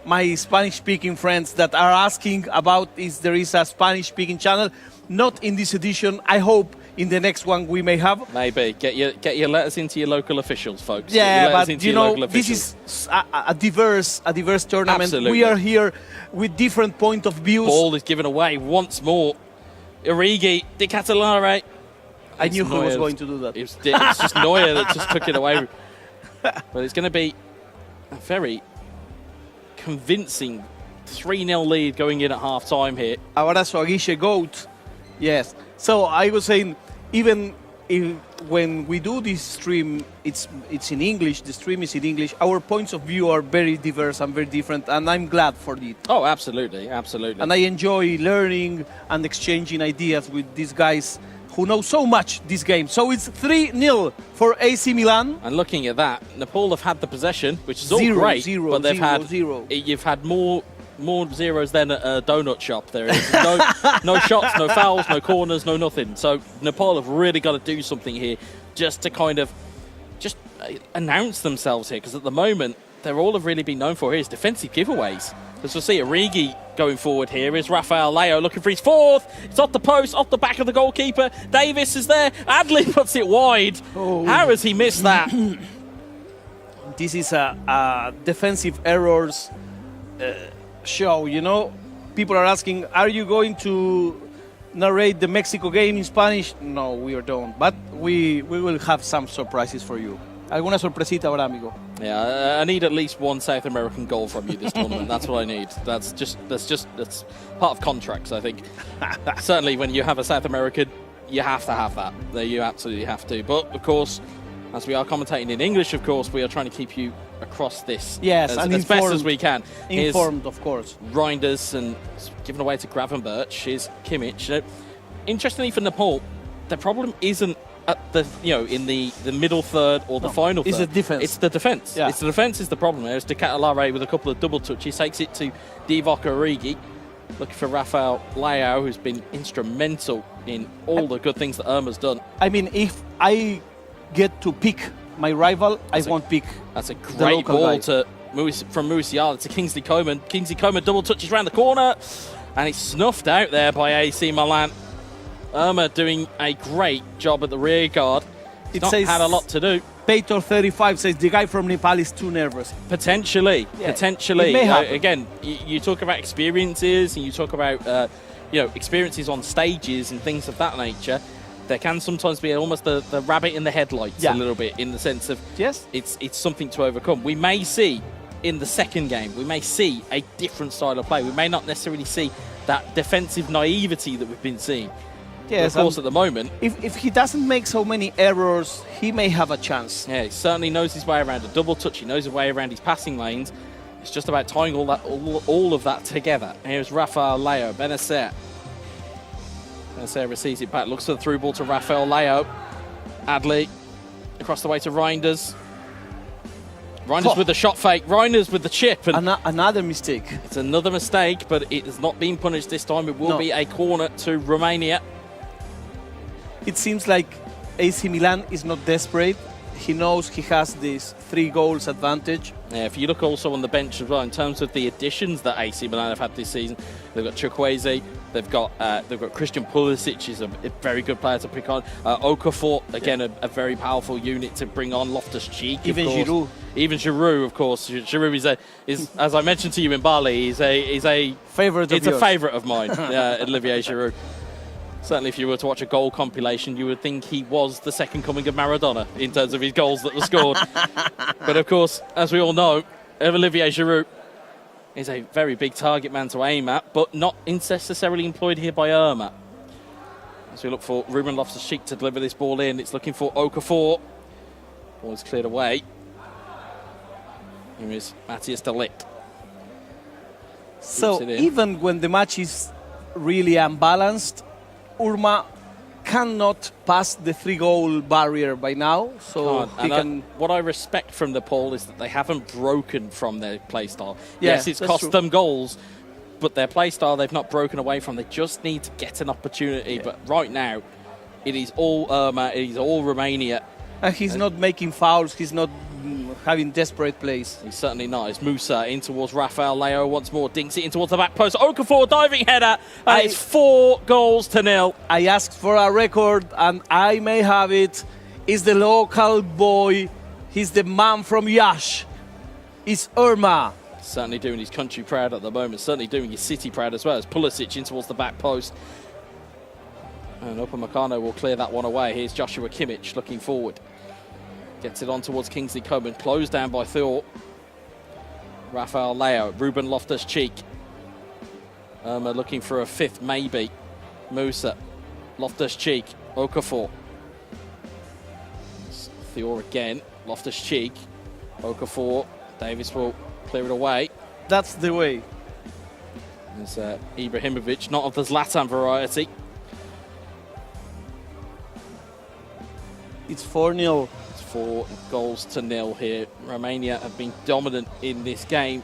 my Spanish-speaking friends that are asking about if there is a Spanish-speaking channel. Not in this edition. I hope in the next one we may have. Maybe get your letters into your local officials, folks. Yeah, but you know this is a diverse tournament. Absolutely. We are here with different point of views. Ball is given away once more. Origi, Di Catalare. I knew who was going to do that. It's just Neuer that just took it away. But it's going to be a very convincing 3-0 lead going in at half-time here. Abrazo a Guille Goat. Yes. So I was saying, even when we do this stream, it's in English, the stream is in English, our points of view are very diverse and very different, and I'm glad for it. Oh, absolutely, absolutely. And I enjoy learning and exchanging ideas with these guys who know so much this game. So it's 3-0 for AC Milan. And looking at that, Nepal have had the possession, which is all great, but they've had you've had more zeros than at a donut shop. There is no shots, no fouls, no corners, no nothing. So Nepal have really got to do something here just to kind of just announce themselves here, because at the moment they're all have really been known for here is defensive giveaways. As we'll see, Origi going forward here is Rafael Leao looking for his fourth. It's off the post, off the back of the goalkeeper. Davis is there. Adley puts it wide. Oh. How has he missed that? This is a defensive errors show, you know. People are asking, are you going to narrate the Mexico game in Spanish? No, we don't. But we will have some surprises for you. Alguna sorpresita habrá, amigo. Yeah, I need at least one South American goal from you this tournament. That's what I need. That's part of contracts, I think. Certainly, when you have a South American, you have to have that. You absolutely have to. But of course, as we are commentating in English, of course, we are trying to keep you across this as best as we can. Informed, of course. Reinders and given away to Gravenberch. Here's Kimmich. Interestingly for Nepal, the problem isn't at the in the middle third or the final third. It's the defense. It's the defense. Yeah. It's the defense is the problem. There's Di Catalare with a couple of double touches, takes it to Divock Origi, looking for Rafael Leao, who's been instrumental in all the good things that Irma's done. I mean, if I get to pick my rival, I won't pick. That's a great ball from Musiala to Kingsley Coman. Kingsley Coman double touches around the corner, and it's snuffed out there by AC Milan. Irma doing a great job at the rear guard. He's not had a lot to do. Pator35 says the guy from Nepal is too nervous. Potentially. It may happen. Again, you talk about experiences and you talk about experiences on stages and things of that nature. There can sometimes be almost the rabbit in the headlights a little bit, in the sense of it's something to overcome. We may see in the second game, we may see a different style of play. We may not necessarily see that defensive naivety that we've been seeing. Yes, of course, at the moment, if he doesn't make so many errors, he may have a chance. Yeah, he certainly knows his way around a double touch. He knows his way around his passing lanes. It's just about tying all of that together. And here's Rafael Leao, Benacer. Benacer receives it back, looks for the through ball to Rafael Leao. Adley across the way to Reinders. Reinders with the shot fake. Reinders with the chip. And another mistake. It's another mistake, but it has not been punished this time. It will be a corner to Romania. It seems like AC Milan is not desperate. He knows he has this 3 goals advantage. Yeah, if you look also on the bench as well, in terms of the additions that AC Milan have had this season, they've got Chukwueze, they've got Christian Pulisic, is a very good player to pick on. Okafor, again, a very powerful unit to bring on. Loftus-Cheek, even Giroud. Even Giroud, of course. Giroud is as I mentioned to you in Bali, is a favorite. It's a favorite of mine, Olivier Giroud. Certainly, if you were to watch a goal compilation, you would think he was the second coming of Maradona in terms of his goals that were scored. But of course, as we all know, Olivier Giroud is a very big target man to aim at, but not necessarily employed here by Irma. As we look for Ruben Loftus-Cheek to deliver this ball in, it's looking for Okafor. Ball is cleared away. Here is Matthias de Ligt. So even when the match is really unbalanced, Urma cannot pass the 3-goal barrier by now, so he can. What I respect from Nepal is that they haven't broken from their play style. Yeah, yes, it's cost them goals, but their play style they've not broken away from. They just need to get an opportunity. Yeah. But right now, it is all Irma, it is all Romania. And he's not making fouls, he's not having desperate plays. He's certainly not. It's Musa in towards Rafael Leo once more, dinks it in towards the back post. Okafor diving header, and it's 4-0. I asked for a record, and I may have it. It's the local boy, he's the man from Yash. It's Irma. Certainly doing his country proud at the moment, certainly doing his city proud as well. As Pulisic in towards the back post. And Upamecano will clear that one away. Here's Joshua Kimmich looking forward. Gets it on towards Kingsley Coman. Closed down by Thor. Rafael Leo. Ruben Loftus-Cheek. Irma looking for a fifth, maybe. Musa. Loftus-Cheek. Okafor. Thor again. Loftus-Cheek. Okafor. Davis will clear it away. That's the way. There's Ibrahimovic, not of the Zlatan variety. It's 4-0. It's 4-0 here. Romania have been dominant in this game.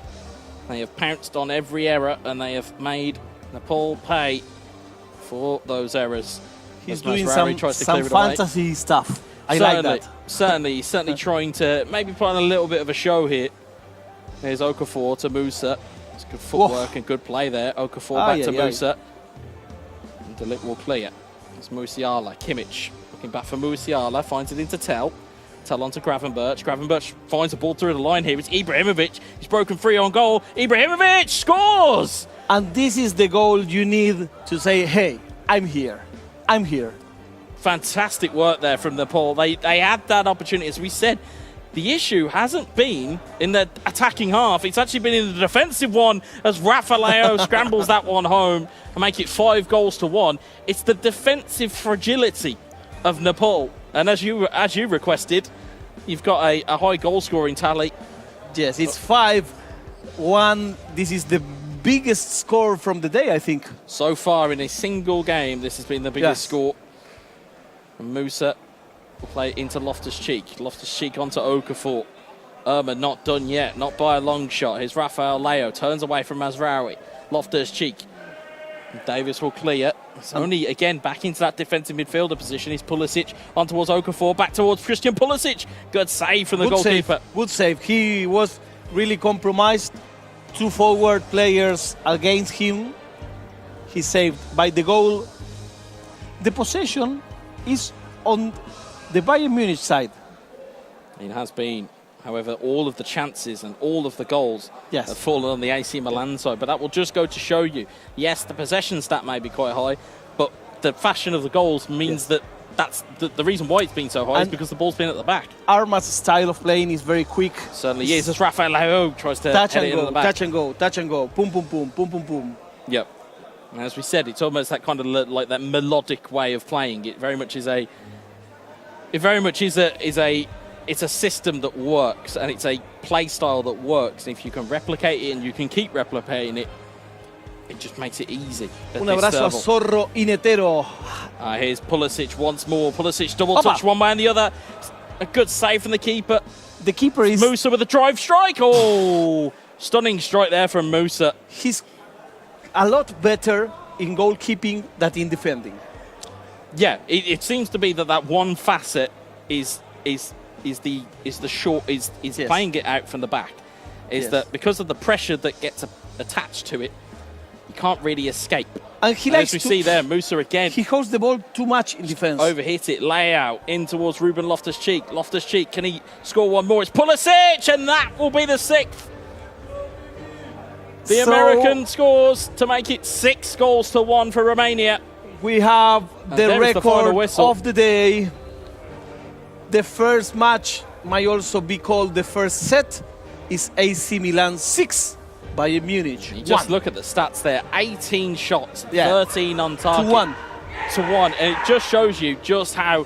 They have pounced on every error and they have made Nepal pay for those errors. He's doing some fantasy stuff. I like that. Certainly trying to maybe put on a little bit of a show here. There's Okafor to Musa. It's good footwork and good play there. Okafor back to Musa. And Delit will clear. It's Musiala. Kimmich looking back for Musiala. Finds it into Tell. Tell on to Gravenberch. Gravenberch finds a ball through the line here. It's Ibrahimovic. He's broken free on goal. Ibrahimovic scores! And this is the goal you need to say, hey, I'm here. I'm here. Fantastic work there from Nepal. They had that opportunity. As we said, the issue hasn't been in the attacking half. It's actually been in the defensive one as Rafael scrambles that one home and make it 5-1. It's the defensive fragility of Nepal. And as you requested, you've got a high goal-scoring tally. Yes, it's 5-1. This is the biggest score from the day, I think. So far in a single game, this has been the biggest score. And Musa will play into Loftus-Cheek. Loftus-Cheek onto Okafor. Irma not done yet, not by a long shot. Here's Rafael Leo, turns away from Mazraoui. Loftus-Cheek. Davis will clear. It's only, again, back into that defensive midfielder position. He's Pulisic on towards Okafor, back towards Christian Pulisic. Good save from the goalkeeper. Good save. He was really compromised. Two forward players against him. He saved by the goal. The possession is on the Bayern Munich side. It has been. However, all of the chances and all of the goals have fallen on the AC Milan side. But that will just go to show you, yes, the possession stat may be quite high, but the fashion of the goals means that that's the reason why it's been so high is because the ball's been at the back. Arma's style of playing is very quick. Certainly is. As Rafael Leo tries to head it into the back. Touch and go, touch and go. Boom, boom, boom, boom, boom, boom. Yep. And as we said, it's almost that kind of like that melodic way of playing. It very much is a... It's a system that works, and it's a play style that works. And if you can replicate it and you can keep replicating it, it just makes it easy. Un abrazo a Zorro Inetero. Here's Pulisic once more. Pulisic double touch one way and the other. A good save from the keeper. The keeper is... Musa with a drive strike. Oh, stunning strike there from Musa. He's a lot better in goalkeeping than in defending. Yeah, it seems to be that one facet is playing it out from the back. That because of the pressure that gets attached to it, you can't really escape. And he likes as we see there, Musa again. He holds the ball too much in defense. Overhit it, layout in towards Ruben Loftus-Cheek. Loftus-Cheek, can he score one more? It's Pulisic, and that will be the 6th. The American scores to make it 6-1 for Romania. We have the record of the day. The first match might also be called the first set. Is AC Milan 6, Bayern Munich. You just look at the stats there. 18 shots, 13 on target. To one. And it just shows you just how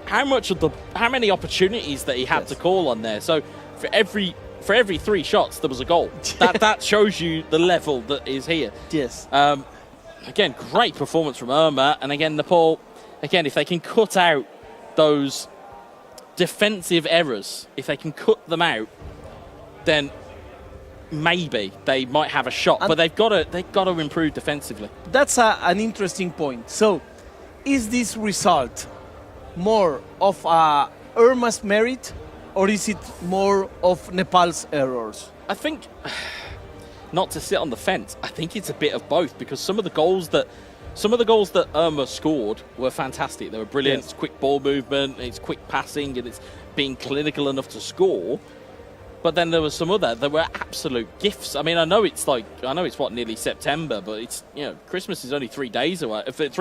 many opportunities that he had to call on there. So for every 3 shots there was a goal. That shows you the level that is here. Yes. Again, great performance from Irma. And again, Nepal, if they can cut out those defensive errors, if they can cut them out, then maybe they might have a shot, but they've got to improve defensively. That's an interesting point. So, is this result more of Irma's merit, or is it more of Nepal's errors? I think, not to sit on the fence, I think it's a bit of both, because some of the goals that Irma scored were fantastic. They were brilliant. Yes. It's quick ball movement, it's quick passing, and it's being clinical enough to score. But then there was some other that were absolute gifts. I mean, I know it's nearly September, but it's, you know, Christmas is only 3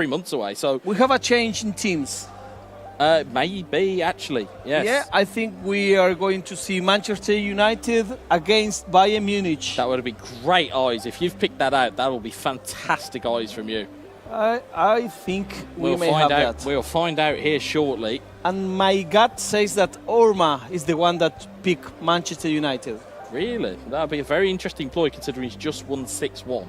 months away. So We have a change in teams. Maybe, actually, yes. Yeah, I think we are going to see Manchester United against Bayern Munich. That would be great eyes. If you've picked that out, that will be fantastic eyes from you. I think We'll may find have out. that. We'll find out here shortly. And my gut says that Orma is the one that picked Manchester United. Really? That would be a very interesting ploy, considering he's just won 6-1.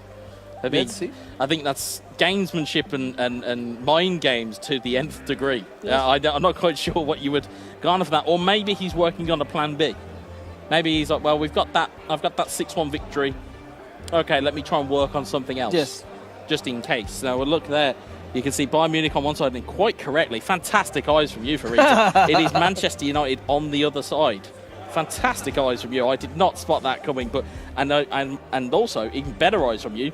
Let's see. I think that's gamesmanship and mind games to the nth degree. Yes. I'm not quite sure what you would garner for that. Or maybe he's working on a plan B. Maybe he's like, well, I've got that 6-1 victory. Okay, let me try and work on something else. Yes. Just in case. Now, we'll look there. You can see Bayern Munich on one side, and quite correctly, fantastic eyes from you, Farita. It is Manchester United on the other side. Fantastic eyes from you. I did not spot that coming, but and also even better eyes from you.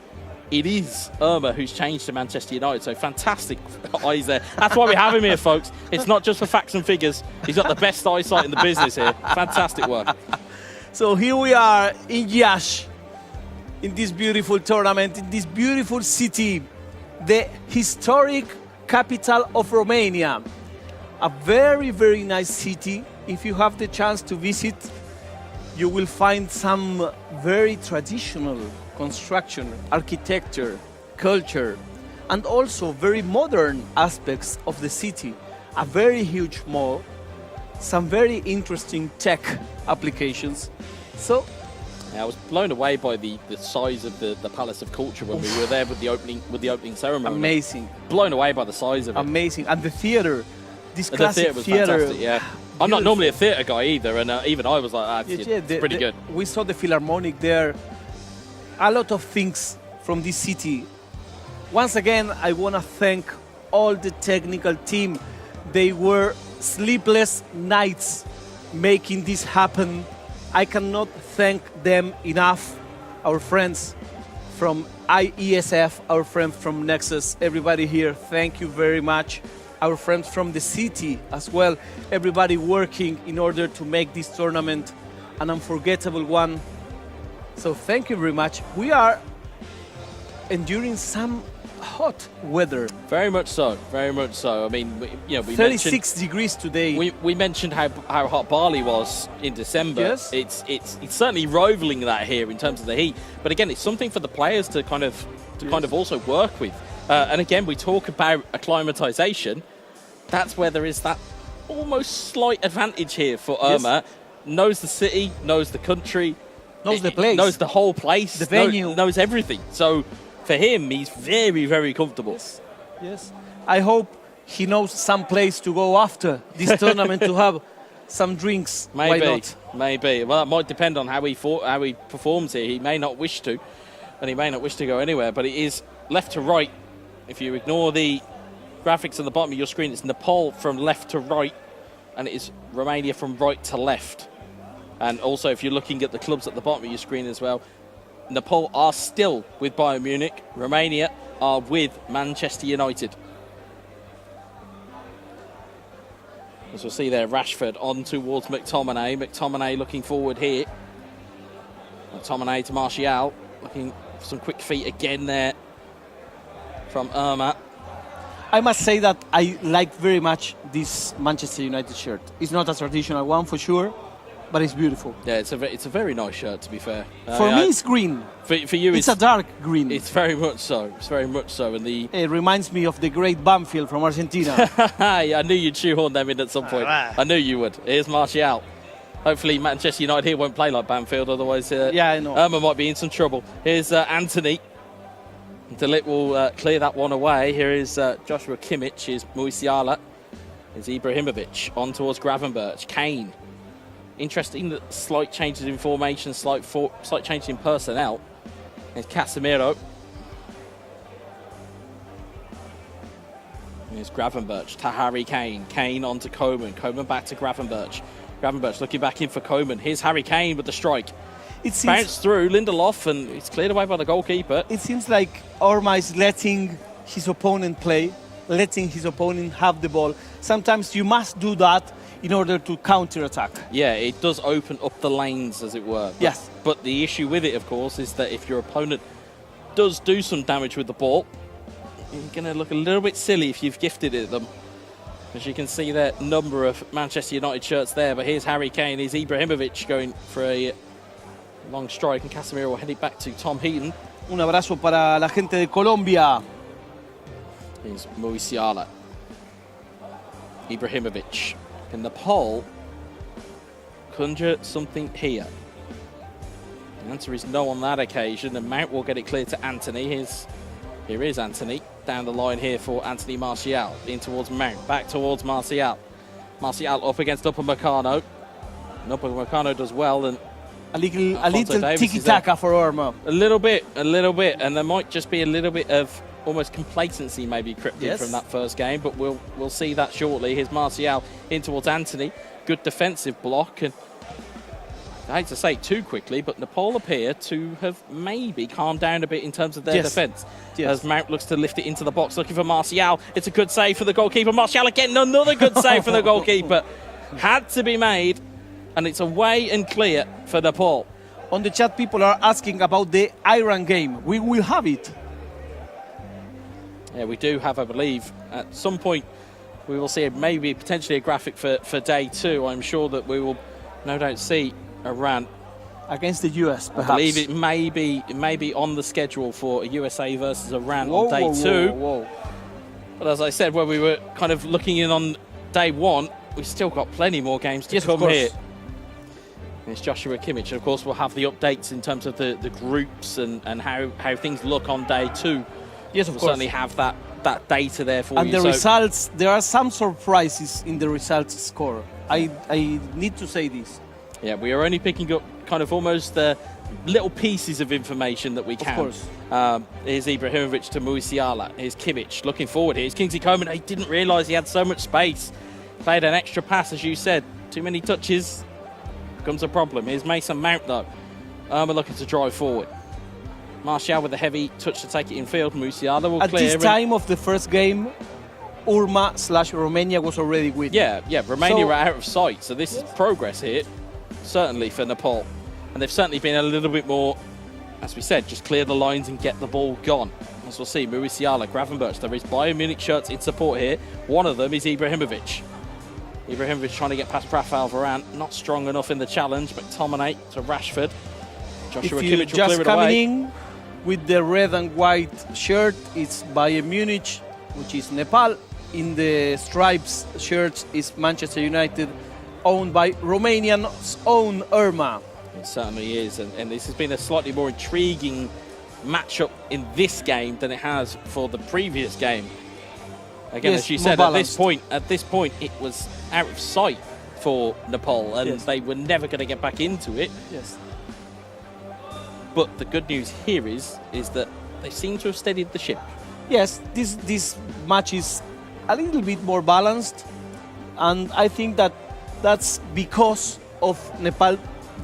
It is Irma who's changed to Manchester United, so fantastic eyes there. That's why we have him here, folks. It's not just for facts and figures. He's got the best eyesight in the business here. Fantastic work. So here we are in Iasi, in this beautiful tournament, in this beautiful city, the historic capital of Romania. A very, very nice city. If you have the chance to visit, you will find some very traditional construction, architecture, culture, and also very modern aspects of the city. A very huge mall, some very interesting tech applications. So I was blown away by the size of the Palace of Culture when we were there with the opening ceremony. amazing. Blown away by the size of it. Amazing. And the theater, this The classic theatre was theater. fantastic, yeah. I'm not normally a theatre guy either, and even I was like, it's pretty good. We saw the Philharmonic there. A lot of things from this city. Once again, I want to thank all the technical team. They were sleepless nights making this happen. I cannot thank them enough. Our friends from IESF, our friends from Nexus, everybody here, thank you very much. Our friends from the city as well, everybody working in order to make this tournament an unforgettable one. So thank you very much. We are enduring some hot weather. Very much so, very much so. I mean, we 36 degrees today. We mentioned how hot Bali was in December. Yes. It's certainly rivaling that here in terms of the heat. But again, it's something for the players to kind of also work with. And again, we talk about acclimatization. That's where there is that almost slight advantage here for Irma. Yes. Knows the city, knows the country, knows the place, knows the whole place, the venue, knows everything. So for him, he's very, very comfortable. Yes. I hope he knows some place to go after this tournament to have some drinks. Maybe. Why not? Maybe. Well, that might depend on how he performs here. He may not wish to, and he may not wish to go anywhere. But it is left to right. If you ignore the graphics at the bottom of your screen, it's Nepal from left to right, and it is Romania from right to left. And also, if you're looking at the clubs at the bottom of your screen as well, Nepal are still with Bayern Munich. Romania are with Manchester United. As we'll see there, Rashford on towards McTominay. McTominay looking forward here. McTominay to Martial. Looking for some quick feet again there from Irma. I must say that I like very much this Manchester United shirt. It's not a traditional one for sure, but it's beautiful. Yeah, it's a very nice shirt, to be fair. For me, it's green. For you, it's a dark green. It's very much so. It's very much so. And it reminds me of the great Banfield from Argentina. Yeah, I knew you'd shoehorn them in at some point. I knew you would. Here's Martial. Hopefully Manchester United here won't play like Banfield, otherwise yeah, I know. Irma might be in some trouble. Here's Anthony. De Ligt will clear that one away. Here is Joshua Kimmich. Here's Musiala. Here's Ibrahimovic on towards Gravenberch. Kane Interesting that slight changes in formation, slight changes in personnel. There's Casemiro. Here's Gravenberch to Harry Kane. Kane on to Coman. Coman back to Gravenberch. Gravenberch looking back in for Coman. Here's Harry Kane with the strike. It seems bounced through Lindelof and it's cleared away by the goalkeeper. It seems like Orma is letting his opponent play, letting his opponent have the ball. Sometimes you must do that in order to counter-attack. Yeah, it does open up the lanes, as it were. Yes. But the issue with it, of course, is that if your opponent does do some damage with the ball, you're going to look a little bit silly if you've gifted it them. As you can see, there number of Manchester United shirts there. But here's Harry Kane. Here's Ibrahimovic going for a long strike. And Casemiro will head it back to Tom Heaton. Un abrazo para la gente de Colombia. Here's Musiala. Ibrahimovic. And Nepal conjure something here. The answer is no on that occasion. And Mount will get it clear to Anthony. Here is Anthony. Down the line here for Anthony Martial. In towards Mount. Back towards Martial. Martial up against Upamecano. And Upamecano does well. And a little tiki-taka for Orma. A little bit. And there might just be a little bit of almost complacency maybe crept in from that first game. But we'll see that shortly. Here's Martial in towards Anthony. Good defensive block. And I hate to say it too quickly, but Nepal appear to have maybe calmed down a bit in terms of their defence. As Mount looks to lift it into the box, looking for Martial. It's a good save for the goalkeeper. Martial again, another good save for the goalkeeper. Had to be made, and it's away and clear for Nepal. On the chat, people are asking about the Iran game. We will have it. Yeah, we do have, I believe, at some point we will see maybe potentially a graphic for day 2. I'm sure that we will no doubt see Iran against the US, perhaps. I believe it may be on the schedule for USA versus Iran on day 2. But as I said, when we were kind of looking in on day 1, we've still got plenty more games to come here. And it's Joshua Kimmich, and of course we'll have the updates in terms of the groups and how things look on day 2. Yes, of we'll course. certainly have that data there for you. And the results, there are some surprises in the results score. I need to say this. Yeah, we are only picking up kind of almost the little pieces of information that we can. Of course. Here's Ibrahimovic to Musiala. Here's Kimmich looking forward. Here's Kingsley Coman. He didn't realise he had so much space. Played an extra pass, as you said. Too many touches becomes a problem. Here's Mason Mount, though. We're looking to drive forward. Martial with a heavy touch to take it in field. Musiala will clear. At this time of the first game, Urma/Romania was already with. Yeah, Romania were out of sight. So this is progress here. Certainly for Nepal, and they've certainly been a little bit more, as we said, just clear the lines and get the ball gone. As we'll see, Musiala, Gravenberch, there is Bayern Munich shirts in support here. One of them is Ibrahimovic. Ibrahimovic trying to get past Rafael Varane, not strong enough in the challenge. McTominay to Rashford. Joshua Kimmich will clear it away. Coming in with the red and white shirt, it's Bayern Munich, which is Nepal. In the stripes shirts is Manchester United, owned by Romanian's own Irma. It certainly is, and this has been a slightly more intriguing matchup in this game than it has for the previous game. Again, as you said, at this point, it was out of sight for Nepal, and they were never going to get back into it. Yes. But the good news here is that they seem to have steadied the ship. Yes, this match is a little bit more balanced, and I think that's because of Nepal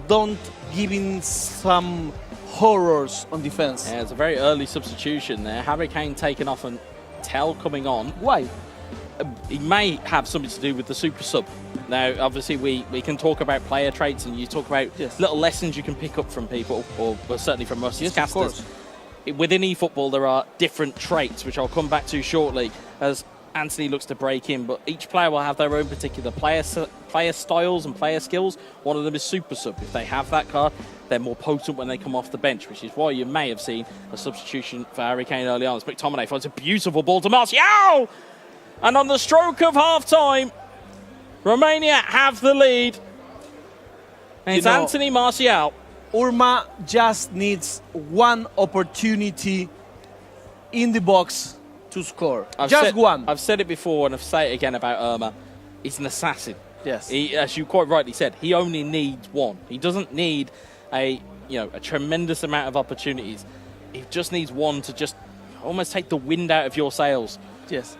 don't giving some horrors on defense. Yeah, it's a very early substitution there. Harry Kane taken off and Tell coming on. Why? It may have something to do with the super sub. Now, obviously, we can talk about player traits, and you talk about little lessons you can pick up from people, or certainly from us as casters. Within eFootball, there are different traits, which I'll come back to shortly, as Anthony looks to break in, but each player will have their own particular player styles and player skills. One of them is super sub. If they have that card, they're more potent when they come off the bench, which is why you may have seen a substitution for Harry Kane early on. McTominay finds a beautiful ball to Martial! And on the stroke of half-time, Romania have the lead. And it's Anthony Martial. Urma just needs one opportunity in the box to score. Just one. I've said it before, and I've said it again about Irma. He's an assassin. Yes. As you quite rightly said, he only needs one. He doesn't need a tremendous amount of opportunities. He just needs one to just almost take the wind out of your sails. Yes.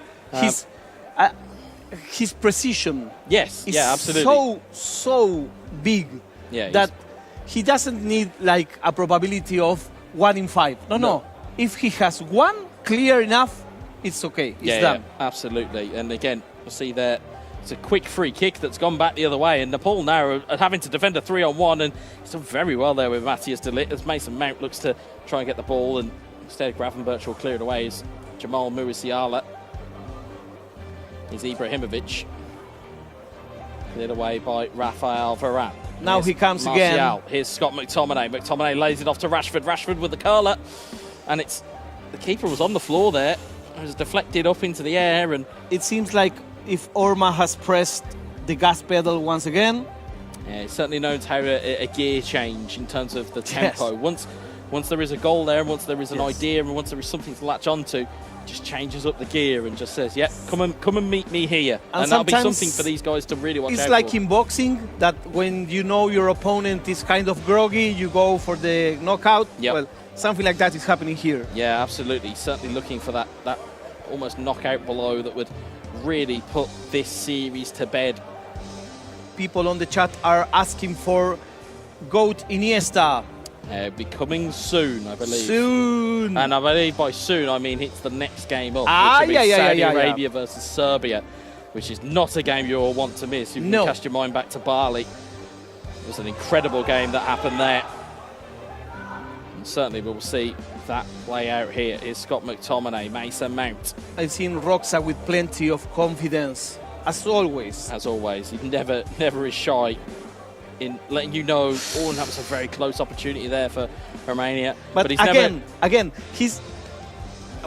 His precision. Yes. Is absolutely. so big that he doesn't need like a probability of 1 in 5. No. If he has one clear enough, it's okay. It's done. Yeah, absolutely. And again, we'll see there. It's a quick free kick that's gone back the other way, and Nepal now are having to defend a 3-on-1, and he's done very well there with Matthias de Ligt as Mason Mount looks to try and get the ball, and instead Gravenberch will clear it away as Jamal Murisiala. He's Ibrahimovic. Cleared away by Rafael Varane. Now he comes again. Here's Scott McTominay. McTominay lays it off to Rashford. Rashford with the curler, and it's the keeper was on the floor there. It was deflected up into the air, and it seems like if Orma has pressed the gas pedal once again. Yeah, he certainly knows how a gear change in terms of the tempo. Yes. Once there is a goal there, once there is an idea, and once there is something to latch onto, just changes up the gear and just says, "Yeah, come and meet me here." And that'll be something for these guys to really watch out for. It's like in boxing that when you know your opponent is kind of groggy, you go for the knockout. Yep. Well, something like that is happening here. Yeah, absolutely. Certainly looking for that almost knockout blow that would really put this series to bed. People on the chat are asking for GOAT Iniesta. Be coming soon, I believe. Soon. And I believe by soon, I mean it's the next game up, which will be Saudi Arabia versus Serbia, which is not a game you'll want to miss. If you cast your mind back to Bali, it was an incredible game that happened there. And certainly we'll see that play out here. Is Scott McTominay, Mason Mount. I've seen Roxa with plenty of confidence, as always. As always, he never is shy in letting you know, and that was a very close opportunity there for Romania. But he's again, he's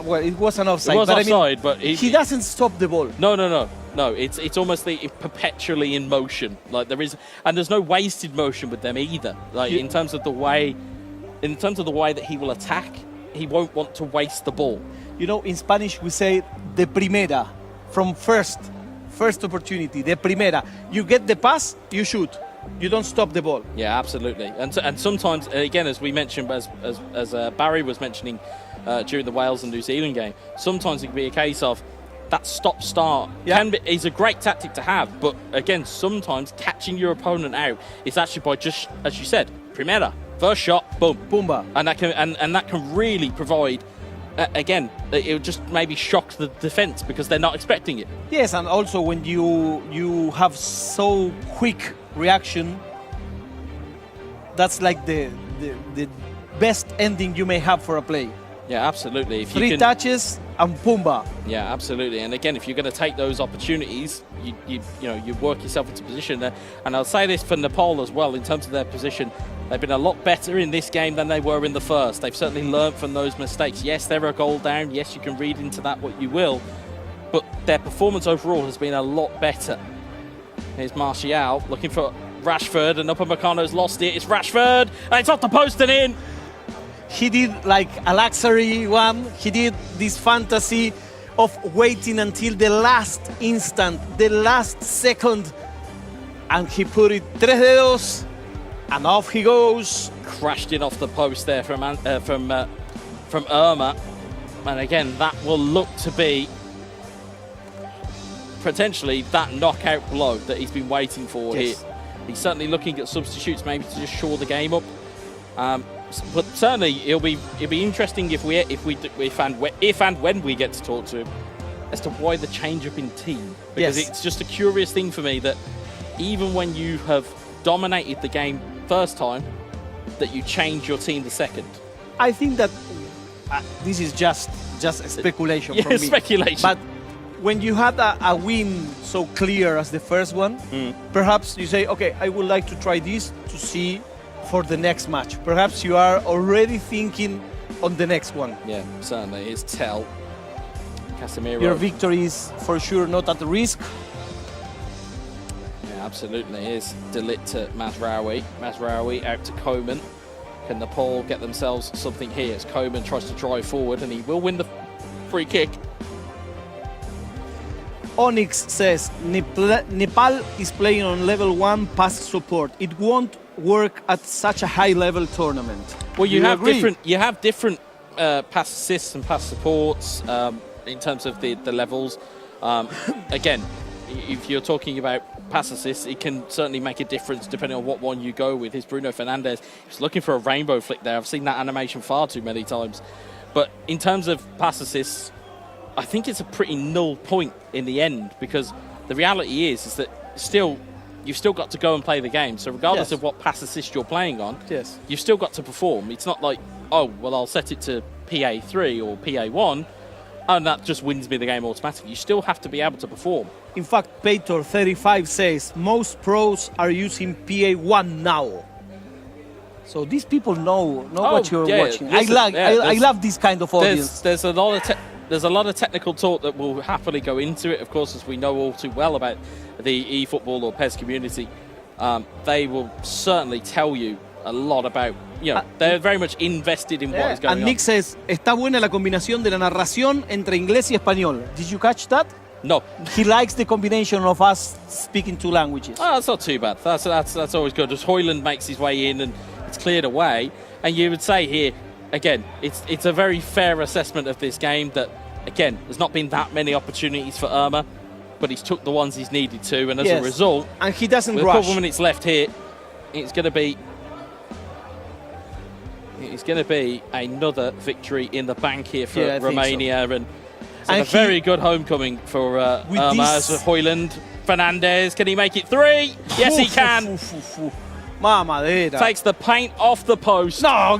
well, it was an offside. It was offside, but he doesn't stop the ball. No. It's almost perpetually in motion. Like there's no wasted motion with them either. Like in terms of the way that he will attack, he won't want to waste the ball. You know, in Spanish we say de primera, from first opportunity, de primera. You get the pass, you shoot. You don't stop the ball. Yeah, absolutely. And sometimes, again, as we mentioned, as Barry was mentioning during the Wales and New Zealand game, sometimes it can be a case of that stop-start is a great tactic to have, but again, sometimes catching your opponent out is actually by just, as you said, primera, first shot, boom, boomba, and that can really provide. Again, it would just maybe shock the defence because they're not expecting it. Yes, and also when you have so quick reaction, that's like the best ending you may have for a play. Yeah, absolutely. If Three touches and pumba. Yeah, absolutely. And again, if you're going to take those opportunities, you work yourself into position there. And I'll say this for Nepal as well, in terms of their position, they've been a lot better in this game than they were in the first. They've certainly learned from those mistakes. Yes, they're a goal down. Yes, you can read into that what you will. But their performance overall has been a lot better. Here's Martial looking for Rashford, and Upamecano's lost it. It's Rashford, and it's off the post and in. He did like a luxury one. He did this fantasy of waiting until the last instant, the last second, and he put it tres dedos, and off he goes. Crashed in off the post there from Irma, and again that will look to be potentially that knockout blow that he's been waiting for here. He's certainly looking at substitutes maybe to just shore the game up. But certainly it'll be interesting if and when we get to talk to him as to why the change up in team, because it's just a curious thing for me that even when you have dominated the game first time, that you change your team the second. I think that this is just a speculation from me. Speculation. But when you had a win so clear as the first one, perhaps you say, okay, I would like to try this to see for the next match. Perhaps you are already thinking on the next one. Yeah, certainly. It's Tell. Casemiro. Your victory is for sure not at risk. Yeah, absolutely. Here's de Ligt to Mazraoui. Mazraoui out to Coman. Can Nepal get themselves something here as Coman tries to drive forward, and he will win the free kick. Onyx says Nepal is playing on level 1 pass support. It won't work at such a high level tournament. Well, you have agree? different pass assists and pass supports in terms of the levels. Again, if you're talking about pass assists, it can certainly make a difference depending on what one you go with. Here's Bruno Fernandes. He's looking for a rainbow flick there. I've seen that animation far too many times. But in terms of pass assists, I think it's a pretty null point in the end, because the reality is that you've still got to go and play the game. So regardless of what pass assist you're playing on, you've still got to perform. It's not like, oh, well, I'll set it to PA3 or PA1, and that just wins me the game automatically. You still have to be able to perform. In fact, Pator35 says most pros are using PA1 now. So these people know what you're watching. Listen, I love this kind of audience. There's a lot of technical talk that will happily go into it. Of course, as we know all too well about the eFootball or PES community, they will certainly tell you a lot about, they're very much invested in what is going on. And Nick says, está buena la combinación de la narración entre inglés y español. Did you catch that? No. He likes the combination of us speaking two languages. Oh, that's not too bad. That's always good. As Hoyland makes his way in and it's cleared away, and you would say here, again, it's a very fair assessment of this game that, again, there's not been that many opportunities for Irma, but he's took the ones he's needed to, and as a result, and he doesn't with rush. a couple of minutes left here, it's going to be another victory in the bank here for Romania, and a very good homecoming for Irma as Hoyland. Fernandes, can he make it 3? Yes, he can. Mamadera. Takes the paint off the post. No,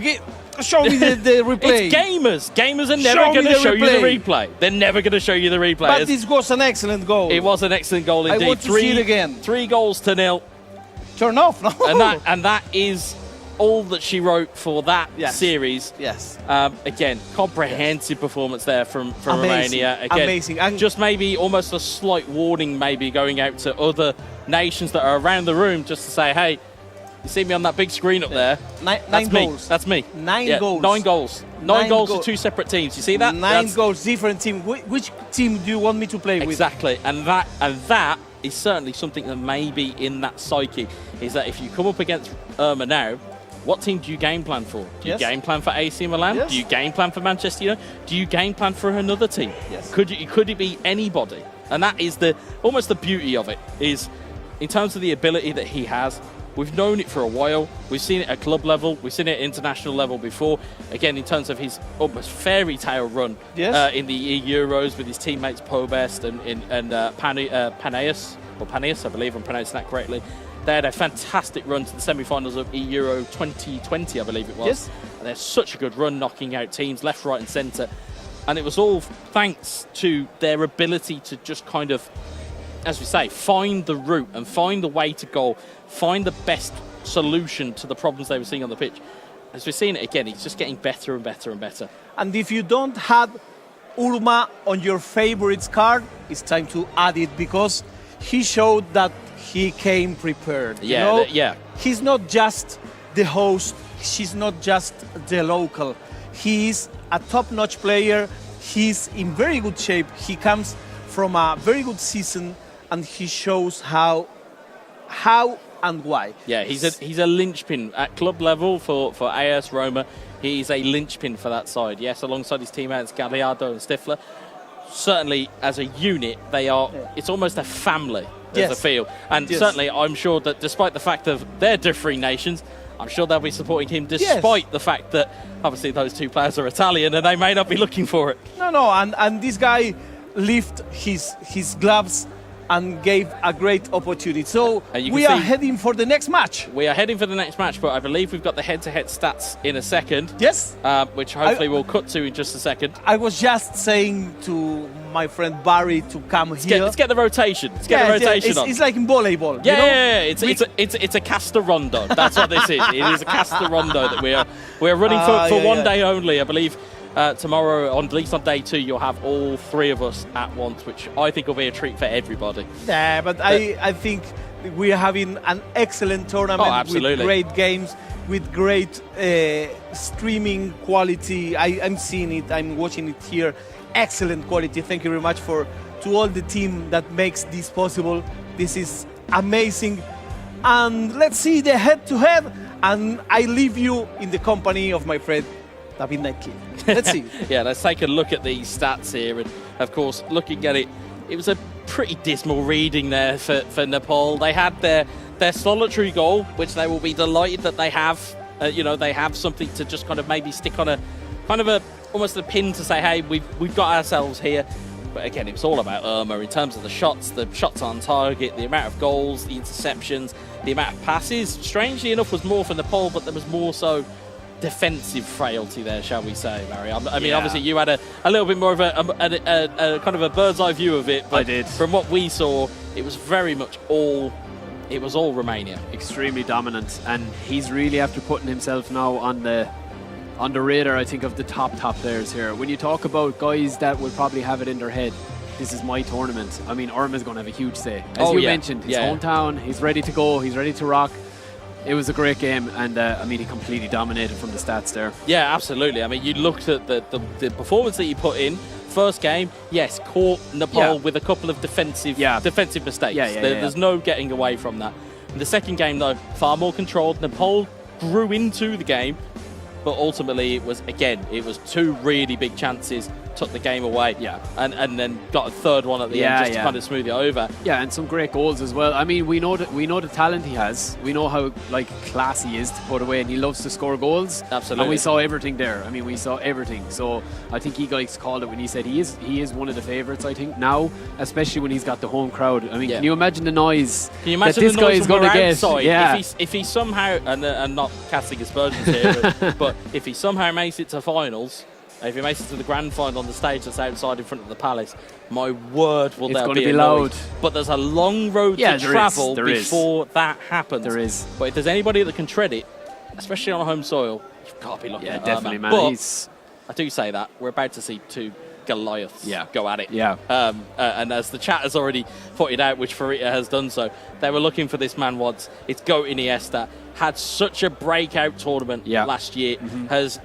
show me the replay. It's gamers. Gamers are never going to show you the replay. They're never going to show you the replay. But this was an excellent goal. It was an excellent goal indeed. I want to see it again. 3-0. Turn off, no? And that is all that she wrote for that series. Yes. Again, comprehensive performance there from Romania. Again, amazing. And just maybe almost a slight warning, maybe going out to other nations that are around the room, just to say, hey, you see me on that big screen up there? Nine goals. That's me. 9 goals. 9 goals. 9 goals to 2 separate teams. You see that? 9 goals, different team. Which team do you want me to play with? Exactly. And that is certainly something that may be in that psyche, is that if you come up against Irma now, what team do you game plan for? Do you game plan for AC Milan? Yes. Do you game plan for Manchester United? Do you game plan for another team? Yes. Could it be anybody? And that is almost the beauty of it, is in terms of the ability that he has. We've known it for a while. We've seen it at club level. We've seen it at international level before. Again, in terms of his almost fairy tale run in the Euros with his teammates Pobest and Paneas, I believe I'm pronouncing that correctly. They had a fantastic run to the semi-finals of Euro 2020, I believe it was. Yes. And they're such a good run, knocking out teams left, right and centre. And it was all thanks to their ability to just kind of, as we say, find the route and find the way to goal, find the best solution to the problems they were seeing on the pitch. As we're seeing it again, he's just getting better and better and better. And if you don't have Urma on your favorites card, it's time to add it, because he showed that he came prepared. He's not just the host, she's not just the local. He's a top-notch player. He's in very good shape. He comes from a very good season, and he shows how and why. Yeah, he's a linchpin at club level for AS Roma. He's a linchpin for that side. Yes, alongside his teammates Gallardo and Stifler. Certainly, as a unit, they are. It's almost a family. There's a feel, and certainly, I'm sure that despite the fact of their differing nations, I'm sure they'll be supporting him despite the fact that obviously those two players are Italian and they may not be looking for it. No, and this guy lifted his gloves and gave a great opportunity. So we are heading for the next match. We are heading for the next match, but I believe we've got the head-to-head stats in a second. Yes. Which hopefully we'll cut to in just a second. I was just saying to my friend Barry to come here. Let's get the rotation. Let's get the rotation on. It's like in volleyball. Yeah. It's a Casta Rondo. That's what this is. It is a Casta Rondo that we're running for one day only, I believe. Tomorrow, at least on day 2, you'll have all 3 of us at once, which I think will be a treat for everybody. Yeah, but I think we are having an excellent tournament with great games, with great streaming quality. I'm seeing it, I'm watching it here excellent quality. Thank you very much to all the team that makes this possible. This is amazing. And let's see the head-to-head. And I leave you in the company of my friend David Knightley. Let's see. Yeah, let's take a look at these stats here. And of course, looking at it, it was a pretty dismal reading there for Nepal. They had their solitary goal, which they will be delighted that they have. They have something to just kind of maybe stick on a kind of almost a pin to say, hey, we've got ourselves here. But again, it's all about Irma in terms of the shots on target, the amount of goals, the interceptions, the amount of passes. Strangely enough, was more for Nepal, but there was more so defensive frailty there, shall we say, Barry? I mean, obviously you had a little bit more of a kind of a bird's eye view of it. But I did. From what we saw, it was very much all Romania. Extremely dominant, and he's really after putting himself now on the radar, I think, of the top players here. When you talk about guys that will probably have it in their head, this is my tournament. I mean, Irma's going to have a huge say. As you mentioned, his hometown, he's ready to go, he's ready to rock. It was a great game, and I mean, he completely dominated from the stats there. Yeah, absolutely. I mean, you looked at the performance that he put in. First game, yes, caught Nepal with a couple of defensive mistakes. There's no getting away from that. In the second game, though, far more controlled. Nepal grew into the game, but ultimately it was two really big chances, took the game away, and then got a third one at the end just to kind of smooth it over. Yeah, and some great goals as well. I mean, we know the talent he has. We know how class he is to put away, and he loves to score goals. Absolutely. And we saw everything there. I mean, we saw everything. So I think Egoix called it when he said he is one of the favourites, I think, now, especially when he's got the home crowd. I mean, can you imagine the noise that this guy is going to get? Yeah. If he somehow, and not casting aspersions here, but if he somehow makes it to finals, if he makes it to the grand final on the stage that's outside in front of the palace, my word, will there be a loud. But there's a long road to travel before that happens. There is. But if there's anybody that can tread it, especially on home soil, you've got to be looking at definitely, man. But I do say that we're about to see two Goliaths go at it. Yeah. And as the chat has already pointed out, which Farita has done so, they were looking for this man once. It's Goat Iniesta. Had such a breakout tournament last year, has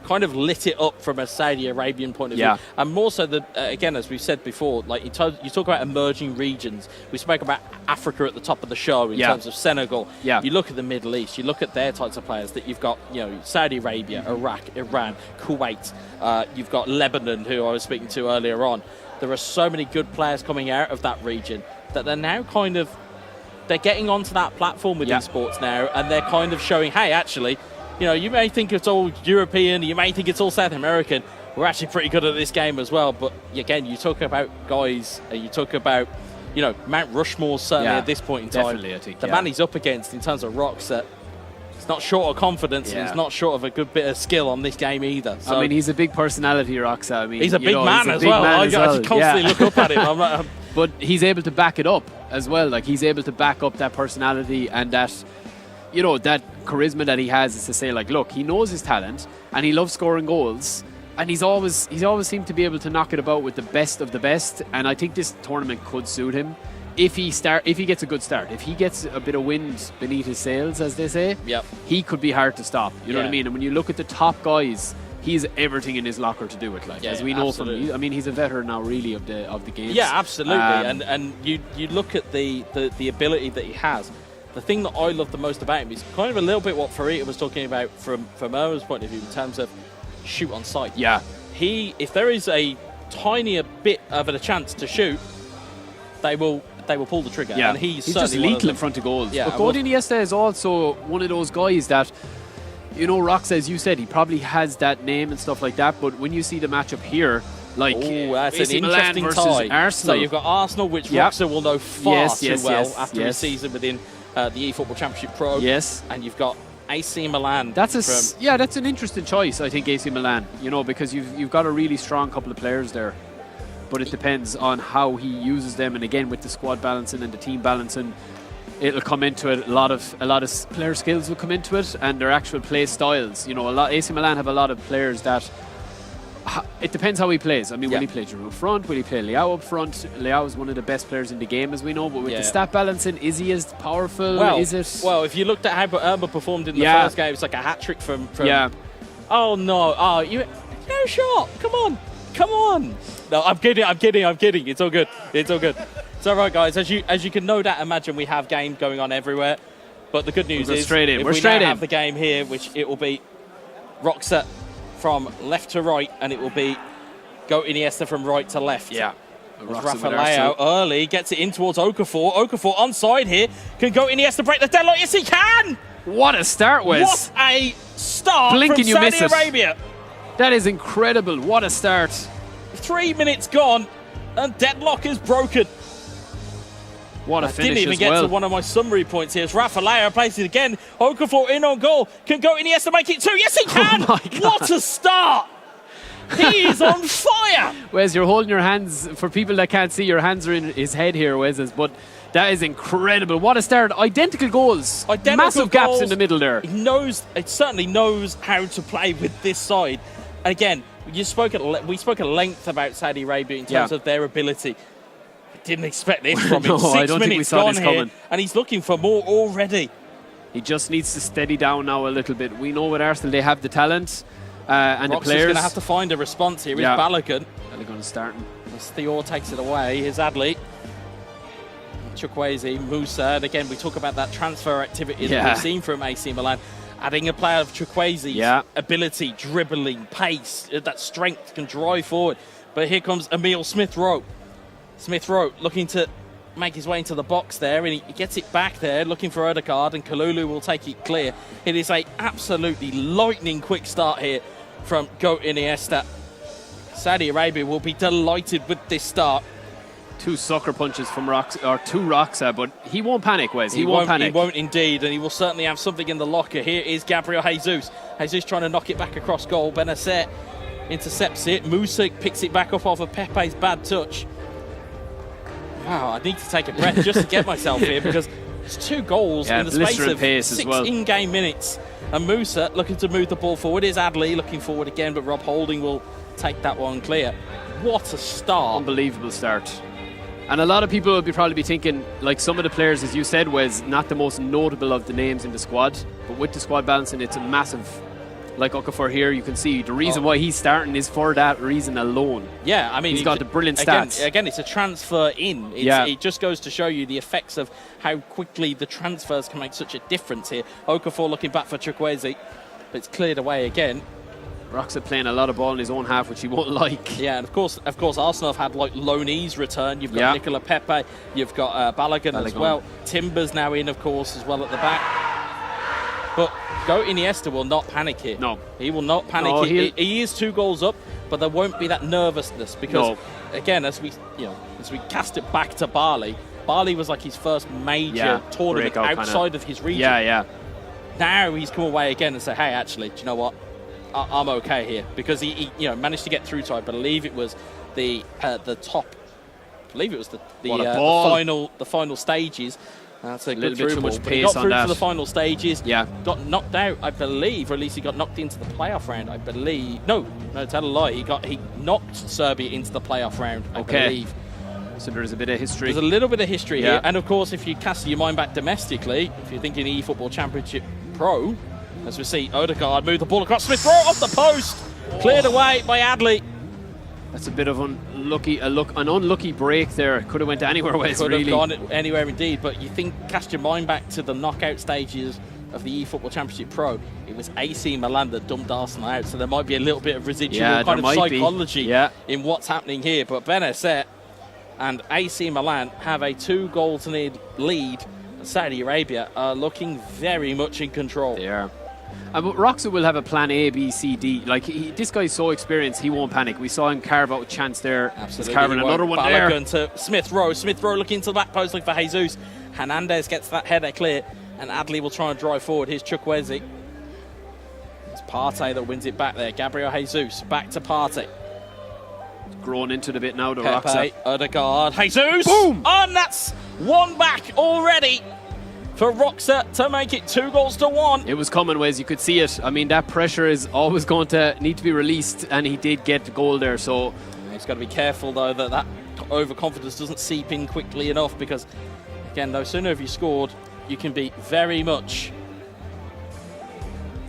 kind of lit it up from a Saudi Arabian point of view. And more so that, again, as we've said before, like you talk about emerging regions. We spoke about Africa at the top of the show in terms of Senegal. You look at the Middle East, you look at their types of players that you've got, Saudi Arabia, Iraq, Iran, Kuwait, you've got Lebanon, who I was speaking to earlier on. There are so many good players coming out of that region that they're now they're getting onto that platform with esports now, and they're kind of showing, hey, actually, you may think it's all European, you may think it's all South American. We're actually pretty good at this game as well. But again, you talk about guys, you talk about, Mount Rushmore certainly at this point in time. Definitely, I think. The man he's up against in terms of rocks, that it's not short of confidence, and it's not short of a good bit of skill on this game either. So, I mean, he's a big personality, Roxa. I mean, he's a big man as well. I constantly look up at him. But he's able to back it up as well. Like, he's able to back up that personality and that, that charisma that he has, is to say, like, look, he knows his talent and he loves scoring goals, and he's always seemed to be able to knock it about with the best of the best. And I think this tournament could suit him if he gets a good start. If he gets a bit of wind beneath his sails, as they say, he could be hard to stop. You know what I mean? And when you look at the top guys, he has everything in his locker to do it. Like, as we know from, I mean, he's a veteran now, really, of the game. Yeah, absolutely. And you look at the ability that he has. The thing that I love the most about him is kind of a little bit what Farita was talking about from Irma's point of view in terms of shoot on sight. Yeah. If there is a tinier bit of a chance to shoot, they will pull the trigger. Yeah. And he's just lethal in front of goals. Yeah, but Goat Iniesta is also one of those guys that, Rox, as you said, he probably has that name and stuff like that, but when you see the matchup here, like, that's AC an Milan interesting versus tie. Arsenal. So you've got Arsenal, which Roxa will know far too well after his season within the eFootball Championship Pro. Yes. And you've got AC Milan. That's an interesting choice, I think, AC Milan, because you've got a really strong couple of players there. But it depends on how he uses them, and again, with the squad balancing and the team balancing, it'll come into it. A lot of player skills will come into it, and their actual play styles. AC Milan have a lot of players that. It depends how he plays. I mean, will he play Giroud up front? Will he play Leao up front? Leao is one of the best players in the game, as we know. But with the stat balancing, is he as powerful? Is it? Well, if you looked at how Irma performed in the first game, it's like a hat trick from. Oh no! Oh, no shot! Come on! Come on. No, I'm kidding. It's all good. It's all good. It's all right, guys. As you can no doubt imagine, we have games going on everywhere. But the good news is, if we now have the game here, which it will be Roxa from left to right, and it will be Go Iniesta from right to left. Yeah. Rafael early gets it in towards Okafor. Okafor onside here. Can Go Iniesta break the deadlock? Yes, he can! What a start, Wes. What a start from Saudi Arabia. That is incredible. What a start. 3 minutes gone, and deadlock is broken. What a finish. Didn't even get to one of my summary points here. It's Rafael plays it again. Okafor in on goal. Can Go Iniesta make it 2? Yes, he can! Oh my God. What a start! He is on fire! Wes, you're holding your hands. For people that can't see, your hands are in his head here, Wes. But that is incredible. What a start. Identical goals. Massive gaps in the middle there. It certainly knows how to play with this side. And again, we spoke at length about Saudi Arabia in terms of their ability. Didn't expect this from him. No, 6 I don't think we minutes saw gone this here, coming. and he's looking for more already. He just needs to steady down now a little bit. We know with Arsenal they have the talent and the players. Going to have to find a response here. Is Balogun. Balogun starting. As Thior takes it away, here's Adli. Chukwueze, Musa, and again we talk about that transfer activity that we've seen from AC Milan. Adding a player of Chukwueze's ability, dribbling, pace, that strength, can drive forward. But here comes Emil Smith-Rowe. Smith-Rowe looking to make his way into the box there, and he gets it back there, looking for Odegaard, and Kalulu will take it clear. It is a absolutely lightning quick start here from Go Iniesta. Saudi Arabia will be delighted with this start. 2 sucker punches from Roxa, but he won't panic, Wes. He won't panic. He won't indeed, and he will certainly have something in the locker. Here is Gabriel Jesus. Jesus trying to knock it back across goal. Benacer intercepts it. Musa picks it back up off of Pepe's bad touch. Wow, I need to take a breath just to get myself here, because it's 2 goals in the space of 6 in-game minutes. And Musa looking to move the ball forward. Is Adli looking forward again, but Rob Holding will take that one clear. What a start. Unbelievable start. And a lot of people will probably be thinking, like some of the players, as you said, was not the most notable of the names in the squad, but with the squad balancing, it's a massive. Like Okafor here, you can see the reason why he's starting is for that reason alone. Yeah, I mean, he's got the brilliant stats. Again, it's a transfer in. It just goes to show you the effects of how quickly the transfers can make such a difference here. Okafor looking back for Chukwueze, but it's cleared away again. Roxa playing a lot of ball in his own half, which he won't like. Yeah, and of course, Arsenal have had like loanees return. You've got Nicola Pepe, you've got Balogun as well. Timber's now in, of course, as well at the back. But Go Iniesta will not panic here. No, he will not panic. No, he is 2 goals up, but there won't be that nervousness because, again, as we cast it back to Bali was like his first major tournament outside of his region. Now he's come away again and say, hey, actually, do you know what? I'm okay here, because he managed to get through to, I believe it was the top. I believe it was the final stages. That's a little bit too much pace on that. He got through to the final stages. Yeah. Got knocked out, I believe, or at least he got knocked into the playoff round, I believe. No, tell a lie. He knocked Serbia into the playoff round, I believe. So there's a bit of history. There's a little bit of history here. And of course, if you cast your mind back domestically, if you're thinking eFootball Championship Pro, as we see Odegaard move the ball across, Smith-Rowe off the post, cleared away by Adli. That's a bit of an unlucky break there. Could have went anywhere, Wes, really. Could have gone anywhere indeed, but you cast your mind back to the knockout stages of the eFootball Championship Pro. It was AC Milan that dumped Arsenal out, so there might be a little bit of residual kind of psychology in what's happening here. But Benacer and AC Milan have a 2-goal-to-nil lead. Saudi Arabia are looking very much in control. They are. But Roxa will have a plan A, B, C, D. Like, this guy's so experienced, he won't panic. We saw him carve out a chance there. Absolutely. He's carving another one there. Balogun to Smith-Rowe. Smith-Rowe looking to the back post, looking for Jesus. Hernandez gets that header clear, and Adli will try and drive forward. Here's Chukwueze. It's Partey that wins it back there. Gabriel Jesus back to Partey. Grown into it a bit now, the Pepe, Roxa. Odegaard, Jesus! Boom! And that's 1 back already for Roxa to make it 2-1. It was coming, Wes. You could see it. I mean, that pressure is always going to need to be released, and he did get the goal there. So he's got to be careful, though, that overconfidence doesn't seep in quickly enough, because, again, no sooner have you scored, you can be very much.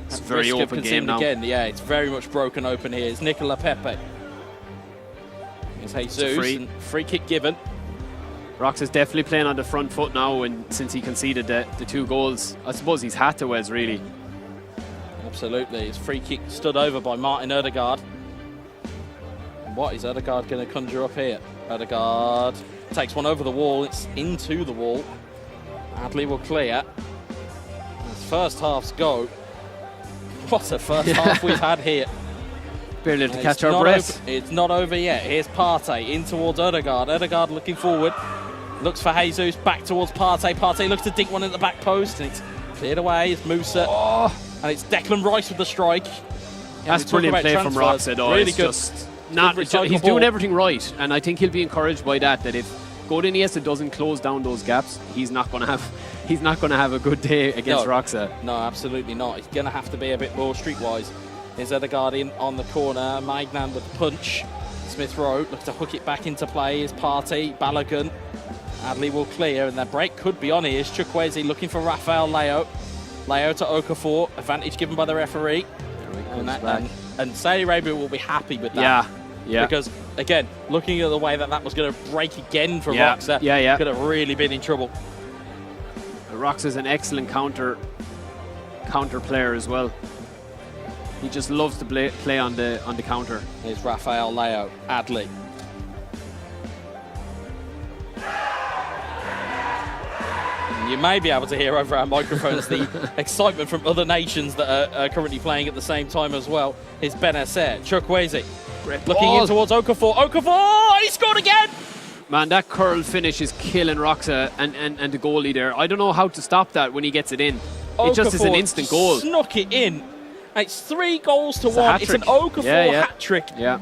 It's very open game now. Again. Yeah, it's very much broken open here. It's Nicola Pepe. It's Jesus. Free kick given. Rox is definitely playing on the front foot now, and since he conceded the 2 goals, I suppose he's had to, Wes, really. Absolutely. His free kick stood over by Martin Ødegaard. What is Ødegaard going to conjure up here? Ødegaard takes one over the wall. It's into the wall. Adley will clear. As first half's go. What a first half we've had here. Barely to catch our breath. It's not over yet. Here's Partey in towards Ødegaard. Ødegaard looking forward. Looks for Jesus. Back towards Partey. Partey looks to dink one at the back post. And it's cleared away. It's Musa. Oh. And it's Declan Rice with the strike. That's brilliant play from Rox, though. Really good. He's doing everything right, and I think he'll be encouraged by that. That if Golden Iniesta doesn't close down those gaps, he's not going to have a good day against Roxa. No, absolutely not. He's going to have to be a bit more streetwise. Here's Ødegaard in on the corner. Magnan with the punch. Smith Rowe looks to hook it back into play. Here's Partey, Balogun. Adley will clear, and the break could be on here. Here's Chukwueze looking for Rafael Leao. Leao to Okafor. Advantage given by the referee. And Saudi Arabia will be happy with that. Yeah. Because, again, looking at the way that was going to break again for Roxa, could have really been in trouble. Roxa is an excellent counter player as well. He just loves to play on the counter. Here's Rafael Leao, Adley. You may be able to hear over our microphones the excitement from other nations that are currently playing at the same time as well. Here's Benacer, Chukwueze, looking in towards Okafor. Okafor, he scored again! Man, that curl finish is killing Roxa and the goalie there. I don't know how to stop that when he gets it in. It just is an instant goal. Snuck it in. It's 3 goals to 1. It's an Okafor hat-trick. Yeah.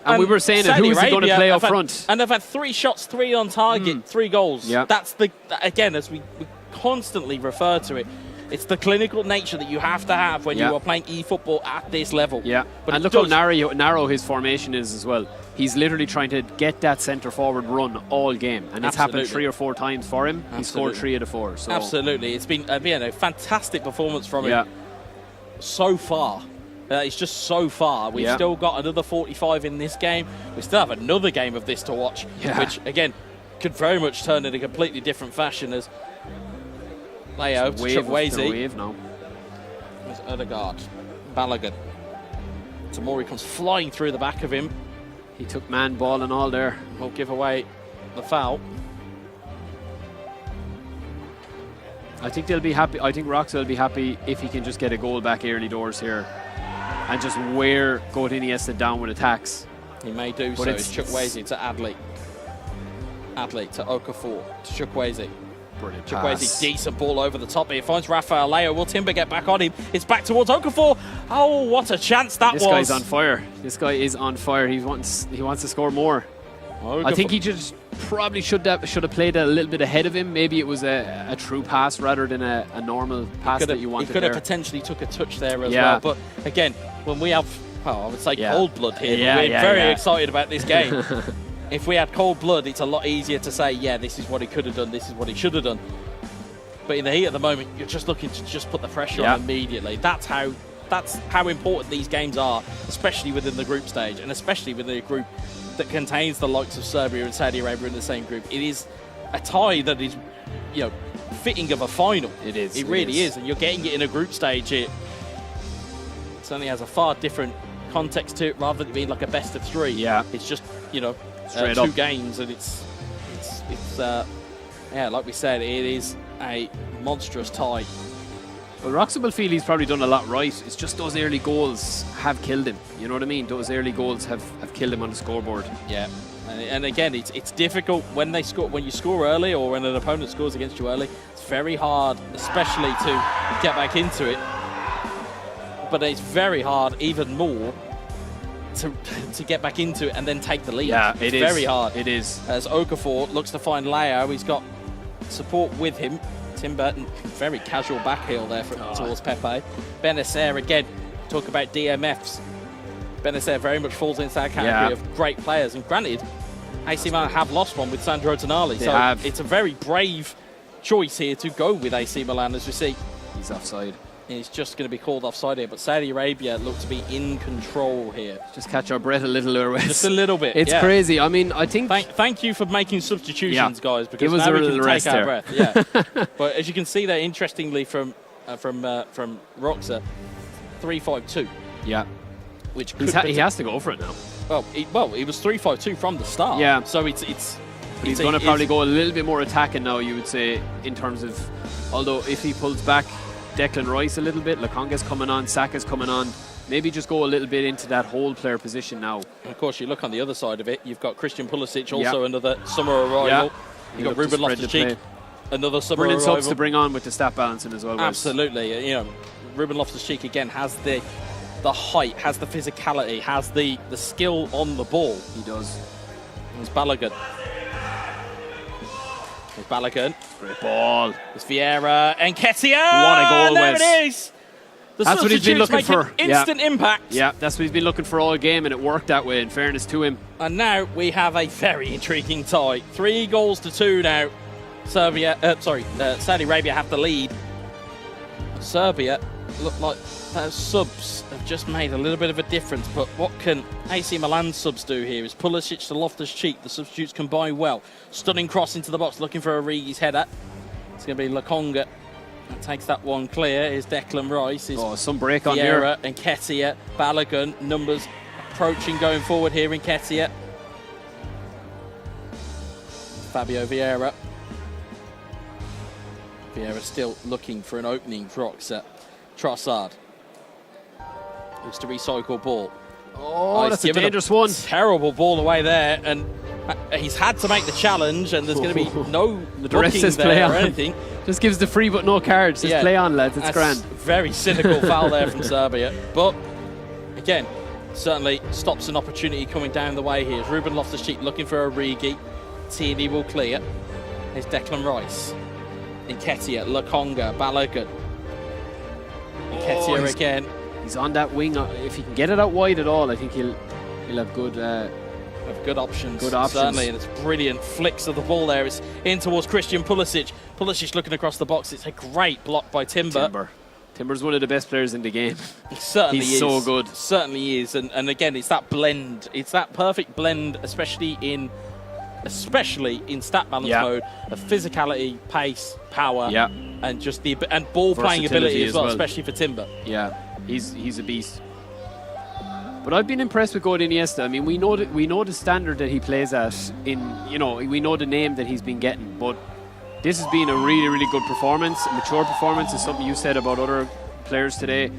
And we were saying that who's going to play up front. And they've had 3 shots, 3 on target, 3 goals. Yeah. That's again, as we constantly refer to it, it's the clinical nature that you have to have when you are playing eFootball at this level. Yeah, and look how narrow his formation is as well. He's literally trying to get that centre-forward run all game, and it's happened 3 or 4 times for him. He scored 3 out of 4. So. Absolutely. It's been a fantastic performance from him so far. It's just so far. We've still got another 45 in this game. We still have another game of this to watch, which, again, could very much turn in a completely different fashion as Leao to Chukwueze. Now. There's Ødegaard. Balogun. Tamori comes flying through the back of him. He took man ball and all there. Will give away the foul. I think they'll be happy. I think Roxa will be happy if he can just get a goal back early doors here and just wear Golden Iniesta down with attacks. He may do so. It's Chukwueze to Adley. Adley to Okafor to Chukwueze. Brilliant Chukwueze, pass. decent ball over the top. He finds Rafael Leao. Will Timber get back on him? It's back towards Okafor. Oh, what a chance that was. This guy's on fire. This guy is on fire. He wants to score more. Okafor. I think he just probably should have played a little bit ahead of him. Maybe it was a true pass rather than a normal pass that you wanted. He could have potentially took a touch there as well. But again, when we have, I would say cold blood here. We're very excited about this game. If we had cold blood, it's a lot easier to say, this is what he could have done, this is what he should have done. But in the heat of the moment, you're just looking to just put the pressure on immediately. That's how important these games are, especially within the group stage, and especially within a group that contains the likes of Serbia and Saudi Arabia in the same group. It is a tie that is, fitting of a final. It is. It really is, and you're getting it in a group stage. It certainly has a far different context to it, rather than being like a best of 3. Yeah. It's just, 2 games, and it's like we said, it is a monstrous tie. Well, Roxa will feel he's probably done a lot right. It's just those early goals have killed him. You know what I mean? Those early goals have killed him on the scoreboard. Yeah, and again, it's difficult when you score early, or when an opponent scores against you early. It's very hard, especially to get back into it. But it's very hard, even more, to get back into it and then take the lead. Yeah, it's very hard. It is. As Okafor looks to find Leao, he's got support with him. Tim Burton, very casual backheel there towards Pepe. Benacer again, talk about DMFs. Benacer very much falls into that category of great players. And granted, AC Milan have lost one with Sandro Tonali. So it's a very brave choice here to go with AC Milan, as we see. He's offside. is just going to be called offside here, but Saudi Arabia look to be in control here. Just catch our breath a little, Wes. Just a little bit. It's crazy. I mean, I think... Thank you for making substitutions, guys, because now we can take our breath. Yeah. But as you can see there, interestingly, from Roxa, 3-5-2. Yeah. Which he has to go for it now. Well, it was 3-5-2 from the start. Yeah. So But he's going to probably go a little bit more attacking now, you would say, in terms of... Although if he pulls back Declan Rice a little bit, Lokonga's coming on, Saka's coming on, maybe just go a little bit into that whole player position now. And of course, you look on the other side of it, you've got Christian Pulisic, also another summer arrival. Yeah. You've got Ruben Loftus-Cheek, another summer Brilliant arrival. subs to bring on with the stat balancing as well. Absolutely. You know, Ruben Loftus-Cheek again has the height, has the physicality, has the skill on the ball. He does. There's Balogun. There's Balogun. Great ball. There's Vieira and Ketia. What a goal, there Wes. it is. That's what he's been looking for. Instant impact. Yeah, that's what he's been looking for all game, and it worked that way, in fairness to him. And now we have a very intriguing tie. 3-2 now. Saudi Arabia have the lead. Serbia look like those subs have just made a little bit of a difference, but what can AC Milan subs do here is Pulisic to Loftus-Cheek. The substitutes combine well. Stunning cross into the box, looking for Origi's header. It's going to be Lokonga that takes that one clear. Here's Declan Rice. Some break on Vieira here. and Ketia. Balogun, numbers approaching going forward here in Ketia. Fabio Vieira. Vieira still looking for an opening for Roxa. Trossard. Looks to recycle ball. Oh, that's a dangerous one. Terrible ball away there, and he's had to make the challenge, and there's going to be no the ref says there play or on. anything. Just gives the free but no cards. Just play on, lads. It's grand. Very cynical foul there from Serbia. But again, certainly stops an opportunity coming down the way here. Ruben Loftus-Cheek looking for Origi. Tierney will clear. Here's Declan Rice. Nketiah, Lokonga, Balogun. Nketiah again. He's on that wing. If he can get it out wide at all, I think he'll have good options. Good options. Certainly, and it's brilliant flicks of the ball there. It's in towards Christian Pulisic. Pulisic looking across the box. It's a great block by Timber. Timber's one of the best players in the game. He certainly is. He's so good. Certainly is. And again, it's that blend. It's that perfect blend, especially in stat balance mode, of physicality, pace, power, and just and ball playing ability as well, especially for Timber. Yeah, he's a beast. But I've been impressed with Gordon Iniesta. I mean, we know the standard that he plays at. We know the name that he's been getting. But this has been a really, really good performance. A mature performance is something you said about other players today.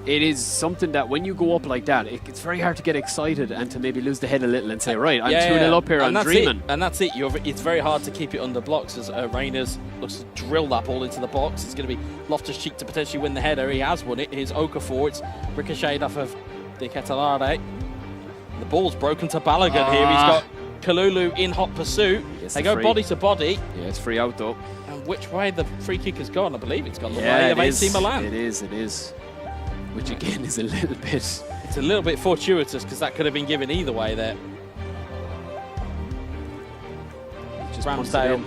It is something that when you go up like that, it's very hard to get excited and to maybe lose the head a little and say, right, I'm 2-0 up here, I'm dreaming. And that's it. It's very hard to keep it under blocks as Reyners looks to drill that ball into the box. It's going to be Loftus-Cheek to potentially win the header. He has won it. Here's Okafor. It's ricocheted off of De Ketelare. The ball's broken to Balogun here. He's got Kalulu in hot pursuit. They go body to body. Yeah, it's free out though. And which way the free kick has gone? I believe it's gone the way of AC Milan. It is. Which again is a little bit... It's a little bit fortuitous because that could have been given either way there. Ramsdale.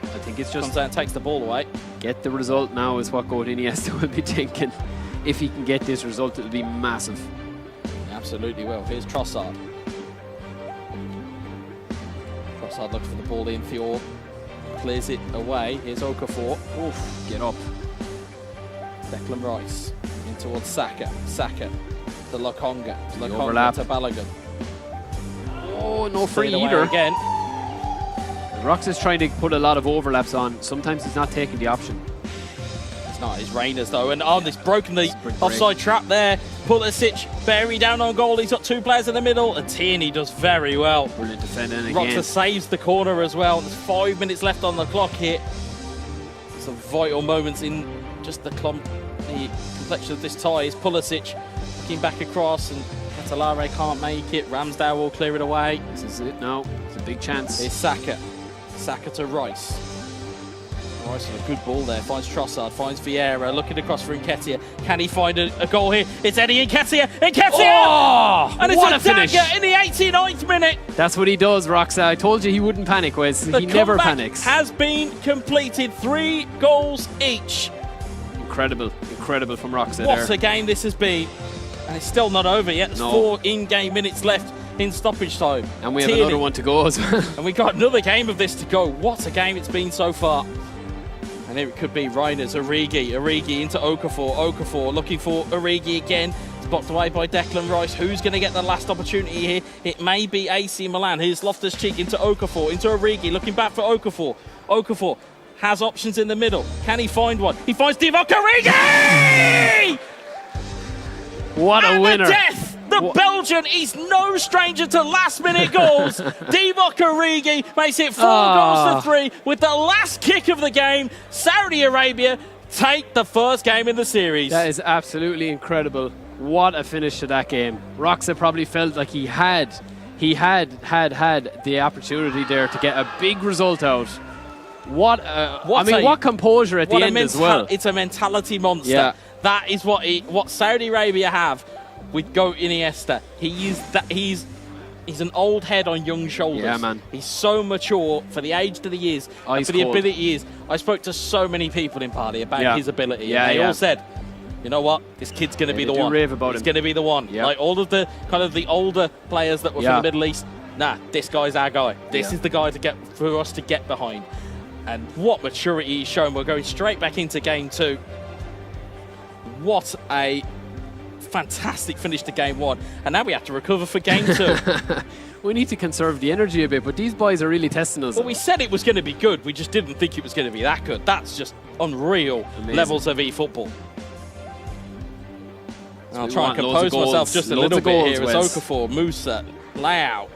I think it's just... comes out and takes the ball away. Get the result now is what Gordon Iniesta will be thinking. If he can get this result, it'll be massive. Absolutely will. Here's Trossard. Trossard looks for the ball in. Fior clears it away. Here's Okafor. Oof, get up. Declan Rice in towards Saka. Saka to Lokonga. Overlap to Balogun. Oh, no free either. Again. Rox is trying to put a lot of overlaps on. Sometimes he's not taking the option. It's not his Reyners though, and he's broken the offside trap there. Pulisic buried down on goal. He's got two players in the middle, and Tierney does very well. Brilliant defending again. Roxa saves the corner as well. There's 5 minutes left on the clock here. Some vital moments in just the complexion of this tie. Is Pulisic looking back across, and Ketelare can't make it. Ramsdale will clear it away. This is it now. It's a big chance. Here's Saka. Saka to Rice. Rice with a good ball there. Finds Trossard. Finds Vieira. Looking across for Nketiah. Can he find a goal here? It's Eddie Nketiah. Nketiah! Oh, and it's what a finish dagger in the 89th minute. That's what he does, Roxa. I told you he wouldn't panic, Wes. He never panics. Has been completed. 3 goals each. Incredible. incredible from Roxa What there. a game this has been. And it's still not over yet. There's 4 in-game minutes left in stoppage time. And we have another one to go as well. And we got another game of this to go. What a game it's been so far. And here it could be Reiners, Origi into Okafor. Okafor looking for Origi again. It's blocked away by Declan Rice. Who's going to get the last opportunity here? It may be AC Milan. Here's Loftus-Cheek into Okafor, into Origi, looking back for Okafor. Okafor has options in the middle. Can he find one? He finds Divock Origi! What a winner. The death! The Belgian is no stranger to last-minute goals. Divock Origi makes it 4 goals to 3 with the last kick of the game. Saudi Arabia take the first game in the series. That is absolutely incredible. What a finish to that game. Roxa probably felt like he had the opportunity there to get a big result out. What composure at the end as well. It's a mentality monster. Yeah. That is what Saudi Arabia have with Goat Iniesta. He's an old head on young shoulders. Yeah, man. He's so mature for the age that he is, and for the ability he is. I spoke to so many people in Pali about his ability, and they all said, you know what, this kid's going to be the one. Rave about He's going to be the one. Yeah. Like all of the kind of the older players that were from the Middle East, nah, this guy's our guy. This is the guy for us to get behind. And what maturity he's shown. We're going straight back into game 2. What a fantastic finish to game 1. And now we have to recover for game 2. We need to conserve the energy a bit, but these boys are really testing us. Well, we said it was going to be good. We just didn't think it was going to be that good. That's just unreal levels of eFootball. I'll try and compose myself just a little bit here. It's Okafor, Musa, Leao.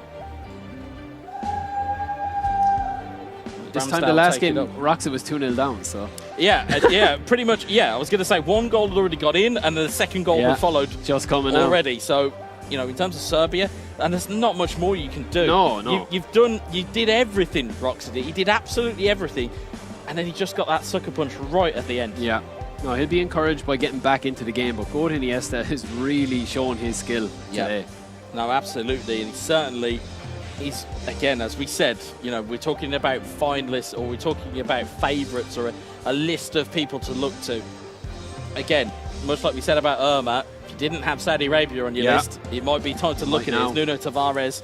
This time the last game, Roxa was 2-0 down, so... Yeah, pretty much, I was going to say one goal had already got in, and the second goal was followed just coming already. Out. So, in terms of Serbia, and there's not much more you can do. No. You did everything, Roxa did. He did absolutely everything, and then he just got that sucker punch right at the end. Yeah. No, he'll be encouraged by getting back into the game, but Goat Iniesta has really shown his skill today. No, absolutely, and he certainly... He's, again, as we said, we're talking about finalists or we're talking about favourites or a list of people to look to. Again, much like we said about Irma, if you didn't have Saudi Arabia on your list, it might be time to look at it. It's Nuno Tavares.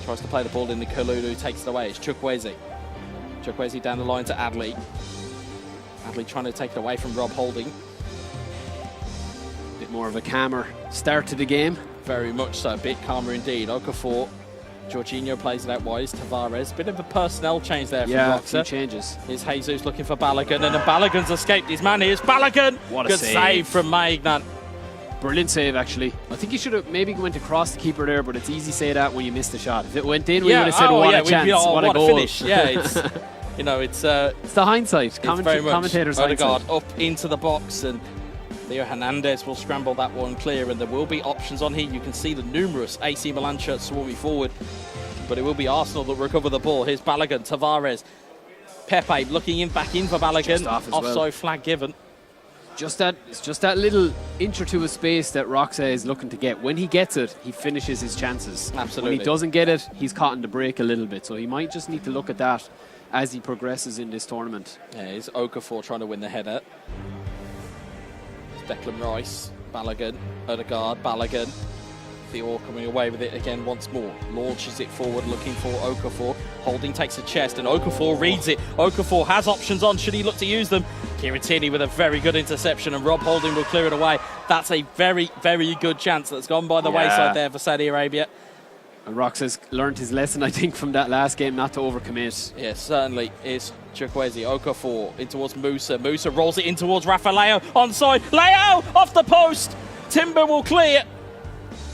Tries to play the ball in the Kalulu, takes it away. It's Chukwueze. Chukwueze down the line to Adley. Adley trying to take it away from Rob Holding. Bit more of a calmer start to the game. Very much so, a bit calmer indeed. Okafor, Jorginho plays it out wide. Tavares, bit of a personnel change there from Roxa. A few changes. Here's Jesus looking for Balogun, and then Balogun's escaped his man. Here's Balogun. What a good save from Maignan. Brilliant save, actually. I think he should have maybe went across the keeper there, but it's easy to say that when you miss the shot. If it went in, we would have said, what a chance, what a goal. Finish. Yeah, it's, it's the hindsight. Commentators' hindsight. Odegaard up into the box, and Leo Hernandez will scramble that one clear, and there will be options on here. You can see the numerous AC Milan shirts swarming forward, but it will be Arsenal that recover the ball. Here's Balogun, Tavares, Pepe looking back in for Balogun. Offside flag given. It's just that little inch or two of space that Roxa is looking to get. When he gets it, he finishes his chances. Absolutely. When he doesn't get it, he's caught in the break a little bit. So he might just need to look at that as he progresses in this tournament. Yeah, it's Okafor trying to win the header. Declan Rice, Balogun, Odegaard, Balogun. Theo coming away with it again once more. Launches it forward, looking for Okafor. Holding takes a chest, and Okafor reads it. Okafor has options on, should he look to use them? Kiritini with a very good interception, and Rob Holding will clear it away. That's a very, very good chance that's gone by the wayside there for Saudi Arabia. And Roxa's learned his lesson, I think, from that last game, not to overcommit. Yeah, certainly is Chukwueze. Okafor in towards Musa. Musa rolls it in towards Rafa Leao. Onside. Leao off the post. Timber will clear.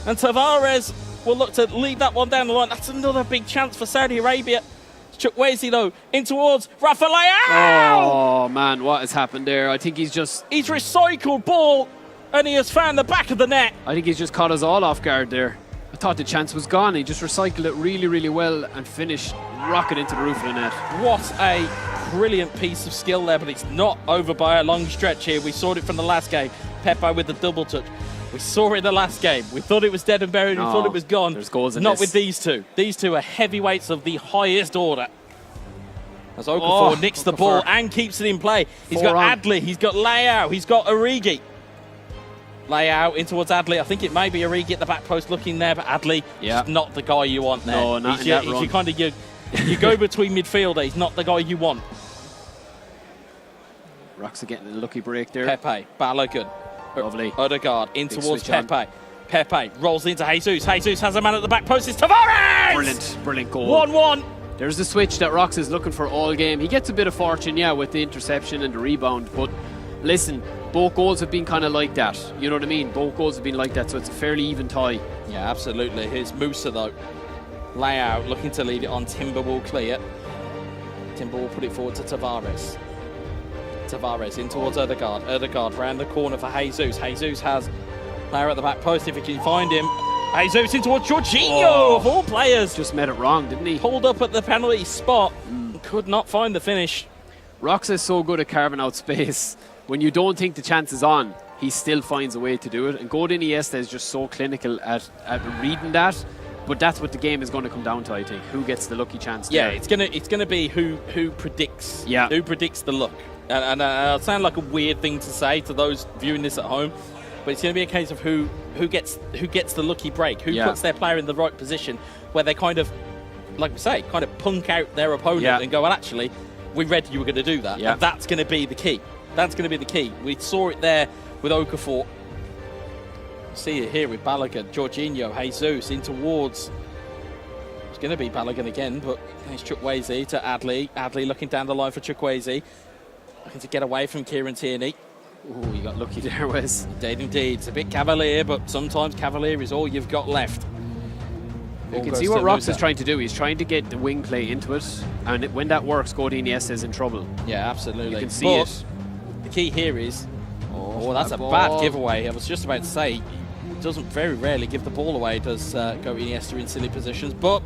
And Tavares will look to lead that one down the line. That's another big chance for Saudi Arabia. Chukwueze, though, in towards Rafa Leao. Oh, man, what has happened there? I think he's recycled ball, and he has found the back of the net. I think he's just caught us all off guard there. I thought the chance was gone. He just recycled it really, really well and finished rocket into the roof of the net. What a brilliant piece of skill there, but it's not over by a long stretch here. We saw it from the last game. Pepe with the double touch. We saw it in the last game. We thought it was dead and buried. We thought it was gone. There's goals in Not this. with these two. These two are heavyweights of the highest order. As Okafor nicks the ball and keeps it in play. He's got Adli, he's got Leao, he's got Origi. Leao in towards Adli. I think it may be Origi at the back post looking there, but Adli is not the guy you want there. No, not in that run. You kind of you go between midfielder. He's not the guy you want. Rocks are getting a lucky break there. Pepe, Balogun, lovely. Odegaard in towards Pepe. Pepe rolls into Jesus. Jesus has a man at the back post. It's Tavares. Brilliant goal. 1-1. There's the switch that Rox is looking for all game. He gets a bit of fortune, with the interception and the rebound. But listen, both goals have been kind of like that. You know what I mean? Both goals have been like that, so it's a fairly even tie. Yeah, absolutely. Here's Musa, though. Layout looking to lead it on. Timber will clear. Timber will put it forward to Tavares. Tavares in towards Odegaard. Odegaard round the corner for Jesus. Jesus has player at the back post if he can find him. Jesus in towards Jorginho, of all players. Just made it wrong, didn't he? Pulled up at the penalty spot. Could not find the finish. Rox is so good at carving out space. When you don't think the chance is on, he still finds a way to do it. And Godin Iniesta is just so clinical at reading that. But that's what the game is going to come down to, I think. Who gets the lucky chance there? Yeah, it's gonna be who predicts. Yeah. Who predicts the luck. And it'll sound like a weird thing to say to those viewing this at home, but it's going to be a case of who gets the lucky break, who puts their player in the right position, where they kind of, like we say, kind of punk out their opponent and go, well, actually, we read you were going to do that. And that's going to be the key. That's going to be the key. We saw it there with Okafor. See it here with Balogun, Jorginho, Jesus in towards. It's going to be Balogun again, but it's Chukwueze to Adli. Adli looking down the line for Chukwueze. Looking to get away from Kieran Tierney. Oh, you got lucky there, Wes. Indeed. It's a bit cavalier, but sometimes cavalier is all you've got left. You can see what Rox is trying to do. He's trying to get the wing play into it, and when that works, Godin Iniesta is in trouble. Yeah, absolutely. You can see it. The key here is, that's a bad giveaway. I was just about to say, he doesn't very rarely give the ball away, does Godin Iniesta in silly positions, but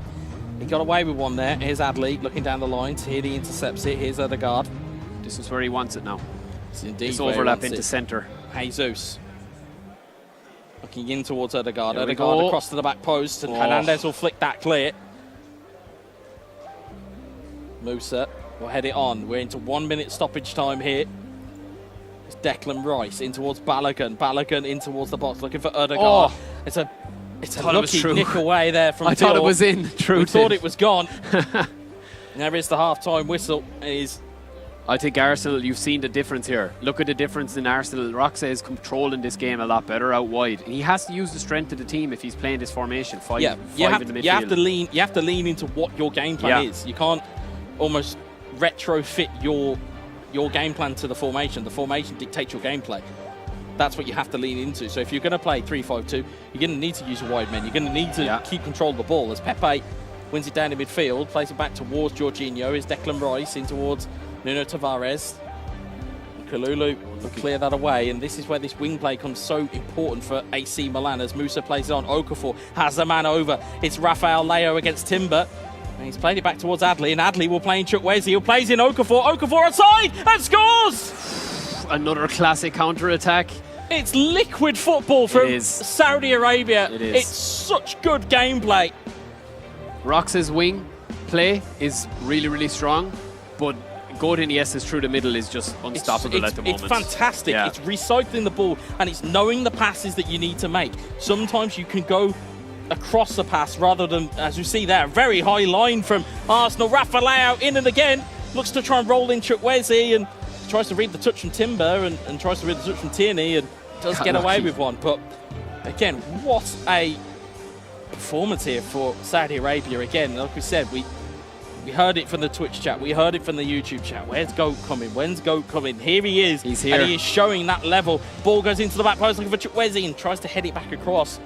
he got away with one there. Here's Adli looking down the line. Tierney intercepts it. Here's Odegaard. This is where he wants it now. It's indeed this overlap into centre. Jesus looking in towards Odegaard. Odegaard across to the back post, and Hernandez will flick that clear. Musa will head it on. We're into 1 minute stoppage time here. It's Declan Rice in towards Balogun. Balogun in towards the box, looking for Odegaard. It's a lucky nick away there from I thought it was in. We thought it was gone. There is the half-time whistle. I think Arsenal, you've seen the difference here. Look at the difference in Arsenal. Roxa is controlling this game a lot better out wide. And he has to use the strength of the team if he's playing this formation. Five in the midfield. You have to lean into what your game plan is. You can't almost retrofit your game plan to the formation. The formation dictates your gameplay. That's what you have to lean into. So if you're going to play 3-5-2, you're going to need to use a wide men. You're going to need to keep control of the ball. As Pepe wins it down in midfield, plays it back towards Jorginho. Is Declan Rice in towards Nuno Tavares. Kalulu will clear that away, and this is where this wing play comes so important for AC Milan as Musa plays it on. Okafor has a man over. It's Rafael Leao against Timber. And he's played it back towards Adli, and Adli will play in Chukwueze, who plays in Okafor. Okafor outside and scores! Another classic counter-attack. It's liquid football from Saudi Arabia. It is. It's such good gameplay. Rox's wing play is really, really strong, but Godin Iniesta's through the middle is just unstoppable at the moment. It's fantastic. Yeah. It's recycling the ball, and it's knowing the passes that you need to make. Sometimes you can go across the pass rather than, as you see there, a very high line from Arsenal. Rafa Leao in and again. Looks to try and roll in Chukwueze and tries to read the touch from Timber and tries to read the touch from Tierney and does get away with one. But again, what a performance here for Saudi Arabia. Again, like we said, we heard it from the Twitch chat. We heard it from the YouTube chat. Where's Goat coming? When's Goat coming? Here he is. He's here. And he is showing that level. Ball goes into the back post looking for Chukwueze and tries to head it back across.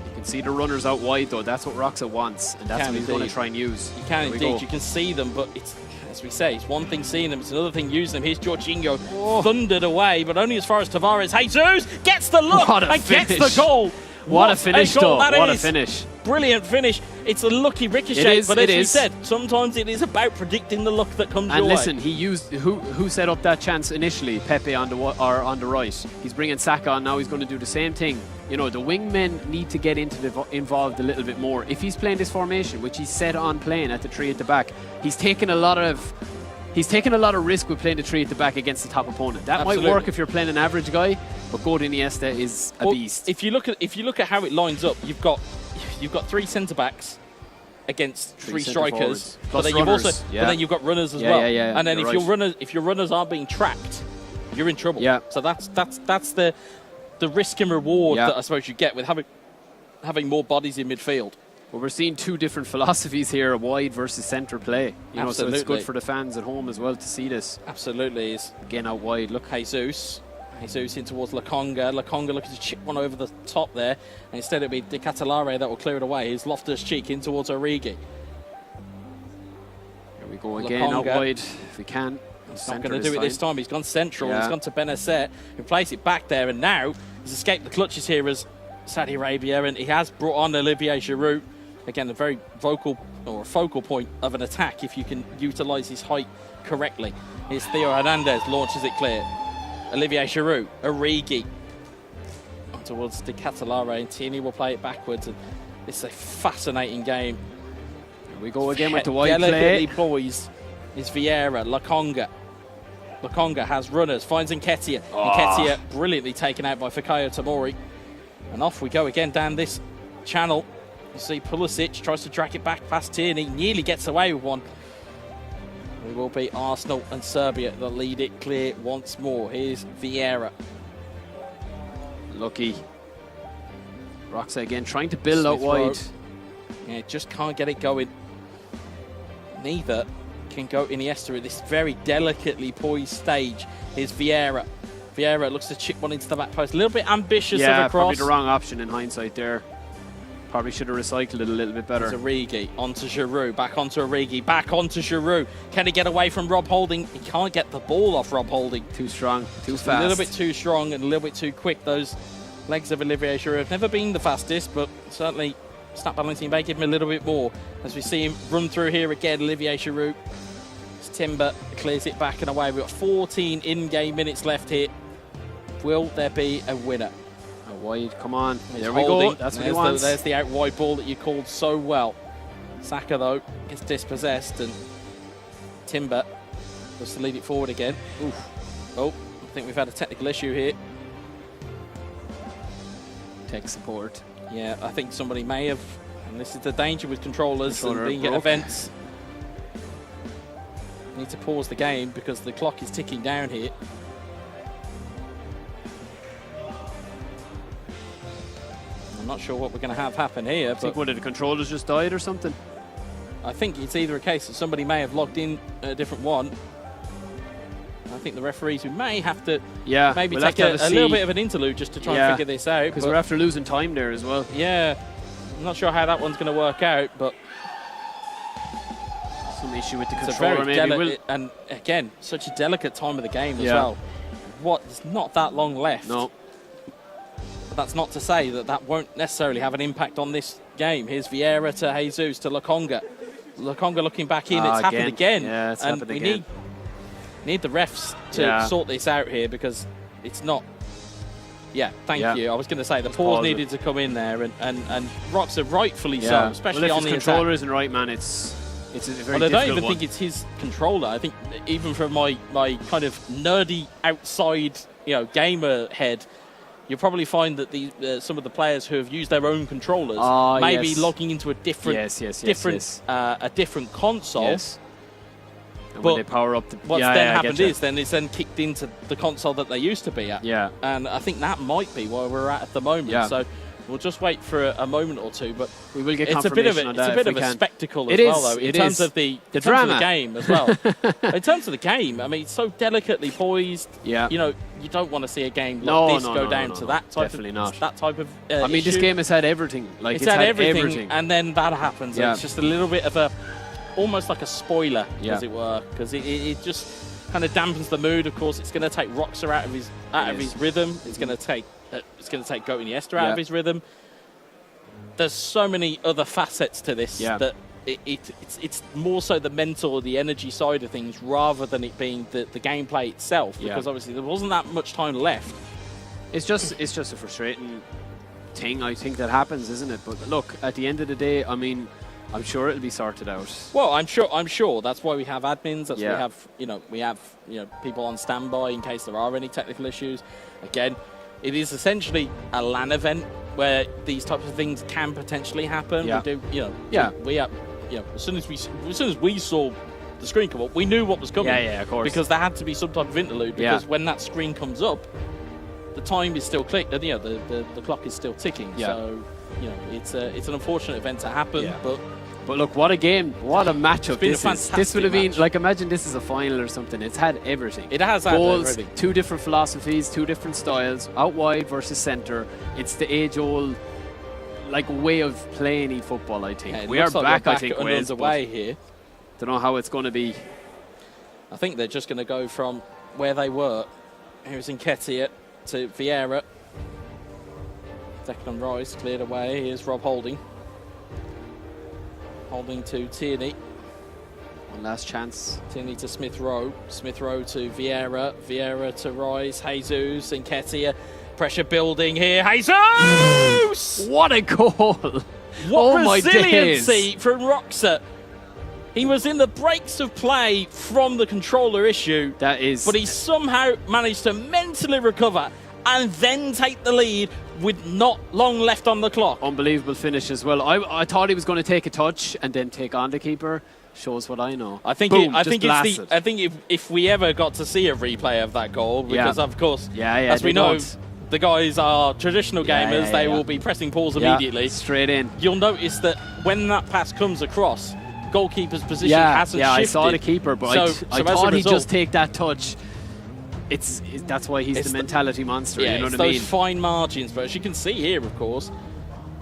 You can see the runners out wide, though. That's what Roxa wants, and that's what he's going to try and use. You can indeed. You can see them, but it's, as we say, it's one thing seeing them, it's another thing using them. Here's Jorginho thundered away, but only as far as Tavares. Jesus gets the look and gets the goal. What a finish, though. What a finish. Brilliant finish. It's a lucky ricochet, but as we said, sometimes it is about predicting the luck that comes your way. And listen, he used who set up that chance initially? Pepe on the right. He's bringing Saka on now. He's going to do the same thing. You know, the wingmen need to get involved a little bit more. If he's playing this formation, which he's set on playing at the three at the back, he's taking a lot of He's taking a lot of risk with playing the 3 at the back against the top opponent. That Absolutely. might work if you're playing an average guy, but Gordon Iniesta is a beast. If you look at how it lines up, you've got 3 centre backs against 3 strikers, but then you've got runners as well. And then if your runners aren't being tracked, you're in trouble. Yeah. So that's the risk and reward that I suppose you get with having more bodies in midfield. Well, we're seeing 2 different philosophies here: a wide versus centre play. You know, so it's good for the fans at home as well to see this. Absolutely. Again, out wide. Look, Jesus in towards Laconga. Laconga looking to chip one over the top there, and instead it'll be De Catalare that will clear it away. Here's Loftus-Cheek in towards Origi. Here we go again, out wide if we can. He's not going to do it this time. He's gone central. He's gone to Benacer, who plays it back there, and now he's escaped the clutches here as Saudi Arabia, and he has brought on Olivier Giroud. Again, a very focal point of an attack if you can utilise his height correctly. Here's Theo Hernandez, launches it clear. Olivier Giroud, Origi towards De Catalare, and Tierney will play it backwards. And it's a fascinating game. Here we go again with the wide delicately play. Poised is Vieira, Laconga. Laconga has runners, finds Nketiah. Nketiah brilliantly taken out by Fikayo Tomori. And off we go again down this channel. You see Pulisic tries to drag it back past Tierney, nearly gets away with one. It will be Arsenal and Serbia that lead it clear once more. Here's Vieira. Lucky. Roxa again trying to build out wide. Yeah, just can't get it going. Neither can go Iniesta at this very delicately poised stage. Here's Vieira. Vieira looks to chip one into the back post. A little bit ambitious of a cross. Probably the wrong option in hindsight there. Probably should have recycled it a little bit better. There's Origi, onto Giroud, back onto Origi, back onto Giroud. Can he get away from Rob Holding? He can't get the ball off Rob Holding. Too strong, too fast. A little bit too strong and a little bit too quick. Those legs of Olivier Giroud have never been the fastest, but certainly snap balancing may give him a little bit more. As we see him run through here again, Olivier Giroud. Timber clears it back and away. We've got 14 in-game minutes left here. Will there be a winner? Wide, come on. There we Holding. go. That's what he wants. There's the out wide ball that you called so well. Saka, though, gets dispossessed, and Timber was to lead it forward again. Oof. Oh, I think we've had a technical issue here. Tech support. Yeah, I think somebody may have, and this is the danger with controllers and being at events. Need to pause the game because the clock is ticking down here. I'm not sure what we're going to have happen here. I think one of the controllers just died or something. I think it's either a case that somebody may have logged in a different one. I think the referees, we may have to maybe take a little bit of an interlude just to try and figure this out. Because we're after losing time there as well. Yeah, I'm not sure how that one's going to work out, but some issue with the controller maybe. And again, such a delicate time of the game as well. There's not that long left. No. But that's not to say that that won't necessarily have an impact on this game. Here's Vieira to Jesus to Laconga. Laconga looking back in. It's happened again. Yeah, it's happened again. We need the refs to sort this out here because it's not. Yeah, thank you. I was going to say the pause needed to come in there, and Roxa rightfully so, especially on the controller isn't right, man. It's a very difficult I don't even think it's his controller. I think even from my kind of nerdy outside, gamer head, you'll probably find that some of the players who have used their own controllers may be logging into a different a different console. Yes. And when they power up, what's then happened is it's then kicked into the console that they used to be at. Yeah. And I think that might be where we're at the moment. Yeah. So we'll just wait for a moment or two, but we will get it's confirmation a bit of a spectacle as well, though, in terms of the drama of the game as well. In terms of the game, I mean, it's so delicately poised. Yeah. You don't want to see a game like this go down to that type of I mean, this game has had everything. Like it's had everything, and then that happens. Yeah. It's just a little bit of almost like a spoiler, as it were, because it just kind of dampens the mood. Of course, it's going to take Roxa out of his rhythm. It's going to take Go Iniesta out of his rhythm. There's so many other facets to this that it's more so the mental or the energy side of things rather than it being the gameplay itself. Because obviously there wasn't that much time left. It's just a frustrating thing, I think, that happens, isn't it? But look, at the end of the day, I mean, I'm sure it'll be sorted out. Well, I'm sure. That's why we have admins. That's Yeah. why we have people on standby in case there are any technical issues. Again, it is essentially a LAN event where these types of things can potentially happen. Yeah. We do, Yeah. we have, as soon as we saw the screen come up, we knew what was coming. Yeah, of course. Because there had to be some type of interlude. Because when that screen comes up, the time is still clicked. The clock is still ticking. Yeah. So it's an unfortunate event to happen. Yeah. But look, what a game. What a matchup been a this is. fantastic This would have been, match. like, imagine this is a final or something. It's had everything. It has had goals, everything. 2 different philosophies, 2 different styles, out wide versus centre. It's the age-old, like, way of playing eFootball, I think. Yeah, we are like back, I think, Wales, underway here. Don't know how it's going to be. I think they're just going to go from where they were. Here's Nketiah to Vieira. Declan Rice cleared away. Here's Rob Holding. Holding to Tierney. One last chance. Tierney to Smith Rowe. Smith Rowe to Vieira. Vieira to Rice. Jesus. Nketiah. Pressure building here. Jesus! What a goal! What Oh my resiliency days. from Roxa. He was in the breaks of play from the controller issue. That is. But he somehow managed to mentally recover and then take the lead with not long left on the clock. Unbelievable finish as well. I thought he was going to take a touch and then take on the keeper. Shows what I know. I think Boom, I just think blasted. I think if we ever got to see a replay of that goal, because of course, as we know, don't. the guys are traditional gamers. They will be pressing pause immediately. Straight in. You'll notice that when that pass comes across, goalkeeper's position hasn't shifted. I saw the keeper, but I as a thought he'd result, just take that touch. That's why he's the mentality monster. Yeah, you know it's what I those mean? fine margins. But as you can see here, of course,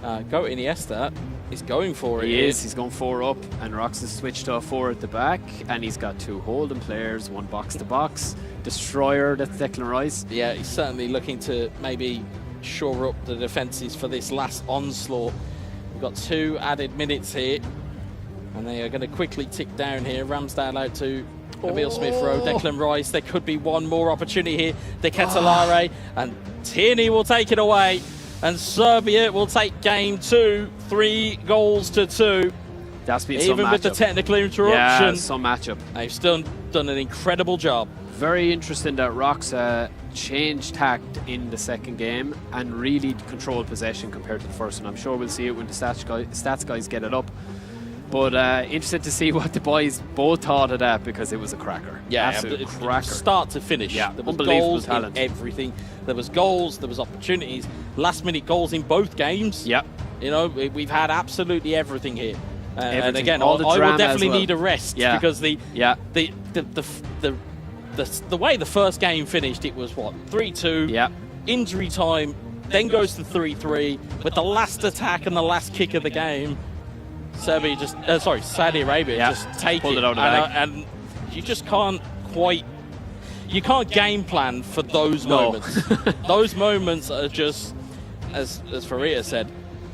Go Iniesta is going for it. He is. He's going 4 up, and Rox has switched to a 4 at the back, and he's got 2 holding players, 1 box to box. Destroyer, that's Declan Rice. Yeah, he's certainly looking to maybe shore up the defences for this last onslaught. We've got 2 added minutes here, and they are going to quickly tick down here. Ramsdale out to Emil Smith-Rowe, Declan Rice. There could be one more opportunity here. De Ketelare, and Tierney will take it away. And Serbia will take game 2, 3 goals to 2. That's been even some with the matchup. technical interruption. Yeah, some matchup. They've still done an incredible job. Very interesting that Rox changed tact in the second game and really controlled possession compared to the first one. I'm sure we'll see it when the stats guys get it up. But interested to see what the boys both thought of that, because it was a cracker. Yeah, absolute cracker. Start to finish. Yeah, there was unbelievable goals talent. in everything. There was goals, there was opportunities, last-minute goals in both games. Yeah. You know, we've had absolutely everything here. And Everything. again, All the I will drama definitely as well. need a rest, Yeah. because the way the first game finished, it was what, 3-2. Yeah. Injury time, then goes to 3-3 with the last attack and the last kick of the game. Saudi Arabia just take pulled it out of the bag. and you just can't quite. You can't game plan for those moments. Those moments are just, as Faria said,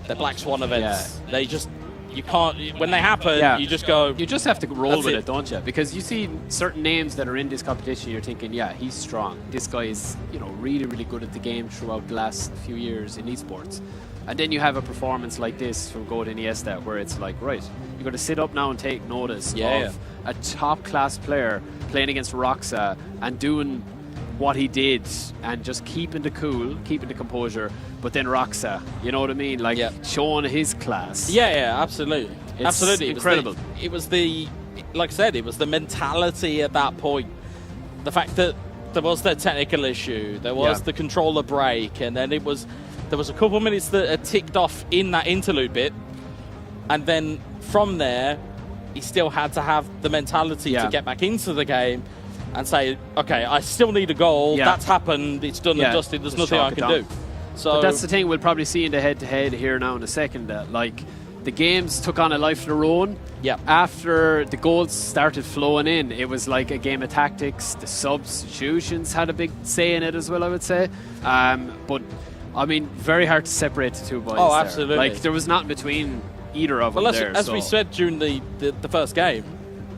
they're black swan events. Yeah. They just, you can't, when they happen, you just go. You just have to roll That's with it. it, don't you? Because you see certain names that are in this competition, you're thinking, yeah, he's strong. This guy is, really, really good at the game throughout the last few years in esports. And then you have a performance like this from Go Iniesta, where it's like, right, you've got to sit up now and take notice of a top-class player playing against Roxa and doing what he did and just keeping the cool, keeping the composure, but then Roxa, you know what I mean? Like, showing his class. Yeah, absolutely. It's absolutely. incredible. It was the, like I said, it was the mentality at that point. The fact that there was the technical issue, there was the controller break, and then there was a couple of minutes that had ticked off in that interlude bit, and then from there, he still had to have the mentality to get back into the game and say, okay, I still need a goal. That's happened. It's done and dusted. There's nothing I can do. So, but that's the thing we'll probably see in the head-to-head here now in a second. Like, the games took on a life of their own. Yeah. After the goals started flowing in, it was like a game of tactics. The substitutions had a big say in it as well, I would say. But I mean, very hard to separate the two boys. Oh, there. absolutely. Like, there was nothing between either of them there. As we said during the first game,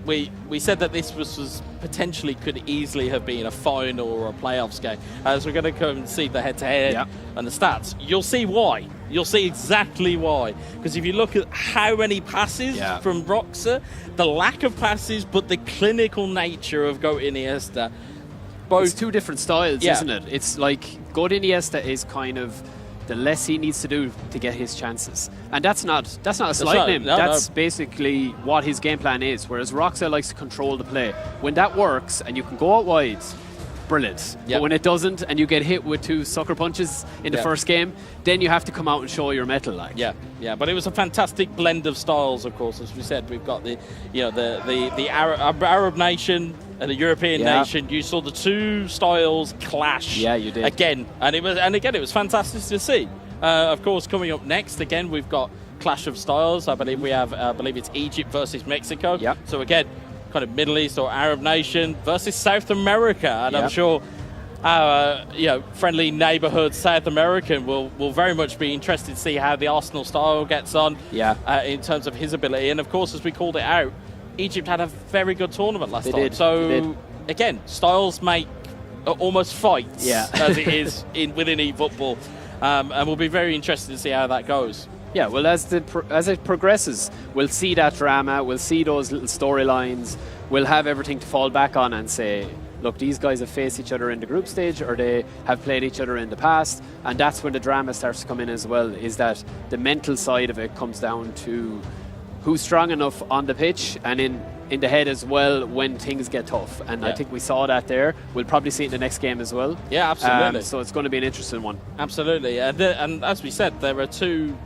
we said that this was potentially could easily have been a final or a playoffs game. As we're going to come and see the head-to-head and the stats, you'll see why. You'll see exactly why. Because if you look at how many passes from Roxa, the lack of passes, but the clinical nature of Goat Iniesta, both... It's two different styles, isn't it? It's like Goat Iniesta is kind of the less he needs to do to get his chances. And that's not a slight to him. That's basically what his game plan is. Whereas Roxa likes to control the play. When that works and you can go out wide, brilliant. But when it doesn't and you get hit with 2 sucker punches in the first game, then you have to come out and show your mettle. Like. Yeah, but it was a fantastic blend of styles, of course. As we said, we've got the Arab nation and the European nation. You saw the 2 styles clash. Yeah, you did. Again, it was fantastic to see. Of course, coming up next, again, we've got clash of styles. I believe it's Egypt versus Mexico. Yep. So again, kind of Middle East or Arab nation versus South America, and I'm sure our friendly neighbourhood South American will very much be interested to see how the Arsenal style gets on in terms of his ability. And of course, as we called it out, Egypt had a very good tournament last time. So again, styles make almost fights as it is within eFootball, and we'll be very interested to see how that goes. Yeah, well, as it progresses, we'll see that drama, we'll see those little storylines, we'll have everything to fall back on and say, look, these guys have faced each other in the group stage, or they have played each other in the past, and that's when the drama starts to come in as well, is that the mental side of it comes down to who's strong enough on the pitch and in the head as well when things get tough. And I think we saw that there. We'll probably see it in the next game as well. Yeah, absolutely. So it's going to be an interesting one. Absolutely. And as we said, there are 2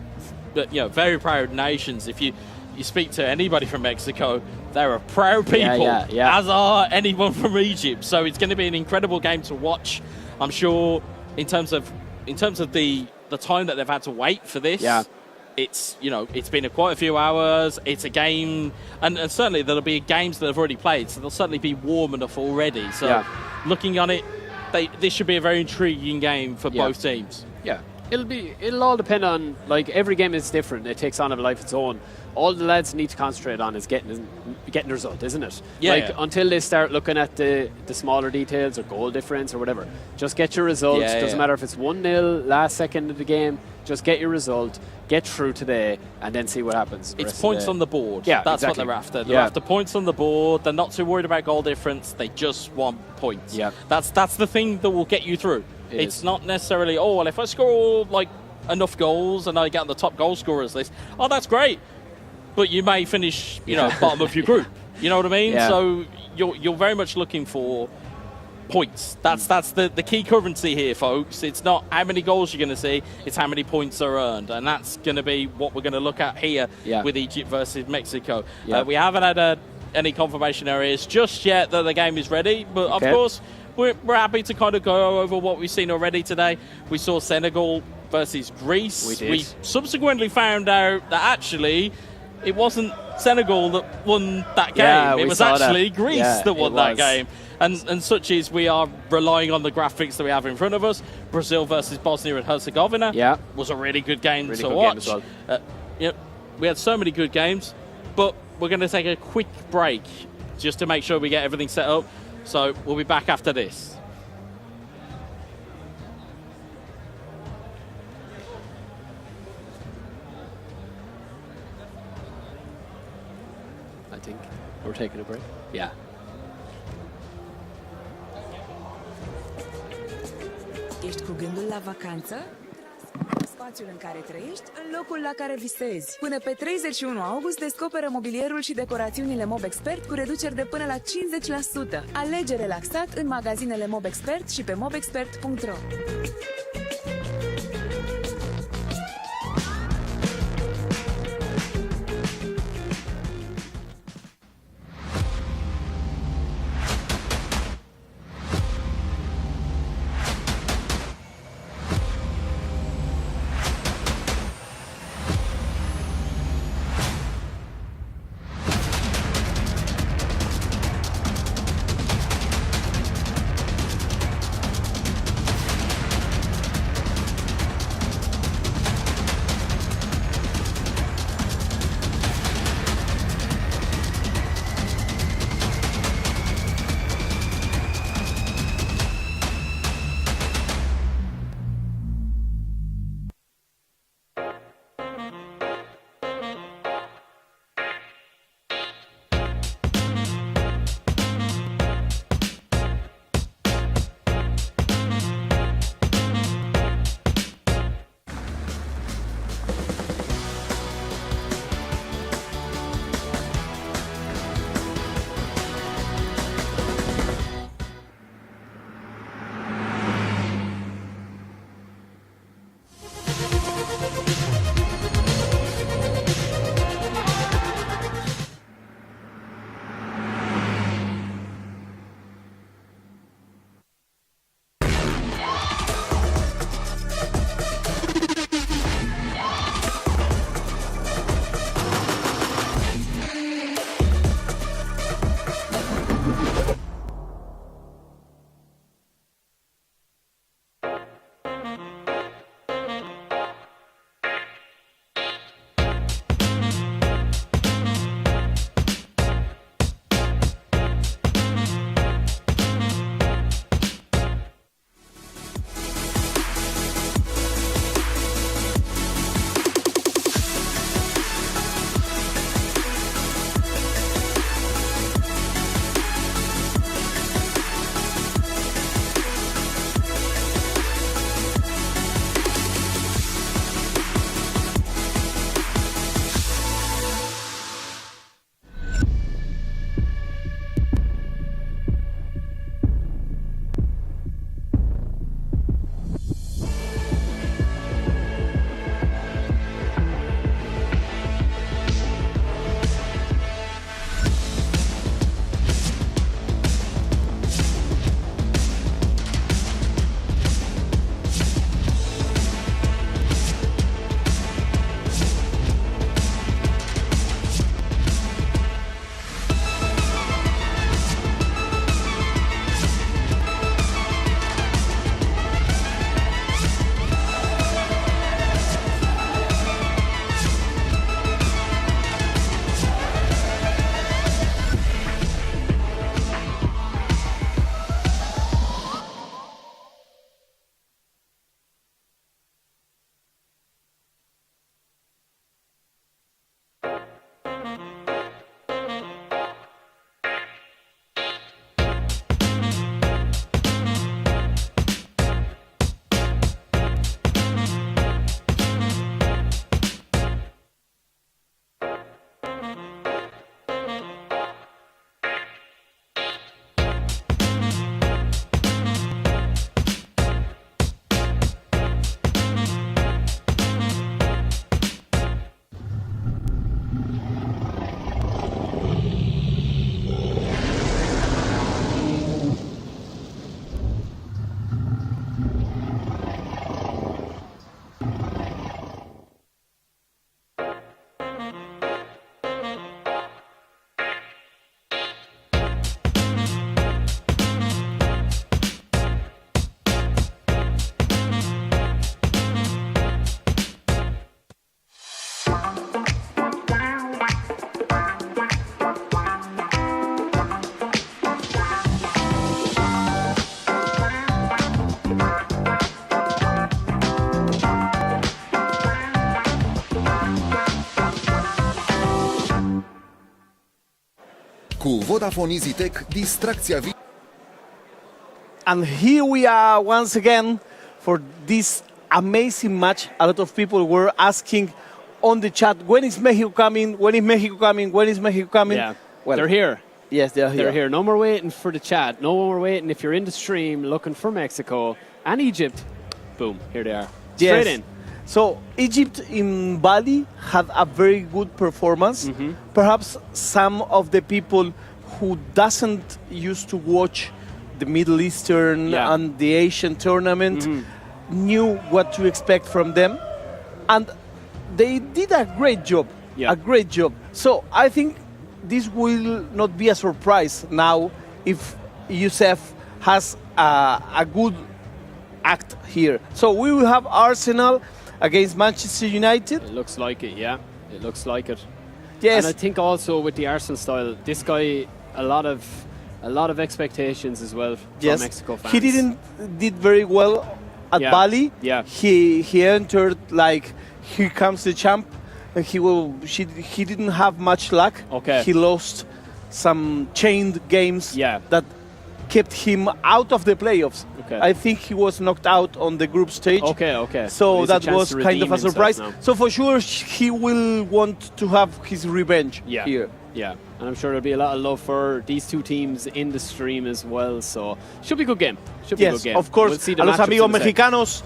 very proud nations. If you speak to anybody from Mexico, they're a proud people, as are anyone from Egypt. So it's going to be an incredible game to watch. I'm sure in terms of the time that they've had to wait for this. It's been quite a few hours. It's a game, and certainly there'll be games that have already played, so they'll certainly be warm enough already. So looking on it, this should be a very intriguing game for both teams. Yeah. It'll all depend on, like, every game is different. It takes on a life of its own. All the lads need to concentrate on is getting the result, isn't it? Until they start looking at the smaller details or goal difference or whatever. Just get your result. Doesn't matter if it's 1-0 last second of the game. Just get your result, get through today, and then see what happens. It's points on the board. Yeah, that's what they're after. They're after points on the board. They're not too worried about goal difference. They just want points. Yeah. That's the thing that will get you through. It's not necessarily, if I score like enough goals and I get on the top goal scorers list, that's great. But you may finish, bottom of your group. You know what I mean? Yeah. So you're very much looking for points. That's the key currency here, folks. It's not how many goals you're going to see, it's how many points are earned. And that's going to be what we're going to look at here with Egypt versus Mexico. We haven't had any confirmation areas just yet that the game is ready, but of course we're happy to kind of go over what we've seen already today. We saw Senegal versus Greece. We subsequently found out that actually it wasn't Senegal that won that game. It was actually Greece that won that game. And such is, we are relying on the graphics that we have in front of us. Brazil versus Bosnia and Herzegovina was a really good game to watch. Game as well. We had so many good games, but we're going to take a quick break just to make sure we get everything set up. So we'll be back after this. I think we're taking a break. Yeah. Ești cu gândul la vacanță? Spațiul în care trăiești, în locul la care visezi. Până pe 31 august descoperă mobilierul și decorațiunile Mob Expert cu reduceri de până la 50%. Alege relaxat în magazinele Mob Expert și pe mobexpert.ro. Cu Vodafone EasyTech, distracția And here we are once again for this amazing match. A lot of people were asking on the chat, when is Mexico coming? When is Mexico coming? When is Mexico coming? Yeah, well, they're here. Yes, they're here. They're here. No more waiting for the chat. No more waiting if you're in the stream looking for Mexico and Egypt. Boom, here they are. Straight in. So Egypt in Bali had a very good performance. Perhaps some of the people who doesn't used to watch the Middle Eastern and the Asian tournament knew what to expect from them. And they did a great job, a great job. So I think this will not be a surprise now if IESF has a good act here. So we will have Arsenal against Manchester United. It looks like it, yeah. It looks like it. Yes. And I think also with the Arsenal style, this guy, a lot of expectations as well from Mexico fans. He did very well at Bali. Yeah. He entered like here comes the champ. And he didn't have much luck. Okay. He lost some chained games that kept him out of the playoffs. Okay. I think he was knocked out on the group stage. Okay. So that was kind of a surprise. Now. So for sure he will want to have his revenge here. Yeah, and I'm sure there'll be a lot of love for these two teams in the stream as well. So should be a good game. Should be a good game. Of course. We'll see the a los matchups amigos in a sec. mexicanos,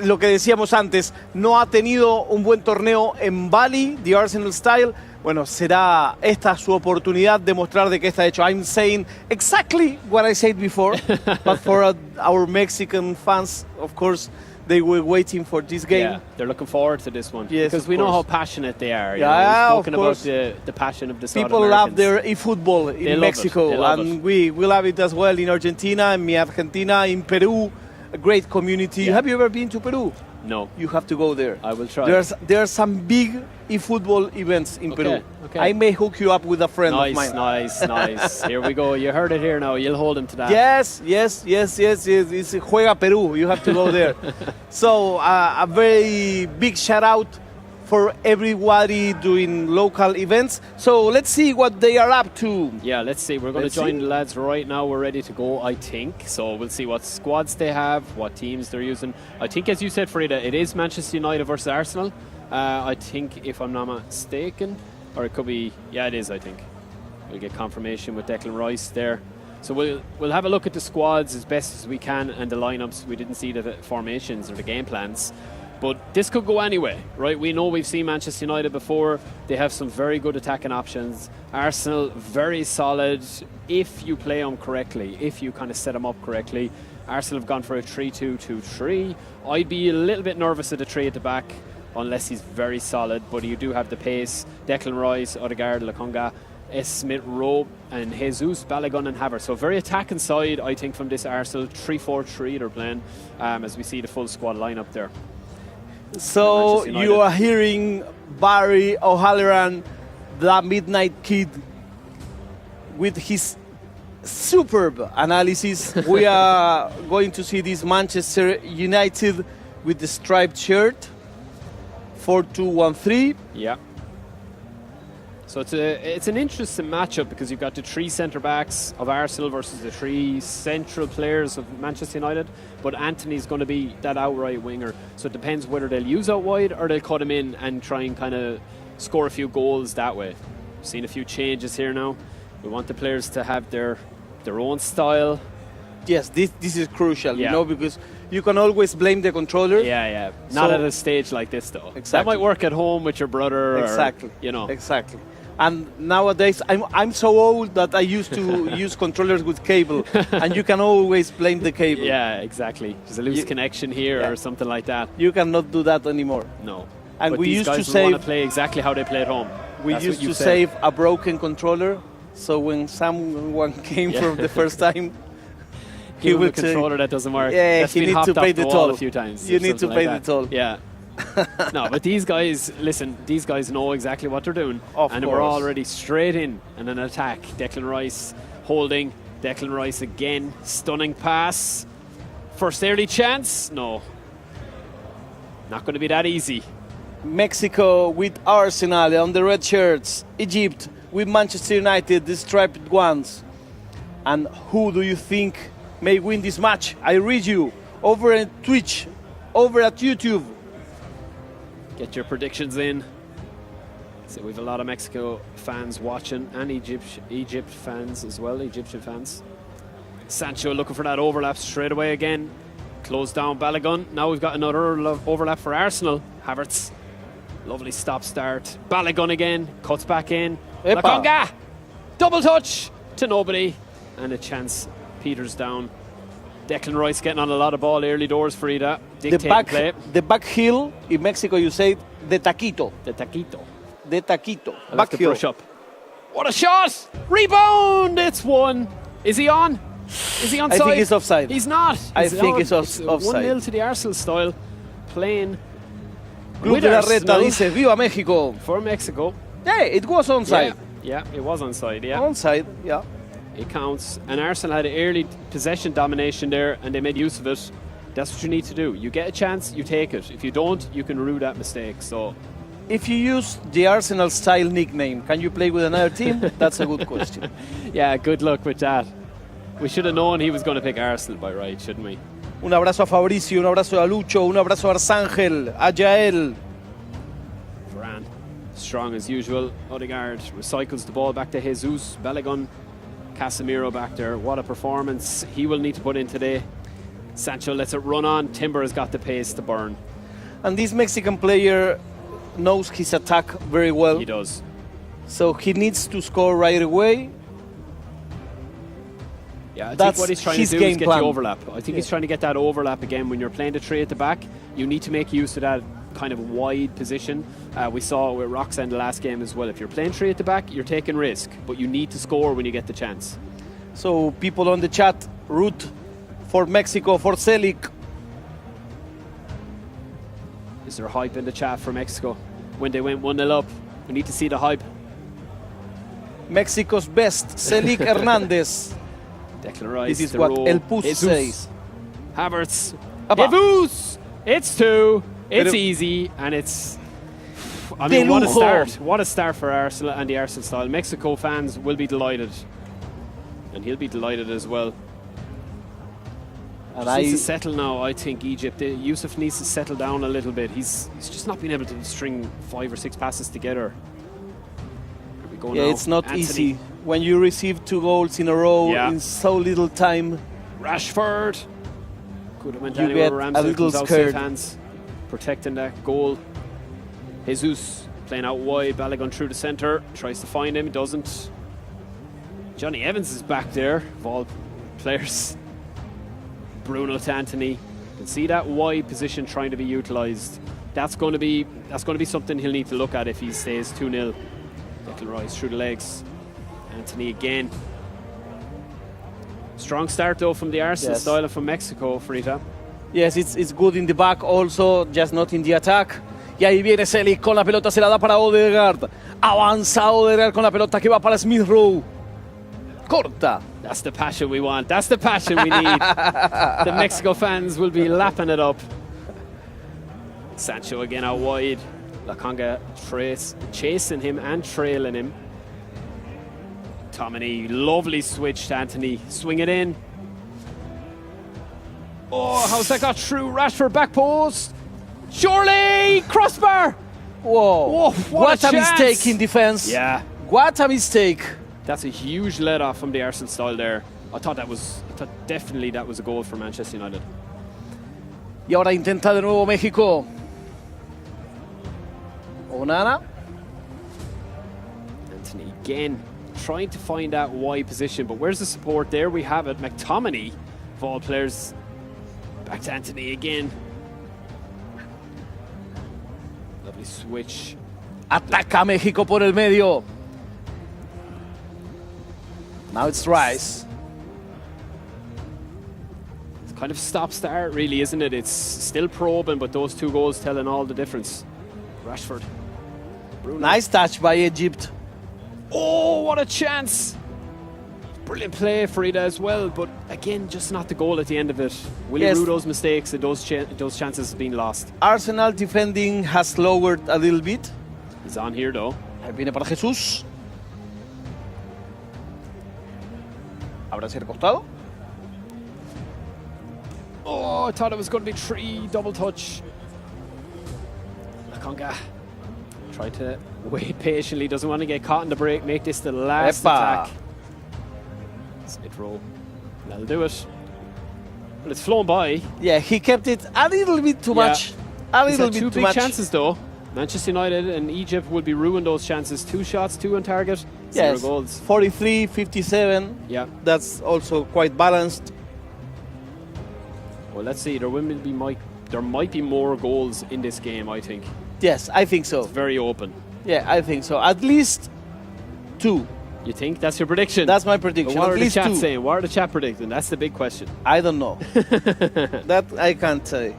lo que decíamos antes, no ha tenido un buen torneo en Bali, the Arsenal style. Bueno, será esta su oportunidad de mostrar de qué está hecho. I'm saying exactly what I said before, but for our Mexican fans, of course, they were waiting for this game. Yeah, they're looking forward to this one. Yes, because of we know course. how passionate they are. Yeah, We've spoken of about course. the passion of the South People Americans. love their eFootball They in love it. Mexico, They love and it. we love it as well in Argentina, in Argentina, in Peru, a great community. Yeah. Have you ever been to Peru? No. You have to go there. I will try. There are some big eFootball events in Peru. Okay. I may hook you up with a friend of mine. Nice. Here we go. You heard it here now. You'll hold him to that. Yes. It's Juega Peru. You have to go there. So a very big shout out for everybody doing local events. So let's see what they are up to. Yeah, let's see. We're going to Let's join see. the lads right now. We're ready to go, I think. So we'll see what squads they have, what teams they're using. I think, as you said, Frida, it is Manchester United versus Arsenal. I think, if I'm not mistaken, or it could be, yeah, it is, I think. We'll get confirmation with Declan Rice there. So we'll have a look at the squads as best as we can and the lineups. We didn't see the formations or the game plans. But this could go anyway, right? We know we've seen Manchester United before. They have some very good attacking options. Arsenal, very solid if you play them correctly, if you kind of set them up correctly. Arsenal have gone for a 3-2-2-3. I'd be a little bit nervous at the 3 at the back unless he's very solid, but you do have the pace. Declan Rice, Odegaard, Lokonga, S. Smith Rowe, and Jesus, Balogun, and Havertz. So very attacking side, I think, from this Arsenal 3-4-3 they're playing, as we see the full squad lineup there. So you are hearing Barry O'Halloran, the Midnight Kid, with his superb analysis. We are going to see this Manchester United with the striped shirt, 4-2-1-3. Yeah. So it's an interesting matchup because you've got the 3 centre-backs of Arsenal versus the 3 central players of Manchester United, but Anthony's going to be that outright winger. So it depends whether they'll use out wide or they'll cut him in and try and kind of score a few goals that way. Seen a few changes here now. We want the players to have their own style. Yes, this is crucial, you know, because you can always blame the controller. Yeah. Not at a stage like this, though. Exactly. That might work at home with your brother. Exactly. Or, you know. Exactly. And nowadays, I'm so old that I used to use controllers with cable, and you can always blame the cable. Yeah, exactly. There's a loose connection here or something like that. You cannot do that anymore. No. And but we these used guys to want save. to play exactly how they play at home. We That's used what you to said. save a broken controller, so when someone came from the first time, he Give him a would say, controller that doesn't work. Yeah, That's he been needs hopped to pay off the wall toll a few times. You or need to something pay like the toll. that. Yeah. No, but these guys, listen, these guys know exactly what they're doing. Of and course. we're already straight in and an attack. Declan Rice holding. Declan Rice again. Stunning pass. First early chance. No. Not going to be that easy. Mexico with Arsenal on the red shirts. Egypt with Manchester United, the striped ones. And who do you think may win this match? I read you over at Twitch, over at YouTube. Get your predictions in. So we have a lot of Mexico fans watching and Egypt fans as well, Egyptian fans. Sancho looking for that overlap straight away again. Close down Balogun. Now we've got another overlap for Arsenal. Havertz. Lovely stop start. Balogun again. Cuts back in. Epa. Lokonga. Double touch to nobody. And a chance. Peters down. Declan Rice getting on a lot of ball early doors, Frida. The back heel in Mexico, you say the taquito. The taquito. The taquito. I'll Back have to heel. brush up. What a shot! Rebound! It's one. Is he on? Is he onside? I think he's offside. He's not. I think it's It's offside. 1-0 to the Arsenal style. Playing Club with de la Arsenal Reta dice, Viva Mexico. for Mexico. Yeah, it was onside. Yeah, it was onside, yeah. Onside, yeah. It counts. And Arsenal had an early possession domination there, and they made use of it. That's what you need to do. You get a chance, you take it. If you don't, you can rue that mistake. So, if you use the Arsenal style nickname, can you play with another team? That's a good question. Yeah, good luck with that. We should have known he was going to pick Arsenal by right, shouldn't we? Un abrazo a Fabricio, un abrazo a Lucho, un abrazo a Arsángel, a Jael. Varane, strong as usual. Odegaard recycles the ball back to Jesus. Balogun, Casemiro back there. What a performance he will need to put in today. Sancho lets it run on. Timber has got the pace to burn. And this Mexican player knows his attack very well. He does. So he needs to score right away. Yeah, I That's think what he's trying to do is get the overlap. I think he's trying to get that overlap again. When you're playing the three at the back, you need to make use of that kind of wide position. We saw with Roxanne the last game as well. If you're playing three at the back, you're taking risk, but you need to score when you get the chance. So people on the chat root for Mexico, for Celik. Is there hype in the chat for Mexico? When they went 1-0 up, we need to see the hype. Mexico's best, Celik Hernandez. Declan Rice. This is what roll. El Pus says. Havertz. Abba. Jesus! It's 2. It's Pero easy, and it's... I mean, what a start. What a start for Arsenal and the Arsenal style. Mexico fans will be delighted. And he'll be delighted as well. And needs to settle now, I think, Egypt. Yusuf needs to settle down a little bit. He's just not been able to string 5 or 6 passes together. Here we go now. It's not Anthony. easy when you receive 2 goals in a row in so little time. Rashford. Could have went You anywhere. get Ramsey a little comes out scared. safe hands, protecting that goal. Jesus playing out wide. Balogun through the centre. Tries to find him. Doesn't. Johnny Evans is back there, of all players. Bruno to Anthony. You can see that wide position trying to be utilised. That's going to be something he'll need to look at if he stays 2-0. Declan Rice through the legs. Anthony again. Strong start though from the Arsenal style and from Mexico, Frita. Yes, it's good in the back also, just not in the attack. Y ahí viene Celik con la pelota, se la da para Odegaard. Avanza Odegaard con la pelota que va para Smith Rowe. Corta. That's the passion we want. That's the passion we need. The Mexico fans will be lapping it up. Sancho again out wide. Lokonga chasing him and trailing him. Tomini, lovely switch to Anthony. Swing it in. Oh, how's that got through? Rashford back post. Surely! Crossbar! Whoa. Whoa, what a mistake in defense. Yeah. What a mistake. That's a huge let off from the Arsenal style there. I thought definitely that was a goal for Manchester United. Y ahora intenta de nuevo México. Onana. Anthony again trying to find that wide position, but where's the support? There we have it. McTominay, of all players, back to Anthony again. Lovely switch. Ataca México por el medio. Now it's Rice. It's kind of stop-start, really, isn't it? It's still probing, but those 2 goals telling all the difference. Rashford. Bruno. Nice touch by Egypt. Oh, what a chance! Brilliant play, Frida, as well, but again, just not the goal at the end of it. Will he rue those mistakes and those chances being lost? Arsenal defending has lowered a little bit. He's on here, though. Ahí viene para Jesús. Ahora hacia el costado. Oh, I thought it was going to be 3 double touch. Lokonga tried to wait patiently, doesn't want to get caught in the break, make this the last attack. Smith Rowe. That'll do it. But it's flown by. Yeah, he kept it a little bit too much. A little bit too much. 2 big chances though. Manchester United and Egypt will be ruining those chances. 2 shots, 2 on target, 0 goals. 43, 57. Yeah. That's also quite balanced. Well, let's see. There might be more goals in this game, I think. Yes, I think so. It's very open. Yeah, I think so. At least 2. You think? That's your prediction? That's my prediction. But what At are the least chat 2. saying? What are the chat predicting? That's the big question. I don't know. That I can't say.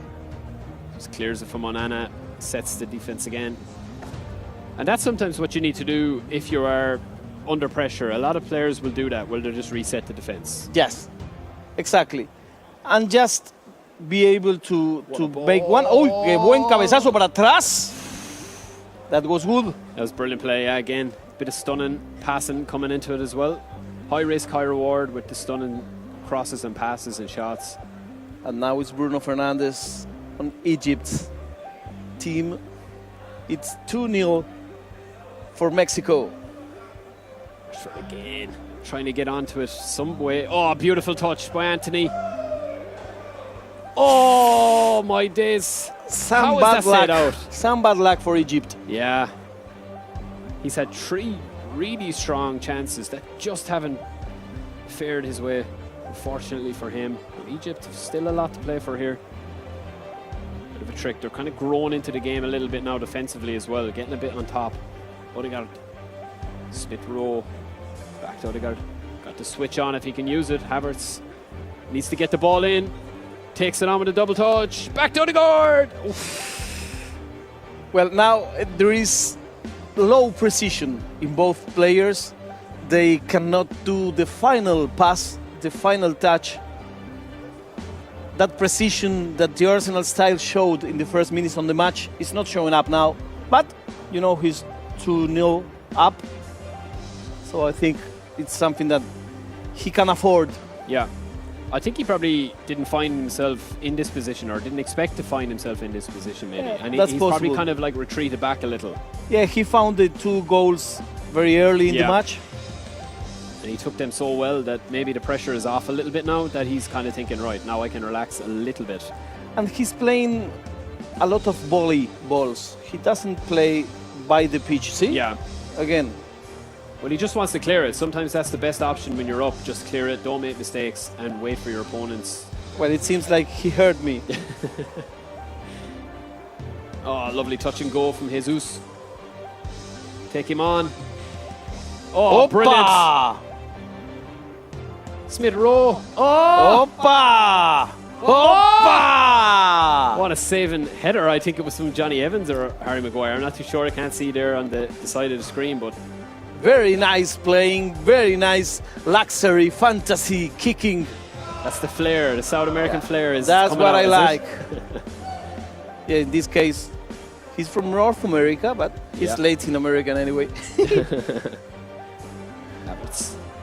Just clears it from Onana, sets the defense again. And that's sometimes what you need to do if you are under pressure. A lot of players will do that, where they just reset the defense. Yes, exactly. And just be able to make one. Oh, qué buen cabezazo para atrás. That was good. That was brilliant play, yeah, again. Bit of stunning passing coming into it as well. High risk, high reward with the stunning crosses and passes and shots. And now it's Bruno Fernandes on Egypt's team. It's 2-0 for Mexico. Again, trying to get onto it some way. Oh, beautiful touch by Anthony. Oh, my days. Some bad luck. Some bad luck for Egypt. Yeah. He's had 3 really strong chances that just haven't fared his way, unfortunately for him. But Egypt have still a lot to play for here. Bit of a trick. They're kind of grown into the game a little bit now defensively as well, getting a bit on top. Odegaard, Smith Rowe, back to Odegaard. Got to switch on if he can use it. Havertz needs to get the ball in. Takes it on with a double touch. Back to Odegaard. Oof. Well, now there is low precision in both players. They cannot do the final pass, the final touch. That precision that the Arsenal style showed in the first minutes on the match is not showing up now. But, you know, he's 2-0 up. So I think it's something that he can afford. Yeah. I think he probably didn't find himself in this position, or didn't expect to find himself in this position, maybe. Yeah, and that's he's possible. probably kind of like retreated back a little. Yeah, he found the 2 goals very early in the match. And he took them so well that maybe the pressure is off a little bit now, that he's kind of thinking, right, now I can relax a little bit. And he's playing a lot of volley balls. He doesn't play by the pitch, see? Yeah. Again. Well, he just wants to clear it. Sometimes that's the best option when you're up. Just clear it, don't make mistakes, and wait for your opponents. Well, it seems like he heard me. Oh, lovely touch and go from Jesus. Take him on. Oh, Opa! brilliant. Smith Rowe. Oh! Opa! Opa! What a saving header. I think it was from Johnny Evans or Harry Maguire. I'm not too sure. I can't see there on the side of the screen, but very nice playing, very nice luxury, fantasy kicking. That's the flair, the South American flair is. That's what I like. It? Yeah, in this case, he's from North America, but he's Latin American anyway.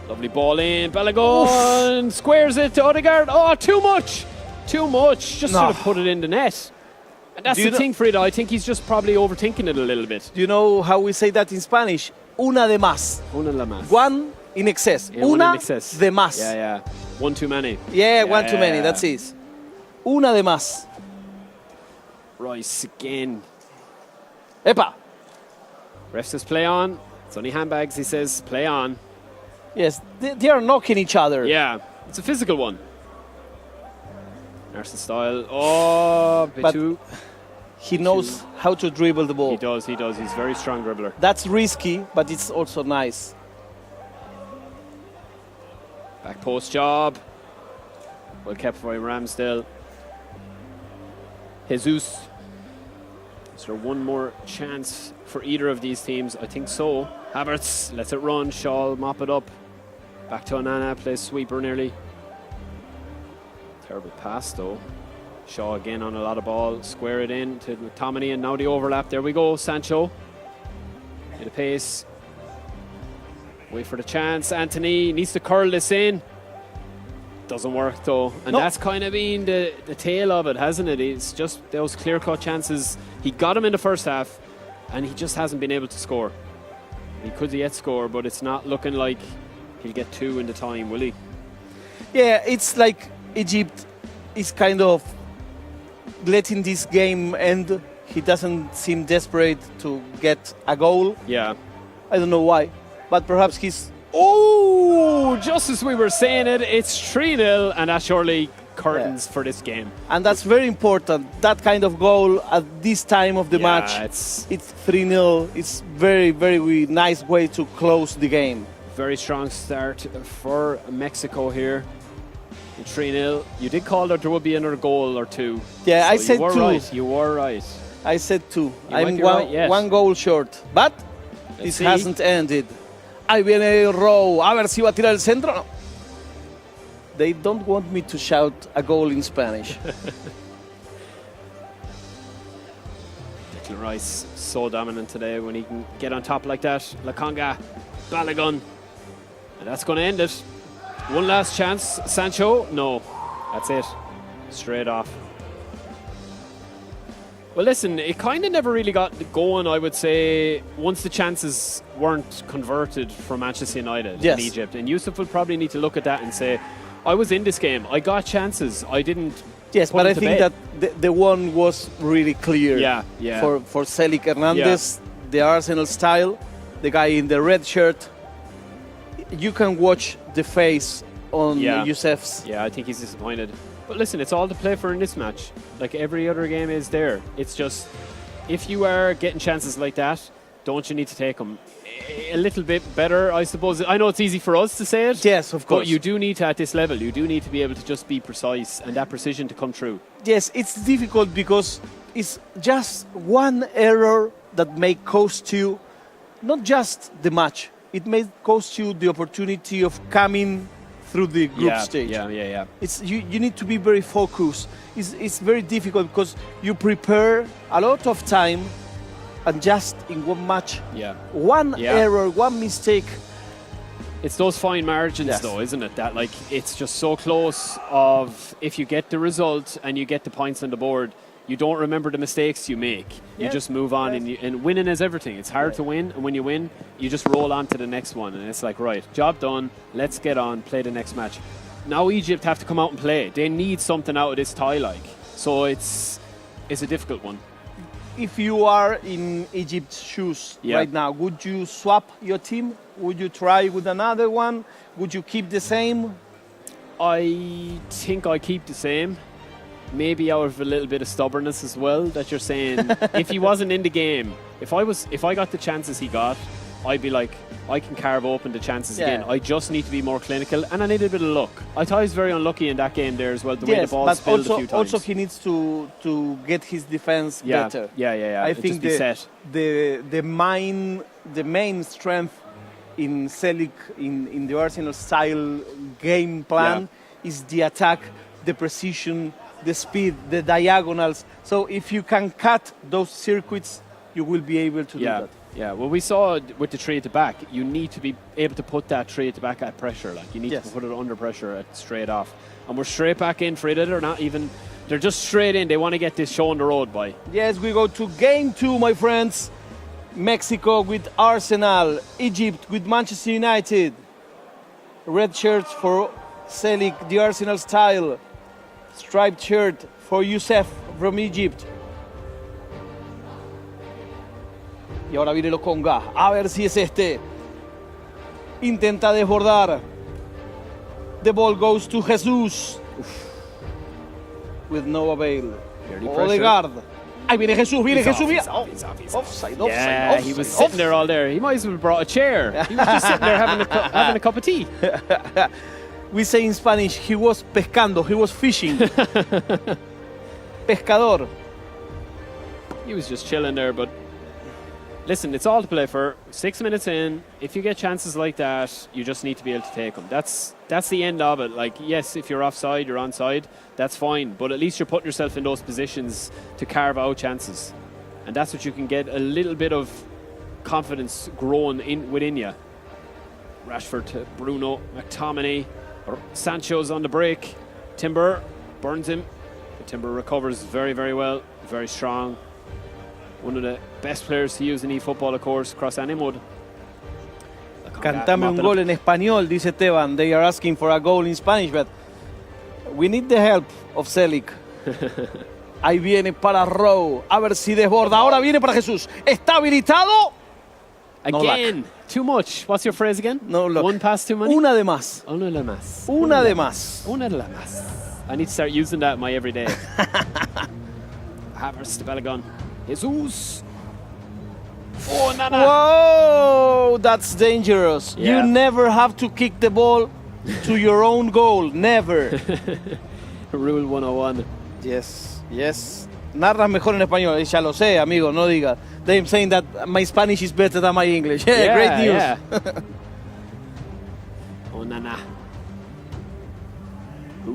Lovely ball in. Balogun squares it to Odegaard. Oh, too much. Too much. Just sort of put it in the net. And that's the thing, Frida. I think he's just probably overthinking it a little bit. Do you know how we say that in Spanish? Una de más. Una de más. One in excess. Yeah, Una in excess. de más. Yeah, yeah. One too many. Yeah, one too many. That's it. Una de más. Rice again. Epa. Ref says play on. It's only handbags, he says. Play on. Yes, they are knocking each other. Yeah, it's a physical one. Arsenal style. Oh, bit too. He knows how to dribble the ball. He does. He's a very strong dribbler. That's risky, but it's also nice. Back post job. Well kept by Ramsdale. Jesus. Is there one more chance for either of these teams? I think so. Havertz lets it run. Shaw mop it up. Back to Onana, plays sweeper nearly. Terrible pass though. Shaw again on a lot of ball. Square it in to McTominay, and now the overlap. There we go, Sancho. Hit a pace. Wait for the chance. Anthony needs to curl this in. Doesn't work though. And that's kind of been the tail of it, hasn't it? It's just those clear-cut chances. He got them in the first half, and he just hasn't been able to score. He could yet score, but it's not looking like he'll get 2 in the time, will he? Yeah, it's like Egypt is kind of letting this game end. He doesn't seem desperate to get a goal. Yeah. I don't know why, but perhaps he's... Oh, just as we were saying it, it's 3-0, and that surely curtains for this game. And that's very important. That kind of goal at this time of the match. It's 3-0. It's very, very nice way to close the game. Very strong start for Mexico here. 3-0. You did call that there would be another goal or 2. Yeah, so I said 2. Right. You were right. I said 2. I'm one goal short. But this hasn't ended. Ahí viene Rowe. A ver si va a tirar el centro. No. They don't want me to shout a goal in Spanish. Declan Rice, so dominant today when he can get on top like that. Lokonga, Balogun. And that's going to end it. One last chance. Sancho? No. That's it. Straight off. Well, listen, it kind of never really got going, I would say, once the chances weren't converted for Manchester United in Egypt. And Yusuf will probably need to look at that and say, I was in this game. I got chances. I didn't. Yes, but I think that the one was really clear. Yeah. For Celik Hernandez, the Arsenal style, the guy in the red shirt. You can watch the face on Yusuf's. Yeah, I think he's disappointed. But listen, it's all to play for in this match. Like every other game is there. It's just, if you are getting chances like that, don't you need to take them? A little bit better, I suppose. I know it's easy for us to say it. Yes, of course. But you do need to, at this level, you do need to be able to just be precise and that precision to come through. Yes, it's difficult because it's just one error that may cost you not just the match. It may cost you the opportunity of coming through the group stage. Yeah. It's you need to be very focused. It's very difficult because you prepare a lot of time, and just in one match, one error, one mistake. It's those fine margins, though, isn't it? That like it's just so close. Of if you get the result and you get the points on the board, you don't remember the mistakes you make. You just move on, and winning is everything. It's hard to win, and when you win, you just roll on to the next one, and it's like, right, job done, let's get on, play the next match. Now Egypt have to come out and play. They need something out of this tie, so it's a difficult one. If you are in Egypt's shoes right now, would you swap your team? Would you try with another one? Would you keep the same? I think I keep the same. Maybe out of a little bit of stubbornness as well, that you're saying if he wasn't in the game, if I got the chances he got, I'd be like, I can carve open the chances again. I just need to be more clinical, and I need a bit of luck. I thought he was very unlucky in that game there as well, the way the ball spilled a few times. Also he needs to get his defense better. Yeah. I think the main strength in Celik, in the Arsenal style game plan is the attack, the precision, the speed, the diagonals. So if you can cut those circuits, you will be able to do that. Yeah, well, we saw with the three at the back, you need to be able to put that three at the back at pressure. Like you need to put it under pressure straight off. And we're straight back in for it. They're not even, they're just straight in. They want to get this show on the road by. Yes, we go to game 2, my friends. Mexico with Arsenal, Egypt with Manchester United. Red shirts for Celik, the Arsenal style. Striped shirt for Yusuf from Egypt. Y ahora viene Lokonga. A ver si es este. Intenta desbordar. The ball goes to Jesus. With no avail. Odegaard. Ahí viene Jesús, viene Jesús. Offside. Yeah, he was sitting there all there. He might as well have brought a chair. He was just sitting there having a cup of tea. We say in Spanish, he was pescando, he was fishing. Pescador. He was just chilling there, but listen, it's all to play for. 6 minutes in, if you get chances like that, you just need to be able to take them. That's the end of it. Like, yes, if you're offside, you're onside, that's fine. But at least you're putting yourself in those positions to carve out chances. And that's what you can get a little bit of confidence growing within you. Rashford to Bruno, McTominay. Sancho's on the break. Timber burns him. Timber recovers very, very well. Very strong. One of the best players to use in eFootball, of course, across any mode. Cantame un gol en español, dice Esteban. They are asking for a goal in Spanish, but we need the help of Celik. Ahí viene para Rowe. A ver si desborda. Ahora viene para Jesús. Está habilitado. Again, too much. What's your phrase again? No luck. One pass too many? Una de más. Una de más. Una de más. Una de más. I need to start using that in my everyday. Havertz to Balogun. Jesus. Oh, Nana. Whoa, that's dangerous. Yeah. You never have to kick the ball to your own goal. Never. Rule 101. Yes. Narras mejor en español. Ya lo sé, amigo, no diga. They're saying that my Spanish is better than my English. Yeah, great news. Yeah. Oh, Nana.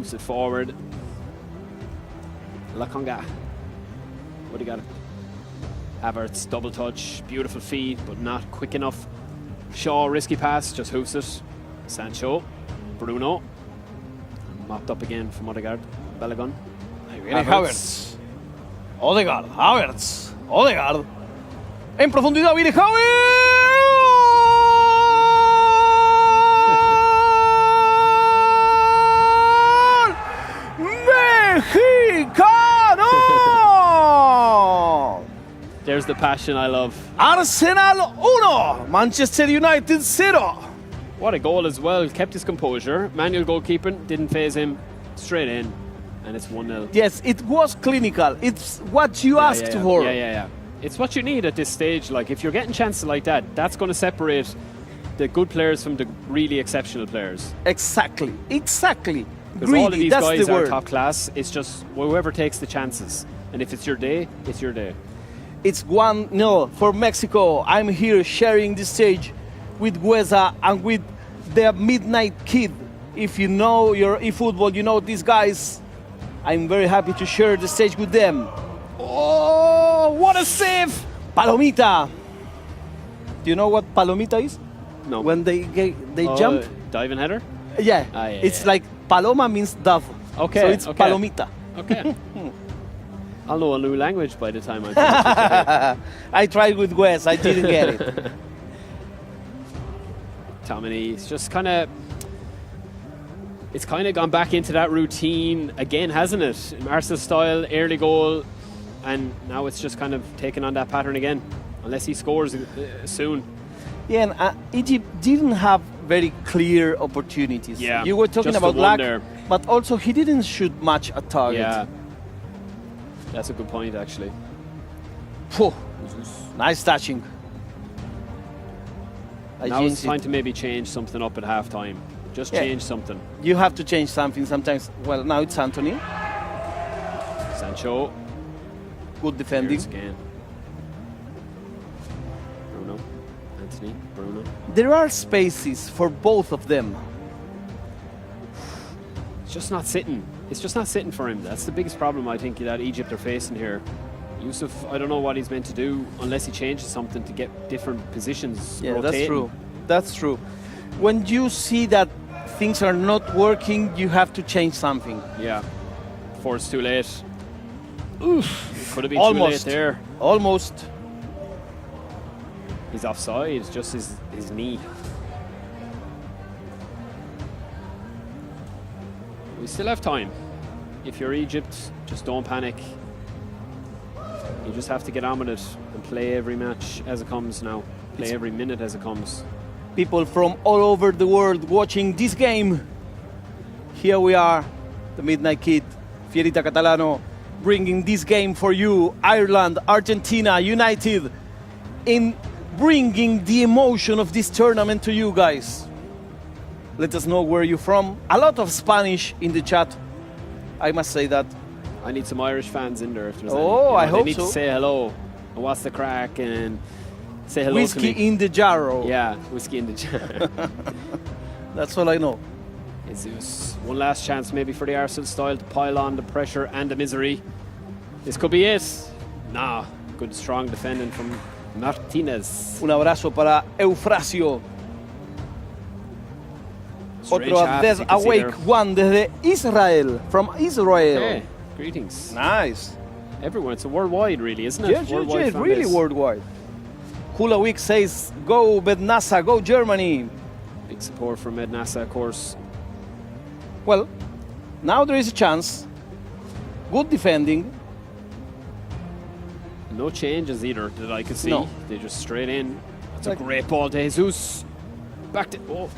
Moves it forward. Lakonga. What do you got? Havertz, double touch, beautiful feed, but not quick enough. Shaw, risky pass, just hoofs it. Sancho, Bruno. Mopped up again from Odegaard. Balogun. Ahí viene Havertz. Odegaard, Havertz. Odegaard. En profundidad viene Havertz. ¡Mexicano! There's the passion I love. Arsenal 1, Manchester United 0. What a goal as well. Kept his composure. Manual goalkeeping didn't phase him. Straight in. And it's 1-0. Yes, it was clinical. It's what you asked for. Yeah. It's what you need at this stage. Like, if you're getting chances like that, that's going to separate the good players from the really exceptional players. Exactly. Because all of these guys are top class. It's just whoever takes the chances. And if it's your day, it's your day. It's 1-0 for Mexico. I'm here sharing the stage with Gueza and with the Midnight Kid. If you know your eFootball, you know these guys. I'm very happy to share the stage with them. Oh, what a save! Palomita. Do you know what Palomita is? No. When they jump? Diving header? Yeah. It's like Paloma means dove. Okay. So it's Palomita. Okay. I'll know a new language by the time I finish. I tried with Wes, I didn't get it. Tomini, it's just kind of... It's kind of gone back into that routine again, hasn't it? Marcel style, early goal, and now it's just kind of taken on that pattern again, unless he scores soon. Yeah, and Egypt didn't have very clear opportunities. Yeah, you were talking just about the one luck, there. but also he didn't shoot much at target. Yeah, that's a good point, actually. Phew. Nice touching. Now it's time to maybe change something up at halftime. Just change something. You have to change something sometimes. Well, now it's Anthony. Sancho. Good defending. Again. Bruno. Anthony. Bruno. There are spaces for both of them. It's just not sitting. It's just not sitting for him. That's the biggest problem I think that Egypt are facing here. Yusuf, I don't know what he's meant to do unless he changes something to get different positions. Yeah, rotating. that's true. That's true. When you see that things are not working, you have to change something. Yeah. Before it's too late. Oof. Could have been Almost. too late there. Almost. He's offside. It's just his knee. We still have time. If you're Egypt, just don't panic. You just have to get on with it and play every match as it comes now. Play every minute as it comes. People from all over the world watching this game. Here we are, the Midnight Kid, Fierita Catalano, bringing this game for you. Ireland, Argentina, United, in bringing the emotion of this tournament to you guys. Let us know where you're from. A lot of Spanish in the chat, I must say that. I need some Irish fans in there if there's any. I hope so. They need to say hello. And what's the crack? And say hello Whiskey to me. in the jarro. Yeah, whiskey in the jar. That's all I know. It's one last chance maybe for the Arsenal style to pile on the pressure and the misery. This could be it. Nah, good strong defending from Martinez. Un abrazo para Eufrasio. Strange Otro half, as you can see awake there. one desde Israel, from Israel. Hey, greetings. Nice. Everyone, it's a worldwide really, isn't it? Yeah, really worldwide. Hula Week says, go Bednasa, go Germany. Big support from Ednasa, of course. Well, now there is a chance. Good defending. No changes either that I could see. No. They just straight in. It's Like- a great ball to Jesus. Back to... Oh,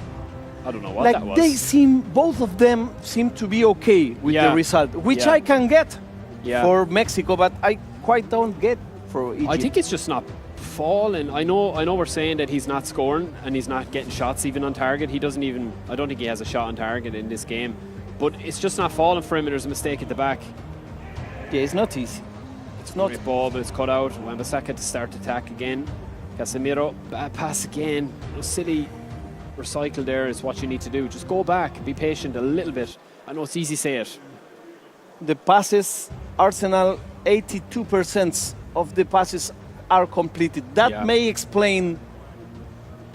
I don't know what that was. They seem, both of them seem to be okay with the result, which I can get for Mexico, but I quite don't get for Egypt. I think it's just not falling. I know we're saying that he's not scoring and he's not getting shots even on target. He doesn't even... I don't think he has a shot on target in this game. But it's just not falling for him and there's a mistake at the back. Yeah, it's not easy. It's not. Great ball, but it's cut out. Wan-Bissaka to start attack again. Casemiro, bad pass again. Silly recycle there is what you need to do. Just go back, be patient a little bit. I know it's easy to say it. The passes, Arsenal, 82% of the passes are completed. That may explain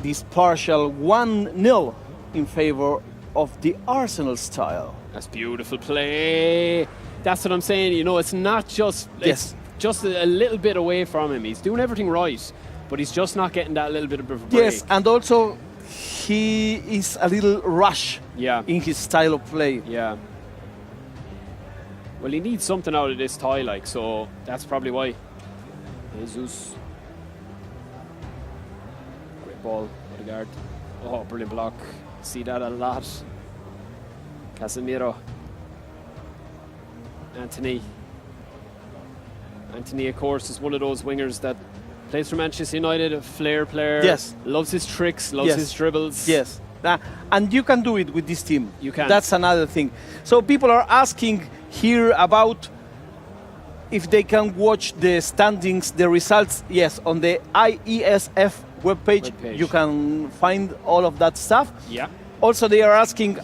this partial 1-0 in favor of the Arsenal style. That's beautiful play. That's what I'm saying. You know, it's not just... It's just a little bit away from him. He's doing everything right, but he's just not getting that little bit of a break. Yes, and also he is a little rush in his style of play. Yeah. Well, he needs something out of this tie, like, so that's probably why. Jesus. Great ball, Odegaard. Oh, brilliant block. See that a lot. Casemiro. Anthony. Anthony, of course, is one of those wingers that plays for Manchester United, a flair player. Yes. Loves his tricks, loves his dribbles. Yes. And you can do it with this team. You can. That's another thing. So people are asking here about if they can watch the standings, the results. Yes, on the IESF webpage, you can find all of that stuff. Yeah. Also, they are asking,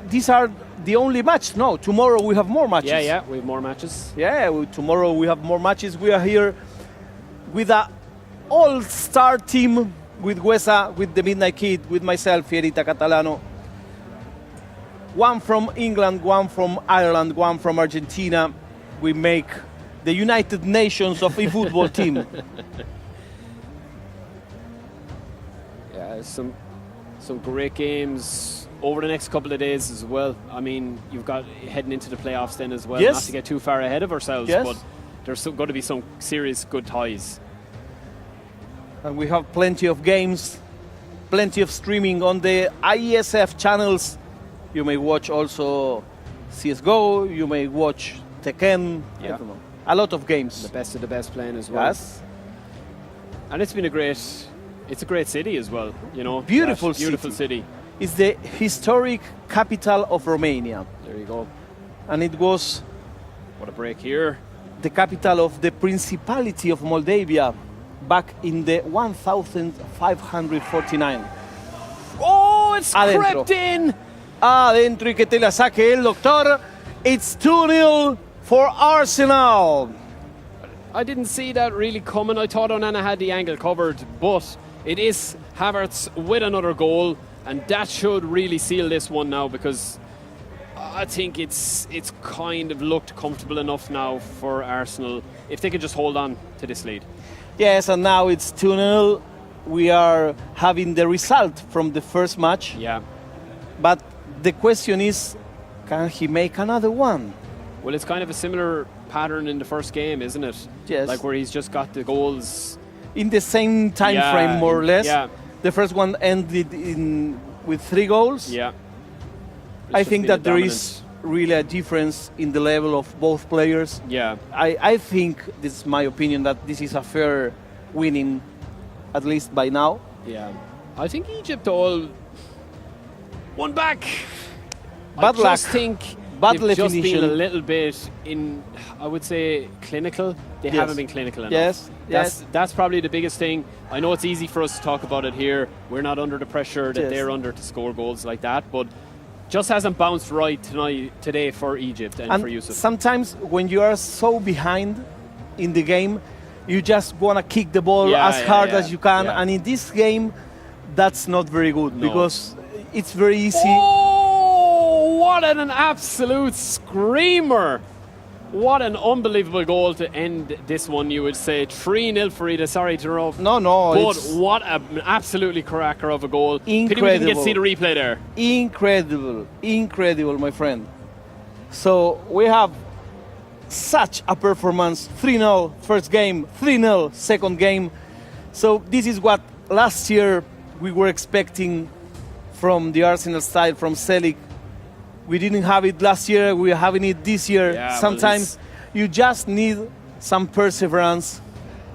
these are the only match? No, tomorrow we have more matches. Yeah, we have more matches. Yeah, tomorrow we have more matches. We are here with an all-star team, with Wesa, with the Midnight Kid, with myself, Fierita Catalano. One from England, one from Ireland, one from Argentina. We make the United Nations of eFootball team. Yeah, some great games over the next couple of days as well. I mean, you've got heading into the playoffs then as well. Yes. Not to get too far ahead of ourselves, but there's going to be some serious good ties. And we have plenty of games, plenty of streaming on the IESF channels. You may watch also CSGO, you may watch Tekken, I don't know. A lot of games. The best of the best playing as well. Yes. And it's a great city as well, you know. Beautiful city. It's the historic capital of Romania. There you go. And it was... What a break here. The capital of the Principality of Moldavia back in the 1549. Oh, it's crept in! Adentro y que te la saque el doctor. It's 2-0 for Arsenal. I didn't see that really coming. I thought Onana had the angle covered, but it is Havertz with another goal, and that should really seal this one now, because I think it's kind of looked comfortable enough now for Arsenal if they can just hold on to this lead. Yes, and now it's 2-0. We are having the result from the first match. Yeah. But the question is, can he make another one? Well, it's kind of a similar pattern in the first game, isn't it? Yes. Like where he's just got the goals in the same time frame, more or less. Yeah. The first one ended with 3 goals. Yeah. I think that there is really a difference in the level of both players. Yeah. I think, this is my opinion, that this is a fair winning, at least by now. Yeah. I think Egypt all won back. Bad luck. I just think they've just been a little bit I would say, clinical. They haven't been clinical enough. Yes. That's probably the biggest thing. I know it's easy for us to talk about it here. We're not under the pressure that they're under to score goals like that, but just hasn't bounced right today for Egypt and for Yusuf. Sometimes when you are so behind in the game, you just want to kick the ball as hard as you can. And in this game, that's not very good because it's very easy. Oh, what an absolute screamer. What an unbelievable goal to end this one, you would say. 3-0 for Ida. Sorry to interrupt. No. But what an absolutely cracker of a goal. Incredible. Pity we didn't get to see the replay there. Incredible, my friend. So we have such a performance. 3-0 first game, 3-0 second game. So this is what last year we were expecting from the Arsenal side, from Selic. We didn't have it last year, we're having it this year. Yeah, sometimes you just need some perseverance,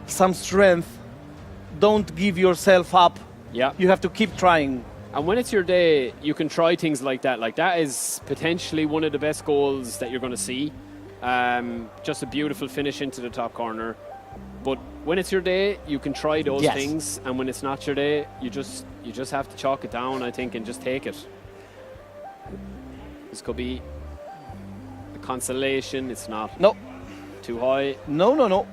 some strength. Don't give yourself up. Yeah. You have to keep trying. And when it's your day, you can try things like that. Like that is potentially one of the best goals that you're going to see. Just a beautiful finish into the top corner. But when it's your day, you can try those things. And when it's not your day, you just have to chalk it down, I think, and just take it. This could be a consolation. It's not. No. Too high. No, no, no.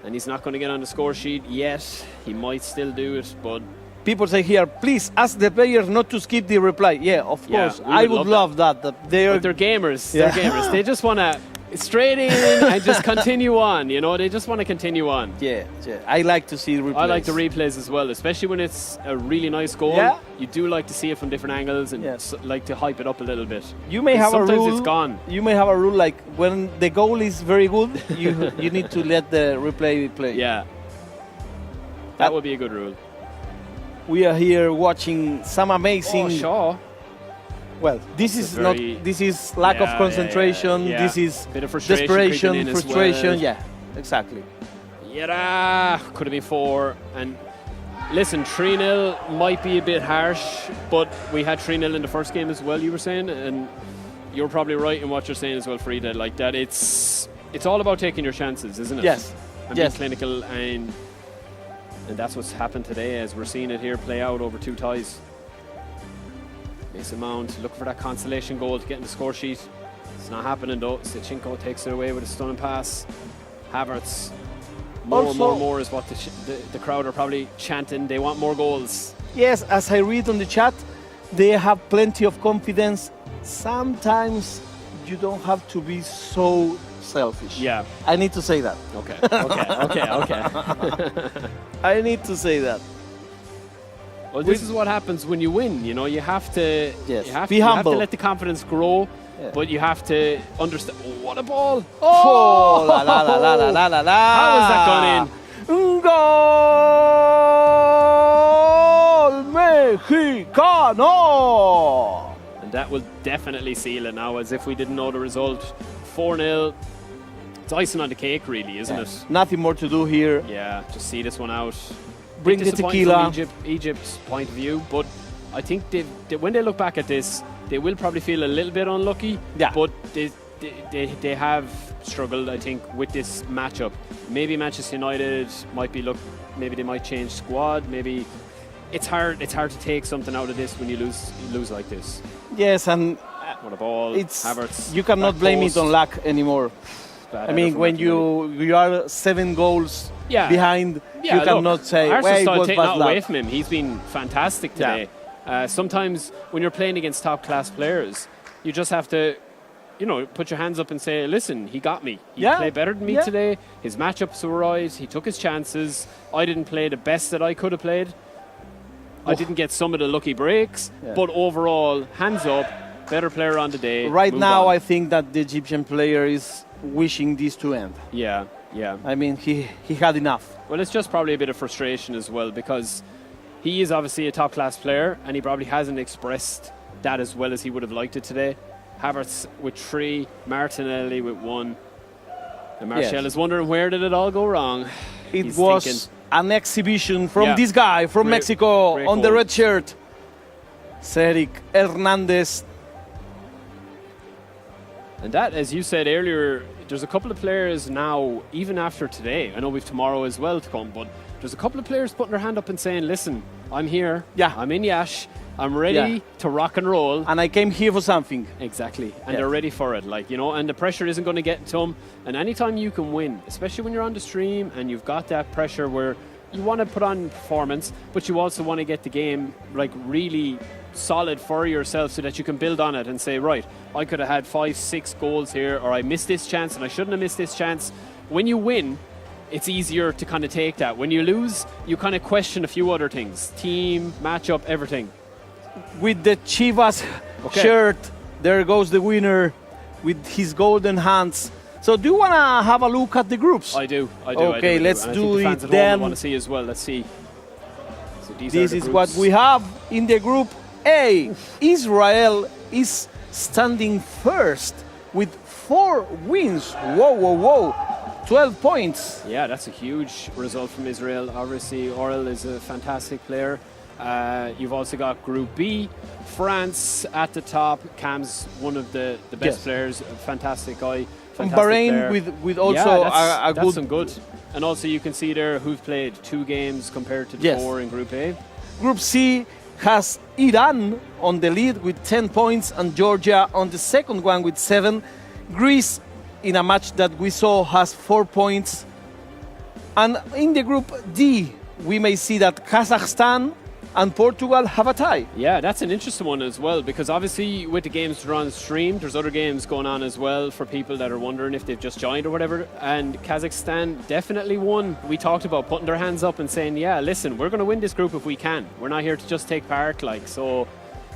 And he's not going to get on the score sheet yet. He might still do it, but... People say here, please ask the players not to skip the reply. Yeah, of course. I would love that. They're gamers. Yeah. They're gamers. They just want to straight in and just continue on. You know, they just want to continue on. Yeah, yeah. I like to see replays. I like the replays as well, especially when it's a really nice goal. Yeah. You do like to see it from different angles and like to hype it up a little bit. You may have a rule. Sometimes it's gone. You may have a rule like when the goal is very good, you need to let the replay play. Yeah. That would be a good rule. We are here watching some amazing. Oh, Shaw. Well, this is not. This is lack of concentration. Yeah. This is bit of frustration, desperation, frustration. Well. Yeah, exactly. Yeah, could have been 4. And listen, 3-0 might be a bit harsh, but we had 3-0 in the first game as well. You were saying, and you're probably right in what you're saying as well, Frida. Like that, it's all about taking your chances, isn't it? Yes. And being clinical, and that's what's happened today, as we're seeing it here play out over 2 ties. Mason Mount looking for that consolation goal to get in the score sheet. It's not happening though. Sichenko takes it away with a stunning pass. Havertz. More is what the crowd are probably chanting. They want more goals. Yes, as I read on the chat, they have plenty of confidence. Sometimes you don't have to be so selfish. Yeah. I need to say that. Okay. I need to say that. Well, this is what happens when you win. You know, you have to be humble. You have to let the confidence grow, but you have to understand. Oh, what a ball! Oh, la la la la la la la! How has that gone in? Goal Mexicano! And that will definitely seal it now, as if we didn't know the result. 4-0. It's icing on the cake, really, isn't it? Nothing more to do here. Yeah, just see this one out. Bring the tequila. From Egypt's point of view, but I think when they look back at this, they will probably feel a little bit unlucky. Yeah. But they have struggled, I think, with this matchup. Maybe Manchester United might be maybe they might change squad. Maybe it's hard to take something out of this when you lose like this. Yes, and what a ball! It's Havertz. You cannot blame it on luck anymore. I mean, when you are 7 goals behind, you cannot say, Arsenal's well, taking that away from him. He's been fantastic today. Sometimes when you're playing against top-class players, you just have to, put your hands up and say, listen, he got me. He played better than me today. His matchups were right. He took his chances. I didn't play the best that I could have played. I didn't get some of the lucky breaks. But overall, hands up, better player on the day. Right now, I think that the Egyptian player is wishing this to end. Yeah. I mean, he had enough. Well, it's just probably a bit of frustration as well, because he is obviously a top-class player, and he probably hasn't expressed that as well as he would have liked it today. Havertz with 3, Martinelli with 1. And Martial is wondering, where did it all go wrong? It was an exhibition from this guy from Mexico on the red shirt. Cedric Hernandez. And that, as you said earlier, there's a couple of players now, even after today, I know we've tomorrow as well to come, but there's a couple of players putting their hand up and saying, listen, I'm here, I'm in Yash, I'm ready to rock and roll. And I came here for something. Exactly, and they're ready for it, and the pressure isn't going to get to them. And anytime you can win, especially when you're on the stream and you've got that pressure where you want to put on performance, but you also want to get the game really solid for yourself so that you can build on it and say, right, I could have had 5-6 goals here, or I missed this chance and I shouldn't have missed this chance. When you win, it's easier to kind of take that. When you lose, you kind of question a few other things. Team, matchup, everything. With the Chivas shirt, there goes the winner with his golden hands. So do you want to have a look at the groups? I do. Okay, let's do it then. then. I want to see as well. Let's see. So this is what we have in the group A. Israel is standing first with 4 wins. Whoa. 12 points. Yeah, that's a huge result from Israel. Obviously, Orel is a fantastic player. You've also got Group B. France at the top. Cam's one of the best players. A fantastic guy. Fantastic Bahrain with also a that's some good. And also you can see there who've played 2 games compared to the 4 in Group A. Group C, has Iran on the lead with 10 points and Georgia on the second one with 7. Greece, in a match that we saw, has 4 points. And in the group D, we may see that Kazakhstan and Portugal have a tie. Yeah, that's an interesting one as well, because obviously with the games that are on stream, there's other games going on as well for people that are wondering if they've just joined or whatever. And Kazakhstan definitely won. We talked about putting their hands up and saying, yeah, listen, we're going to win this group if we can. We're not here to just take part. So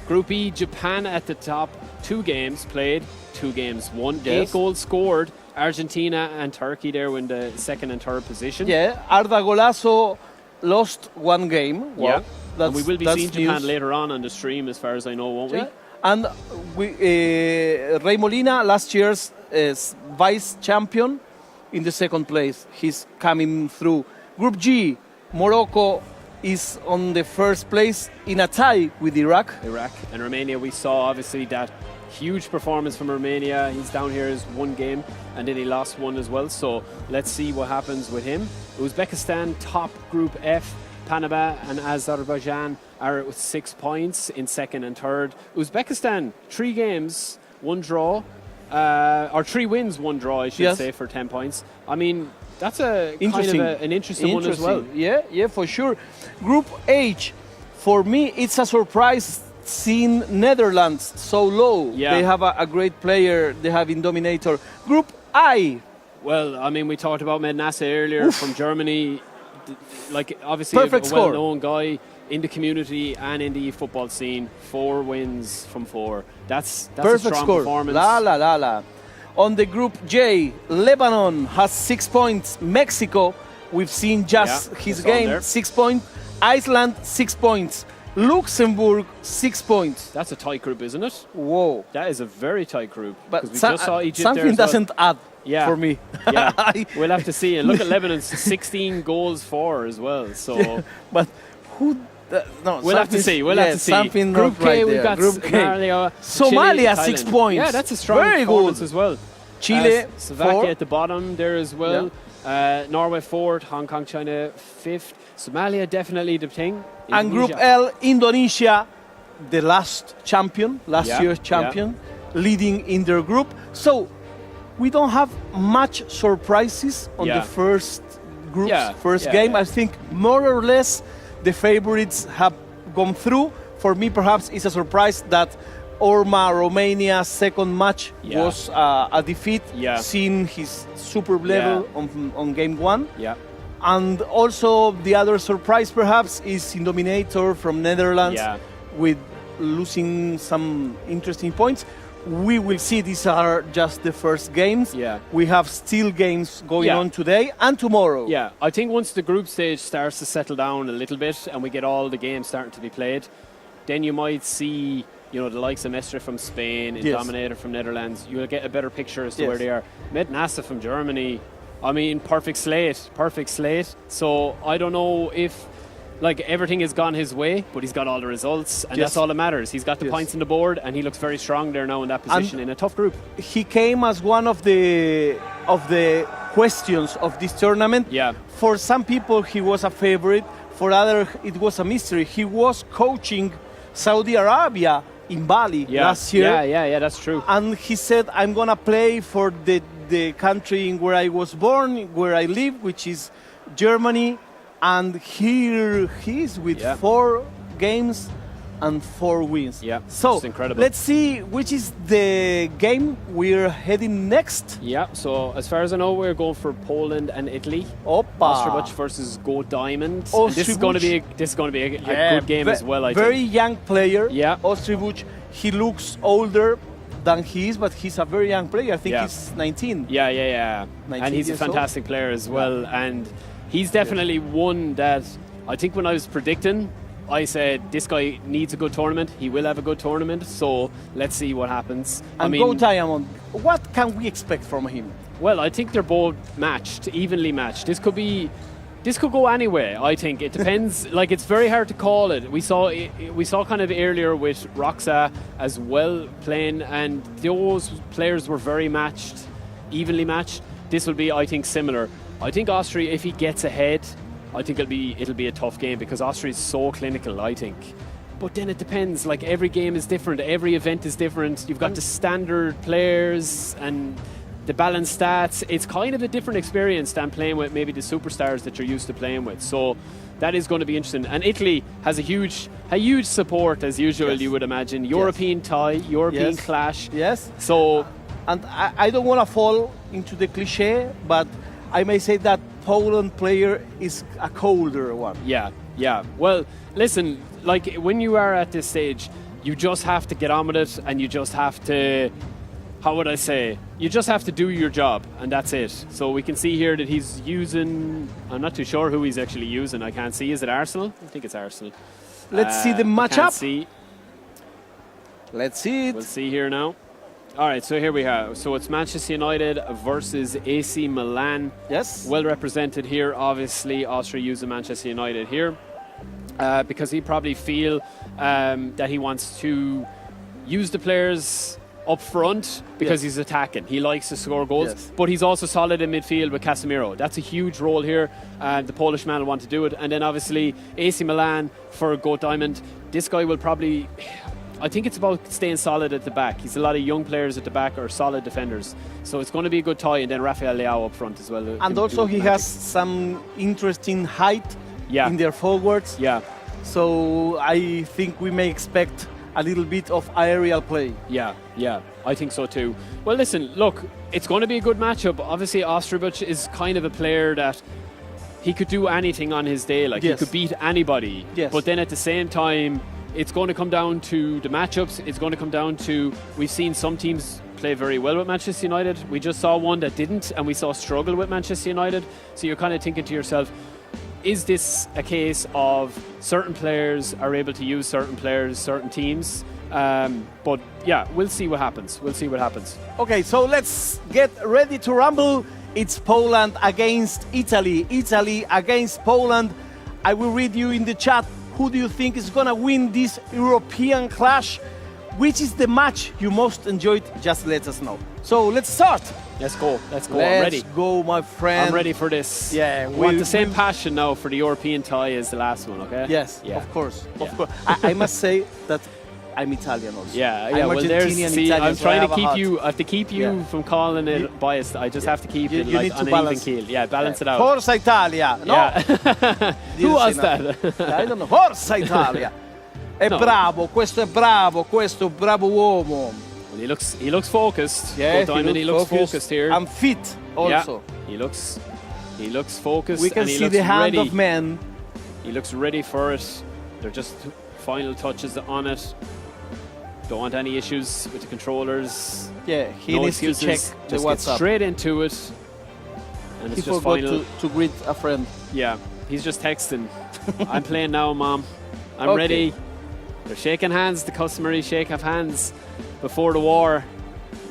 Group E, Japan at the top, 2 games played, 2 games won, 8 goals scored. Argentina and Turkey there in the second and third position. Yeah, Arda Golazo lost 1 game. Well, and we will be seeing Japan later on the stream, as far as I know, won't we? And Rey Molina, last year's vice champion, in the second place. He's coming through. Group G, Morocco is on the first place in a tie with Iraq. And Romania, we saw obviously that huge performance from Romania. He's down here as 1 game, and then he lost 1 as well. So let's see what happens with him. Uzbekistan, top Group F. Panama and Azerbaijan are with 6 points in second and third. Uzbekistan, 3 games, 1 draw, or 3 wins, 1 draw, I should say, for 10 points. I mean, that's an interesting one as well. Yeah, for sure. Group H, for me, it's a surprise seeing Netherlands so low. They have a great player. They have Indominator. Group I. Well, I mean, we talked about Mednase earlier from Germany. Like, obviously perfect a well-known guy in the community and in the football scene. 4 wins from 4. That's perfect a strong score. performance. La. On the Group J, Lebanon has 6 points. Mexico, we've seen just his game, 6 points. Iceland, 6 points. Luxembourg, 6 points. That's a tight group, isn't it? Whoa. That is a very tight group. But we just saw Egypt something there as doesn't add for me. Yeah, we'll have to see. And look at Lebanon's 16 goals for as well. So, but who? No, we'll have to see. We'll have to see. Something Group K, right we've got Group K. Somalia, 6 points. Yeah, that's a strong very performance good as well. Chile, Slovakia 4 at the bottom there as well. Norway 4th, Hong Kong, China 5th. Somalia definitely the thing. And Group L, Indonesia, the last year's champion, leading in their group. So we don't have much surprises on the first group's game. I think more or less the favorites have gone through. For me, perhaps it's a surprise that Romania's second match was a defeat, seeing his superb level on game 1. And also the other surprise perhaps is Indominator from Netherlands with losing some interesting points. We will see, these are just the first games. We have still games going on today and tomorrow. Yeah, I think once the group stage starts to settle down a little bit and we get all the games starting to be played, then you might see, you know, the likes of Mestre from Spain, Indominator from Netherlands. You'll get a better picture as to where they are. Mednase from Germany, I mean, perfect slate. So I don't know if, like, everything has gone his way, but he's got all the results, and that's all that matters. He's got the points on the board, and he looks very strong there now in that position in a tough group. He came as one of the questions of this tournament. For some people, he was a favorite. For others, it was a mystery. He was coaching Saudi Arabia in Bali last year. Yeah, that's true. And he said, I'm going to play for the country where I was born, where I live, which is Germany. And here he is with 4 games and 4 wins. So incredible. Let's see which is the game we're heading next. So as far as I know, we're going for Poland and Italy. Ostrowicz versus Go Diamond. This is going to be a good game as well, I think. Very young player. Ostrowicz, he looks older than he is, but he's a very young player. I think he's 19. 19 and he's a fantastic player as well. And he's definitely one that I think when I was predicting, I said this guy needs a good tournament. He will have a good tournament. So let's see what happens. And Go Diamond, what can we expect from him? Well, I think they're both evenly matched. This could go anywhere. I think it depends. Like, it's very hard to call it. We saw kind of earlier with Roxa as well playing, and those players were very matched, evenly matched. This will be, I think, similar. I think Austria, if he gets ahead, I think it'll be a tough game because Austria is so clinical, I think. But then it depends. Like, every game is different. Every event is different. You've got the standard players and the balanced stats. It's kind of a different experience than playing with maybe the superstars that you're used to playing with. So that is going to be interesting. And Italy has a huge support, as usual, you would imagine. European tie, European clash. Yes. So, and I don't want to fall into the cliche, but I may say that Poland player is a colder one. Yeah. Well, listen, like, when you are at this stage, you just have to get on with it, and you just have to, how would I say, you just have to do your job, and that's it. So we can see here that he's using, I'm not too sure who he's actually using. I can't see. Is it Arsenal? I think it's Arsenal. Let's see the matchup. Let's see it. We'll see here now. All right, so here we have. So it's Manchester United versus AC Milan. Yes. Well represented here, obviously. Austria using Manchester United here because he probably feel that he wants to use the players up front because he's attacking. He likes to score goals, but he's also solid in midfield with Casemiro. That's a huge role here. The Polish man will want to do it. And then obviously AC Milan for Goat Diamond. This guy will probably... I think it's about staying solid at the back. He's a lot of young players at the back or solid defenders. So it's going to be a good tie. And then Rafael Leao up front as well. And also he has some interesting height in their forwards. Yeah. So I think we may expect a little bit of aerial play. Yeah, I think so too. Well, listen, look, it's going to be a good matchup. Obviously, Ostrobich is kind of a player that he could do anything on his day. Like, he could beat anybody. Yes. But then at the same time, it's going to come down to the matchups. It's going to come down to, we've seen some teams play very well with Manchester United. We just saw one that didn't, and we saw struggle with Manchester United. So you're kind of thinking to yourself, is this a case of certain players are able to use certain players, certain teams? But yeah, we'll see what happens. Okay, so let's get ready to rumble. It's Poland against Italy. Italy against Poland. I will read you in the chat. Who do you think is going to win this European clash? Which is the match you most enjoyed? Just let us know. So let's start. Let's go. Let's I'm ready. Go, my friend. I'm ready for this. Yeah, we want the same passion now for the European tie as the last one, okay? Yes, of course. Of course. I must say that I'm Italian also. I'm Argentinian, Italian. I'm trying to keep you. I have to keep you from calling it biased. I just have to keep it like on an even keel. Yeah, balance it out. Forza Italia. No. Who was that? I don't know. Forza Italia. È bravo. Questo è bravo. Questo bravo uomo. Well, he looks focused. Yeah, he looks focused here. And fit also. Yeah, he looks focused. We can and he see looks the hand ready. of man. He looks ready for it. They're just final touches on it. Don't want any issues with the controllers. Yeah, he needs to check the just WhatsApp. Get straight into it. And He it's just forgot final. to greet a friend. Yeah, he's just texting. I'm playing now, Mom. I'm ready. They're shaking hands, the customary shake of hands before the war.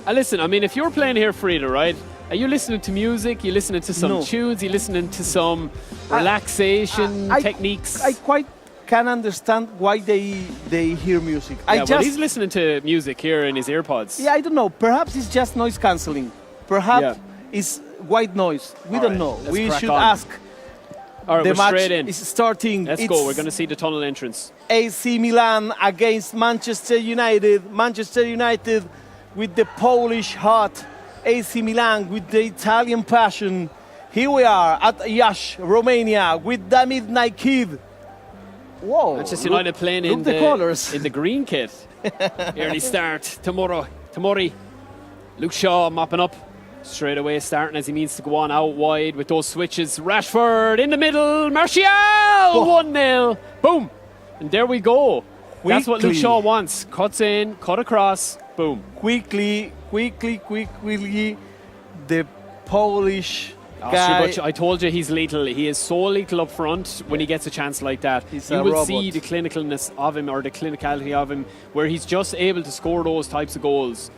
And listen, I mean, if you're playing here, Frida, right? Are you listening to music? You listening to some tunes? You listening to some relaxation techniques? I quite can understand why they hear music. Well, he's listening to music here in his earpods. Yeah, I don't know. Perhaps it's just noise cancelling. Perhaps it's white noise. We don't know. We should ask. All right, the we're match straight in. is starting. Let's go. We're going to see the tunnel entrance. AC Milan against Manchester United. Manchester United with the Polish heart. AC Milan with the Italian passion. Here we are at Iasi, Romania, with the Midnight Kid. Whoa! Manchester United playing in the colors. In the green kit. Early start. Tomori. Luke Shaw mopping up. Straight away starting as he means to go on out wide with those switches. Rashford in the middle. Martial! 1-0. Boom. And there we go. That's what Luke Shaw wants. Cuts in, cut across. Boom. Quickly. The Polish guy. I told you he's lethal. He is so lethal up front when he gets a chance like that. You will see the clinicalness of him, or the clinicality of him, where he's just able to score those types of goals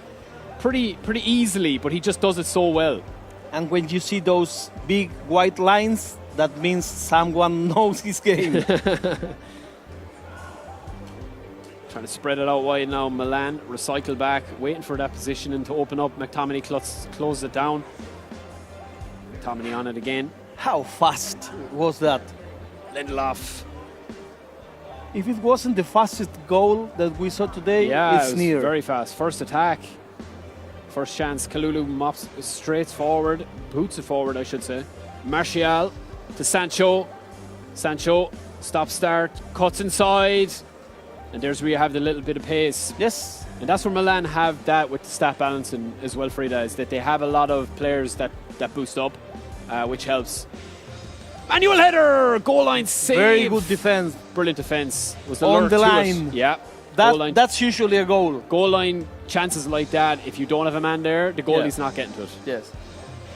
pretty easily, but he just does it so well. And when you see those big white lines, that means someone knows his game. Trying to spread it out wide now. Milan recycle back, waiting for that positioning to open up. McTominay closes it down. McTominay on it again. How fast was that? Lindelof. If it wasn't the fastest goal that we saw today, Yeah, it's it was near. very fast. First attack. First chance. Kalulu mops straight forward. Boots it forward, I should say. Martial to Sancho. Sancho, stop start, cuts inside. And there's where you have the little bit of pace. Yes. And that's where Milan have that with the stat balancing as well, Frida, is that they have a lot of players that boost up, which helps. Manuel header! Goal line save! Very good defense. Brilliant defense. Was the On lure the to it. line. Yeah. Goal line. That's usually a goal. Goal line chances like that, if you don't have a man there, the goalie's not getting to it. Yes.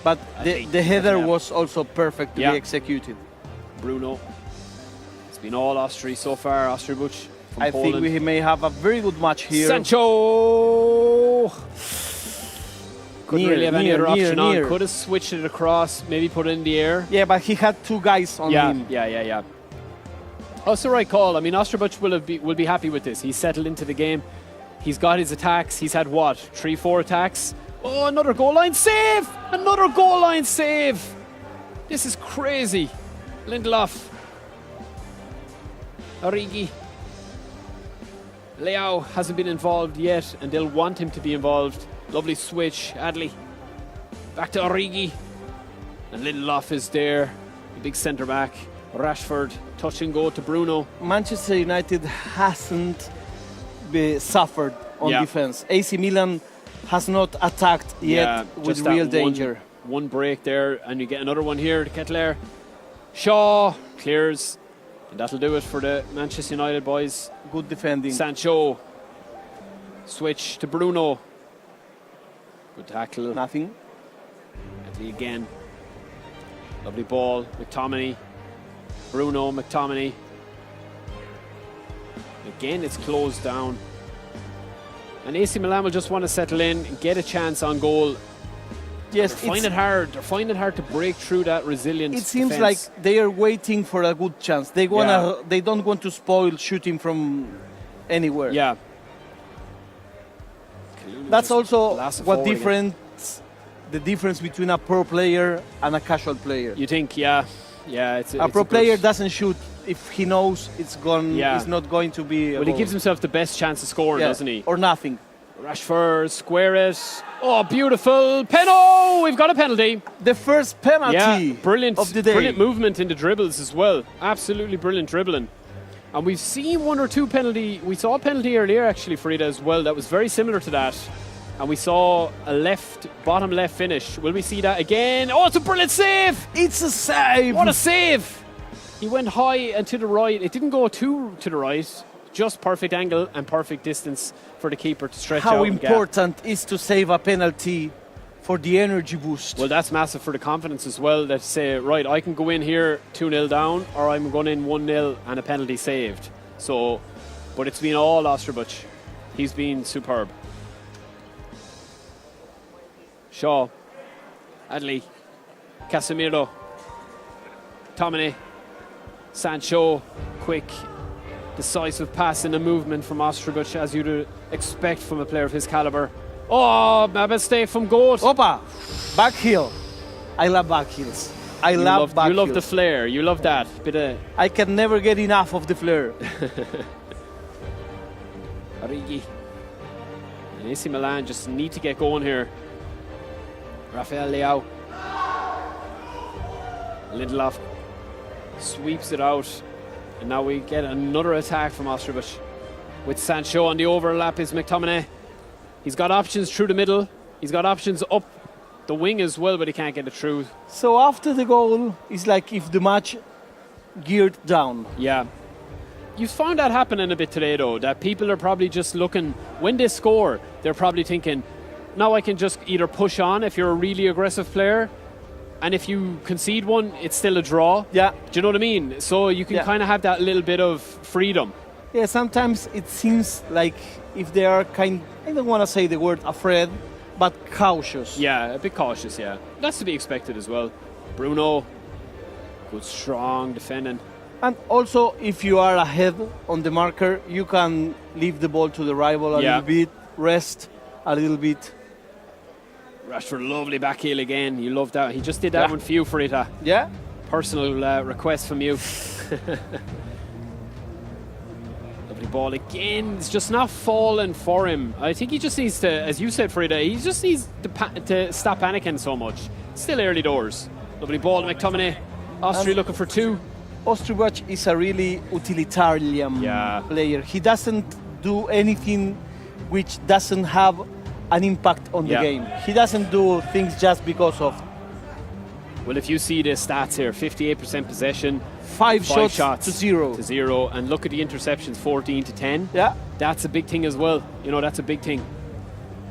But the header was also perfect to be executed. Bruno. It's been all Austria so far, Austria Butch. I think we may have a very good match here. Sancho! Couldn't really have any other option near. on. Could have switched it across, maybe put it in the air. Yeah, but he had two guys on him. Yeah. Oh, it's the right call. I mean, Osterbuch will be happy with this. He's settled into the game. He's got his attacks. He's had, what, 3-4 attacks? Oh, another goal line save! Another goal line save! This is crazy. Lindelof. Origi. Leao hasn't been involved yet, and they'll want him to be involved. Lovely switch. Adley. Back to Origi. And Lindelof is there. The big centre back. Rashford. Touch and go to Bruno. Manchester United hasn't suffered on defense. AC Milan has not attacked yet with real danger. One break there, and you get another one here to Kettler. Shaw clears. And that'll do it for the Manchester United boys. Good defending. Sancho. Switch to Bruno. Good tackle. Nothing. Anthony again. Lovely ball. McTominay. Bruno, McTominay. Again, it's closed down. And AC Milan will just want to settle in and get a chance on goal. Yes, They're finding it hard to break through that resilience. It seems defense. like they are waiting for a good chance. They don't want to spoil shooting from anywhere. Yeah. That's also what the difference between a pro player and a casual player. You think, yeah, it's a pro player doesn't shoot if he knows it's not going to be. Well, he gives himself the best chance of scoring, doesn't he? Or nothing. Rashford, square it. Oh, beautiful. Penalty! We've got a penalty. The first penalty brilliant of the day. Brilliant movement in the dribbles as well. Absolutely brilliant dribbling. And we've seen one or two penalty. We saw a penalty earlier, actually, Frida, as well. That was very similar to that. And we saw a bottom left finish. Will we see that again? Oh, it's a brilliant save! It's a save! What a save! He went high and to the right. It didn't go too to the right. Just perfect angle and perfect distance for the keeper to stretch out. How important is to save a penalty for the energy boost? Well, that's massive for the confidence as well. That say, right, I can go in here 2-0 down, or I'm going in 1-0 and a penalty saved. So, but it's been all Osterbuch. He's been superb. Shaw, Adley, Casemiro, Tomine, Sancho, quick, decisive pass and a movement from Osterbuch, as you'd expect from a player of his caliber. Oh, a mistake from Goat. Opa! Back heel. I love back heels. I love back heels. You love heels. the flair. You love that. I can never get enough of the flair. Origi. And AC Milan just need to get going here. Rafael Leao. Lindelof sweeps it out. And now we get another attack from Osterbuch. With Sancho on the overlap is McTominay. He's got options through the middle. He's got options up the wing as well, but he can't get it through. So after the goal, it's like if the match geared down. Yeah. You found that happening a bit today, though, that people are probably just looking, when they score, they're probably thinking, now I can just either push on if you're a really aggressive player, and if you concede one, it's still a draw. Yeah. Do you know what I mean? So you can kind of have that little bit of freedom. Yeah, sometimes it seems like if they are I don't want to say the word afraid, but cautious. Yeah, a bit cautious, yeah. That's to be expected as well. Bruno, good strong defending. And also, if you are ahead on the marker, you can leave the ball to the rival a little bit, rest a little bit. Rashford, lovely back heel again. You love that. He just did that one for you, Frida. Yeah. Personal request from you. Lovely ball again. It's just not falling for him. I think he just needs to, as you said, Frida, he just needs to stop panicking so much. Still early doors. Lovely ball to McTominay. Austria looking for 2. Ostrowicz is a really utilitarian player. He doesn't do anything which doesn't have an impact on the game. He doesn't do things just because of. Well, if you see the stats here, 58% possession, 5 shots to 0. To 0, and look at the interceptions, 14 to 10. Yeah. That's a big thing as well. You know, that's a big thing.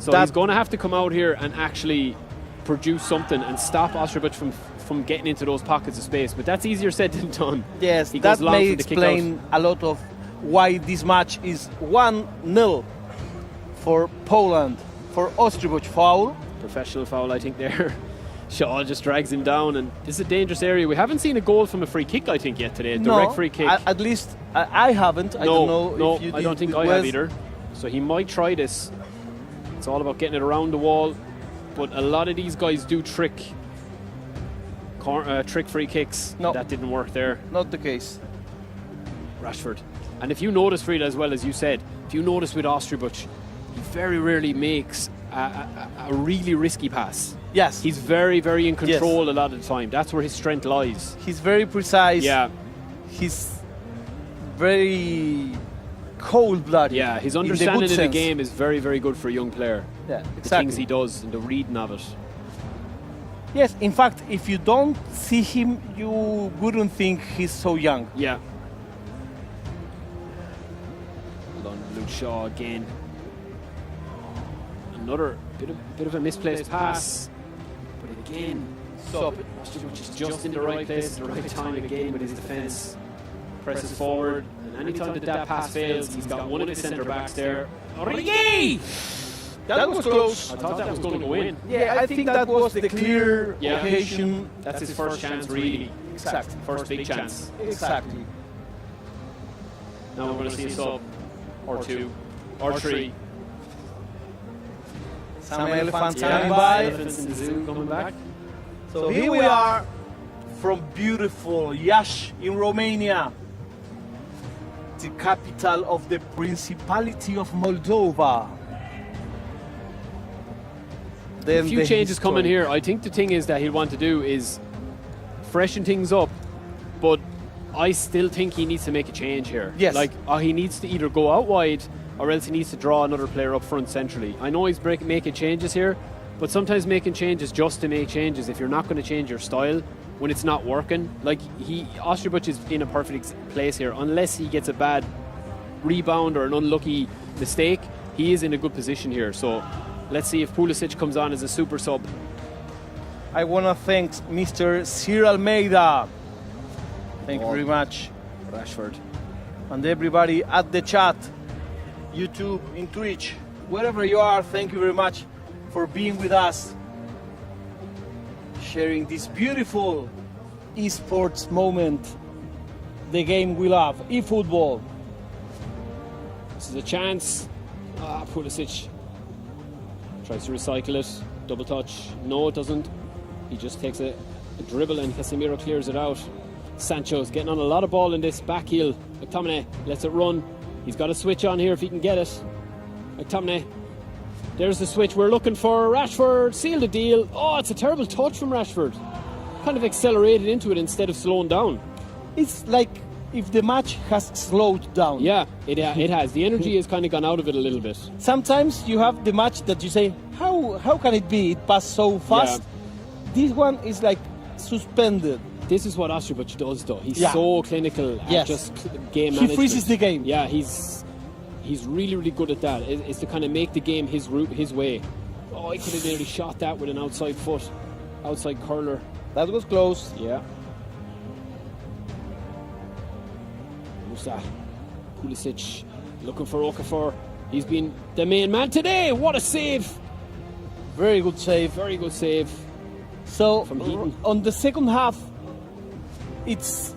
So he's going to have to come out here and actually produce something and stop Ostrowicz from getting into those pockets of space. But that's easier said than done. Yes, that may explain a lot of why this match is 1-0 for Poland. For Ostrowicz foul. Professional foul, I think, there. Shaw just drags him down, and this is a dangerous area. We haven't seen a goal from a free kick, I think, yet today. Direct free kick. At least I haven't. I don't know. No, if you I don't think I have either. So he might try this. It's all about getting it around the wall. But a lot of these guys do trick free kicks. No. That didn't work there. Not the case. Rashford. And if you notice, Frida, as well as you said, if you notice with Ostrowicz, he very rarely makes a really risky pass. Yes. He's very, very in control a lot of the time. That's where his strength lies. He's very precise. Yeah. He's very cold-blooded. Yeah, his understanding of the game is very, very good for a young player. Yeah, exactly. The things he does and the reading of it. Yes, in fact, if you don't see him, you wouldn't think he's so young. Yeah. Luke Shaw again. Another bit of a misplaced pass. But again, which is just in the right place at the right time again with his defence. Presses forward, and anytime that pass fails, he's got one of his centre backs there. Origi! That was close. I thought that was going to go in. Yeah, I think that was the clear occasion. That's his first chance, really. Exactly. First big chance. Exactly. Now we're going to see a sub, or 2, or 3. Some elephants coming by. Elephants in the zoo coming back. So here we are from beautiful Iasi in Romania, the capital of the Principality of Moldova. Then a few changes coming here. I think the thing is that he'll want to do is freshen things up, but I still think he needs to make a change here. Yes. Like, he needs to either go out wide or else he needs to draw another player up front centrally. I know he's making changes here, but sometimes making changes just to make changes, if you're not going to change your style when it's not working. Like, Ostrowicz is in a perfect place here. Unless he gets a bad rebound or an unlucky mistake, he is in a good position here. So let's see if Pulisic comes on as a super sub. I want to thank Mr. Sir Almeida. Thank you very much. Rashford. And everybody at the chat, YouTube, in Twitch, wherever you are, thank you very much for being with us, sharing this beautiful esports moment, the game we love, eFootball. This is a chance. Pulisic tries to recycle it, double touch. No, it doesn't. He just takes a dribble and Casemiro clears it out. Sancho's getting on a lot of ball in this back heel. McTominay lets it run. He's got a switch on here if he can get it. McTominay. There's the switch we're looking for. Rashford sealed the deal. Oh, it's a terrible touch from Rashford. Kind of accelerated into it instead of slowing down. It's like if the match has slowed down. Yeah, it has. The energy has kind of gone out of it a little bit. Sometimes you have the match that you say, how can it be? It passed so fast. Yeah. This one is like suspended. This is what Ostrowicz does, though. He's so clinical at just game management. He freezes the game. Yeah, he's really, really good at that. It's to kind of make the game his route, his way. Oh, he could have nearly shot that with an outside foot, outside curler. That was close. Yeah. Musa, Pulisic, looking for Okafor. He's been the main man today. What a save! Very good save. Very good save. So from Heaton. On the second half, it's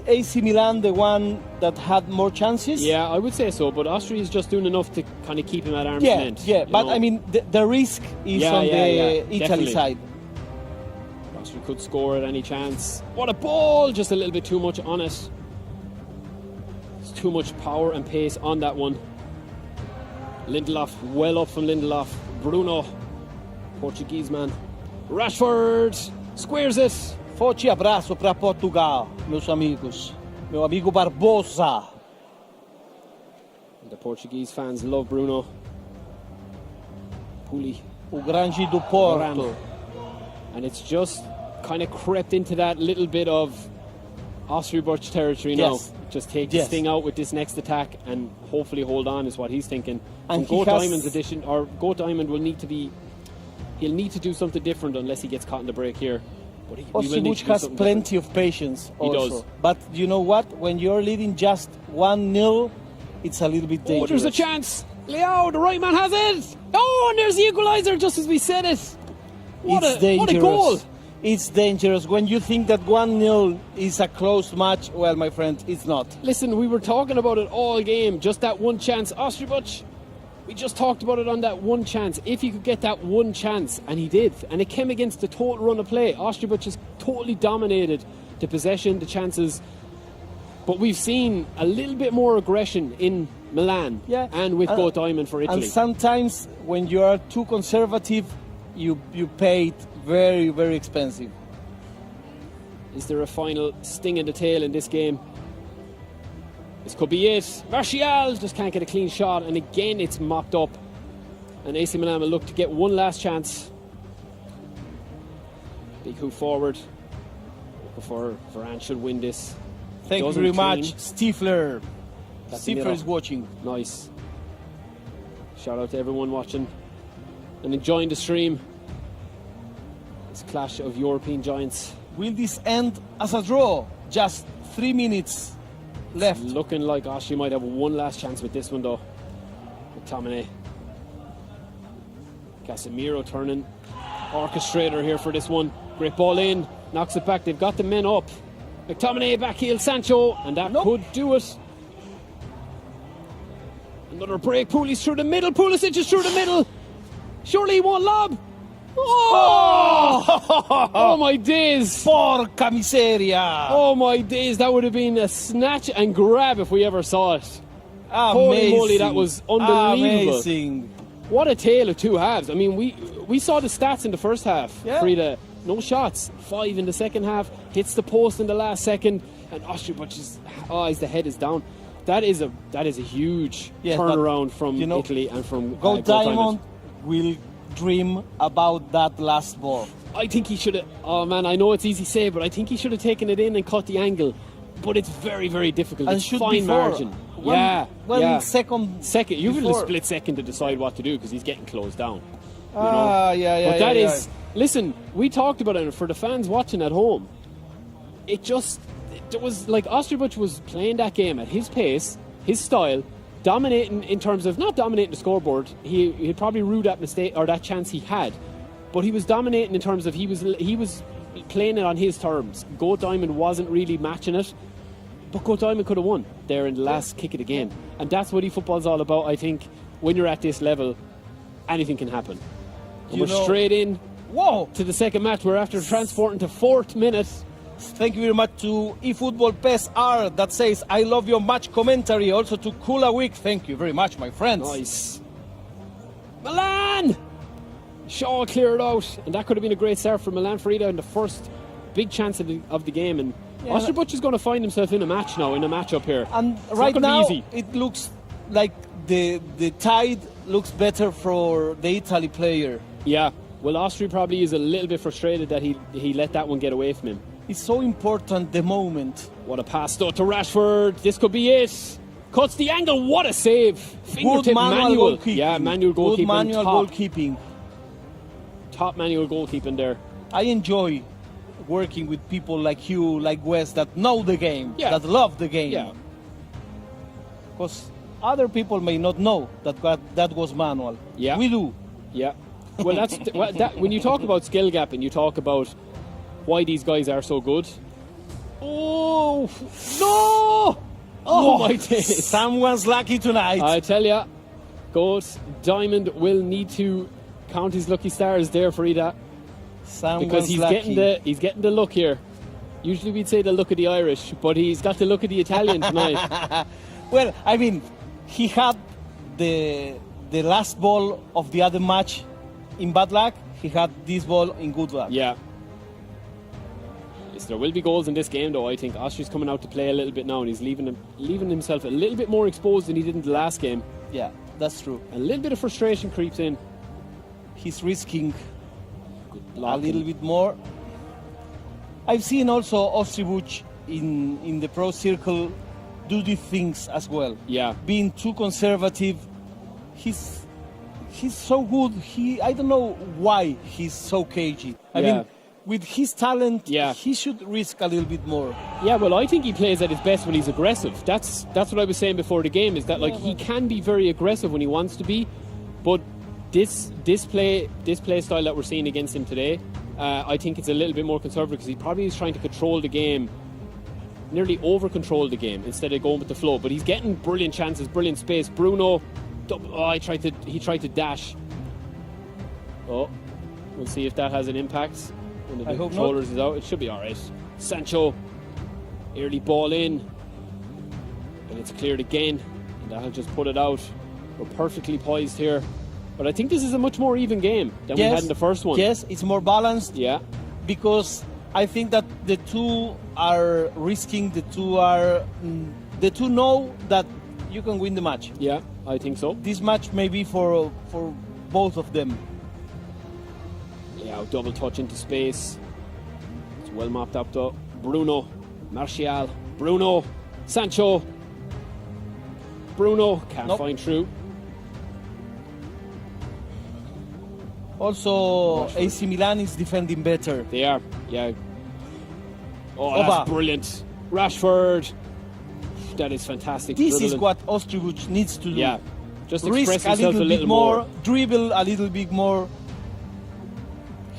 AC Milan the one that had more chances. Yeah, I would say so, but Austria is just doing enough to kind of keep him at arm's length. Yeah, but I mean, the risk is on the Italy definitely. side. Austria could score at any chance. What a ball! Just a little bit too much on it. It's too much power and pace on that one. Lindelof, well up from Lindelof. Bruno, Portuguese man. Rashford squares it. Forte abraço para Portugal, meus amigos. Meu amigo Barbosa. The Portuguese fans love Bruno. Puli. O grande do Porto. And it's just kind of crept into that little bit of Austria-Butch territory now. Just take this thing out with this next attack and hopefully hold on is what he's thinking. And Go Diamond's edition, or Go Diamond will need to be, he'll need to do something different unless he gets caught in the break here. But Ostribuch has plenty of patience also. He does. But you know what? When you're leading just 1-0, it's a little bit dangerous. Oh, there's a chance. Leao, the right man has it. Oh, and there's the equaliser just as we said it. What a goal. It's dangerous. When you think that 1-0 is a close match, well, my friend, it's not. Listen, we were talking about it all game. Just that one chance. Ostribuch, we just talked about it on that one chance. If he could get that one chance, and he did, and it came against the total run of play. Ostribuch has totally dominated the possession, the chances. But we've seen a little bit more aggression in Milan and with Go Diamond for Italy. And sometimes when you are too conservative, you pay it very, very expensive. Is there a final sting in the tail in this game? This could be it. Martial just can't get a clean shot, and again it's mopped up. And AC Milan will look to get one last chance. Big hoop forward. Before Varane should win this. Thank you very much, Stifler. Stifler is watching. Nice. Shout out to everyone watching and enjoying the stream. This clash of European giants. Will this end as a draw? Just 3 minutes left. It's looking like Austria might have one last chance with this one though. McTominay. Casemiro turning. Orchestrator here for this one. Great ball in. Knocks it back. They've got the men up. McTominay backheel Sancho. And that could do it. Another break. Pulisic through the middle. Pulisic is through the middle. Surely he won't lob. Oh! Oh my days. Porca miseria. Oh my days. That would have been a snatch and grab if we ever saw it. Amazing. Holy moly, that was unbelievable. Amazing. What a tale of two halves. I mean, we saw the stats in the first half. Frida, no shots. 5 in the second half. Hits the post in the last second. And Ostribuch the head is down. That is a huge turnaround from Italy and from Go Diamond will dream about that last ball. I think he should have. Oh man, I know it's easy to say, but I think he should have taken it in and cut the angle. But it's very, very difficult. It's fine margin. Second. You will a split second to decide what to do because he's getting closed down. But that is. Listen, we talked about it for the fans watching at home. It was like Ostribuch was playing that game at his pace, his style, dominating in terms of not dominating the scoreboard. He'd probably rue that mistake or that chance he had, but he was dominating in terms of he was playing it on his terms. Go Diamond wasn't really matching it, but Go Diamond could have won there in the last kick of the game, and that's what eFootball's all about. I think when you're at this level, anything can happen. And we're straight in to the second match. We're after transporting to 4th minute. Thank you very much to eFootball PES R that says, I love your match commentary. Also to Kula Week. Thank you very much, my friends. Nice. Milan! Shaw cleared out. And that could have been a great start for Milan Frida in the first big chance of the game. And Ostribuch is going to find himself in a match now, in a matchup here. And right now, it looks like the tide looks better for the Italy player. Yeah. Well, Austria probably is a little bit frustrated that he let that one get away from him. It's so important, the moment. What a pass though to Rashford. This could be it. Cuts the angle. What a save. Fingertip manual goalkeeping. Yeah, manual goalkeeping. Good manual goalkeeping. Top manual goalkeeping there. I enjoy working with people like you, like Wes, that know the game, that love the game. Yeah. Because other people may not know that was manual. Yeah. We do. Yeah. Well, that when you talk about skill gap and you talk about why these guys are so good. Oh no! Oh my days! Someone's lucky tonight. I tell ya, Go Diamond will need to count his lucky stars there for Ida. Because he's getting the look here. Usually we'd say the look of the Irish, but he's got the look of the Italian tonight. Well, I mean, he had the last ball of the other match in bad luck. He had this ball in good luck. Yeah. Yes, there will be goals in this game, though. I think Austria's coming out to play a little bit now, and he's leaving himself a little bit more exposed than he did in the last game. Yeah, that's true. A little bit of frustration creeps in. He's risking a little bit more. I've seen also Ostribuch in the pro circle do these things as well. Yeah. Being too conservative. He's so good. I don't know why he's so cagey. I mean, with his talent, he should risk a little bit more. Yeah, well, I think he plays at his best when he's aggressive. That's what I was saying before the game, is that like he can be very aggressive when he wants to be, but this play style that we're seeing against him today, I think it's a little bit more conservative because he probably is trying to control the game, nearly over-control the game instead of going with the flow. But he's getting brilliant chances, brilliant space. Bruno, he tried to dash. Oh, we'll see if that has an impact. When the controllers is out, it should be all right. Sancho, early ball in, and it's cleared again, and that'll just put it out. We're perfectly poised here. But I think this is a much more even game than we had in the first one. Yes, it's more balanced. Yeah. Because I think that the two are risking, the two know that you can win the match. Yeah, I think so. This match may be for both of them. Yeah, double touch into space. It's well mapped up though. Bruno, Martial, Bruno, Sancho. Bruno can't find through. Also, AC Milan is defending better. They are, yeah. Oh, that's brilliant. Rashford. That is fantastic. This is what Ostribuch needs to do. Yeah, just risk express himself a little more. Dribble a little bit more.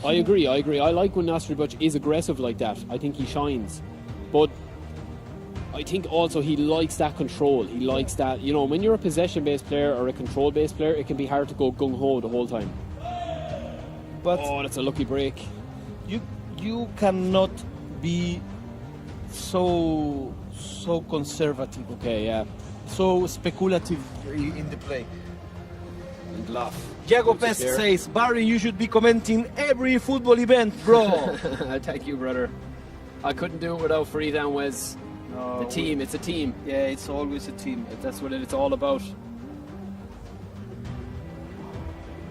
I agree. I like when Ostribuch is aggressive like that. I think he shines. But I think also he likes that control. He likes that, you know, when you're a possession-based player or a control-based player, it can be hard to go gung-ho the whole time. But that's a lucky break. You cannot be so conservative. Okay, yeah. So speculative in the play. And laugh. Diego Pest says, Barry, you should be commenting every football event, bro. Thank you, brother. I couldn't do it without Frida and Wes. No, the team, it's a team. Yeah, it's always a team. That's what it's all about.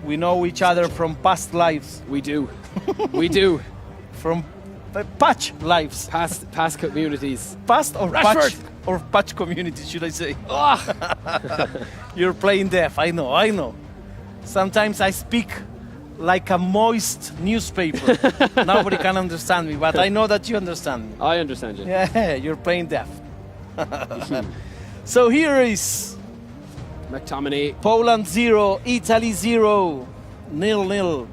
We know each other from past lives. We do. We do. From patch lives. Past communities. Past or Rashford. patch or patch communities, should I say? You're playing deaf, I know. Sometimes I speak like a moist newspaper. Nobody can understand me, but I know that you understand me. I understand you. Yeah, you're playing deaf. So here is McTominay. Poland 0, Italy 0, 0-0.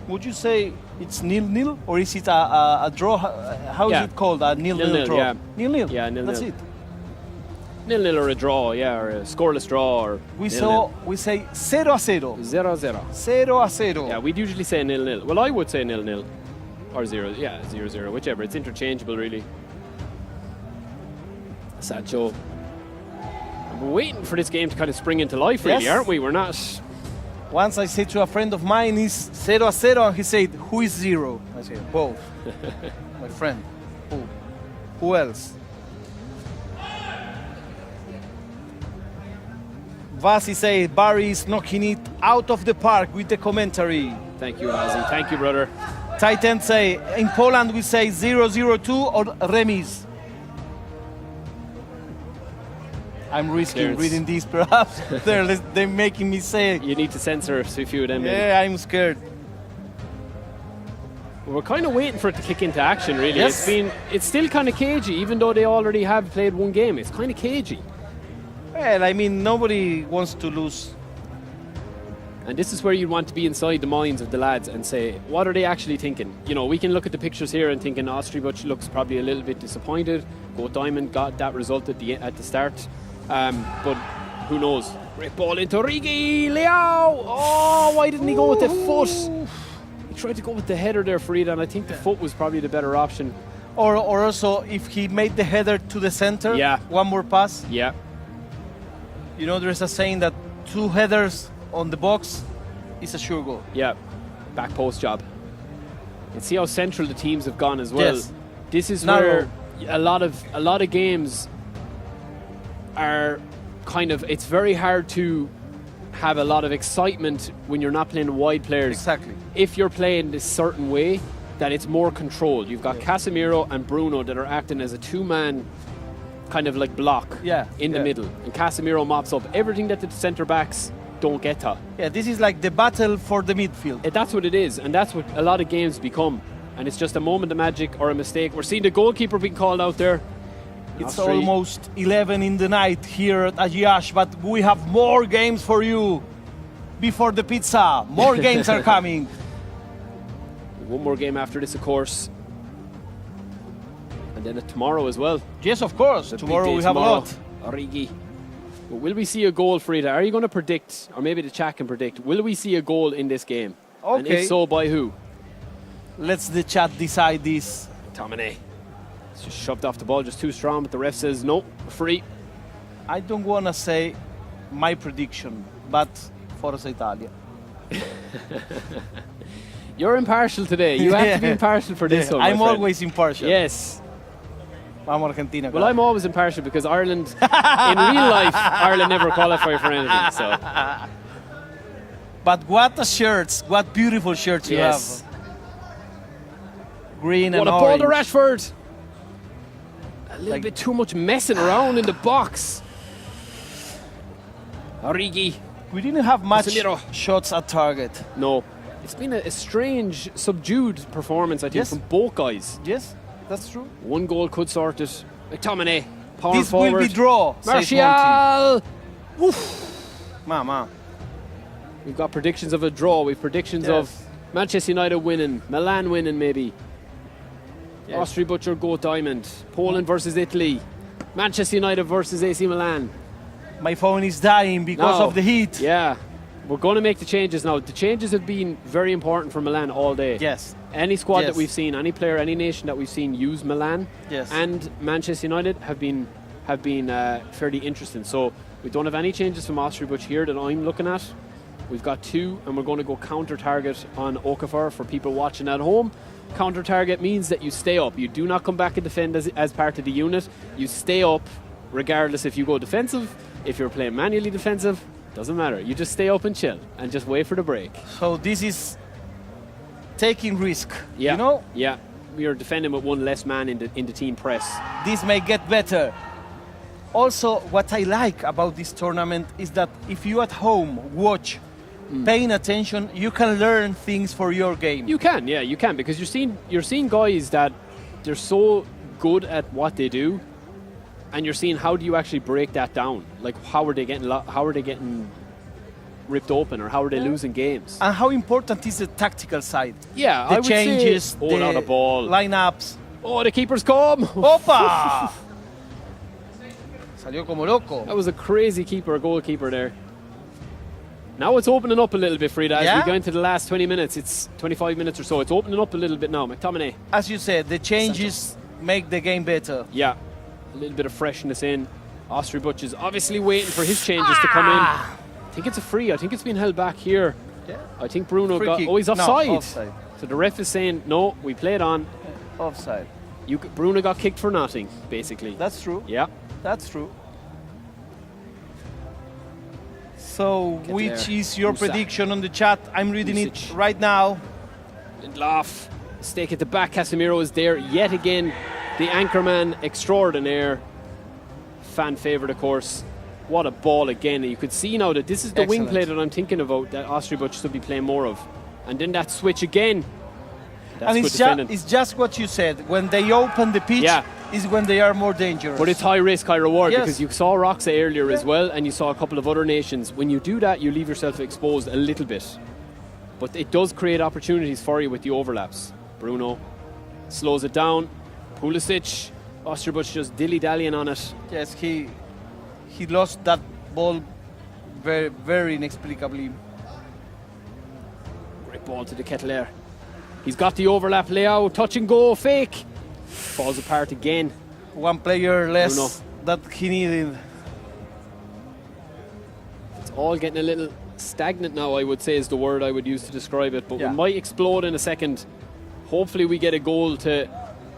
Would you say it's 0-0 or is it a draw? How is it called? A 0-0 draw? Yeah. 0-0. Yeah, 0-0. That's it. 0-0 or a draw, yeah, or a scoreless draw, or We say 0-0. 0-0. 0-0. Yeah, we'd usually say 0-0. Well, I would say 0-0 or 0. Yeah, 0-0, whichever. It's interchangeable, really. Sancho. We're waiting for this game to kind of spring into life, really, aren't we? We're not. Once I said to a friend of mine, it's 0-0, and he said, who is 0? I said, both. My friend. Who else? Vasi says, Barry is knocking it out of the park with the commentary. Thank you, Ozzy. Thank you, brother. Titan say, in Poland we say 0-0-2 or remis. I'm risking reading these, perhaps. They're making me say. You need to censor a few of them. Yeah, I'm scared. We're kind of waiting for it to kick into action, really. Yes. It's still kind of cagey, even though they already have played one game. It's kind of cagey. Well, I mean, nobody wants to lose. And this is where you want to be inside the minds of the lads and say, what are they actually thinking? You know, we can look at the pictures here and thinking Ostribuch looks probably a little bit disappointed. Goat Diamond got that result at the start. But who knows? Great ball into Origi. Leao! Oh, why didn't he go with the foot? He tried to go with the header there, Frida, and I think the foot was probably the better option. Or also, if he made the header to the center, one more pass. Yeah. You know, there's a saying that 2 headers on the box is a sure goal. Yeah, back post job. And see how central the teams have gone as well. Yes. This is Narrow. where a lot of games are kind of. It's very hard to have a lot of excitement when you're not playing wide players. Exactly. If you're playing this certain way, that it's more controlled. You've got Casemiro and Bruno that are acting as a 2-man kind of like block in the middle. And Casemiro mops up everything that the centre backs don't get to. Yeah, this is like the battle for the midfield. That's what it is, and that's what a lot of games become. And it's just a moment of magic or a mistake. We're seeing the goalkeeper being called out there. It's almost 11 in the night here at Iasi, but we have more games for you before the pizza. More games are coming. One more game after this, of course. And then tomorrow as well. Yes, of course. Tomorrow we have a lot. Origi. But will we see a goal, Frida? Are you going to predict, or maybe the chat can predict, will we see a goal in this game? Okay. And if so, by who? Let's the chat decide this. McTominay. It's just shoved off the ball, just too strong, but the ref says no, free. I don't want to say my prediction, but Forza Italia. You're impartial today. You have to be impartial for this one. I'm always impartial. Yes. Vamos Argentina. Well, I'm always impartial because Ireland, in real life, Ireland never qualify for anything. So. But what shirts! What beautiful shirts you have. Green and orange. What a ball to Rashford! A little bit too much messing around in the box. Origi. We didn't have much Casemiro. shots at target. No. It's been a strange, subdued performance, I think, from both guys. Yes, that's true. One goal could sort it. McTominay, power this forward. Will be draw. Martial! Mama. We've got predictions of a draw. We've predictions of Manchester United winning, Milan winning maybe. Yes. Austria Butcher go diamond. Poland versus Italy. Manchester United versus AC Milan. My phone is dying because of the heat. Yeah. We're going to make the changes now. The changes have been very important for Milan all day. Yes. Any squad that we've seen, any player, any nation that we've seen use Milan and Manchester United have been fairly interesting. So we don't have any changes from Austria Butch here that I'm looking at. We've got 2, and we're going to go counter-target on Okafor for people watching at home. Counter-target means that you stay up. You do not come back and defend as part of the unit. You stay up regardless if you go defensive, if you're playing manually defensive. Doesn't matter. You just stay up and chill and just wait for the break. So this is taking risk, you know? Yeah. We are defending with one less man in the team press. This may get better. Also, what I like about this tournament is that if you at home watch, paying attention, you can learn things for your game. You can, you can, because you're seeing guys that they're so good at what they do, and you're seeing how do you actually break that down? Like how are they getting ripped open, or how are they losing games? And how important is the tactical side? Yeah, the changes, the ball, lineups. Oh, the keeper's come! Opa! Salió como loco. That was a crazy goalkeeper there. Now it's opening up a little bit, Frida, as we go into the last 20 minutes. It's 25 minutes or so. It's opening up a little bit now. McTominay. As you said, the changes make the game better. Yeah, a little bit of freshness in. Austria Butch is obviously waiting for his changes to come in. I think it's a free. I think it's been held back here. Yeah. I think Bruno Free got... kick. Oh, he's offside. No, offside. So the ref is saying, no, we played on. Offside. Bruno got kicked for nothing, basically. That's true. Yeah. That's true. So, which is your prediction on the chat? I'm reading it right now. Lindelof, stake at the back. Casemiro is there yet again. The anchorman extraordinaire. Fan favourite, of course. What a ball again. You could see now that this is the wing play that I'm thinking about that Austria Butch should be playing more of. And then that switch again. That's and it's just what you said. When they open the pitch is when they are more dangerous. But it's high risk, high reward, because you saw Roxa earlier as well, and you saw a couple of other nations. When you do that, you leave yourself exposed a little bit. But it does create opportunities for you with the overlaps. Bruno slows it down. Pulisic, Austria Butch just dilly-dallying on it. Yes, he lost that ball very, very inexplicably. Great ball to the Kettler. He's got the overlap layout, touch and go, fake. Falls apart again. One player less Bruno. that he needed. It's all getting a little stagnant now, I would say, is the word I would use to describe it. But Yeah. we might explode in a second. Hopefully we get a goal to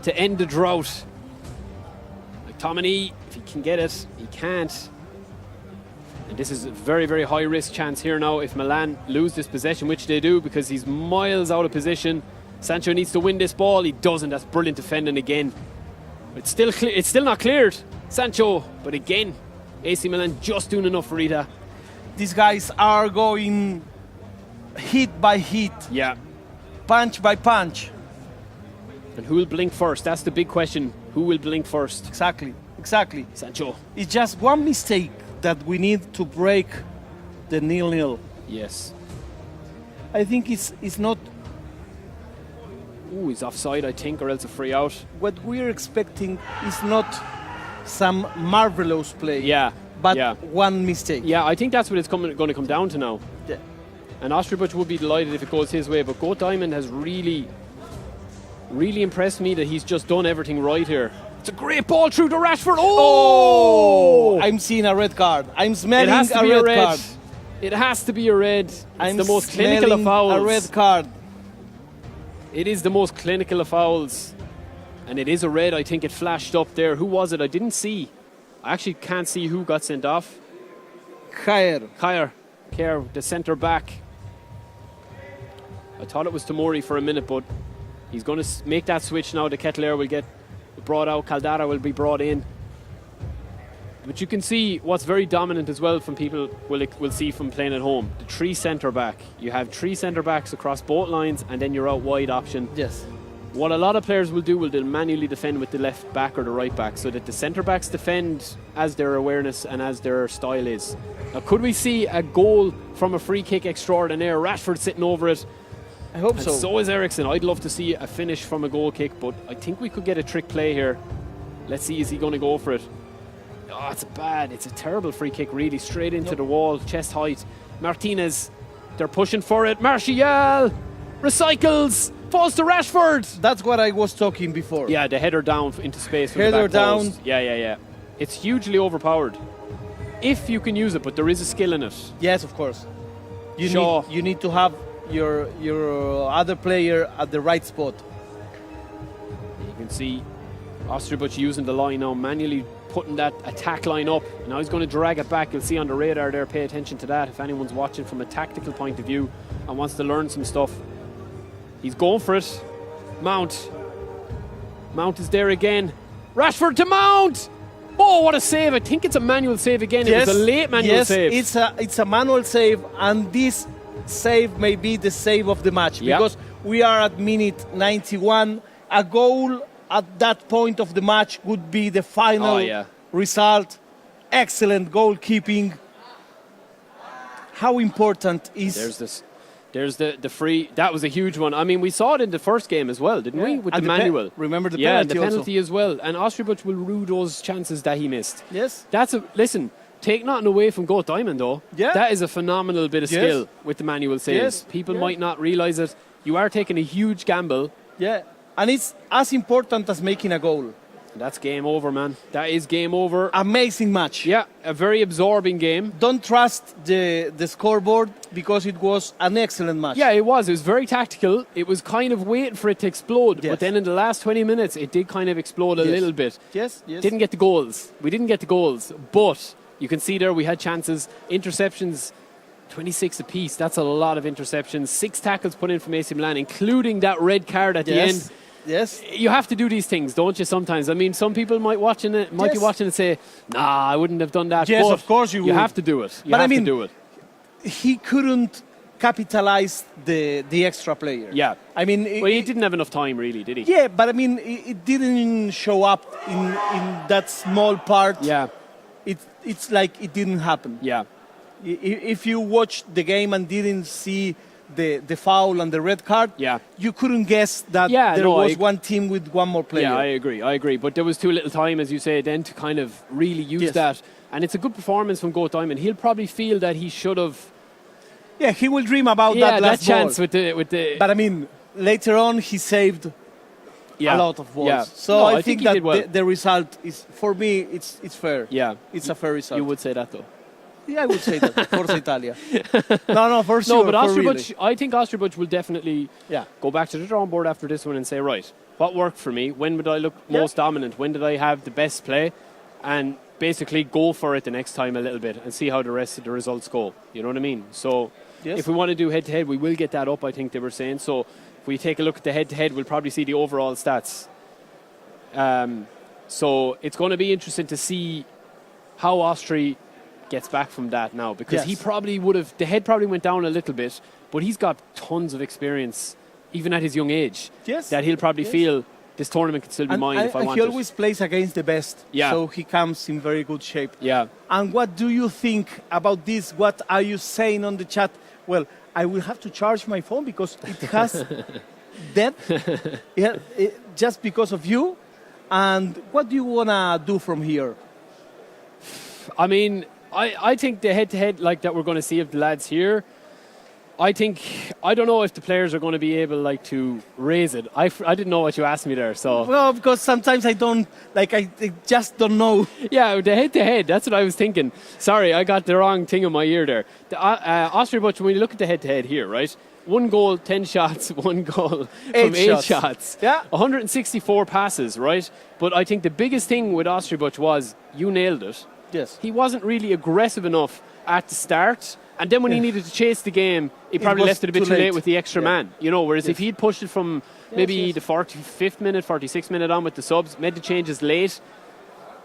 end the drought. Like Tomini, if he can get it, he can't. And this is a very, very high risk chance here now if Milan lose this possession, which they do because he's miles out of position. Sancho needs to win this ball. He doesn't. That's brilliant defending again. It's still not cleared. Sancho, but again, AC Milan just doing enough for Rita. These guys are going hit by hit, Yeah. punch by punch. And who will blink first? That's the big question. Who will blink first? Exactly. Sancho. It's just one mistake that we need to break the 0-0. Yes. I think it's not Ooh, he's offside, I think, or else a free out. what we're expecting. Is not some marvelous play. Yeah. But yeah. one mistake. Yeah, I think that's what it's going to come down to now. Yeah. And Osterbuch would be delighted if it goes his way. But Goat Diamond has really, really impressed me that he's just done everything right here. It's a great ball through to Rashford. Oh! I'm seeing a red card. I'm It smelling has to a be a red red. card. It has to be a red. It's I'm the most clinical of smelling fouls. a red card. It is the most clinical of fouls. And it is a red. I think it flashed up there. Who was it? I didn't see. I actually can't see who got sent off. Kyer, the centre back. I thought it was Tomori for a minute, but he's going to make that switch now. The Kettler will get brought out. Caldara will be brought in. But you can see what's very dominant as well from people will see from playing at home. The three centre back. You have three centre backs across both lines, and then you're out wide option. Yes. What a lot of players will do, they'll manually defend with the left back or the right back, so that the centre backs defend as their awareness and as their style is. Now, could we see a goal from a free kick extraordinaire? Rashford sitting over it. I hope And so. so is Ericsson. I'd love to see a finish from a goal kick, but I think we could get a trick play here. Let's see, is he going to go for it? Oh, it's a terrible free kick, really, straight into the wall, chest height. Martinez, they're pushing for it. Martial recycles, falls to Rashford. That's what I was talking before. Yeah, the header down into space. From Header the back post. down. Yeah. It's hugely overpowered. If you can use it, but there is a skill in it. Yes, of course. Shaw. You need to have your other player at the right spot. You can see Osterbuch using the line now, manually putting that attack line up. Now he's going to drag it back. You'll see on the radar there, pay attention to that if anyone's watching from a tactical point of view and wants to learn some stuff. He's going for it. Mount is there again. Rashford to Mount. Oh, what a save. I think it's a manual save again. Yes, It was a late manual save. It's a manual save, and this save may be the save of the match Yeah. because we are at minute 91. A goal at that point of the match would be the final result. Excellent goalkeeping. How important is... There's the free. That was a huge one. I mean, we saw it in the first game as well, didn't we? With And the the manual. remember the Yeah, penalty the penalty also. as well. And Osterbuch will rue those chances that he missed. Yes. Listen, take nothing away from Goat Diamond, though. Yeah. That is a phenomenal bit of Yes. skill with the manual saves. Yes. People Yeah. might not realise it. You are taking a huge gamble. Yeah, and it's as important as making a goal. That's game over, man. That is game over. Amazing match. Yeah, a very absorbing game. Don't trust the scoreboard because it was an excellent match. Yeah, it was. It was very tactical. It was kind of waiting for it to explode. Yes. But then in the last 20 minutes, it did kind of explode a Yes. little bit. Yes. Didn't get the goals. We didn't get the goals. But you can see there we had chances. Interceptions, 26 apiece. That's a lot of interceptions. 6 tackles put in from AC Milan, including that red card at the end. Yes. You have to do these things, don't you, sometimes? I mean, some people might be watching it and say, nah, I wouldn't have done that. Yes, but of course you would. You have to do it. You But have I mean, to do it. He couldn't capitalize the extra player. Yeah. I mean... Well, he didn't have enough time, really, did he? Yeah, but I mean, it didn't show up in that small part. Yeah. It's like it didn't happen. Yeah. If you watched the game and didn't see the foul and the red card, you couldn't guess that there was one team with one more player. Yeah, I agree. But there was too little time, as you say, then to kind of really use that. And it's a good performance from Goat Diamond. He'll probably feel that he should have... Yeah, he will dream about that last chance ball. with the... But I mean, later on he saved a lot of balls. Yeah. So No, I think he that did well. the result is, for me, it's fair. Yeah. It's a fair result. You would say that, though. Yeah, I would say that. Forza Italia. No, for sure. No, but for Osterbuch, really. I think Osterbuch will definitely go back to the drawing board after this one and say, right, what worked for me? When would I look most dominant? When did I have the best play? And basically go for it the next time a little bit and see how the rest of the results go. You know what I mean? So if we want to do head-to-head, we will get that up, I think they were saying. So if we take a look at the head-to-head, we'll probably see the overall stats. So it's going to be interesting to see how Austria gets back from that now, because he probably would have, the head probably went down a little bit, but he's got tons of experience, even at his young age, that he'll probably feel this tournament could still be mine if I want he it. always plays against the best, so he comes in very good shape. Yeah. And what do you think about this? What are you saying on the chat? Well, I will have to charge my phone because it has dead just because of you. And what do you want to do from here? I mean, I think the head-to-head like that we're going to see of the lads here, I don't know if the players are going to be able to raise it. I didn't know what you asked me there, so. Well, because sometimes I just don't know. Yeah, the head-to-head, that's what I was thinking. Sorry, I got the wrong thing in my ear there. Austria, when you look at the head-to-head here, right? 1 goal, 10 shots, 1 goal from 8 shots. Yeah. 164 passes, right? But I think the biggest thing with Austria was you nailed it. Yes. He wasn't really aggressive enough at the start, and then when he needed to chase the game, he probably left it a bit too late with the extra man. You know, whereas if he'd pushed it from maybe the 45th minute, 46th minute on with the subs, made the changes late.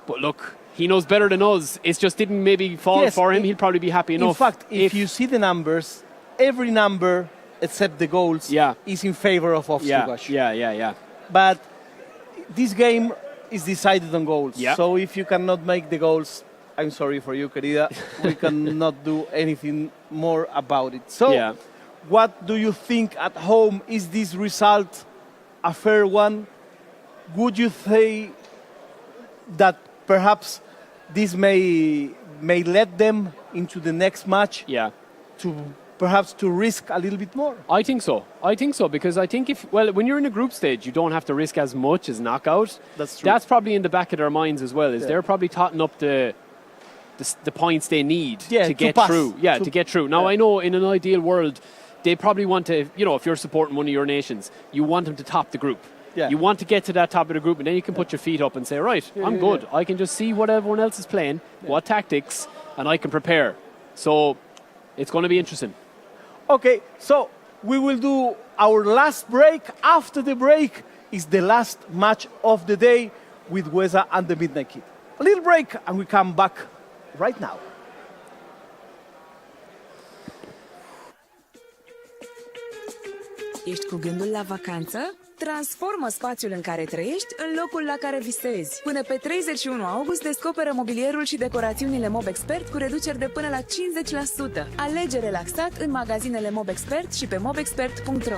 But look, he knows better than us. It just didn't maybe fall for him. He'll probably be happy enough. In fact, if you see the numbers, every number except the goals is in favor of Osterbuch. Yeah. But this game is decided on goals. Yeah. So if you cannot make the goals, I'm sorry for you, querida. We cannot do anything more about it. So what do you think at home? Is this result a fair one? Would you say that perhaps this may lead them into the next match? Yeah. To risk a little bit more? I think so, because I think when you're in a group stage, you don't have to risk as much as knockout. That's true. That's probably in the back of their minds as well, they're probably totting up the points they need to get through. Yeah, to get through. Now, I know in an ideal world, they probably want to, if you're supporting one of your nations, you want them to top the group. Yeah. You want to get to that top of the group, and then you can put your feet up and say, right, I'm good. I can just see what everyone else is playing, what tactics, and I can prepare. So it's going to be interesting. Okay, so we will do our last break. After the break is the last match of the day with Weza and the Midnight Kid. A little break, and we come back right now. Ești cu gândul la vacanță? Transformă spațiul în care trăiești în locul la care visezi. Până pe 31 august descoperă mobilierul și decorațiunile MobExpert cu reduceri de până la 50%. Alege relaxat în magazinele MobExpert și pe mobexpert.ro.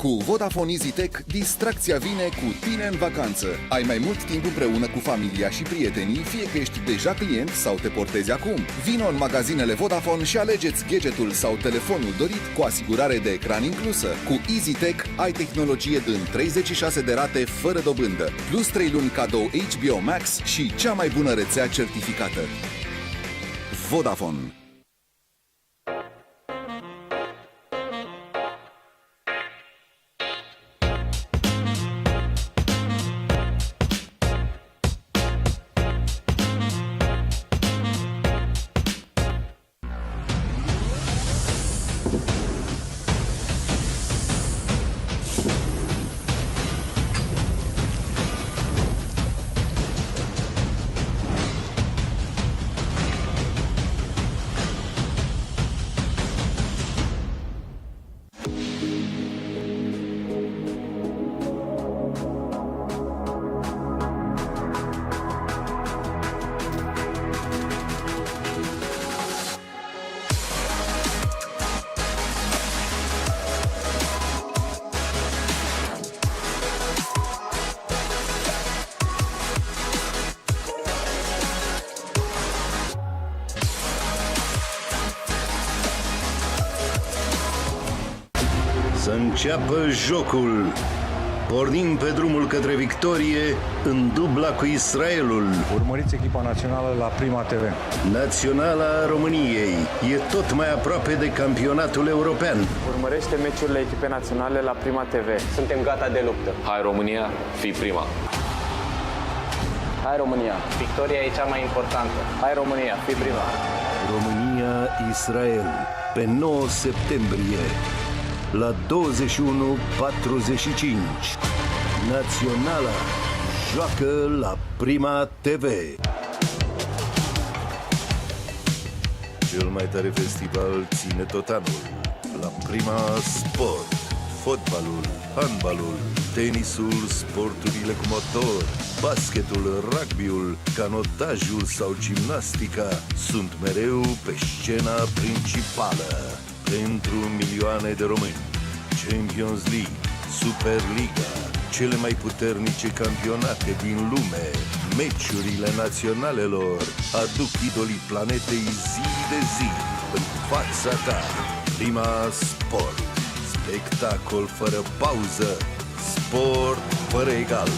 Cu Vodafone EasyTech, distracția vine cu tine în vacanță. Ai mai mult timp împreună cu familia și prietenii, fie că ești deja client sau te portezi acum. Vino în magazinele Vodafone și alegeți gadgetul sau telefonul dorit cu asigurare de ecran inclusă. Cu EasyTech ai tehnologie în 36 de rate fără dobândă, plus 3 luni cadou HBO Max și cea mai bună rețea certificată. Vodafone. Să înceapă jocul. Pornim pe drumul către victorie în dubla cu Israelul. Urmăriți echipa națională la Prima TV. Naționala României e tot mai aproape de campionatul european. Urmărește meciurile echipei naționale la Prima TV. Suntem gata de luptă. Hai România, fii prima! Hai România, victoria e cea mai importantă. Hai România, fii prima. România-Israel pe 9 septembrie la 21:45. Naționala joacă la Prima TV. Cel mai tare festival ține tot anul la Prima Sport. Fotbalul, handbalul, tenisul, sporturile cu motor, basketul, rugbyul, canotajul sau gimnastica sunt mereu pe scena principală. Pentru milioane de români, Champions League, Superliga, cele mai puternice campionate din lume, meciurile naționalelor aduc idolii planetei zi de zi în fața ta. Prima Sport, spectacol fără pauză, sport fără egal.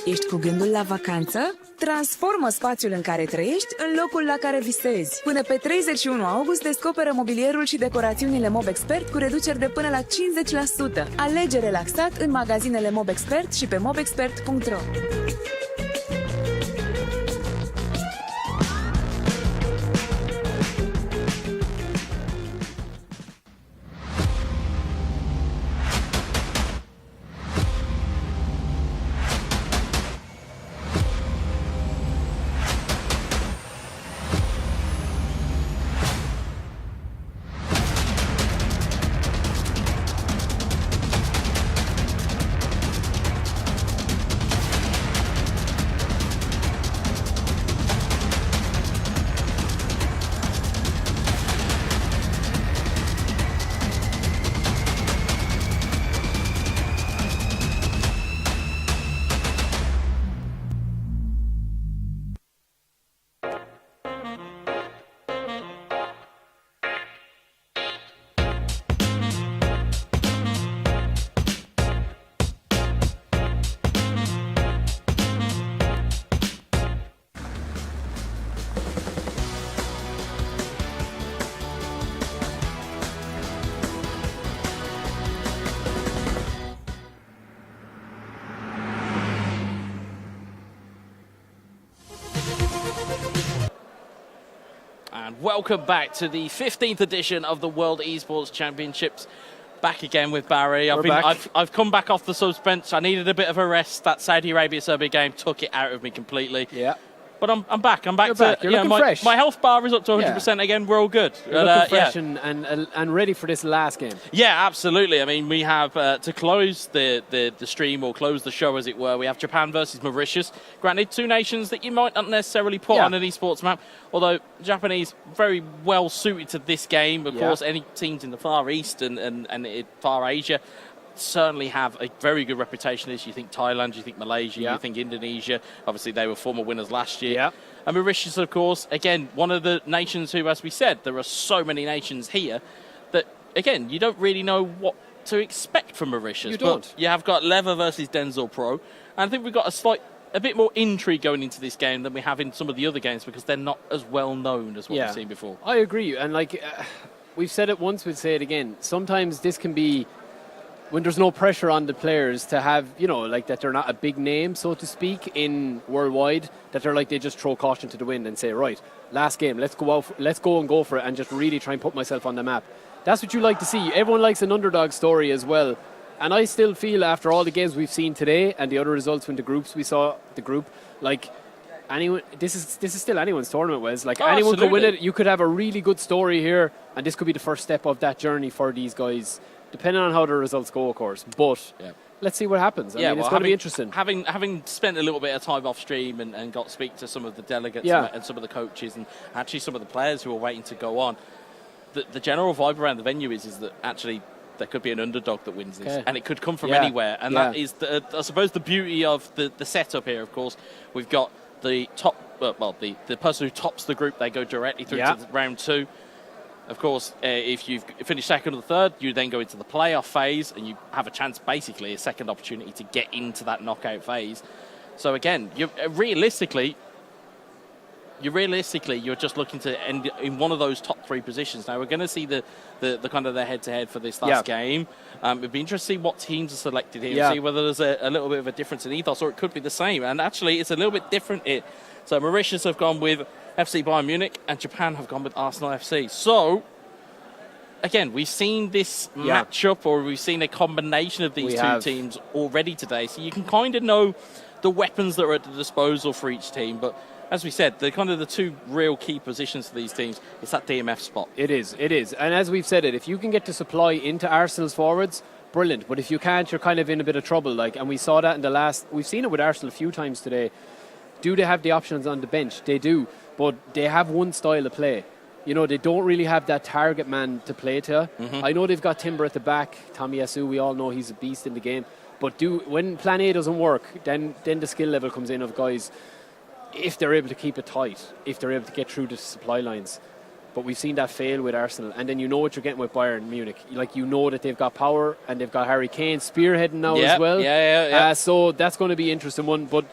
Ești cu gândul la vacanță? Transformă spațiul în care trăiești în locul la care visezi. Până pe 31 august descoperă mobilierul și decorațiunile MobExpert cu reduceri de până la 50%. Alege relaxat în magazinele MobExpert și pe mobexpert.ro. And welcome back to the 15th edition of the World Esports Championships. Back again with Barry. I've come back off the suspense. I needed a bit of a rest. That Saudi Arabia-Serbia game took it out of me completely. Yeah. But I'm back. I'm back. You're looking fresh. My health bar is up to 100% again. We're all good. You're looking fresh and ready for this last game. Yeah, absolutely. I mean, we have to close the stream, or close the show, as it were. We have Japan versus Mauritius. Granted, two nations that you might not necessarily put on an esports map, although Japanese very well suited to this game. Of course, any teams in the Far East and Far Asia certainly have a very good reputation. As you think Thailand, you think Malaysia, you think Indonesia. Obviously, they were former winners last year. And Mauritius, of course, again, one of the nations who, as we said, there are so many nations here that, again, you don't really know what to expect from Mauritius. You don't. But you have got Lever versus Denzel Pro. And I think we've got a bit more intrigue going into this game than we have in some of the other games, because they're not as well known as what we've seen before. I agree. And we've said it once, we'll say it again. Sometimes this can be, when there's no pressure on the players to have, that they're not a big name, so to speak, in worldwide, that they just throw caution to the wind and say, right, last game, let's go and go for it and just really try and put myself on the map. That's what you like to see. Everyone likes an underdog story as well. And I still feel, after all the games we've seen today and the other results in the groups we saw, anyone, this is still anyone's tournament, Wes. Anyone could win it. You could have a really good story here, and this could be the first step of that journey for these guys, depending on how the results go, of course. But let's see what happens. I mean, it's going to be interesting. Having spent a little bit of time off stream and got to speak to some of the delegates and some of the coaches and actually some of the players who are waiting to go on, the general vibe around the venue is that actually there could be an underdog that wins this, and it could come from anywhere. And that is, I suppose, the beauty of the setup here. Of course, we've got the top, the person who tops the group, they go directly through to round 2. Of course, if you've finished second or third, you then go into the playoff phase, and you have a chance, basically, a second opportunity to get into that knockout phase. So again, you're just looking to end in one of those top 3 positions. Now, we're going to see the kind of the head-to-head for this last game. It'd be interesting to see what teams are selected here, see whether there's a little bit of a difference in ethos, or it could be the same. And actually, it's a little bit different here. So Mauritius have gone with FC Bayern Munich, and Japan have gone with Arsenal FC. So, again, we've seen this matchup, or we've seen a combination of these two teams already today. So you can kind of know the weapons that are at the disposal for each team. But as we said, the kind of the 2 real key positions for these teams, it's that DMF spot. It is. And as we've said if you can get to supply into Arsenal's forwards, brilliant. But if you can't, you're kind of in a bit of trouble. And we saw that we've seen it with Arsenal a few times today. Do they have the options on the bench? They do. But they have one style of play. They don't really have that target man to play to. I know they've got Timber at the back. Tommy Yasu, we all know he's a beast in the game. But when plan A doesn't work, then the skill level comes in of guys, if they're able to keep it tight, if they're able to get through the supply lines. But we've seen that fail with Arsenal. And then you know what you're getting with Bayern Munich. You know that they've got power, and they've got Harry Kane spearheading now as well. So that's going to be an interesting one. But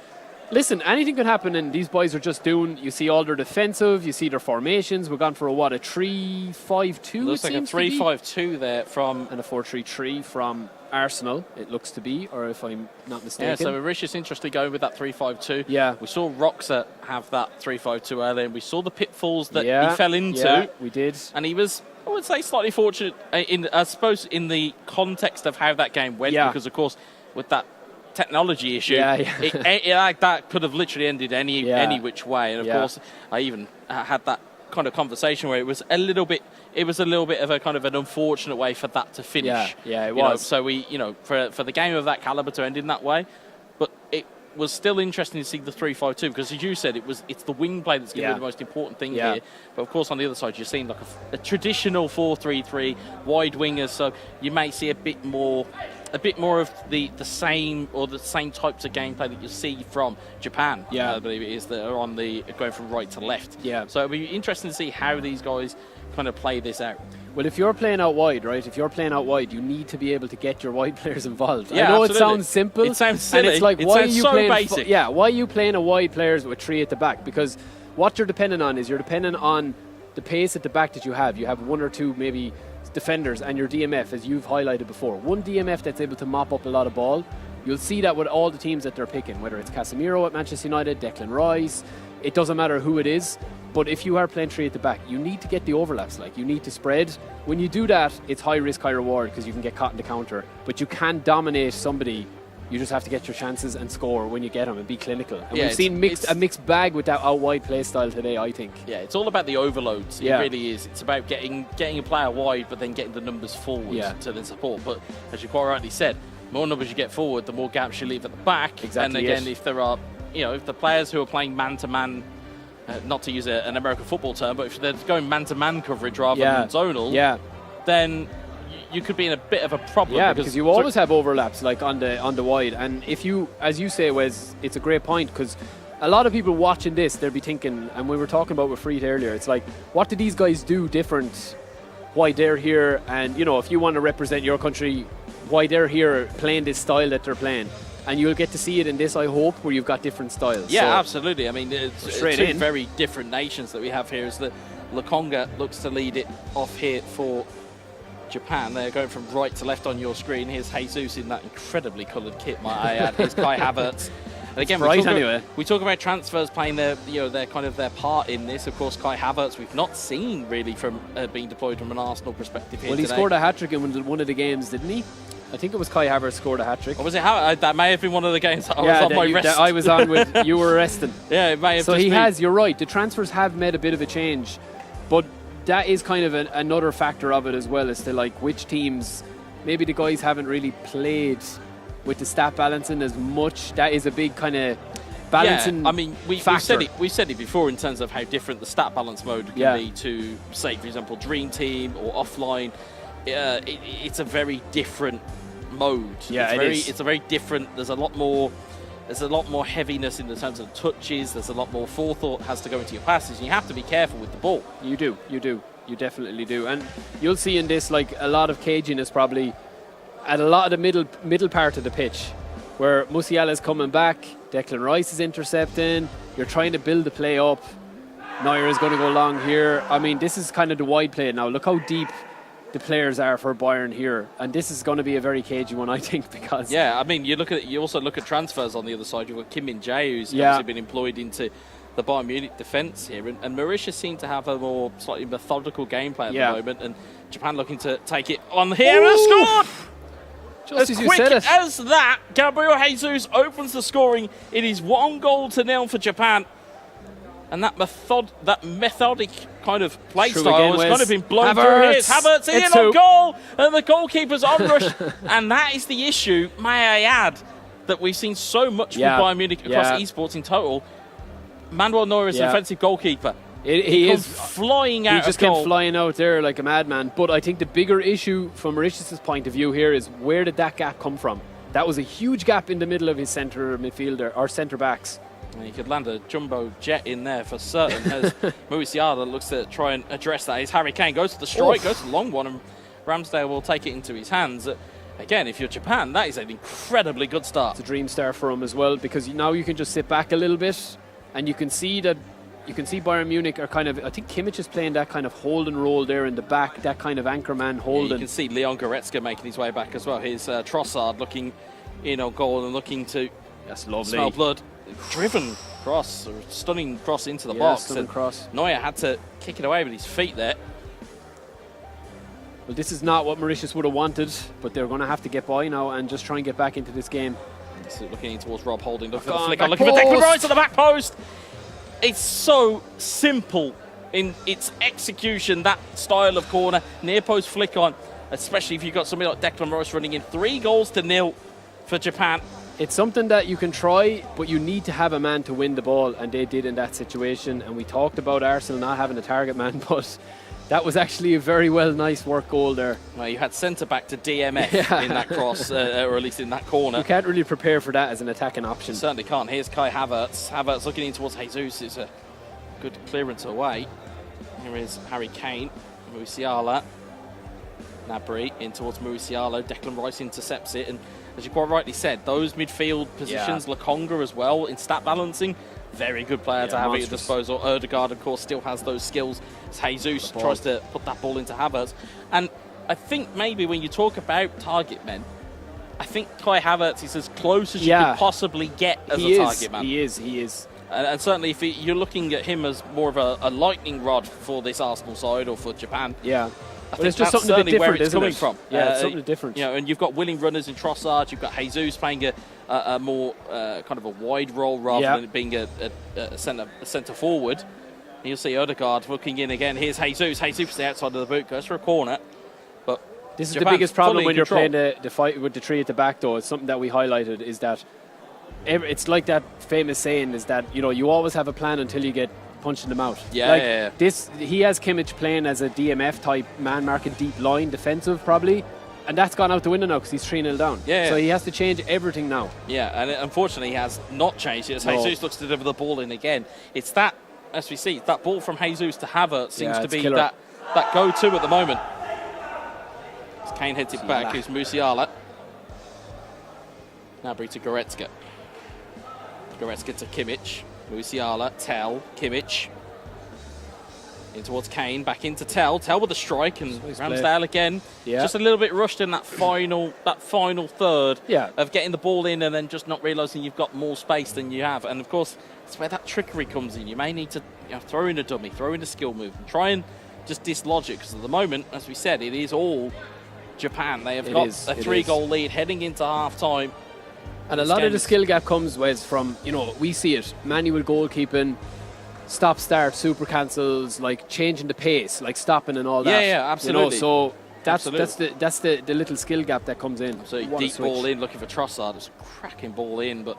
listen, anything could happen, and these boys are just doing, you see all their defensive, you see their formations. We're gone for a 3-5-2. Looks like a 3-5-2 there from, and a 4-3-3 from Arsenal, it looks to be, or if I'm not mistaken. Yeah, so Mauritius interestingly going with that 3-5-2. Yeah. We saw Roxa have that 3-5-2 earlier, and we saw the pitfalls that he fell into. Yeah, we did. And he was, I would say, slightly fortunate, I suppose, in the context of how that game went, because, of course, with that technology issue, that could have literally ended any which way. And, of course, I even had that kind of conversation where it was a little bit of a kind of an unfortunate way for that to finish. Yeah, it was. So we, for the game of that caliber to end in that way, but it was still interesting to see the 3-5-2, because as you said, it's the wing play that's going to be the most important thing here. But of course, on the other side, you're seeing like a traditional 4-3-3 wide wingers, so you may see a bit more of the same types of gameplay that you see from Japan. I believe it is, that are on the going from right to left. So it'll be interesting to see how these guys kind of play this out. Well, if you're playing out wide, right? If you're playing out wide, you need to be able to get your wide players involved. Yeah, I know absolutely. It sounds simple. It sounds silly. And it's like, why are you playing basic? Why are you playing a wide players with 3 at the back? Because what you're dependent on is you're dependent on the pace at the back that you have. You have 1 or 2 maybe defenders, and your DMF, as you've highlighted before. One DMF that's able to mop up a lot of ball. You'll see that with all the teams that they're picking, whether it's Casemiro at Manchester United, Declan Rice. It doesn't matter who it is. But if you are playing 3 at the back, you need to get the overlaps. Like, you need to spread. When you do that, it's high risk, high reward because you can get caught in the counter. But you can dominate somebody. You just have to get your chances and score when you get them and be clinical. And we've seen a mixed bag with that out-wide play style today, I think. Yeah, it's all about the overloads. It really is. It's about getting a player wide, but then getting the numbers forward to then support. But as you quite rightly said, the more numbers you get forward, the more gaps you leave at the back. Exactly. And again, if there are, if the players who are playing man-to-man, not to use an American football term, but if they're going man-to-man coverage rather than zonal, then you could be in a bit of a problem. Yeah, because you always have overlaps like on the wide. And if you, as you say, Wes, it's a great point because a lot of people watching this, they'll be thinking, and we were talking about with Freed earlier, it's like, what do these guys do different? Why they're here? And, if you want to represent your country, why they're here playing this style that they're playing. And you'll get to see it in this, I hope, where you've got different styles. Yeah, absolutely. I mean, it's two very different nations that we have here. Is that Lukonga looks to lead it off here for Japan. They're going from right to left on your screen. Here's Jesus in that incredibly coloured kit, might I add. Here's Kai Havertz. And again, we talk about transfers playing their kind of their part in this. Of course, Kai Havertz we've not seen really from being deployed from an Arsenal perspective here. Well, he scored a hat-trick in one of the games, didn't he? I think it was Kai Havertz scored a hat-trick. Or was it Havertz? That may have been one of the games I was on my rest. I was on with, you were resting. Yeah, it may have. So you're right, the transfers have made a bit of a change, but that is kind of another factor of it as well, as to like which teams, maybe the guys haven't really played with the stat balancing as much. That is a big kind of balancing. Yeah, I mean, we've said it before in terms of how different the stat balance mode can be to, say, for example, Dream Team or offline. It's a very different mode. Yeah, it's a very different. There's a lot more heaviness in the terms of touches. There's a lot more forethought has to go into your passes, and you have to be careful with the ball. You do. You definitely do. And you'll see in this like a lot of caginess probably at a lot of the middle part of the pitch, where Musiala's coming back, Declan Rice is intercepting, you're trying to build the play up, Neuer is going to go long here. I mean, this is kind of the wide play now. Look how deep the players are for Bayern here, and this is going to be a very cagey one, I think, because I mean, you also look at transfers on the other side. You've got Kim Min-jae, who's obviously been employed into the Bayern Munich defence here, and Mauritius seem to have a more slightly methodical gameplay at the moment, and Japan looking to take it on here and scored. Just as quick as that, Gabriel Jesus opens the scoring. It is 1-0 for Japan. And that methodic kind of play style has kind of been blown through here. Havertz in on goal, and the goalkeeper's onrush. And that is the issue, may I add, that we've seen so much with Bayern Munich across esports in total. Manuel Neuer is an offensive goalkeeper. He is flying out. He just came flying out there like a madman. But I think the bigger issue from Mauritius' point of view here is, where did that gap come from? That was a huge gap in the middle of his centre midfielder or centre backs. You could land a jumbo jet in there for certain. As Musiala looks to try and address that. As Harry Kane goes to the strike, goes to the long one, and Ramsdale will take it into his hands. Again, if you're Japan, that is an incredibly good start. It's a dream start for him as well, because now you can just sit back a little bit, and you can see Bayern Munich are kind of, I think Kimmich is playing that kind of hold and roll there in the back, that kind of anchorman holding. You can see Leon Goretzka making his way back as well. Here's Trossard looking in on goal and looking to smell blood. Driven cross, or stunning cross into the box. Stunning cross. Neuer had to kick it away with his feet there. Well, this is not what Mauritius would have wanted, but they're going to have to get by now and just try and get back into this game. So looking towards Rob Holding, looking for the flick on, looking for Declan Rice to the back post. It's so simple in its execution, that style of corner, near post flick on, especially if you've got somebody like Declan Rice running in. 3-0 for Japan. It's something that you can try, but you need to have a man to win the ball, and they did in that situation. And we talked about Arsenal not having a target man, but that was actually a very nice work goal there. Well, you had centre-back to DMF in that cross, or at least in that corner. You can't really prepare for that as an attacking option. You certainly can't. Here's Kai Havertz. Havertz looking in towards Jesus. It's a good clearance away. Here is Harry Kane. Musiala. Gnabry in towards Musiala. Declan Rice intercepts it, and as you quite rightly said, those midfield positions, Lukonga as well, in stat balancing, very good player to have at your disposal. Erdegaard, of course, still has those skills as Jesus tries to put that ball into Havertz. And I think maybe when you talk about target men, I think Kai Havertz is as close as you could possibly get as a target man. He is. And certainly, if you're looking at him as more of a lightning rod for this Arsenal side or for Japan, yeah, I think it's just that's something a bit certainly where different, it's isn't coming it? from. Yeah, it's something different. You know, and you've got willing runners in Trossard. You've got Jesus playing a more kind of a wide role rather than it being a centre forward. And you'll see Odegaard looking in again. Here's Jesus. Jesus to the outside of the boot, goes for a corner. But this is Japan's the biggest problem fully when you're control. playing the fight with the three at the back, though. It's something that we highlighted, is that it's like that famous saying, is that, you know, you always have a plan until you get punched in the mouth. Yeah, like yeah. This, he has Kimmich playing as a DMF type man marking deep line defensive probably, and that's gone out the window now because he's 3-0 down. Yeah, so he has to change everything now. Yeah, and unfortunately he has not changed it as No. Jesus looks to deliver the ball in again. It's that, as we see, that ball from Jesus to Havertz seems to it's be killer. that go-to at the moment. As Kane heads it back, here's Musiala. Gnabry to Goretzka. Goretzka to Kimmich. Musiala, Tell, Kimmich. In towards Kane, back into Tell. Tell with the strike, and Ramsdale again. Yeah. Just a little bit rushed in that final third Yeah. of getting the ball in and then just not realising you've got more space than you have. And of course, that's where that trickery comes in. You may need to throw in a dummy, throw in a skill move, and try and just dislodge it. Because at the moment, as we said, it is all Japan. They have got a 3-goal lead heading into half-time. And a lot of the skill gap comes, Wes, from, you know, we see it, manual goalkeeping, stop-start, super cancels, like changing the pace, like stopping and all that. Yeah, absolutely. You know, so that's the little skill gap that comes in. So deep ball in, looking for Trossard. It's a cracking ball in, but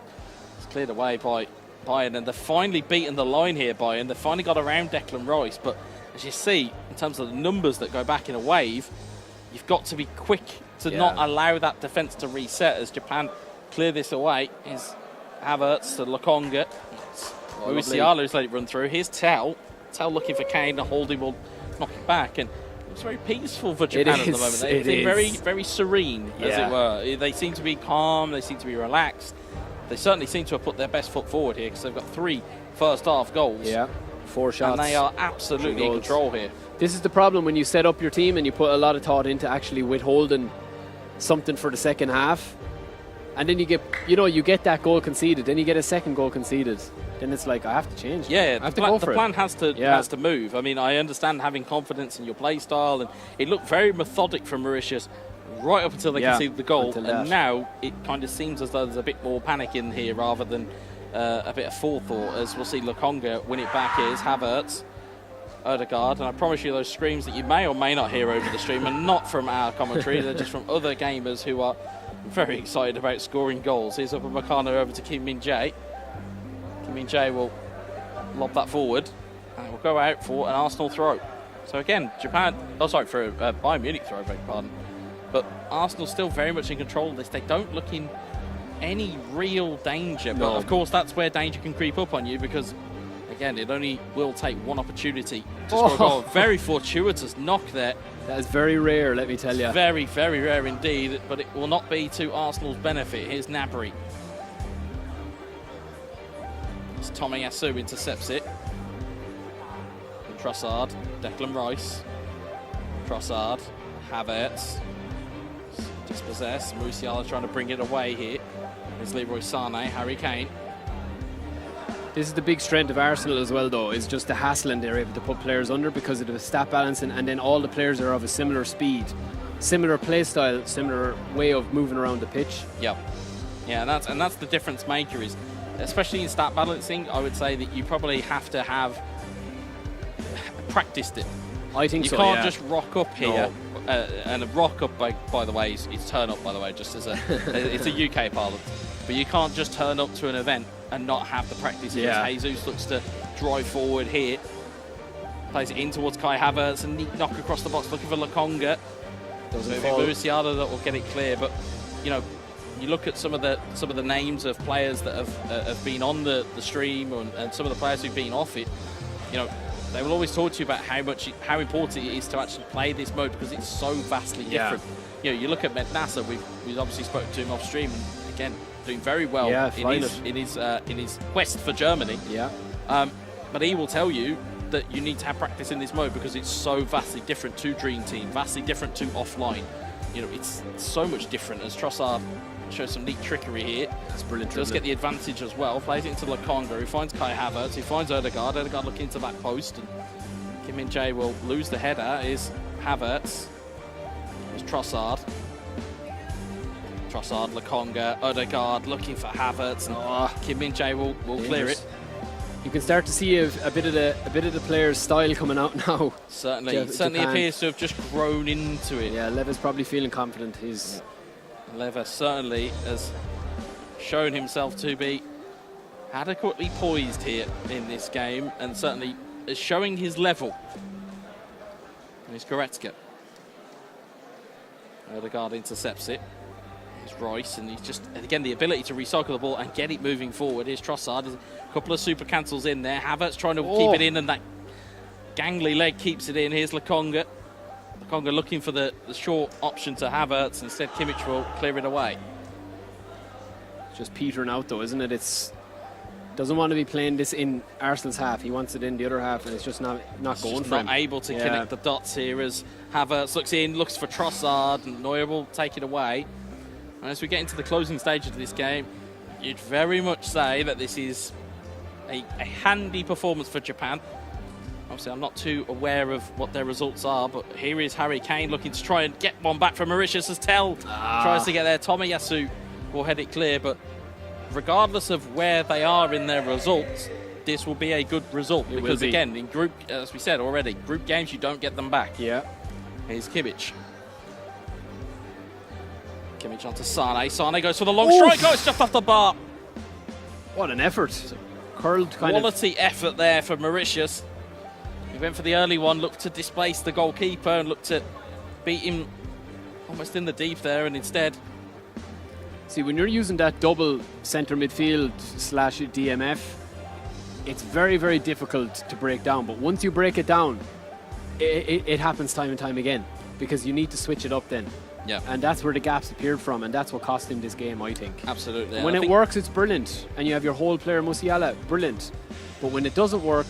it's cleared away by Bayern. And they've finally beaten the line here, Bayern. They've finally got around Declan Rice. But as you see, in terms of the numbers that go back in a wave, you've got to be quick to not allow that defence to reset as Japan clear this away. Is Havertz to Lokonga. Musiala's let it run through. Here's Tell. Tell looking for Kane. The holding will knock it back. And it's very peaceful for Japan at the moment. They seem very, very serene, as it were. They seem to be calm. They seem to be relaxed. They certainly seem to have put their best foot forward here because they've got 3 first-half goals. Yeah, 4 shots. And they are absolutely in control here. This is the problem when you set up your team and you put a lot of thought into actually withholding something for the second half. And then you get that goal conceded. Then you get a second goal conceded. Then it's like, I have to change. Yeah, I have the plan has to move. I mean, I understand having confidence in your play style, and it looked very methodic from Mauritius right up until they conceded the goal. And now it kind of seems as though there's a bit more panic in here rather than a bit of forethought, as we'll see Lokonga win it back. Here's Havertz, Odegaard, and I promise you those screams that you may or may not hear over the stream are not from our commentary. They're just from other gamers who are very excited about scoring goals. Here's Upper Makano over to Kim Min-jae. Kim Min-jae will lob that forward and will go out for an Arsenal throw. So again, for a Bayern Munich throw, beg your pardon. But Arsenal still very much in control of this. They don't look in any real danger. No. But of course, that's where danger can creep up on you because, again, it only will take one opportunity to score a goal. Very fortuitous knock there. That is very rare, let me tell you. Very, very rare indeed, but it will not be to Arsenal's benefit. Here's Gnabry. As Tomiyasu intercepts it. And Trossard, Declan Rice. Trossard, Havertz. Dispossessed. Musiala trying to bring it away here. There's Leroy Sané, Harry Kane. This is the big strength of Arsenal as well, though, is just the hassling they're able to put players under because of the stat balancing, and then all the players are of a similar speed, similar play style, similar way of moving around the pitch. Yep. Yeah, and that's the difference maker is, especially in stat balancing, I would say that you probably have to have practiced it. I think you can't just rock up here. And a rock up, by the way, is turn up, by the way, just as it's a UK parlance. But you can't just turn up to an event and not have the practice here. Jesus looks to drive forward here. Plays it in towards Kai Havertz, and neat knock across the box looking for Lokonga. Doesn't fall. Musiala that will get it clear, but you know, you look at some of the names of players that have been on the stream and some of the players who've been off it. You know, they will always talk to you about how important it is to actually play this mode because it's so vastly different. You know, you look at Med Nasser. We've obviously spoken to him off stream, and again, doing very well in his quest for Germany. But he will tell you that you need to have practice in this mode because it's so vastly different to Dream Team, vastly different to offline. You know, it's so much different. As Trossard shows some neat trickery here, It's brilliant. Does get the advantage as well. Plays it into Lokonga, who finds Kai Havertz, who finds Ødegaard. Ødegaard looking into that post, and Kim Min-jae will lose the header. Is Havertz. Is Trossard. Trossard, Lokonga, Ødegaard looking for Havertz, and Kim Min-jae will clear it. You can start to see a bit of the player's style coming out now. Certainly appears to have just grown into it. Yeah, Leva's probably feeling confident. Leva certainly has shown himself to be adequately poised here in this game, and certainly is showing his level. And it's Goretzka. Ødegaard intercepts it. It's Royce, and he's just, again, the ability to recycle the ball and get it moving forward. Here's Trossard. There's a couple of super cancels in there. Havertz trying to keep it in, and that gangly leg keeps it in. Here's Lokonga. Lokonga looking for the short option to Havertz. Instead, Kimmich will clear it away. Just petering out, though, isn't it? Doesn't want to be playing this in Arsenal's half. He wants it in the other half, and it's just not going for him. Not able to connect the dots here as Havertz looks in, looks for Trossard, and Neuer will take it away. And as we get into the closing stages of this game, you'd very much say that this is a handy performance for Japan. Obviously, I'm not too aware of what their results are, but here is Harry Kane looking to try and get one back from Mauritius as Tell tries to get there. Tomiyasu will head it clear, but regardless of where they are in their results, this will be a good result. Because again, in group, as we said already, group games, you don't get them back. Yeah. Here's Kimmich. Kimmich onto Sane. Sane goes for the long strike. Oh, it's just off the bar. What an effort. Curled quality effort there for Mauritius. He went for the early one, looked to displace the goalkeeper and looked to beat him almost in the deep there, and instead... See, when you're using that double centre midfield / DMF, it's very, very difficult to break down. But once you break it down, it happens time and time again, because you need to switch it up then. Yeah. And that's where the gaps appeared from, and that's what cost him this game, I think. Absolutely. When it works, it's brilliant, and you have your whole player, Musiala, brilliant. But when it doesn't work,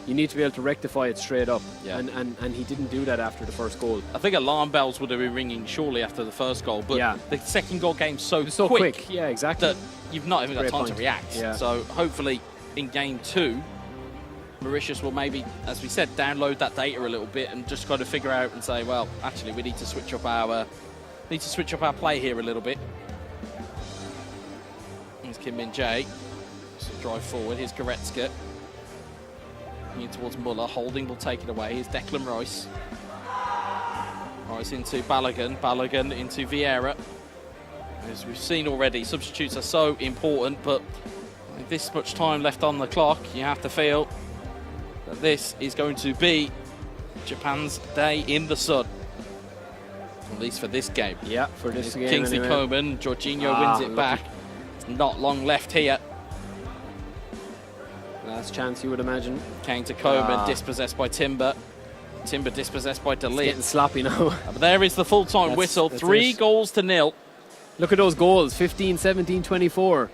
you need to be able to rectify it straight up. Yeah. And he didn't do that after the first goal. I think alarm bells would have been ringing shortly after the first goal, but the second goal came so quick. Yeah, exactly. That you've not even got time to react. Yeah. So hopefully in game 2, Mauritius will maybe, as we said, download that data a little bit and just kind of figure out and say, well, actually we need to switch up our play here a little bit. Here's Kim Min-jae. So drive forward. Here's Goretzka. In towards Muller. Holding will take it away. Here's Declan Rice. Rice into Balogun. Balogun into Vieira. As we've seen already, substitutes are so important, but with this much time left on the clock, you have to feel that this is going to be Japan's day in the sun. At least for this game. Yeah, for this game. Kingsley anyway. Coman, Jorginho wins it back. It's not long left here. Last chance, you would imagine. Kane to Coman, dispossessed by Timber. Timber dispossessed by De Ligt. Getting sloppy now. But there is the full-time whistle. 3 goals to 0. Look at those goals. 15, 17, 24.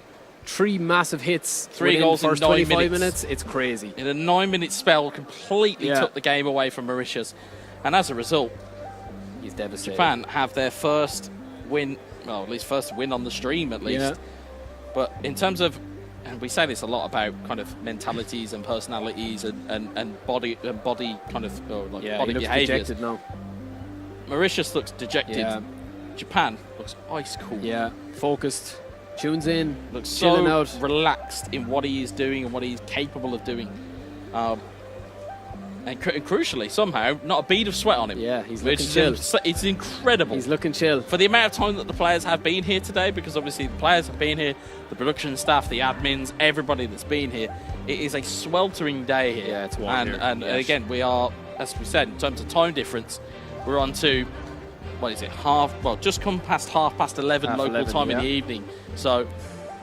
3 massive hits. 3 goals in the first in 9 25 minutes. It's crazy. In a 9-minute spell, completely took the game away from Mauritius. And as a result, he's devastated. Japan have their first win, well, at least first win on the stream, at least. Yeah. But in terms of, and we say this a lot about kind of mentalities and personalities and body kind of body behaviours. No. Mauritius looks dejected. Yeah. Japan looks ice cool. Yeah, focused, tunes in, looks chilling so out, relaxed in what he is doing and what he's capable of doing. And crucially, somehow, not a bead of sweat on him. Yeah, he's looking chill. It's incredible. He's looking chill. For the amount of time that the players have been here today, because obviously the players have been here, the production staff, the admins, everybody that's been here, it is a sweltering day here. Yeah, it's warm here. And again, we are, as we said, in terms of time difference, we're on to, what is it, just come past 11:30 local time in the evening. So,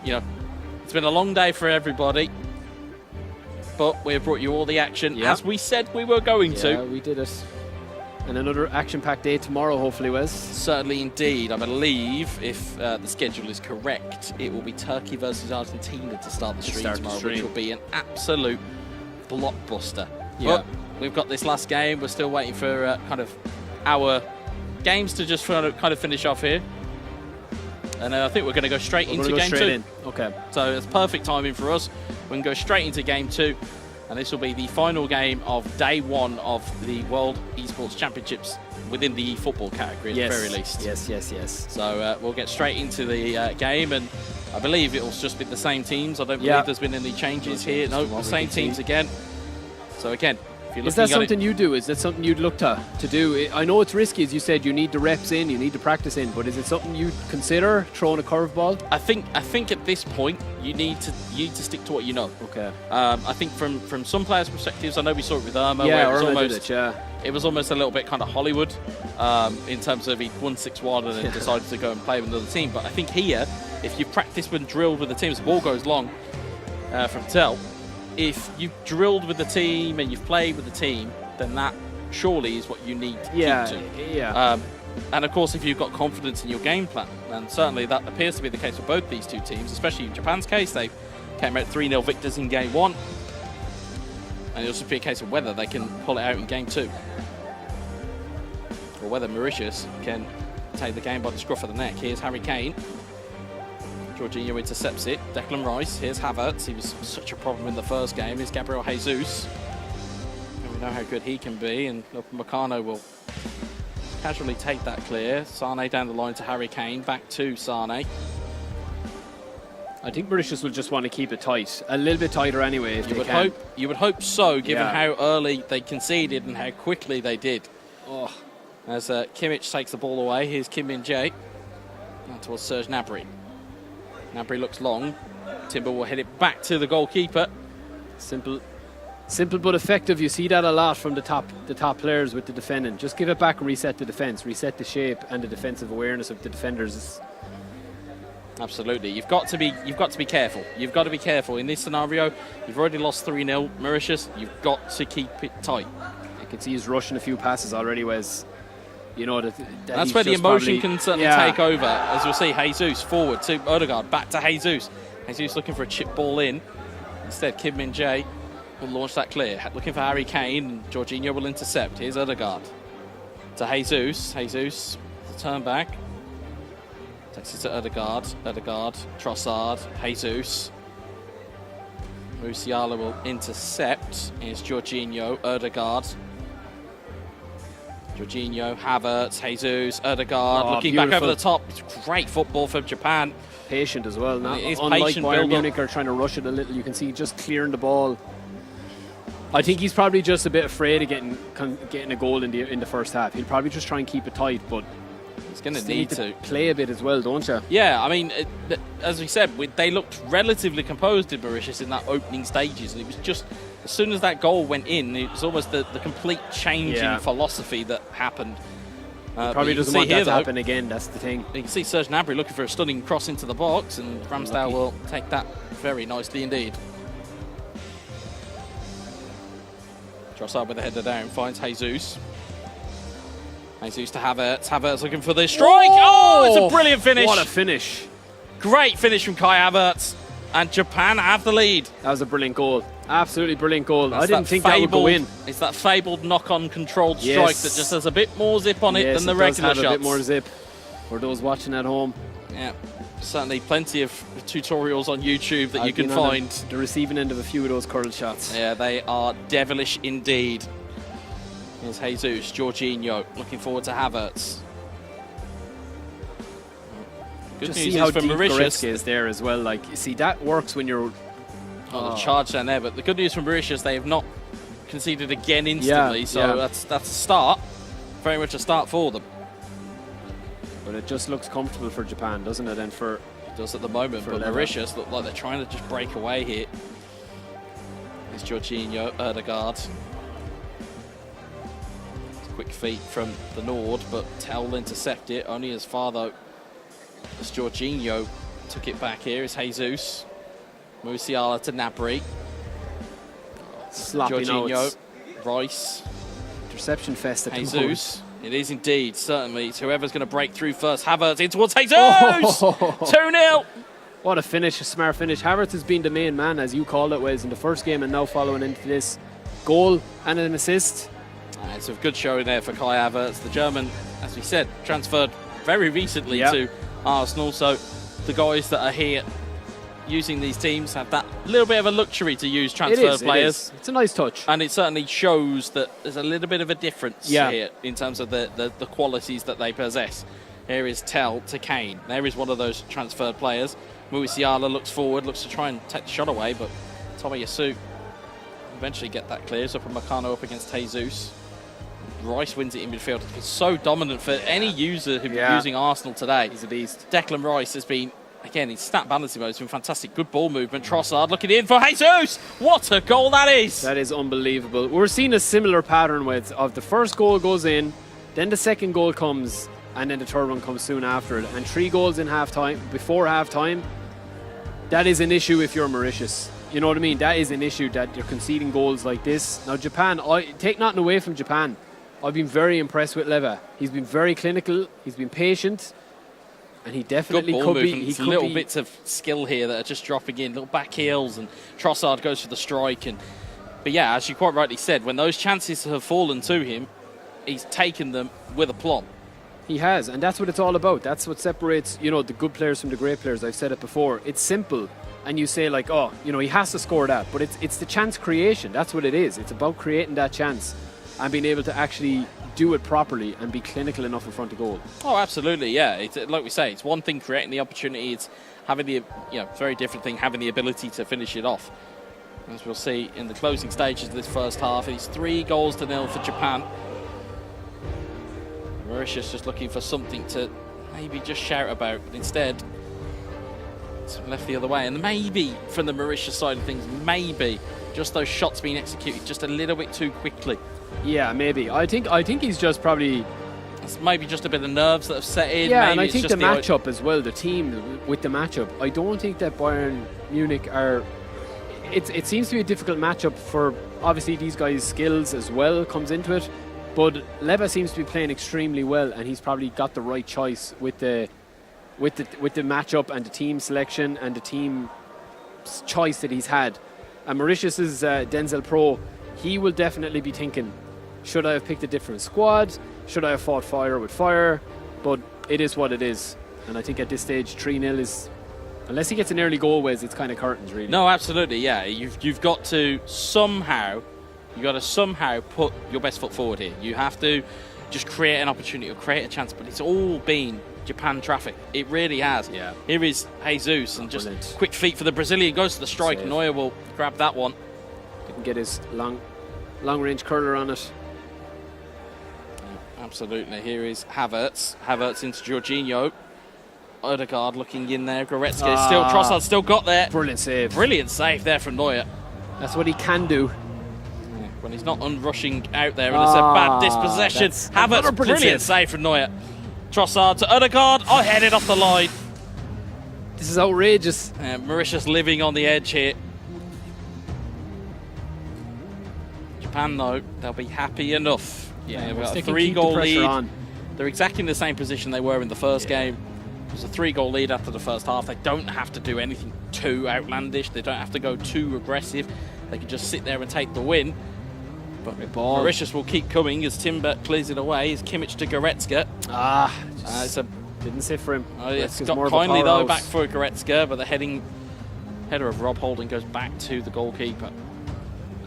it's been a long day for everybody. But we have brought you all the action, as we said we were going to. Yeah, we did it. And another action-packed day tomorrow, hopefully, Wes. Certainly indeed. I believe, if the schedule is correct, it will be Turkey versus Argentina to start the stream tomorrow, which will be an absolute blockbuster. Yeah. But we've got this last game. We're still waiting for kind of our games to just kind of finish off here. And I think we're going to go straight into game 2. Okay. So it's perfect timing for us. We can go straight into game 2. And this will be the final game of day 1 of the World Esports Championships within the eFootball category at the very least. Yes. So we'll get straight into the game, and I believe it'll just be the same teams. I don't believe there's been any changes here. No, the same teams again. So again, if you're looking is that something you do? Is that something you'd look to do? I know it's risky, as you said. You need the reps in, you need the practice in, but is it something you'd consider throwing a curveball? I think at this point you need to stick to what you know. Okay. I think from some players' perspectives, I know we saw it with Irma. Yeah, where it was almost a little bit kind of Hollywood in terms of he won 6-1 and then decided to go and play with another team. But I think here, if you've practiced and drilled with the teams, the ball goes long from Tel. If you've drilled with the team and you've played with the team, then that surely is what you need to keep to. Yeah. And of course, if you've got confidence in your game plan, and certainly that appears to be the case for both these two teams, especially in Japan's case, they came out 3-0 victors in game 1. And it'll just be a case of whether they can pull it out in game 2. Or whether Mauritius can take the game by the scruff of the neck. Here's Harry Kane. Jorginho intercepts it. Declan Rice. Here's Havertz. He was such a problem in the first game. Here's Gabriel Jesus. And we know how good he can be. And Meccano will casually take that clear. Sane down the line to Harry Kane. Back to Sane. I think Mauritius will just want to keep it tight. A little bit tighter anyway if they can. You would hope so, given how early they conceded and how quickly they did. Oh. As Kimmich takes the ball away. Here's Kim Min-jae. Towards Serge Gnabry. Gnabry looks long. Timber will hit it back to the goalkeeper. Simple but effective. You see that a lot from the top players with the defending. Just give it back and reset the defense, reset the shape and the defensive awareness of the defenders. Absolutely, you've got to be careful. You've got to be careful in this scenario. You've already lost 3-0, Mauritius. You've got to keep it tight. You can see he's rushing a few passes already, Wes. You know that's where the emotion can certainly take over. As we'll see, Jesus forward to Odegaard, back to Jesus. Jesus looking for a chip ball in. Instead, Kim Min-jae will launch that clear. Looking for Harry Kane, and Jorginho will intercept. Here's Odegaard to Jesus. Jesus, the turn back. Takes it to Odegaard. Odegaard, Trossard, Jesus. Musiala will intercept. Here's Jorginho, Odegaard. Jorginho, Havertz, Jesus, Odegaard, looking beautiful. Back over the top. It's great football from Japan. Patient as well. Now, it is unlike patient Bayern Munich are trying to rush it a little, you can see just clearing the ball. I think he's probably just a bit afraid of getting a goal in the first half. He'll probably just try and keep it tight, but he's going to need to play a bit as well, don't you? Yeah, I mean, as we said, they looked relatively composed in Mauritius in that opening stages, and it was just as soon as that goal went in, it was almost the complete change in philosophy that happened. Probably doesn't want that to happen again, that's the thing. You can see Serge Gnabry looking for a stunning cross into the box, and Ramsdale will take that very nicely indeed. Trossard with the header down, finds Jesus. Jesus to Havertz. Havertz looking for the strike. Oh, it's a brilliant finish. What a finish. Great finish from Kai Havertz. And Japan have the lead. That was a brilliant goal. Absolutely brilliant goal. I didn't think that would go in. It's that fabled knock-on controlled strike that just has a bit more zip on it than the regular shots. Yes, it does have a bit more zip for those watching at home. Yeah, certainly plenty of tutorials on YouTube that you can find. The receiving end of a few of those curled shots. Yeah, they are devilish indeed. Here's Jesus, Jorginho, looking forward to Havertz. Good just news see how is for deep Mauritius is there as well. Like, you see, that works when you're... the charge down there, but the good news from Mauritius, they have not conceded again instantly, that's a start. Very much a start for them. But it just looks comfortable for Japan, doesn't it? And for it does at the moment, but Mauritius look like they're trying to just break away here. It's Jorginho, Odegaard. Quick feet from the Nord, but Tel will intercept it, only as far though as Jorginho took it back. Here is Jesus. Musiala to Gnabry. Sloppy Jorginho, notes. Rice. Interception fest at Jesus. It is indeed, certainly. It's whoever's going to break through first. Havertz in towards Jesus! 2-0! What a finish, a smart finish. Havertz has been the main man, as you called it, Wes, in the first game, and now following into this goal and an assist. It's a good showing there for Kai Havertz. The German, as we said, transferred very recently to Arsenal. So the guys that are here using these teams have that little bit of a luxury to use transfer players. It's a nice touch. And it certainly shows that there's a little bit of a difference here in terms of the qualities that they possess. Here is Tell to Kane. There is one of those transferred players. Musiala looks forward, looks to try and take the shot away, but Tomiyasu eventually get that clear. So from Meccano up against Jesus. Rice wins it in midfield. It's so dominant for any user who's using Arsenal today. He's a beast. Declan Rice has been, again, his stat balancing mode has been fantastic. Good ball movement. Trossard looking in for Jesus. What a goal that is! That is unbelievable. We're seeing a similar pattern of the first goal goes in, then the second goal comes, and then the third one comes soon after it. And 3 goals in before half time. That is an issue if you're Mauritius. You know what I mean? That is an issue that you're conceding goals like this. Now Japan, take nothing away from Japan. I've been very impressed with Leva. He's been very clinical. He's been patient. And he definitely could be. He little bits of skill here that are just dropping in, little back heels, and Trossard goes for the strike. But yeah, as you quite rightly said, when those chances have fallen to him, he's taken them with aplomb. He has, and that's what it's all about. That's what separates, you know, the good players from the great players. I've said it before. It's simple, and you say like, oh, you know, he has to score that, but it's the chance creation. That's what it is. It's about creating that chance and being able to actually do it properly and be clinical enough in front of goal. Oh, absolutely, yeah. It's, like we say, it's one thing creating the opportunity. It's having the, very different thing, having the ability to finish it off. As we'll see in the closing stages of this first half, it's 3-0 for Japan. Mauritius just looking for something to maybe just shout about, but instead it's left the other way. And maybe from the Mauritius side of things, maybe just those shots being executed just a little bit too quickly. Yeah, maybe. I think he's just probably... It's maybe just a bit of nerves that have set in. Yeah, maybe and I think the matchup as well, the team with the matchup, I don't think that Bayern Munich are... It seems to be a difficult matchup for, obviously, these guys' skills as well comes into it. But Leva seems to be playing extremely well, and he's probably got the right choice with the matchup and the team selection and the team choice that he's had. And Mauritius's Denzel Pro, he will definitely be thinking, should I have picked a different squad? Should I have fought fire with fire? But it is what it is. And I think at this stage, 3-0 is, unless he gets an early goal, Wes, it's kind of curtains, really. No, absolutely, yeah. You've got to somehow put your best foot forward here. You have to just create an opportunity or create a chance, but it's all been Japan traffic. It really has. Yeah. Here is Jesus, and just brilliant. Quick feet for the Brazilian, goes to the strike. Save. Neuer will grab that one. Didn't get his long-range curler on it. Absolutely. Here is Havertz. Havertz into Jorginho. Odegaard looking in there. Goretzka still, Trossard still got there. Brilliant save. Brilliant save there from Neuer. That's what he can do. When he's not unrushing out there, and it's a bad dispossession. Havertz, brilliant save from Neuer. Trossard to Odegaard. Headed off the line. This is outrageous. Mauritius living on the edge here. Japan, though, they'll be happy enough. Yeah, they've got a 3-goal lead. They're exactly in the same position they were in the first game. It was a 3-goal lead after the first half. They don't have to do anything too outlandish. They don't have to go too aggressive. They can just sit there and take the win. But Mauritius will keep coming as Timber clears it away. It's Kimmich to Goretzka. Didn't sit for him. It's got finally though back for Goretzka, but the header of Rob Holding goes back to the goalkeeper.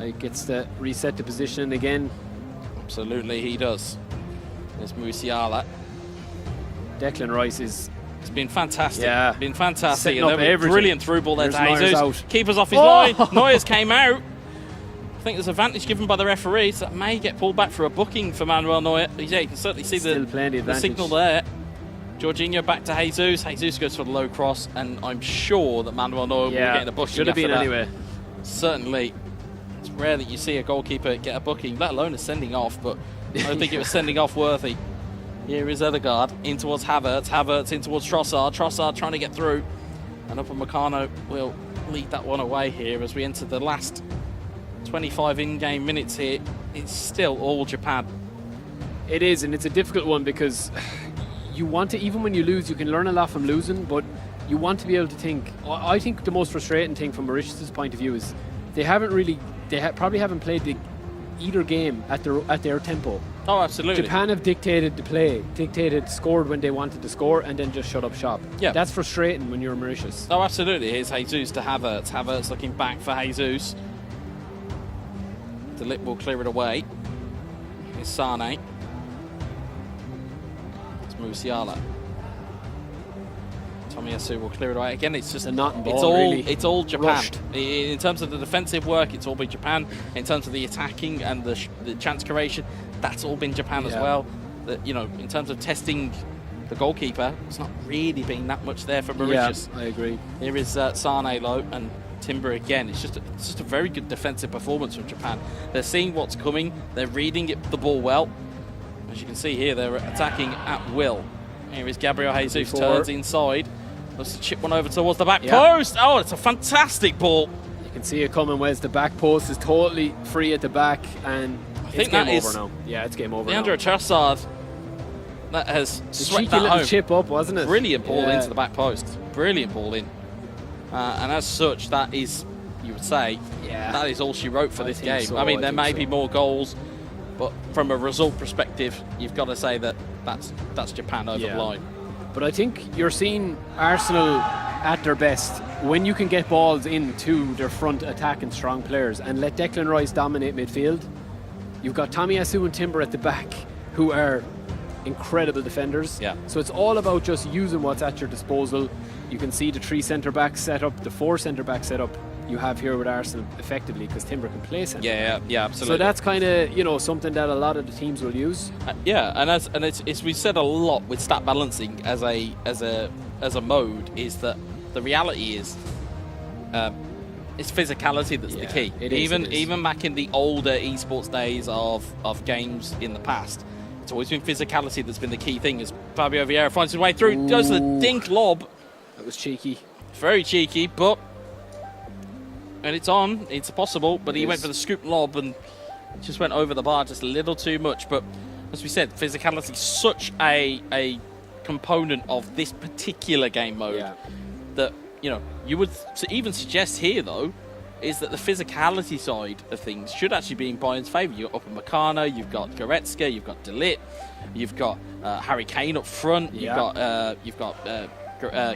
He gets to reset the position again. Absolutely, he does. There's Musiala. Declan Rice is... It's been fantastic. Yeah. Been fantastic. Setting up everything. Brilliant through ball there to Jesus. Out. Keeper's off his line. Neuer's came out. I think there's advantage given by the referee, so that may get pulled back for a booking for Manuel Neuer. Yeah, you can certainly see the signal there. Jorginho back to Jesus. Jesus goes for the low cross, and I'm sure that Manuel Neuer will get a booking. Should have been anyway. Certainly. It's rare that you see a goalkeeper get a booking, let alone a sending off, but I don't think it was sending off worthy. Here is Odegaard in towards Havertz. Havertz in towards Trossard. Trossard trying to get through. And Upamecano will lead that one away here as we enter the last 25 in-game minutes here. It's still all Japan. It is, and it's a difficult one because you want to, even when you lose, you can learn a lot from losing, but you want to be able to think. I think the most frustrating thing from Mauritius' point of view is they haven't really, probably haven't played either game at their tempo. Oh, absolutely. Japan have dictated the play, scored when they wanted to score, and then just shut up shop. Yeah. That's frustrating when you're Mauritius. Oh, absolutely. Here's Jesus to Havertz. Havertz looking back for Jesus. The lip will clear it away. Here's Sane. It's Musiala. Tomiyasu will clear it away. Again, it's just it's all Japan. Rushed. In terms of the defensive work, it's all been Japan. In terms of the attacking and the chance creation, that's all been Japan as well. In terms of testing the goalkeeper, it's not really been that much there for Mauritius. Yeah, I agree. Here is Sane low and Timber again. It's just a very good defensive performance from Japan. They're seeing what's coming. They're reading the ball well. As you can see here, they're attacking at will. Here is Gabriel Jesus, turns inside. Let's chip one over towards the back post. Oh, it's a fantastic ball. You can see it coming, Wes. The back post is totally free at the back, and it's game over now. Yeah, it's game over now. Leandro Trossard, that has swept that little home. chip up, wasn't it? Brilliant ball into the back post. Brilliant ball in. And as such, that is, you would say, that is all she wrote for this game. So, I mean, there may be more goals, but from a result perspective, you've got to say that that's Japan over the line. But I think you're seeing Arsenal at their best when you can get balls into their front attacking strong players and let Declan Rice dominate midfield. You've got Tomiyasu and Timber at the back, who are incredible defenders. Yeah. So it's all about just using what's at your disposal. You can see the 3 centre-back setup, the 4 centre-back setup you have here with Arsenal effectively, because Timber can play centre. Yeah, absolutely. So that's kind of something that a lot of the teams will use. And it's we've said a lot with stat balancing as a mode, is that the reality is it's physicality that's the key. Even back in the older esports days of games in the past, it's always been physicality that's been the key thing. As Fabio Vieira finds his way through, does the dink lob. That was cheeky. Very cheeky, but. And it's possible, but he went for the scoop lob and just went over the bar just a little too much. But as we said, physicality is such a component of this particular game mode that, you would even suggest here, though, is that the physicality side of things should actually be in Bayern's favour. You've got Upamecano, you've got Goretzka, you've got De Ligt, you've got Harry Kane up front, you've got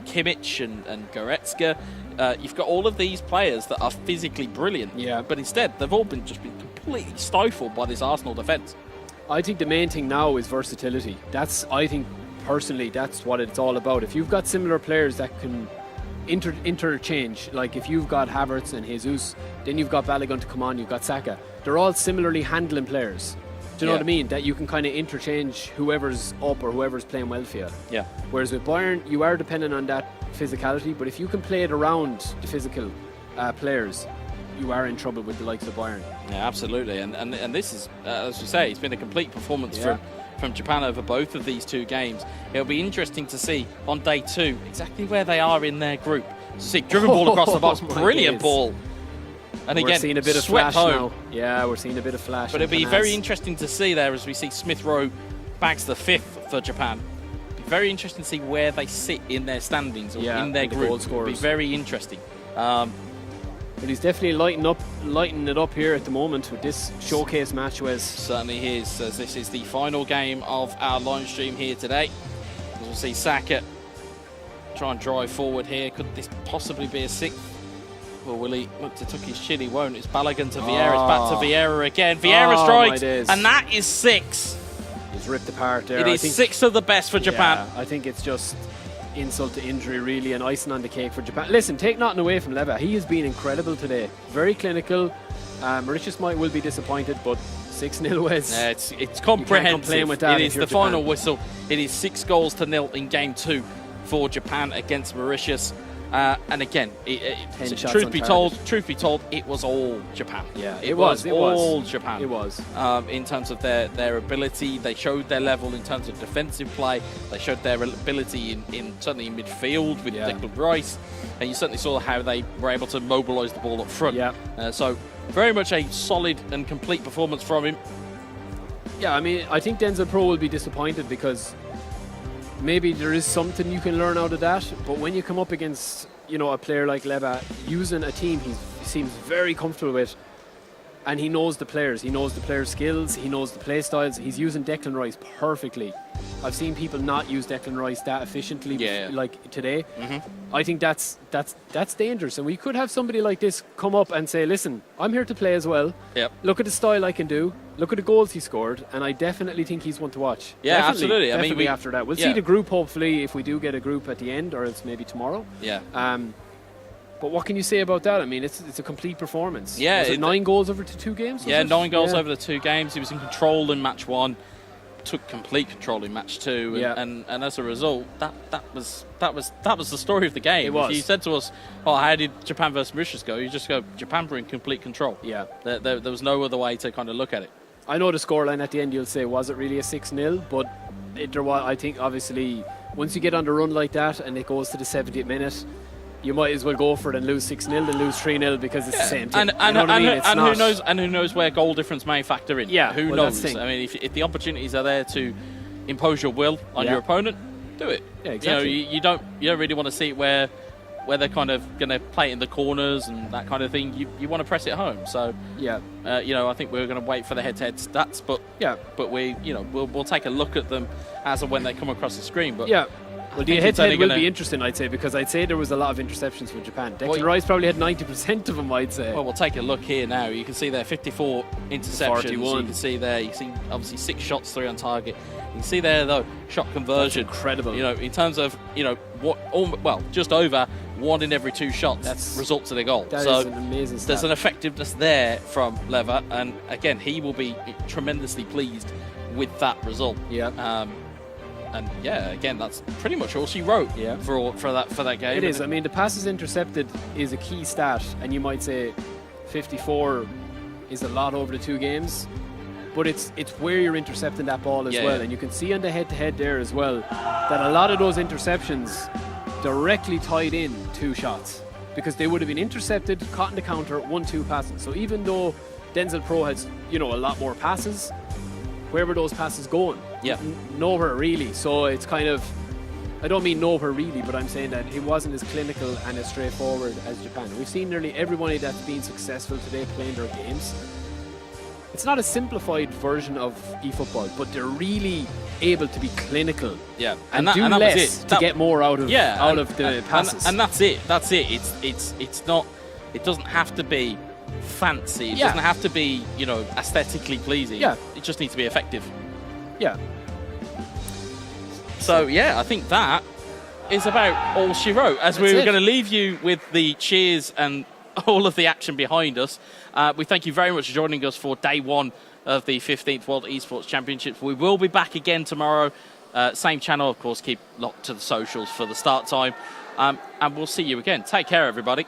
Kimmich and Goretzka. You've got all of these players that are physically brilliant, but instead they've all been completely stifled by this Arsenal defence. I think the main thing now is versatility. I think personally that's what it's all about. If you've got similar players that can interchange, like if you've got Havertz and Jesus, then you've got Balogun to come on, you've got Saka. They're all similarly handling players. Do you know what I mean? That you can kind of interchange whoever's up or whoever's playing well for you. Yeah. Whereas with Bayern, you are dependent on that physicality, but if you can play it around the physical players, you are in trouble with the likes of Bayern. Yeah, absolutely. And this is, as you say, it's been a complete performance from Japan over both of these two games. It'll be interesting to see on day 2 exactly where they are in their group. See, driven ball across the box, brilliant ball. And we're again, seeing a bit of flash now. Yeah, we're seeing a bit of flash. But it'll be very interesting to see there as we see Smith Rowe bags the 5th for Japan. It'll be very interesting to see where they sit in their standings or in their group. It'll be very interesting. But he's definitely lighting it up here at the moment with this showcase match, Wes. Certainly is, as this is the final game of our live stream here today. As we'll see Saka try and drive forward here. Could this possibly be a 6th? Or will he look to tuck his chin? He won't. It's Balogun to Vieira. It's back to Vieira again. Vieira strikes, and that is 6. He's ripped apart there. It is 6 of the best for Japan. I think it's just insult to injury, really, and icing on the cake for Japan. Listen, take nothing away from Leva. He has been incredible today. Very clinical. Mauritius will be disappointed, but 6-0 Wes. Yeah, it's comprehensive. With that it is the final whistle. It is 6-0 in game 2 for Japan against Mauritius. And again, truth be told, it was all Japan. Yeah, it was all Japan. It was. In terms of their ability, they showed their level in terms of defensive play. They showed their ability certainly in midfield with Declan Rice, and you certainly saw how they were able to mobilise the ball up front. Yeah. So very much a solid and complete performance from him. Yeah, I mean, I think Denzel Pro will be disappointed because maybe there is something you can learn out of that, but when you come up against, a player like Leva, using a team he seems very comfortable with, And he knows the players. He knows the players' skills. He knows the play styles. He's using Declan Rice perfectly. I've seen people not use Declan Rice that efficiently, like today. I think that's dangerous. And we could have somebody like this come up and say, "Listen, I'm here to play as well. Yep. Look at the style I can do. Look at the goals he scored." And I definitely think he's one to watch. Yeah, definitely, absolutely. Definitely I mean, after that, we'll see the group. Hopefully, if we do get a group at the end, or it's maybe tomorrow. Yeah. But what can you say about that? I mean, it's a complete performance. Yeah, was it 9 goals over 2 games? Yeah, 9 goals over the 2 games. He was in control in match 1, took complete control in match 2, and as a result, that was the story of the game. It was. If you said to us, "Oh, how did Japan versus Mauritius go?" You just go, Japan were in complete control. Yeah, there was no other way to kind of look at it. I know the scoreline at the end. You'll say, was it really a 6-0? But there was. I think obviously once you get on the run like that and it goes to the 70th minute, you might as well go for it and lose 6-0 than lose 3-0 because it's the same thing. And who knows where goal difference may factor in? Yeah, who knows? I mean, if the opportunities are there to impose your will on your opponent, do it. Yeah, exactly. You don't really want to see it where they're kind of going to play it in the corners and that kind of thing. You want to press it home. So I think we're going to wait for the head-to-head stats, but we'll take a look at them as and when they come across the screen. But well, the head-to-head will be interesting, I'd say, because I'd say there was a lot of interceptions for Japan. Declan Rice probably had 90% of them, I'd say. Well, we'll take a look here now. You can see there 54 interceptions. 41. You can see there, you see obviously 6 shots, 3 on target. You can see there, though, shot conversion. That's incredible. In terms of, just over 1 in every 2 shots results in a goal. That is an amazing stat. There's an effectiveness there from Lever, and again, he will be tremendously pleased with that result. Yeah. Again, that's pretty much all she wrote for that game. It is. I mean, the passes intercepted is a key stat, and you might say 54 is a lot over the 2 games, but it's where you're intercepting that ball as well. And you can see on the head-to-head there as well that a lot of those interceptions directly tied in 2 shots, because they would have been intercepted, caught in the counter, 1-2 passes. So even though Denzel Pro has a lot more passes, where were those passes going? Yeah. Nowhere really. So it's kind of, I don't mean nowhere really, but I'm saying that it wasn't as clinical and as straightforward as Japan. We've seen nearly everybody that's been successful today playing their games. It's not a simplified version of eFootball, but they're really able to be clinical. Yeah. And do less to get more out of the passes. And that's it. That's it. It's not. It doesn't have to be fancy. It doesn't have to be aesthetically pleasing. Yeah. It just needs to be effective. Yeah. So I think that is about all she wrote. As we were going to leave you with the cheers and all of the action behind us, we thank you very much for joining us for day 1 of the 15th World Esports Championships. We will be back again tomorrow. Same channel, of course. Keep locked to the socials for the start time. And we'll see you again. Take care, everybody.